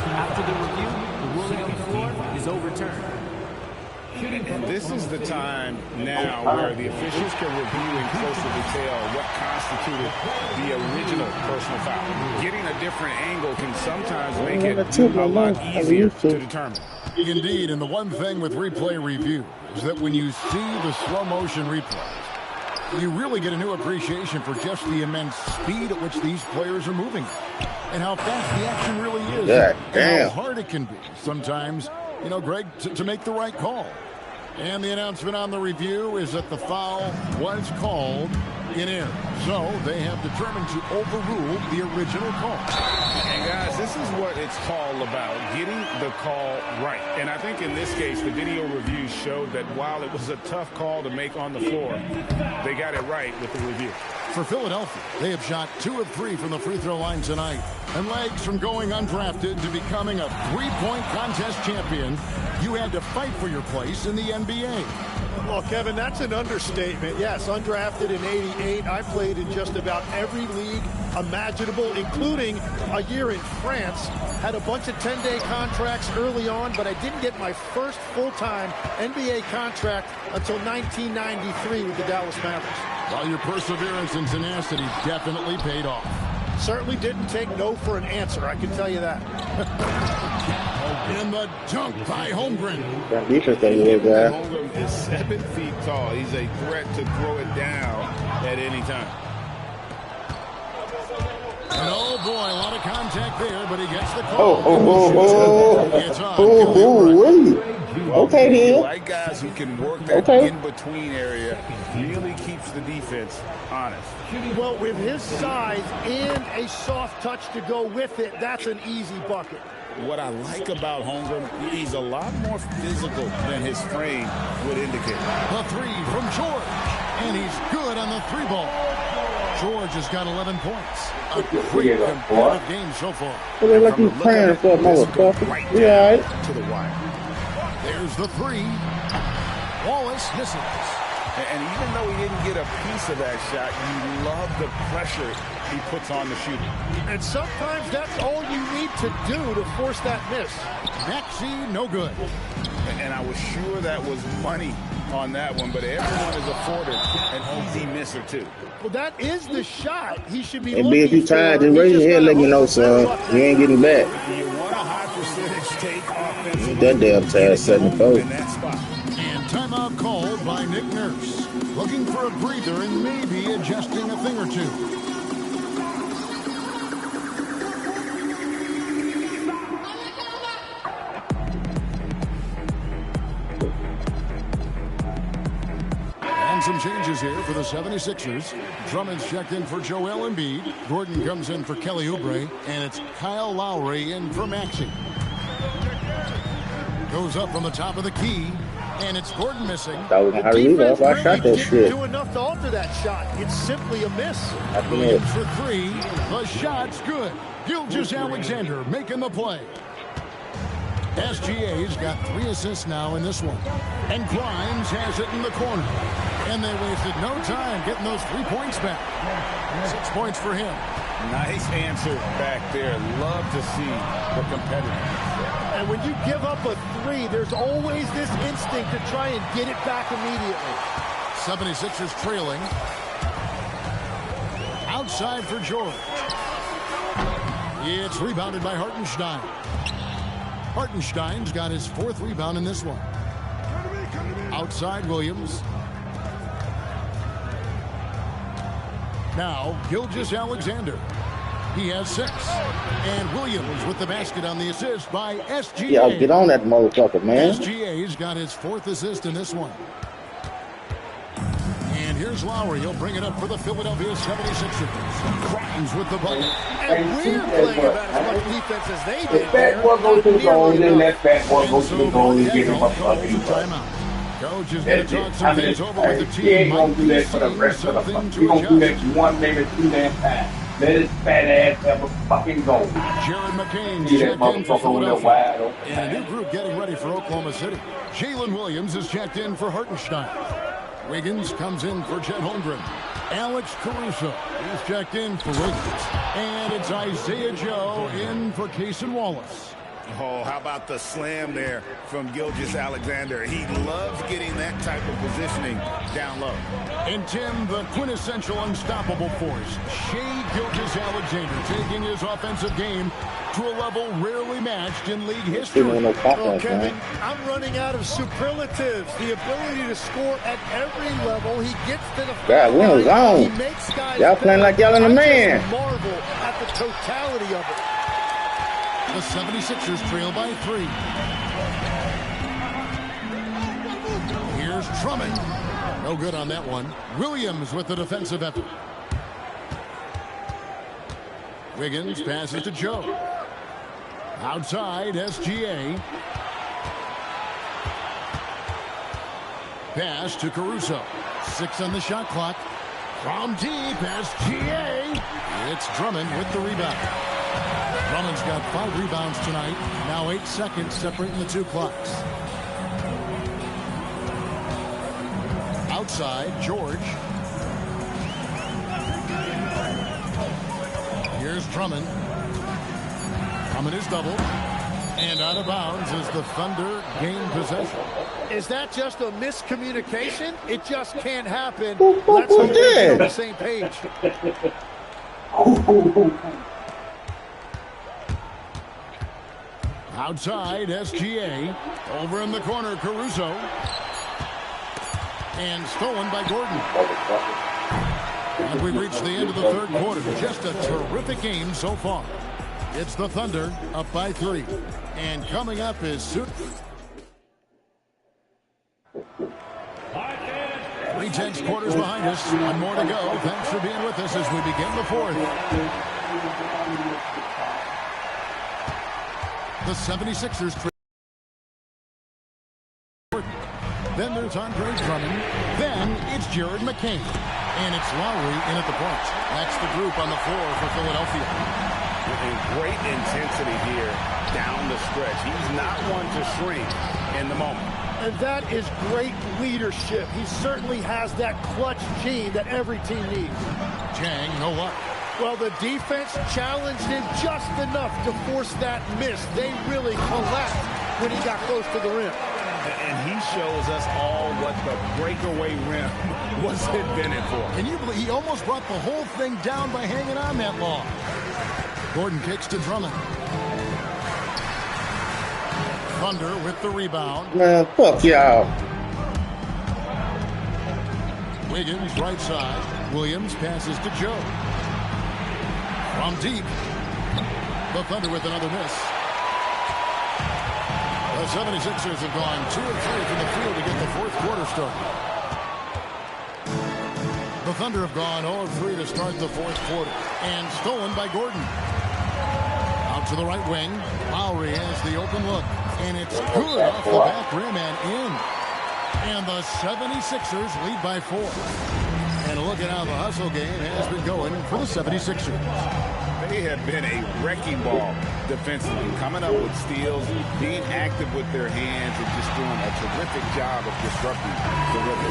Speaker 14: After the review, the ruling on the floor is overturned.
Speaker 6: And this is the time now where the officials can review in closer detail what constituted the original personal foul. Getting a different angle can sometimes make it a lot easier to determine.
Speaker 5: Indeed, and the one thing with replay review is that when you see the slow motion replays, you really get a new appreciation for just the immense speed at which these players are moving and how fast the action really is. And how hard it can be sometimes, you know, Greg, to make the right call. And the announcement on the review is that the foul was called in error. So they have determined to overrule the original call.
Speaker 6: And guys, this is what it's all about, getting the call right. And I think in this case, the video review showed that while it was a tough call to make on the floor, they got it right with the review.
Speaker 5: For Philadelphia, they have shot 2 of 3 from the free throw line tonight. And legs from going undrafted to becoming a 3-point contest champion, you had to fight for your place in the NBA.
Speaker 10: Well, Kevin, that's an understatement. Yes, undrafted in '88. I played in just about every league imaginable, including a year in France. Had a bunch of 10-day contracts early on, but I didn't get my first full-time NBA contract until 1993 with the Dallas Mavericks.
Speaker 5: Well, your perseverance and tenacity definitely paid off.
Speaker 10: Certainly didn't take no for an answer, I can tell you that.
Speaker 5: In the dunk by Holmgren.
Speaker 1: That defense that he guy.
Speaker 6: Holmgren is 7 feet tall. He's a threat to throw it down at any time.
Speaker 5: And oh boy, a lot of contact there, but he gets the call. It's on.
Speaker 1: Okay, then.
Speaker 6: Like guys who can work that in-between area, really keeps the defense honest.
Speaker 10: Well, with his size and a soft touch to go with it, that's an easy bucket.
Speaker 6: what I like about Holmgren, he's a lot more physical than his frame would indicate.
Speaker 5: The three from George, and he's good on the three ball. George has got 11 points. A great competitive game so far.
Speaker 1: Well, they're like you praying for a motherfucker. Yeah, right.
Speaker 6: To the wire.
Speaker 5: There's the three. Wallace misses.
Speaker 6: And even though he didn't get a piece of that shot, you love the pressure he puts on the shooter.
Speaker 10: And sometimes that's all you need to do to force that miss.
Speaker 5: Maxey, no good.
Speaker 6: And I was sure that was money on that one, but everyone is afforded an easy miss or two.
Speaker 10: Well, that is the shot he should be
Speaker 1: Hey,
Speaker 10: looking
Speaker 1: B, if you tired, just raise your hand, let me know, son. You ain't getting back.
Speaker 6: You want a high percentage take offensive.
Speaker 1: That damn tired 74.
Speaker 6: In that spot.
Speaker 5: And timeout called by Nick Nurse. Looking for a breather and maybe adjusting a thing or two. And some changes here for the 76ers. Drummond's checked in for Joel Embiid. Gordon comes in for Kelly Oubre. And it's Kyle Lowry in for Maxey. Goes up from the top of the key. And it's Gordon missing.
Speaker 1: That was how you know if I shot that shit.
Speaker 10: Do enough to alter that shot. It's simply a miss.
Speaker 5: Williams for three. The shot's good. Gilgeous-Alexander making the play. SGA's got 3 assists now in this one. And Grimes has it in the corner. And they wasted no time getting those 3 points back. 6 points for him.
Speaker 6: Nice answer back there. Love to see the competitiveness.
Speaker 10: And when you give up a 3, there's always this instinct to try and get it back immediately.
Speaker 5: 76ers trailing. Outside for George. It's rebounded by Hartenstein. Hartenstein's got his 4th rebound in this one. Outside Williams. Now Gilgeous-Alexander. He has 6. And Williams with the basket on the assist by SGA.
Speaker 1: Yeah, get on that motherfucker, man.
Speaker 5: SGA's got his 4th assist in this one. And here's Lowry. He'll bring it up for the Philadelphia 76ers. Grimes with the bucket.
Speaker 10: And we're playing about as much defense as they did.
Speaker 16: If that boy goes to the goal, then that fat boy goes to the goal and get him a fucking
Speaker 5: timeout. Coach is going to talk some things over with the team.
Speaker 16: He ain't going to do that for the rest of the fucking. He's going to do that 1, maybe 2 damn times. Let his fat ass have a fucking goal.
Speaker 5: Jared McCain
Speaker 16: See that
Speaker 5: checked in for
Speaker 16: motherfucker with that
Speaker 5: Philadelphia.
Speaker 16: wide open.
Speaker 5: And a new group getting ready for Oklahoma City. Jalen Williams is checked in for Hartenstein. Wiggins comes in for Chet Holmgren. Alex Caruso is checked in for Wiggins. And it's Isaiah Joe in for Cason Wallace.
Speaker 6: Oh, how about the slam there from Gilgeous-Alexander? He loves getting that type of positioning down low.
Speaker 5: And Tim, the quintessential unstoppable force, Shai Gilgeous-Alexander, taking his offensive game to a level rarely matched in league history.
Speaker 10: Well, Kevin, I'm running out of superlatives. The ability to score at every level. He gets to the
Speaker 1: God, we was on.
Speaker 10: He makes guys
Speaker 1: Y'all playing like y'all in the man.
Speaker 10: I just marvel at the totality of it.
Speaker 5: The 76ers trail by 3. Here's Drummond. No good on that one. Williams with the defensive effort. Wiggins passes to Joe. Outside, SGA. Pass to Caruso. 6 on the shot clock. From deep, SGA. It's Drummond with the rebound. Drummond's got 5 rebounds tonight. Now 8 seconds separating the 2 clocks. Outside, George. Here's Drummond. Drummond is doubled. And out of bounds as the Thunder gain possession.
Speaker 10: Is that just a miscommunication? It just can't happen. Let's hope we're on the same page.
Speaker 5: Outside, SGA. Over in the corner, Caruso. And stolen by Gordon. And we've reached the end of the 3rd quarter. Just a terrific game so far. It's the Thunder up by 3. And coming up is soon. 3/10 quarters behind us. One more to go. Thanks for being with us as we begin the 4th. The 76ers. Then there's Andre Drummond. Then it's Jared McCain. And it's Lowry in at the point. That's the group on the floor for Philadelphia.
Speaker 6: And great intensity here down the stretch. He's not one to shrink in the moment.
Speaker 10: And that is great leadership. He certainly has that clutch gene that every team needs.
Speaker 5: Jang, no luck.
Speaker 10: Well, the defense challenged him just enough to force that miss. They really collapsed when he got close to the rim.
Speaker 6: And he shows us all what the breakaway rim was invented for.
Speaker 5: Can you believe he almost brought the whole thing down by hanging on that long? Gordon kicks to Drummond. Thunder with the rebound.
Speaker 1: Man, fuck y'all.
Speaker 5: Wiggins right side. Williams passes to Joe. From deep. The Thunder with another miss. The 76ers have gone 2 of 3 from the field to get the fourth quarter started. The Thunder have gone 0 of 3 to start the fourth quarter. And stolen by Gordon. Out to the right wing. Lowry has the open look. And it's good off the back rim and in. And the 76ers lead by 4. And look at how the hustle game has been going for the 76ers.
Speaker 6: They have been a wrecking ball defensively, coming up with steals, being active with their hands, and just doing a terrific job of disrupting the rhythm.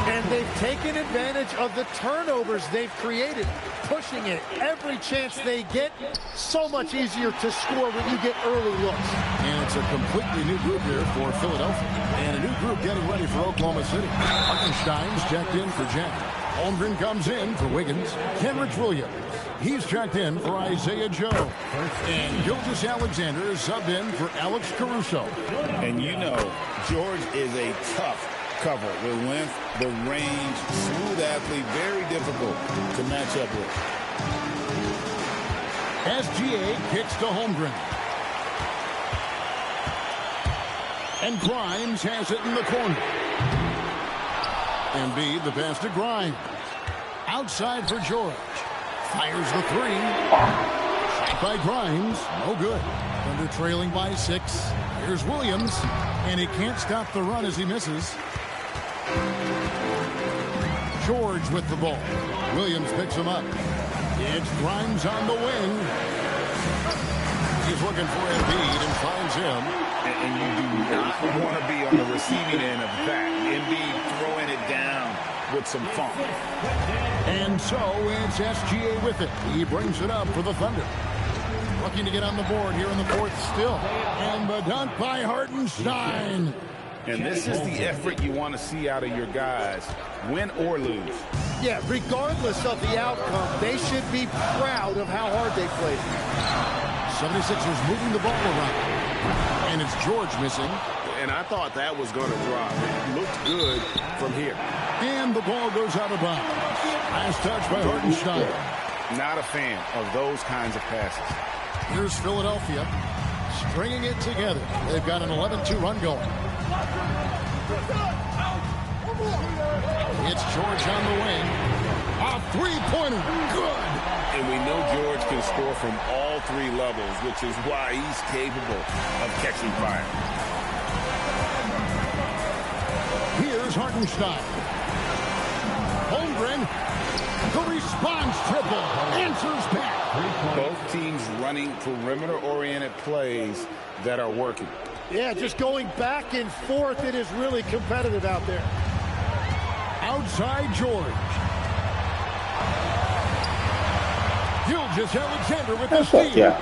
Speaker 10: And they've taken advantage of the turnovers they've created, pushing it every chance they get. So much easier to score when you get early looks.
Speaker 5: And it's a completely new group here for Philadelphia. And a new group getting ready for Oklahoma City. Hartenstein's checked in for Jack. Holmgren comes in for Wiggins. Kenrich Williams. He's checked in for Isaiah Joe. And Gilgeous-Alexander is subbed in for Alex Caruso.
Speaker 6: And you know, George is a tough cover. The length, the range, smooth athlete, very difficult to match up with.
Speaker 5: SGA kicks to Holmgren. And Grimes has it in the corner. Embiid the pass to Grimes. Outside for George. Fires the three. Shot by Grimes. No good. Thunder trailing by 6. Here's Williams. And he can't stop the run as he misses. George with the ball. Williams picks him up. It's Grimes on the wing. He's looking for Embiid and finds him.
Speaker 6: And you do not want to be on the receiving end of that. Embiid throwing it down with some funk.
Speaker 5: And so it's SGA with it. He brings it up for the Thunder. Looking to get on the board here in the fourth still. And the dunk by Hartenstein.
Speaker 6: And this is the effort you want to see out of your guys, win or lose.
Speaker 10: Yeah, regardless of the outcome, they should be proud of how hard they played.
Speaker 5: 76ers moving the ball around. And it's George missing.
Speaker 6: And I thought that was going to drop. It looked good from here.
Speaker 5: And the ball goes out of bounds. Last touch by Hartenstein.
Speaker 6: Not a fan of those kinds of passes.
Speaker 5: Here's Philadelphia stringing it together. They've got an 11-2 run going. It's George on the wing. A three-pointer. Good.
Speaker 6: And we know George can score from all 3 levels, which is why he's capable of catching fire.
Speaker 5: Here's Hartenstein. Holmgren. The response triple. Answers back.
Speaker 6: Both teams running perimeter-oriented plays that are working.
Speaker 10: Yeah, just going back and forth. It is really competitive out there.
Speaker 5: Outside George. Gilgeous-Alexander with the steal.
Speaker 1: Yeah.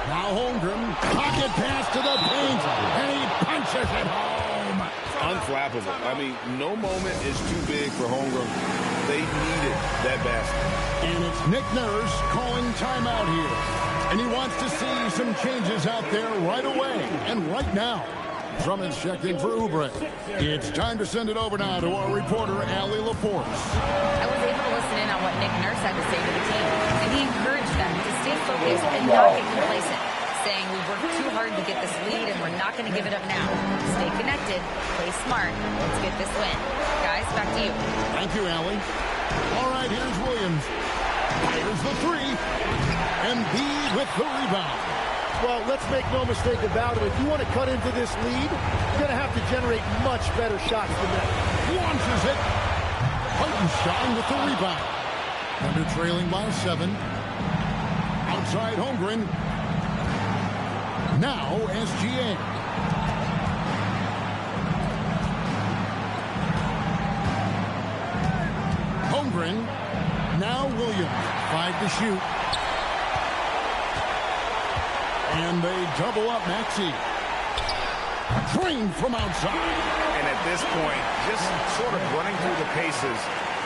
Speaker 5: Now Holmgren, pocket pass to the paint, and he punches it home.
Speaker 6: Unflappable. I mean, no moment is too big for Holmgren. They needed that basket.
Speaker 5: And it's Nick Nurse calling timeout here. And he wants to see some changes out there right away and right now. Drummond's checked in for Oubre. It's time to send it over now to our reporter, Allie Laporte.
Speaker 8: I was able to listen in on what Nick Nurse had to say to the team, and he encouraged them to stay focused and not get complacent, saying we worked too hard to get this lead and we're not going to give it up now. Stay connected, play smart, let's get this win. Guys, back to you.
Speaker 5: Thank you, Allie. All right, here's Williams. Fires the three. Embiid with the rebound.
Speaker 10: Well, let's make no mistake about it. If you want to cut into this lead, you're going to have to generate much better shots than that.
Speaker 5: Launches it. Hartenstein with the rebound. Thunder trailing by 7. Outside Holmgren. Now SGA. Holmgren. Now Williams. 5 to shoot. And they double up Maxey. Drained from outside.
Speaker 6: And at this point, just sort of running through the paces.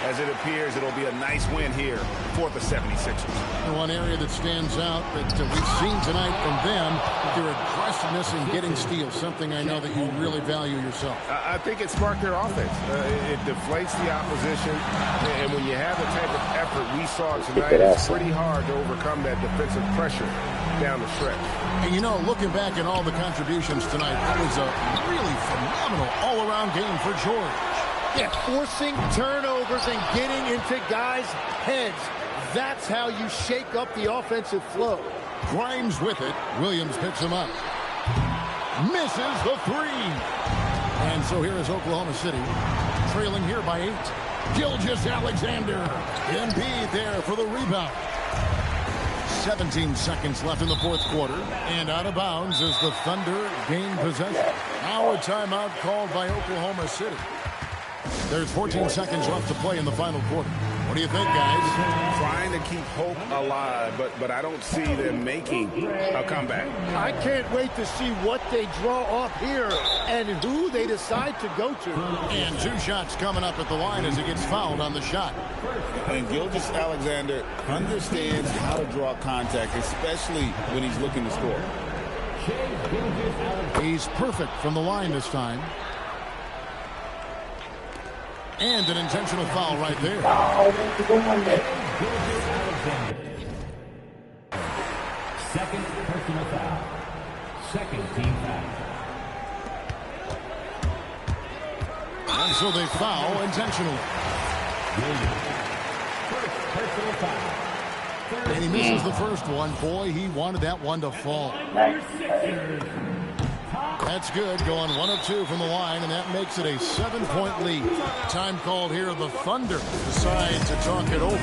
Speaker 6: As it appears, it'll be a nice win here for the 76ers.
Speaker 5: One area that stands out that we've seen tonight from them, their aggressiveness in getting steals, something I know that you really value yourself.
Speaker 6: I think it sparked their offense. It deflates the opposition, and when you have the type of effort we saw tonight, it's pretty hard to overcome that defensive pressure down the stretch.
Speaker 5: And you know, looking back at all the contributions tonight, that was a really phenomenal all-around game for George.
Speaker 10: Yeah, forcing turnovers and getting into guys' heads. That's how you shake up the offensive flow.
Speaker 5: Grimes with it. Williams picks him up. Misses the 3. And so here is Oklahoma City, trailing here by 8. Gilgeous-Alexander. Embiid there for the rebound. 17 seconds left in the fourth quarter. And out of bounds as the Thunder gain possession. Now a timeout called by Oklahoma City. There's 14 seconds left to play in the final quarter. What do you think, guys?
Speaker 6: Trying to keep hope alive, but I don't see them making a comeback.
Speaker 10: I can't wait to see what they draw up here and who they decide to go to.
Speaker 5: And 2 shots coming up at the line as he gets fouled on the shot.
Speaker 6: And Gilgeous-Alexander understands how to draw contact, especially when he's looking to score.
Speaker 5: He's perfect from the line this time. And an intentional foul right there.
Speaker 14: Second personal foul. Second team foul.
Speaker 5: And so they foul intentionally.
Speaker 14: First personal foul.
Speaker 5: And he misses the first one. Boy, he wanted that one to fall. That's good, going 1 of 2 from the line, and that makes it a 7-point lead. Time called here. The Thunder decide to talk it over.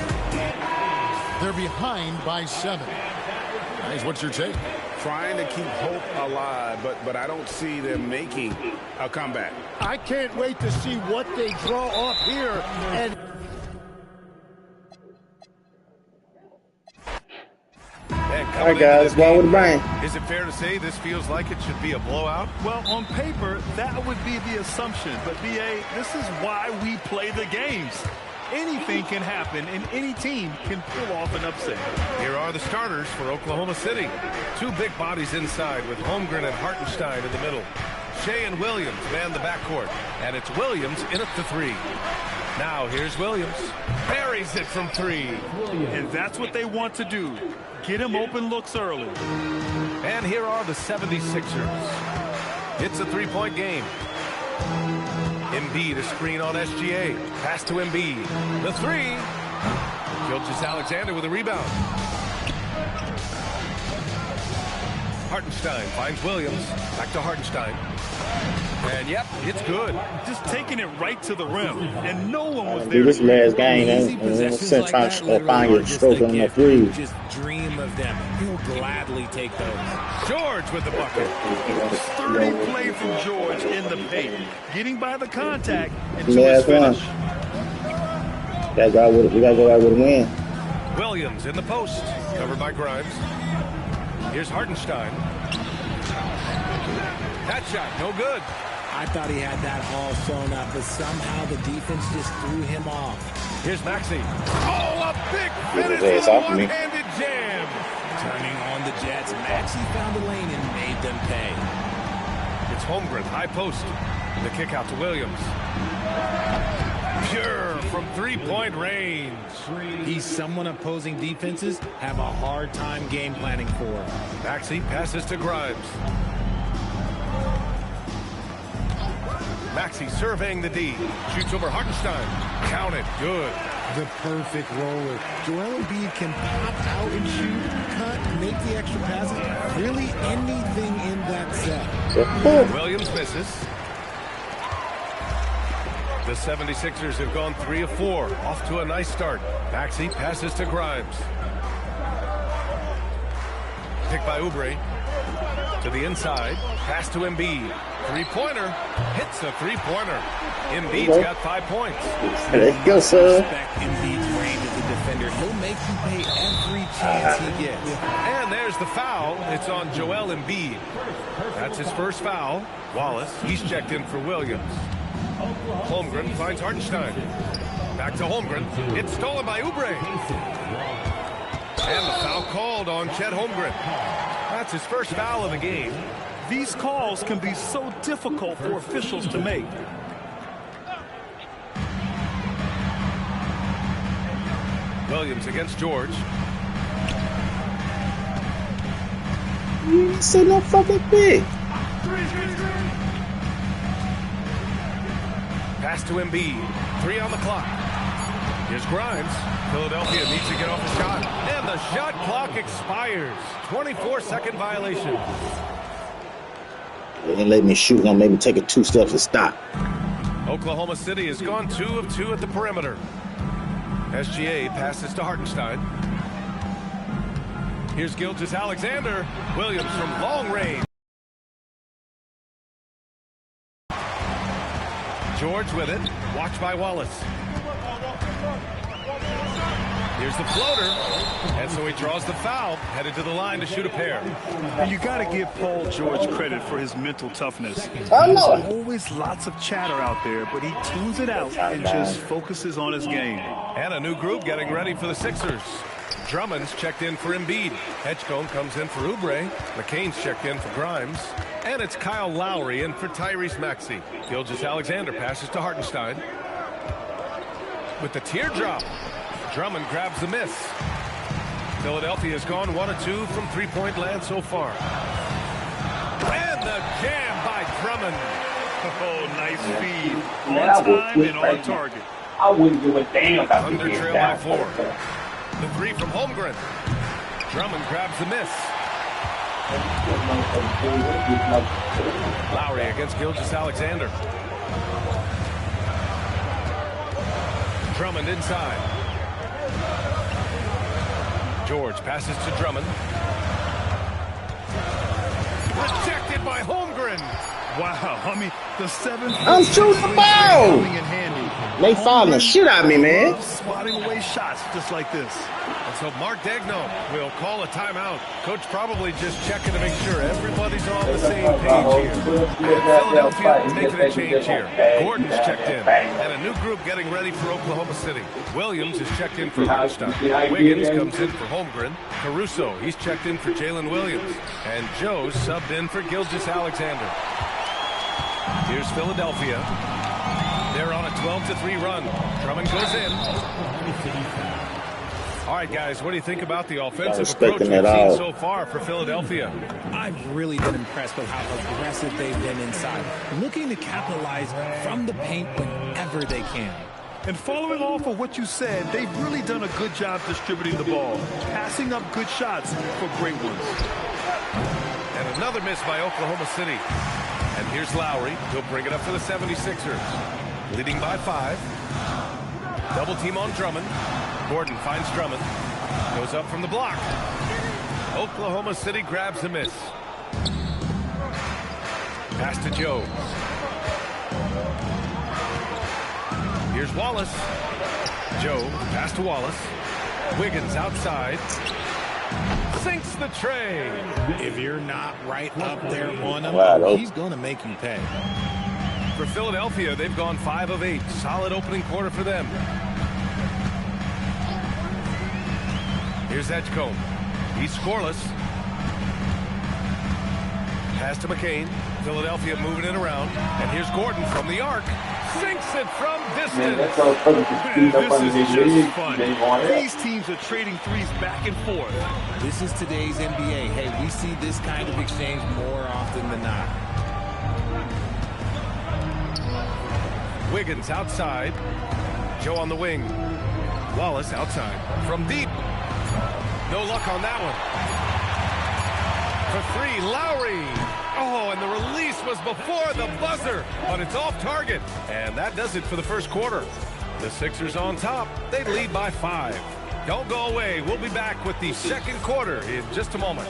Speaker 5: They're behind by 7. Guys, what's your take?
Speaker 6: Trying to keep hope alive, but I don't see them making a comeback.
Speaker 10: I can't wait to see what they draw up here. And
Speaker 1: all right, guys, well with Brian.
Speaker 9: Is it fair to say this feels like it should be a blowout?
Speaker 11: Well, on paper, that would be the assumption. But, B.A., this is why we play the games. Anything can happen, and any team can pull off an upset.
Speaker 9: Here are the starters for Oklahoma City. 2 big bodies inside with Holmgren and Hartenstein in the middle. Shea and Williams man the backcourt, and it's Williams in at the 3. Now here's Williams. Buries it from 3.
Speaker 11: And that's what they want to do. Get him open looks early.
Speaker 9: And here are the 76ers. It's a 3-point game. Embiid a screen on SGA. Pass to Embiid. The 3. Gilgeous-Alexander with a rebound. Hartenstein finds Williams. Back to Hartenstein. And yep, it's good.
Speaker 11: Just taking it right to the rim, and no one was there.
Speaker 1: Dude, this last game, and trying to find your stroke on the 3.
Speaker 12: Just dream of them. He'll gladly take those.
Speaker 9: George with the bucket.
Speaker 11: Sturdy play from George in the paint, getting by the contact and to
Speaker 1: Last
Speaker 11: his finish.
Speaker 1: We gotta go out with a win.
Speaker 9: Williams in the post, covered by Grimes. Here's Hartenstein. That shot, no good.
Speaker 12: I thought he had that all sewn up, but somehow the defense just threw him off.
Speaker 9: Here's Maxey. Oh, a big finish with a one-handed jam.
Speaker 12: Turning on the Jets, Maxey found a lane and made them pay.
Speaker 9: It's Holmgren, high post. The kick out to Williams. Pure from 3-point range.
Speaker 12: He's someone opposing defenses have a hard time game planning for.
Speaker 9: Maxey passes to Grimes. Maxey surveying the D. Shoots over Hartenstein. Count it. Good.
Speaker 12: The perfect roller. Joel Embiid can pop out and shoot, cut, make the extra passes. Really anything in that set.
Speaker 9: Williams misses. The 76ers have gone 3 of 4. Off to a nice start. Maxey passes to Grimes. Picked by Oubre. To the inside. Pass to Embiid. Three-pointer. Hits a three-pointer. Embiid's got 5 points.
Speaker 1: There you go, sir.
Speaker 12: Respect Embiid's range as a defender. He'll make you pay every chance he gets.
Speaker 9: And there's the foul. It's on Joel Embiid. That's his first foul. Wallace, he's checked in for Williams. Holmgren finds Hartenstein. Back to Holmgren. It's stolen by Oubre. And the foul called on Chet Holmgren. That's his first foul of the game.
Speaker 11: These calls can be so difficult for officials to make.
Speaker 9: Williams against George.
Speaker 1: You ain't say no fucking thing.
Speaker 9: Pass to Embiid. 3 on the clock. Here's Grimes. Philadelphia needs to get off the shot. And the shot clock expires. 24-second violation.
Speaker 1: They didn't let me shoot. Gonna make me take it 2 steps and stop.
Speaker 9: Oklahoma City has gone 2 of 2 at the perimeter. SGA passes to Hartenstein. Here's Gilgeous-Alexander. Williams from long range. George with it. Watched by Wallace. Here's the floater. And so he draws the foul. Headed to the line to shoot a pair.
Speaker 11: You got to give Paul George credit for his mental toughness.
Speaker 1: I know.
Speaker 11: There's always lots of chatter out there, but he tunes it out and just focuses on his game.
Speaker 9: And a new group getting ready for the Sixers. Drummond's checked in for Embiid. Edgecombe comes in for Oubre. McCain's checked in for Grimes. And it's Kyle Lowry in for Tyrese Maxey. Gilgeous-Alexander passes to Hartenstein. With the teardrop, Drummond grabs the miss. Philadelphia has gone 1 of 2 from three-point land so far. And the jam by Drummond.
Speaker 11: Oh, nice feed. On time and on target.
Speaker 2: I wouldn't give a damn about
Speaker 9: Under trail by 4. The 3 from Holmgren. Drummond grabs the miss. Lowry against Gilgeous-Alexander. Drummond inside. George passes to Drummond. Rejected by Holmgren.
Speaker 11: Wow, I mean, the 7th.
Speaker 1: I'm shooting the ball. They fouling the shit out of me, man.
Speaker 11: Swatting away shots just like this.
Speaker 9: And so Mark Daigneault will call a timeout. Coach probably just checking to make sure everybody's on the same page here. And Philadelphia making a change here. Gordon's checked in. And a new group getting ready for Oklahoma City. Williams is checked in for Hartenstein. Wiggins comes in for Holmgren. Caruso, he's checked in for Jalen Williams. And Joe subbed in for Gilgeous-Alexander. Here's Philadelphia. They're on a 12-3 run. Drummond goes in. All right, guys, what do you think about the offensive approach we've seen so far for Philadelphia?
Speaker 12: I've really been impressed with how aggressive they've been inside, looking to capitalize from the paint whenever they can.
Speaker 11: And following off of what you said, they've really done a good job distributing the ball, passing up good shots for great ones.
Speaker 9: And another miss by Oklahoma City. And here's Lowry. He'll bring it up for the 76ers. Leading by 5. Double team on Drummond. Gordon finds Drummond. Goes up from the block. Oklahoma City grabs the miss. Pass to Joe. Here's Wallace. Joe, pass to Wallace. Wiggins outside. Sinks the tray.
Speaker 12: If you're not right up there on him, he's going to make you pay.
Speaker 9: For Philadelphia, they've gone 5 of 8. Solid opening quarter for them. Here's Edgecombe. He's scoreless. Pass to McCain. Philadelphia moving it around. And here's Gordon from the arc. Sinks it from distance.
Speaker 11: This is just fun. These teams are trading threes back and forth.
Speaker 12: This is today's NBA. Hey, we see this kind of exchange more often than not.
Speaker 9: Wiggins outside. Joe on the wing. Wallace outside. From deep. No luck on that one. For three, Lowry. Oh, and the release was before the buzzer, but it's off target. And that does it for the first quarter. The Sixers on top. They lead by 5. Don't go away. We'll be back with the second quarter in just a moment.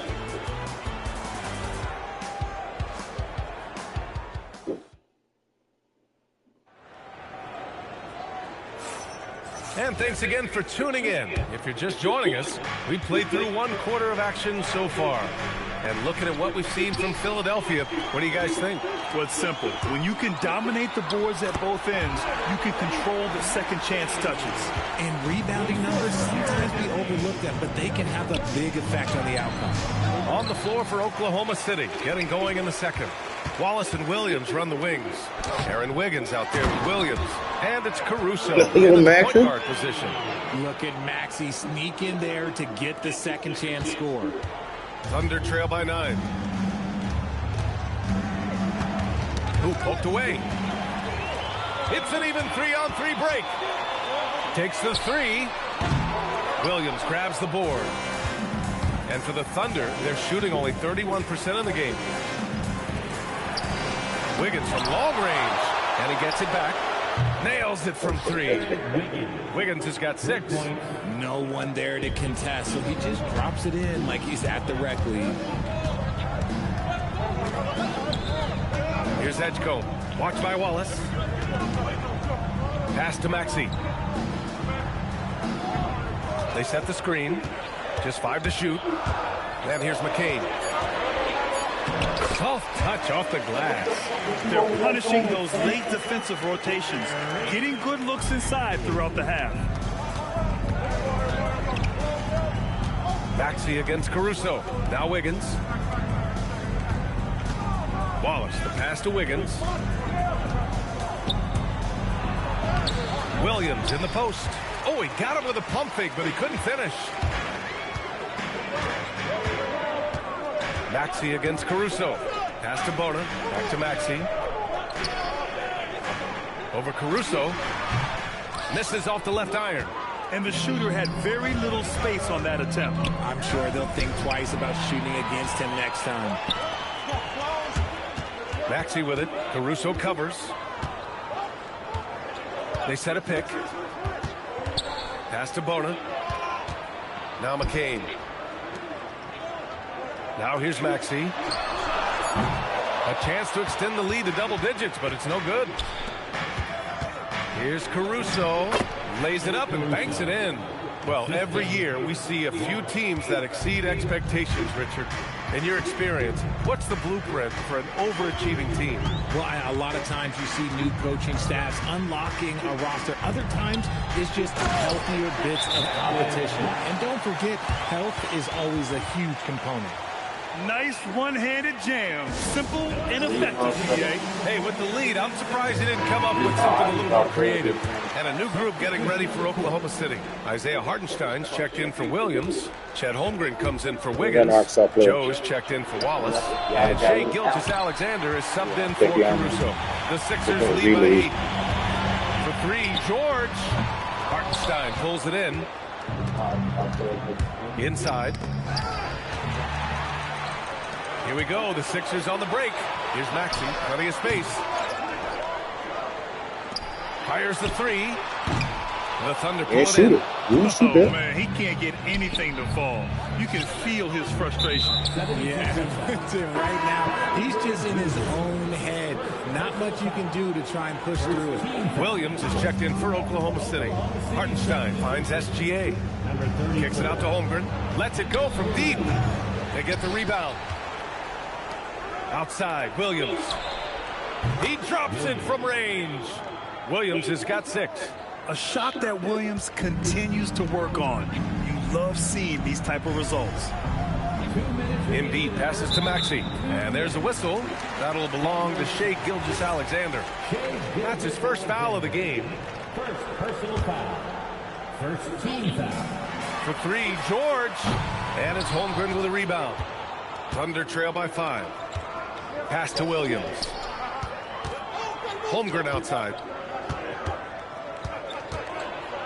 Speaker 9: And thanks again for tuning in. If you're just joining us, we've played through one quarter of action so far. And looking at what we've seen from Philadelphia, what do you guys think?
Speaker 11: Well, it's simple. When you can dominate the boards at both ends, you can control the second chance touches.
Speaker 12: And rebounding numbers sometimes be overlooked at, but they can have a big effect on the outcome.
Speaker 9: On the floor for Oklahoma City, getting going in the second. Wallace and Williams run the wings. Aaron Wiggins out there with Williams. And it's Caruso in the point guard position.
Speaker 12: Look at Maxey sneak in there to get the second chance score.
Speaker 9: Thunder trail by 9. Who poked away? It's an even 3-on-3 break. Takes the 3. Williams grabs the board. And for the Thunder, they're shooting only 31% of the game. Wiggins from long range. And he gets it back. Nails it from 3. Wiggins has got 6.
Speaker 12: No one there to contest, so he just drops it in like he's at the rec league.
Speaker 9: Here's Edgecombe. Watched by Wallace. Pass to Maxey. They set the screen. Just 5 to shoot. And here's McCain. Soft touch off the glass.
Speaker 11: They're punishing those late defensive rotations, getting good looks inside throughout the half.
Speaker 9: Maxey against Caruso. Now Wiggins. Wallace, the pass to Wiggins. Williams in the post. Oh, he got him with a pump fake, but he couldn't finish. Maxey against Caruso. Pass to Bona. Back to Maxey. Over Caruso. Misses off the left iron.
Speaker 11: And the shooter had very little space on that attempt.
Speaker 12: I'm sure they'll think twice about shooting against him next time.
Speaker 9: Maxey with it. Caruso covers. They set a pick. Pass to Bona. Now McCain. Now here's Maxey. A chance to extend the lead to double digits, but it's no good. Here's Caruso. Lays it up and banks it in. Well, every year we see a few teams that exceed expectations, Richard. In your experience, what's the blueprint for an overachieving team?
Speaker 12: Well, a lot of times you see new coaching staffs unlocking a roster. Other times it's just healthier bits of competition. And don't forget, health is always a huge component.
Speaker 11: Nice one-handed jam. Simple and effective, PA.
Speaker 9: Hey, with the lead, I'm surprised he didn't come up with something a little more creative. And a new group getting ready for Oklahoma City. Isaiah Hartenstein's checked in for Williams. Chet Holmgren comes in for Wiggins. Joe's checked in for Wallace. And Shai Gilgeous-Alexander is subbed in for Caruso. The Sixers lead by 8. For 3, George. Hartenstein pulls it in. Inside. Here we go, the Sixers on the break. Here's Maxey, plenty of space. Fires the 3. The Thunder pull it in.
Speaker 11: Oh, man, he can't get anything to fall. You can feel his frustration.
Speaker 12: Yeah, right now, he's just in his own head. Not much you can do to try and push through it.
Speaker 9: Williams is checked in for Oklahoma City. Hartenstein finds SGA. Kicks it out to Holmgren. Lets it go from deep. They get the rebound. Outside, Williams. He drops it from range. Williams has got 6.
Speaker 11: A shot that Williams continues to work on. You love seeing these type of results.
Speaker 9: Embiid passes to Maxey. And there's a whistle. That'll belong to Shai Gilgeous-Alexander. That's his first foul of the game.
Speaker 15: First personal foul. First team foul.
Speaker 9: For 3, George. And it's Holmgren with a rebound. Thunder trail by 5. Pass to Williams. Holmgren outside.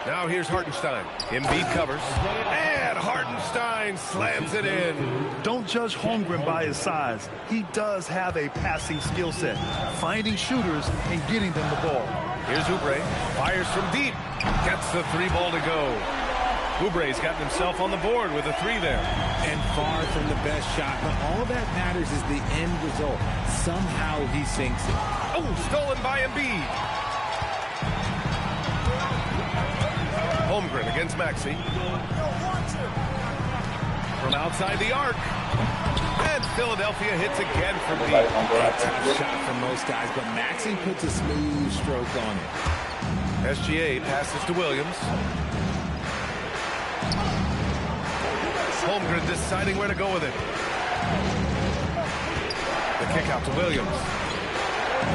Speaker 9: Now here's Hartenstein. Embiid covers. And Hartenstein slams it in.
Speaker 11: Don't judge Holmgren by his size. He does have a passing skill set, finding shooters and getting them the ball.
Speaker 9: Here's Oubre. Fires from deep. Gets the 3 ball to go. Oubre's gotten himself on the board with a 3 there.
Speaker 12: And far from the best shot, but all that matters is the end result. Somehow he sinks it.
Speaker 9: Oh, stolen by Embiid. Holmgren against Maxey. From outside the arc. And Philadelphia hits again from deep.
Speaker 12: A tough shot for most guys, but Maxey puts a smooth stroke on it.
Speaker 9: SGA passes to Williams. Holmgren deciding where to go with it. The kick out to Williams.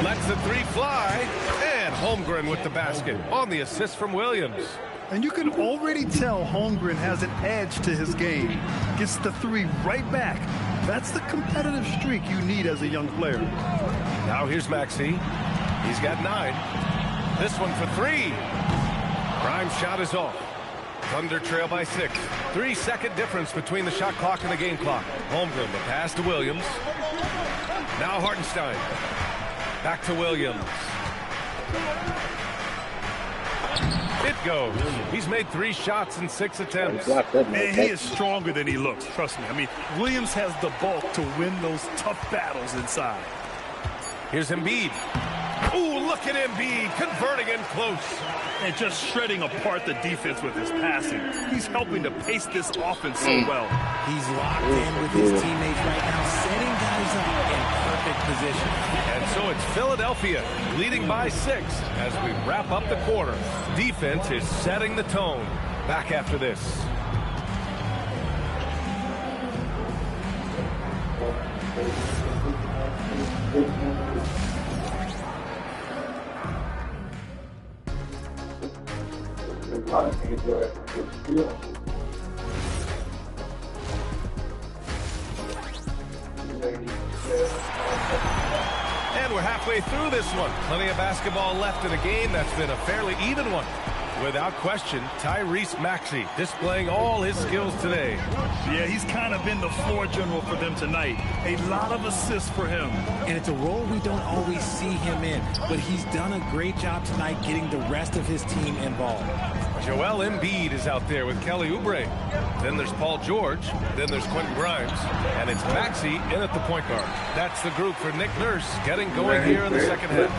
Speaker 9: Lets the 3 fly. And Holmgren with the basket on the assist from Williams.
Speaker 11: And you can already tell Holmgren has an edge to his game. Gets the 3 right back. That's the competitive streak you need as a young player.
Speaker 9: Now here's Maxey. He's got 9. This one for 3. Grimes' shot is off. Thunder trail by 6. 3-second difference between the shot clock and the game clock. Holmgren, the pass to Williams. Now Hartenstein. Back to Williams. It goes. He's made 3 shots in 6 attempts.
Speaker 11: Man, he is stronger than he looks. Trust me. I mean, Williams has the bulk to win those tough battles inside.
Speaker 9: Here's Embiid. Ooh, look at Embiid converting in close.
Speaker 11: And just shredding apart the defense with his passing. He's helping to pace this offense so well.
Speaker 12: He's locked in with his teammates right now, setting guys up in perfect position.
Speaker 9: And so it's Philadelphia leading by 6 as we wrap up the quarter. Defense is setting the tone. Back after this. And we're halfway through this one. Plenty of basketball left in a game that's been a fairly even one. Without question, Tyrese Maxey displaying all his skills today.
Speaker 11: Yeah, he's kind of been the floor general for them tonight. A lot of assists for him.
Speaker 12: And it's a role we don't always see him in, but he's done a great job tonight getting the rest of his team involved.
Speaker 9: Joel Embiid is out there with Kelly Oubre. Then there's Paul George. Then there's Quentin Grimes. And it's Maxey in at the point guard. That's the group for Nick Nurse getting going here in the second half.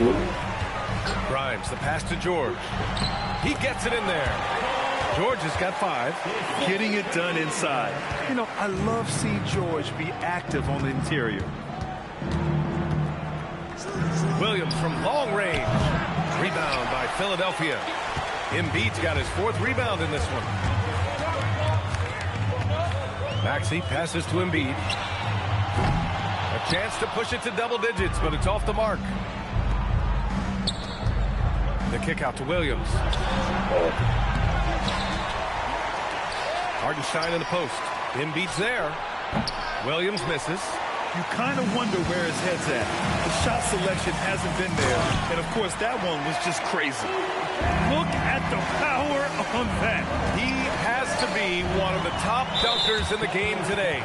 Speaker 9: Grimes, the pass to George. He gets it in there. George has got 5.
Speaker 11: Getting it done inside. You know, I love seeing George be active on the interior.
Speaker 9: Williams from long range. Rebound by Philadelphia. Embiid's got his 4th rebound in this one. Maxey passes to Embiid. A chance to push it to double digits, but it's off the mark. The kick out to Williams. Hartenstein in the post. Embiid's there. Williams misses.
Speaker 11: You kind of wonder where his head's at. The shot selection hasn't been there. And, of course, that one was just crazy. Look at the power on that.
Speaker 9: He has to be one of the top dunkers in the game today.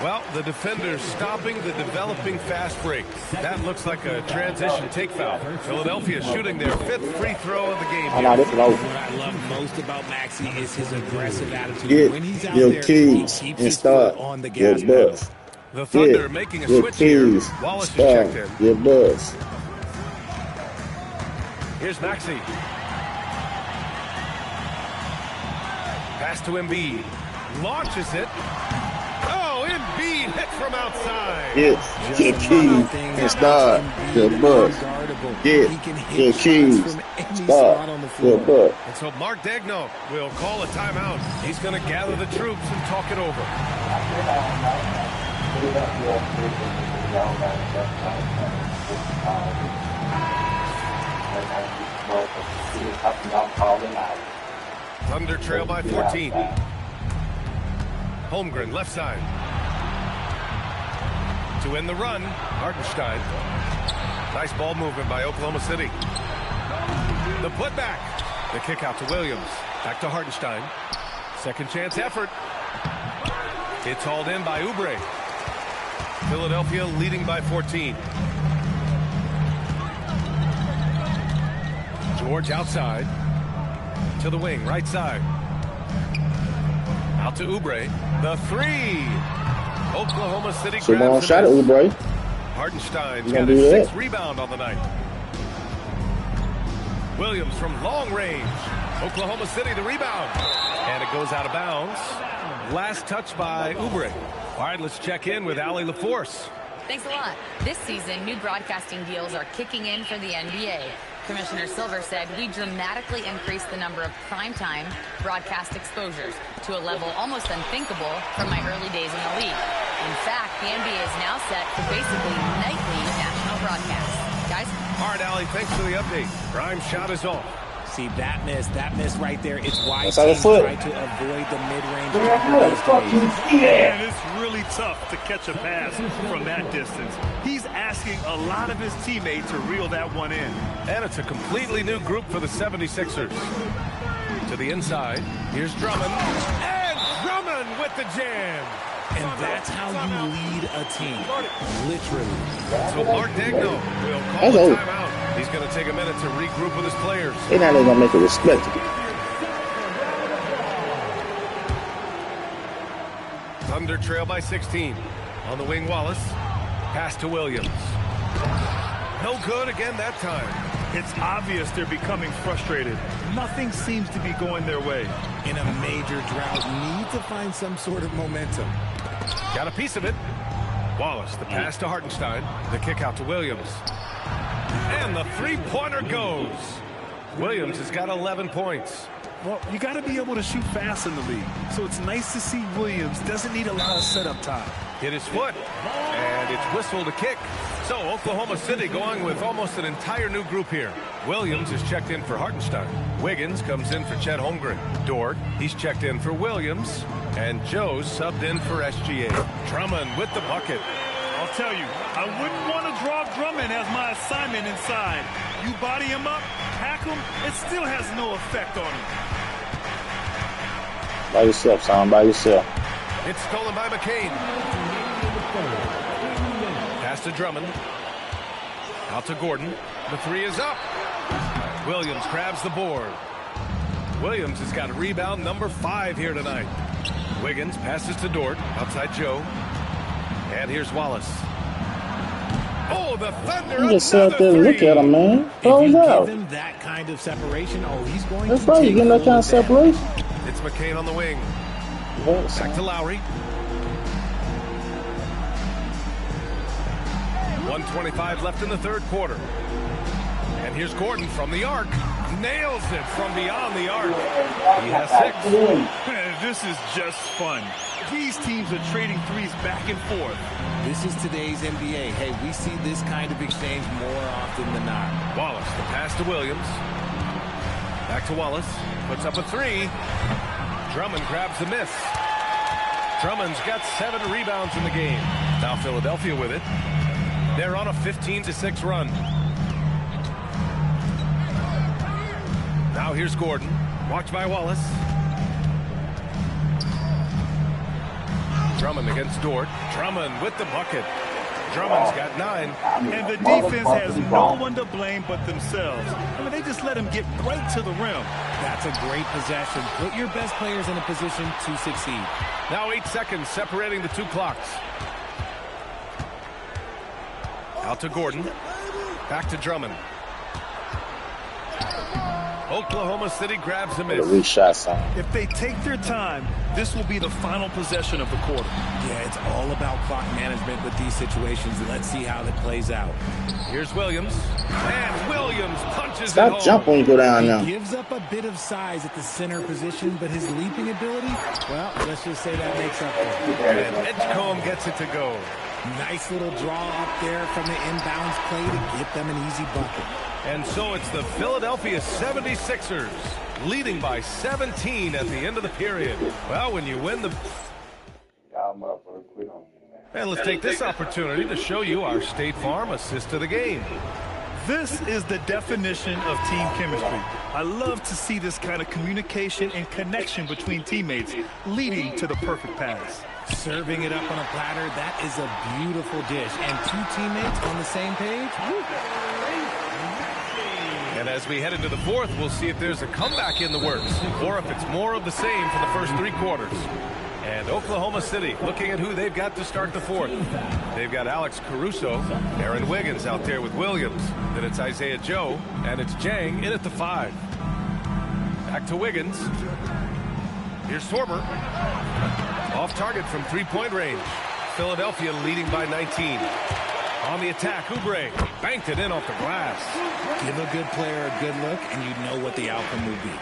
Speaker 9: Well, the defender's stopping the developing fast break. That looks like a transition take foul. Philadelphia shooting their 5th free throw of the game.
Speaker 12: What I love most about Maxey is his aggressive attitude. When he's out there, he keeps his foot on the gas pedal.
Speaker 9: The Thunder making a switch here. Wallace is checked in. Here's Maxey. Pass to Embiid. Launches it. Oh, Embiid hit from outside.
Speaker 1: Get keys and start the bus. Get keys. Start the bus.
Speaker 9: And so Mark Daigneault will call a timeout. He's going to gather the troops and talk it over. Thunder trail by 14. Holmgren left side. To end the run, Hartenstein. Nice ball movement by Oklahoma City. The putback. The kick out to Williams. Back to Hartenstein. Second chance effort. It's hauled in by Oubre. Philadelphia leading by 14. George outside. To the wing, right side. Out to Oubre. The three. Oklahoma City
Speaker 1: So long
Speaker 9: grabs
Speaker 1: shot at
Speaker 9: the miss.
Speaker 1: Oubre.
Speaker 9: Hartenstein's
Speaker 1: Gonna
Speaker 9: got his
Speaker 1: do that.
Speaker 9: 6th rebound on the night. Williams from long range. Oklahoma City the rebound. And it goes out of bounds. Last touch by Oubre. All right, let's check in with Allie LaForce.
Speaker 8: Thanks a lot. This season, new broadcasting deals are kicking in for the NBA. Commissioner Silver said we dramatically increased the number of primetime broadcast exposures to a level almost unthinkable from my early days in the league. In fact, the NBA is now set for basically nightly national broadcasts. Guys?
Speaker 9: All right, Allie, thanks for the update. Grimes' shot is off.
Speaker 12: See, that miss right there. It's why
Speaker 1: That's
Speaker 12: teams
Speaker 1: how they
Speaker 12: try to avoid the mid-range.
Speaker 11: And it's really tough to catch a pass from that distance. He's asking a lot of his teammates to reel that one in.
Speaker 9: And it's a completely new group for the 76ers. To the inside. Here's Drummond. And Drummond with the jam.
Speaker 12: And that's how you lead a team. Literally.
Speaker 9: So Mark Daigneault will call a timeout. He's going to take a minute to regroup with his players.
Speaker 1: They're not even going to make it respectable.
Speaker 9: Thunder trail by 16. On the wing, Wallace. Pass to Williams. No good again that time.
Speaker 11: It's obvious they're becoming frustrated. Nothing seems to be going their way.
Speaker 12: In a major drought, need to find some sort of momentum.
Speaker 9: Got a piece of it. Wallace, the pass to Hartenstein. The kick out to Williams. And the three-pointer goes. Williams has got 11 points.
Speaker 11: Well, you got to be able to shoot fast in the league. So it's nice to see Williams doesn't need a lot of setup time.
Speaker 9: Hit his foot. And it's whistled a kick. So Oklahoma City going with almost an entire new group here. Williams is checked in for Hartenstein. Wiggins comes in for Chet Holmgren. Dort, he's checked in for Williams. And Joe's subbed in for SGA. Drummond with the bucket.
Speaker 11: I'll tell you, I wouldn't want to draw Drummond as my assignment inside. You body him up, hack him, it still has no effect on him.
Speaker 1: By yourself, son, by yourself.
Speaker 9: It's stolen by McCain. Pass to Drummond. Out to Gordon. The three is up. Williams grabs the board. Williams has got rebound number 5 here tonight. Wiggins passes to Dort. Outside Joe. And here's Wallace. Oh, the Thunder.
Speaker 1: You just sit there and look at him, man. Close out.
Speaker 12: Give him that kind of separation. Oh, he's going
Speaker 1: That's
Speaker 12: to
Speaker 1: right. You
Speaker 12: take
Speaker 1: getting that
Speaker 12: full
Speaker 1: kind of
Speaker 12: advantage.
Speaker 1: separation?
Speaker 9: It's McCain on the wing. Back to Lowry. 1:25 left in the third quarter. And here's Gordon from the arc. Nails it from beyond the arc. He has 6.
Speaker 11: This is just fun. These teams are trading threes back and forth.
Speaker 12: This is today's NBA. Hey, we see this kind of exchange more often than not.
Speaker 9: Wallace, the pass to Williams. Back to Wallace. Puts up a 3. Drummond grabs the miss. Drummond's got 7 rebounds in the game. Now Philadelphia with it. They're on a 15-6 run. Now here's Gordon. Watched by Wallace. Drummond against Dort. Drummond with the bucket. Drummond's got 9.
Speaker 11: And the defense has no one to blame but themselves. I mean, they just let him get right to the rim.
Speaker 12: That's a great possession. Put your best players in a position to succeed.
Speaker 9: Now 8 seconds separating the 2 clocks. Out to Gordon. Back to Drummond. Oklahoma City grabs the miss.
Speaker 11: If they take their time, this will be the final possession of the quarter.
Speaker 12: Yeah, it's all about clock management with these situations. Let's see how that plays out.
Speaker 9: Here's Williams. And Williams punches
Speaker 1: Stop
Speaker 9: it home.
Speaker 1: jumping when you go down now.
Speaker 12: He gives up a bit of size at the center position, but his leaping ability, well, let's just say that makes up for it.
Speaker 9: And Edgecombe gets it to go.
Speaker 12: Nice little draw up there from the inbounds play to get them an easy bucket.
Speaker 9: And so it's the Philadelphia 76ers leading by 17 at the end of the period. Well, when you win the... And let's take this opportunity to show you our State Farm assist to the game.
Speaker 11: This is the definition of team chemistry. I love to see this kind of communication and connection between teammates leading to the perfect pass.
Speaker 12: Serving it up on a platter, that is a beautiful dish. And two teammates on the same page.
Speaker 9: And as we head into the fourth, we'll see if there's a comeback in the works or if it's more of the same for the first 3 quarters. And Oklahoma City looking at who they've got to start the fourth. They've got Alex Caruso, Aaron Wiggins out there with Williams. Then it's Isaiah Joe, and it's Jang in at the 5. Back to Wiggins. Here's Sorber. Off target from 3-point range. Philadelphia leading by 19. On the attack, Oubre banked it in off the glass.
Speaker 12: Give a good player a good look, and you know what the outcome will be.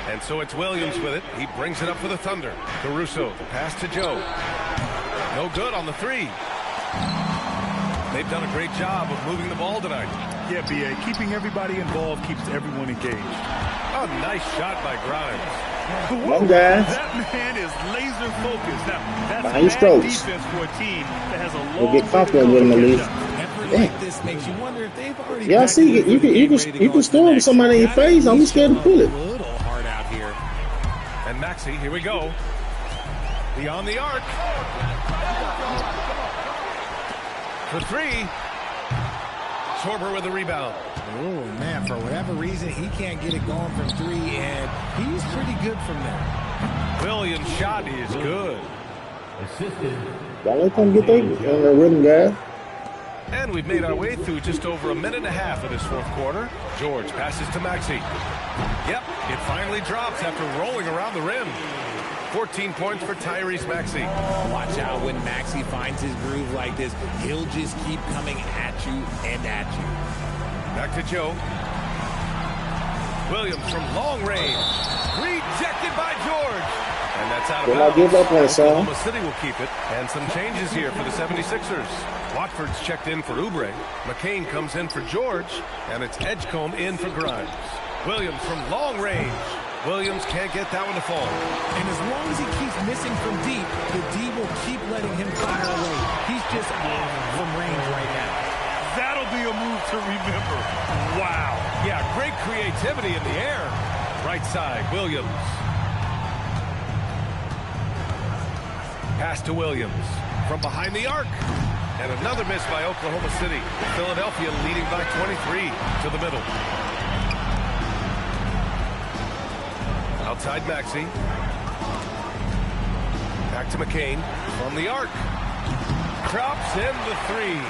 Speaker 9: And so it's Williams with it. He brings it up for the Thunder. Caruso, the pass to Joe. No good on the 3. They've done a great job of moving the ball tonight.
Speaker 11: Yeah, B.A., keeping everybody involved keeps everyone engaged.
Speaker 9: A nice shot by Grimes.
Speaker 1: One guy.
Speaker 11: That man is laser focused. Now, that's
Speaker 1: Behind
Speaker 11: bad
Speaker 1: strokes.
Speaker 11: defense for a team that has a long
Speaker 1: We'll get comfortable with him at least.
Speaker 12: Effort like this makes you wonder if they've already.
Speaker 1: Yeah, see, you can score with somebody in your face. Don't be scared to pull it.
Speaker 12: A little hard out here.
Speaker 9: And Maxey, here we go. Beyond the arc. For 3. Sorber with the rebound.
Speaker 12: Oh, man, for whatever reason, he can't get it going from 3, and he's pretty good from there.
Speaker 9: Williams' shot is good.
Speaker 1: Y'all let them get their rhythm, guys.
Speaker 9: And we've made our way through just over a minute and a half of this fourth quarter. George passes to Maxey. Yep, it finally drops after rolling around the rim. 14 points for Tyrese Maxey.
Speaker 12: Watch out when Maxey finds his groove like this. He'll just keep coming at you and at you.
Speaker 9: Back to Joe. Williams from long range. Rejected by George. And that's out of
Speaker 1: Will I
Speaker 9: bounds.
Speaker 1: give up on it, son?
Speaker 9: Oklahoma City will keep it. And some changes here for the 76ers. Watford's checked in for Oubre. McCain comes in for George. And it's Edgecombe in for Grimes. Williams from long range. Williams can't get that one to fall.
Speaker 12: And as long as he keeps missing from deep, the D will keep letting him fire away. He's just off from range right now.
Speaker 11: That'll be a move to remember. Wow.
Speaker 9: Yeah, great creativity in the air. Right side, Williams. Pass to Williams from behind the arc. And another miss by Oklahoma City. Philadelphia leading by 23 to the middle. Outside Maxey. Back to McCain from the arc. Drops in the 3.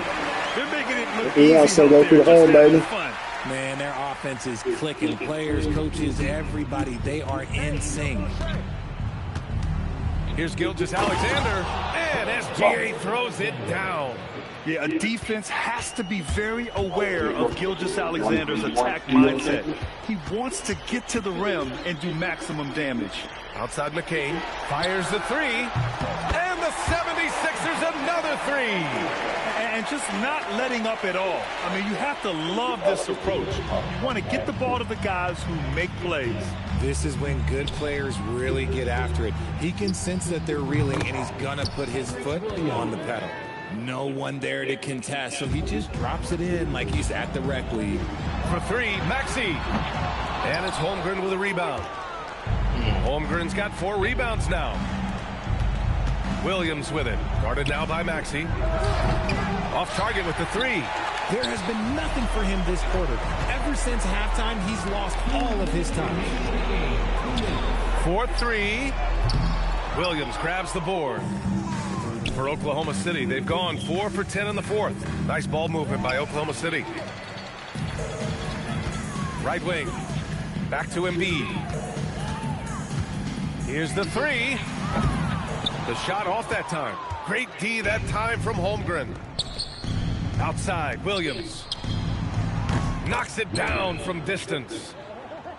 Speaker 11: They're making it look
Speaker 1: He also go through the hole, baby.
Speaker 12: Man, their offense is clicking. Players, coaches, everybody, they are in sync.
Speaker 9: Here's Gilgeous-Alexander, and SGA throws it down.
Speaker 11: Yeah, a defense has to be very aware of Gilgeous-Alexander's attack mindset. He wants to get to the rim and do maximum damage.
Speaker 9: Outside McCain, fires the 3, and the 76ers another 3.
Speaker 11: And just not letting up at all. I mean, you have to love this approach. You want to get the ball to the guys who make plays.
Speaker 12: This is when good players really get after it. He can sense that they're reeling, and he's going to put his foot on the pedal. No one there to contest, so he just drops it in like he's at the rec league.
Speaker 9: For 3, Maxey. And it's Holmgren with a rebound. Holmgren's got 4 rebounds now. Williams with it. Guarded now by Maxey. Off target with the 3.
Speaker 12: There has been nothing for him this quarter. Ever since halftime, he's lost all of his time.
Speaker 9: 4-3. Williams grabs the board. For Oklahoma City, they've gone 4 for 10 in the fourth. Nice ball movement by Oklahoma City. Right wing. Back to Embiid. Here's the 3. The shot off that time. Great D that time from Holmgren. Outside, Williams. Knocks it down from distance.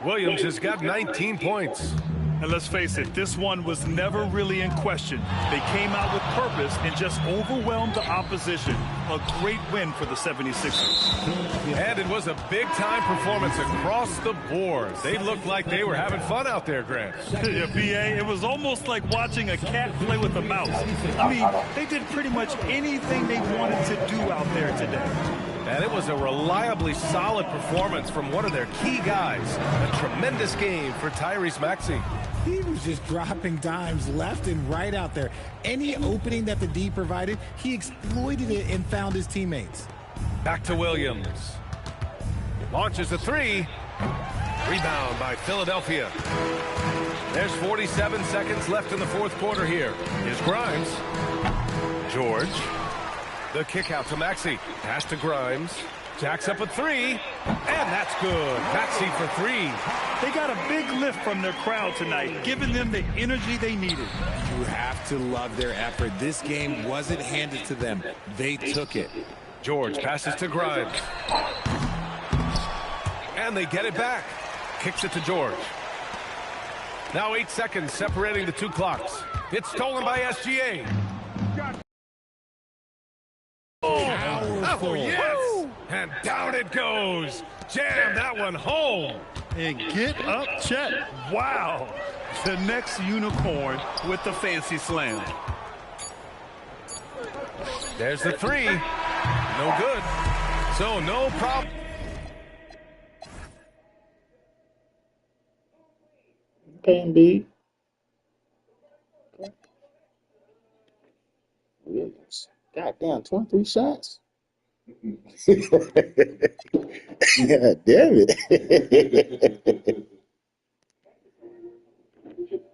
Speaker 9: Williams has got 19 points.
Speaker 11: And let's face it, this one was never really in question. They came out with purpose and just overwhelmed the opposition. A great win for the 76ers.
Speaker 9: And it was a big-time performance across the board. They looked like they were having fun out there, Grant.
Speaker 11: Yeah, B.A., it was almost like watching a cat play with a mouse. I mean, they did pretty much anything they wanted to do out there today.
Speaker 9: And it was a reliably solid performance from one of their key guys. A tremendous game for Tyrese Maxey.
Speaker 12: He was just dropping dimes left and right out there. Any opening that the D provided, he exploited it and found his teammates.
Speaker 9: Back to Williams. Launches a three. Rebound by Philadelphia. There's 47 seconds left in the fourth quarter here. Here's Grimes. George. The kick out to Maxey. Pass to Grimes. Jacks up a three. And that's good. Maxey for three.
Speaker 11: They got a big lift from their crowd tonight, giving them the energy they needed.
Speaker 17: You have to love their effort. This game wasn't handed to them. They took it.
Speaker 9: George passes to Grimes. And they get it back. Kicks it to George. Now 8 seconds separating the two clocks. It's stolen by SGA. Oh, yes! And down it goes. Jam that one home.
Speaker 11: And get up, Chet. Wow. The next unicorn with the fancy slam.
Speaker 9: There's the three. No good. So no problem.
Speaker 1: Okay, Embiid. Williams. Goddamn, 23 shots. God damn it.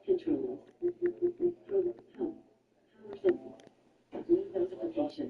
Speaker 3: Control. Power. Power. Notification.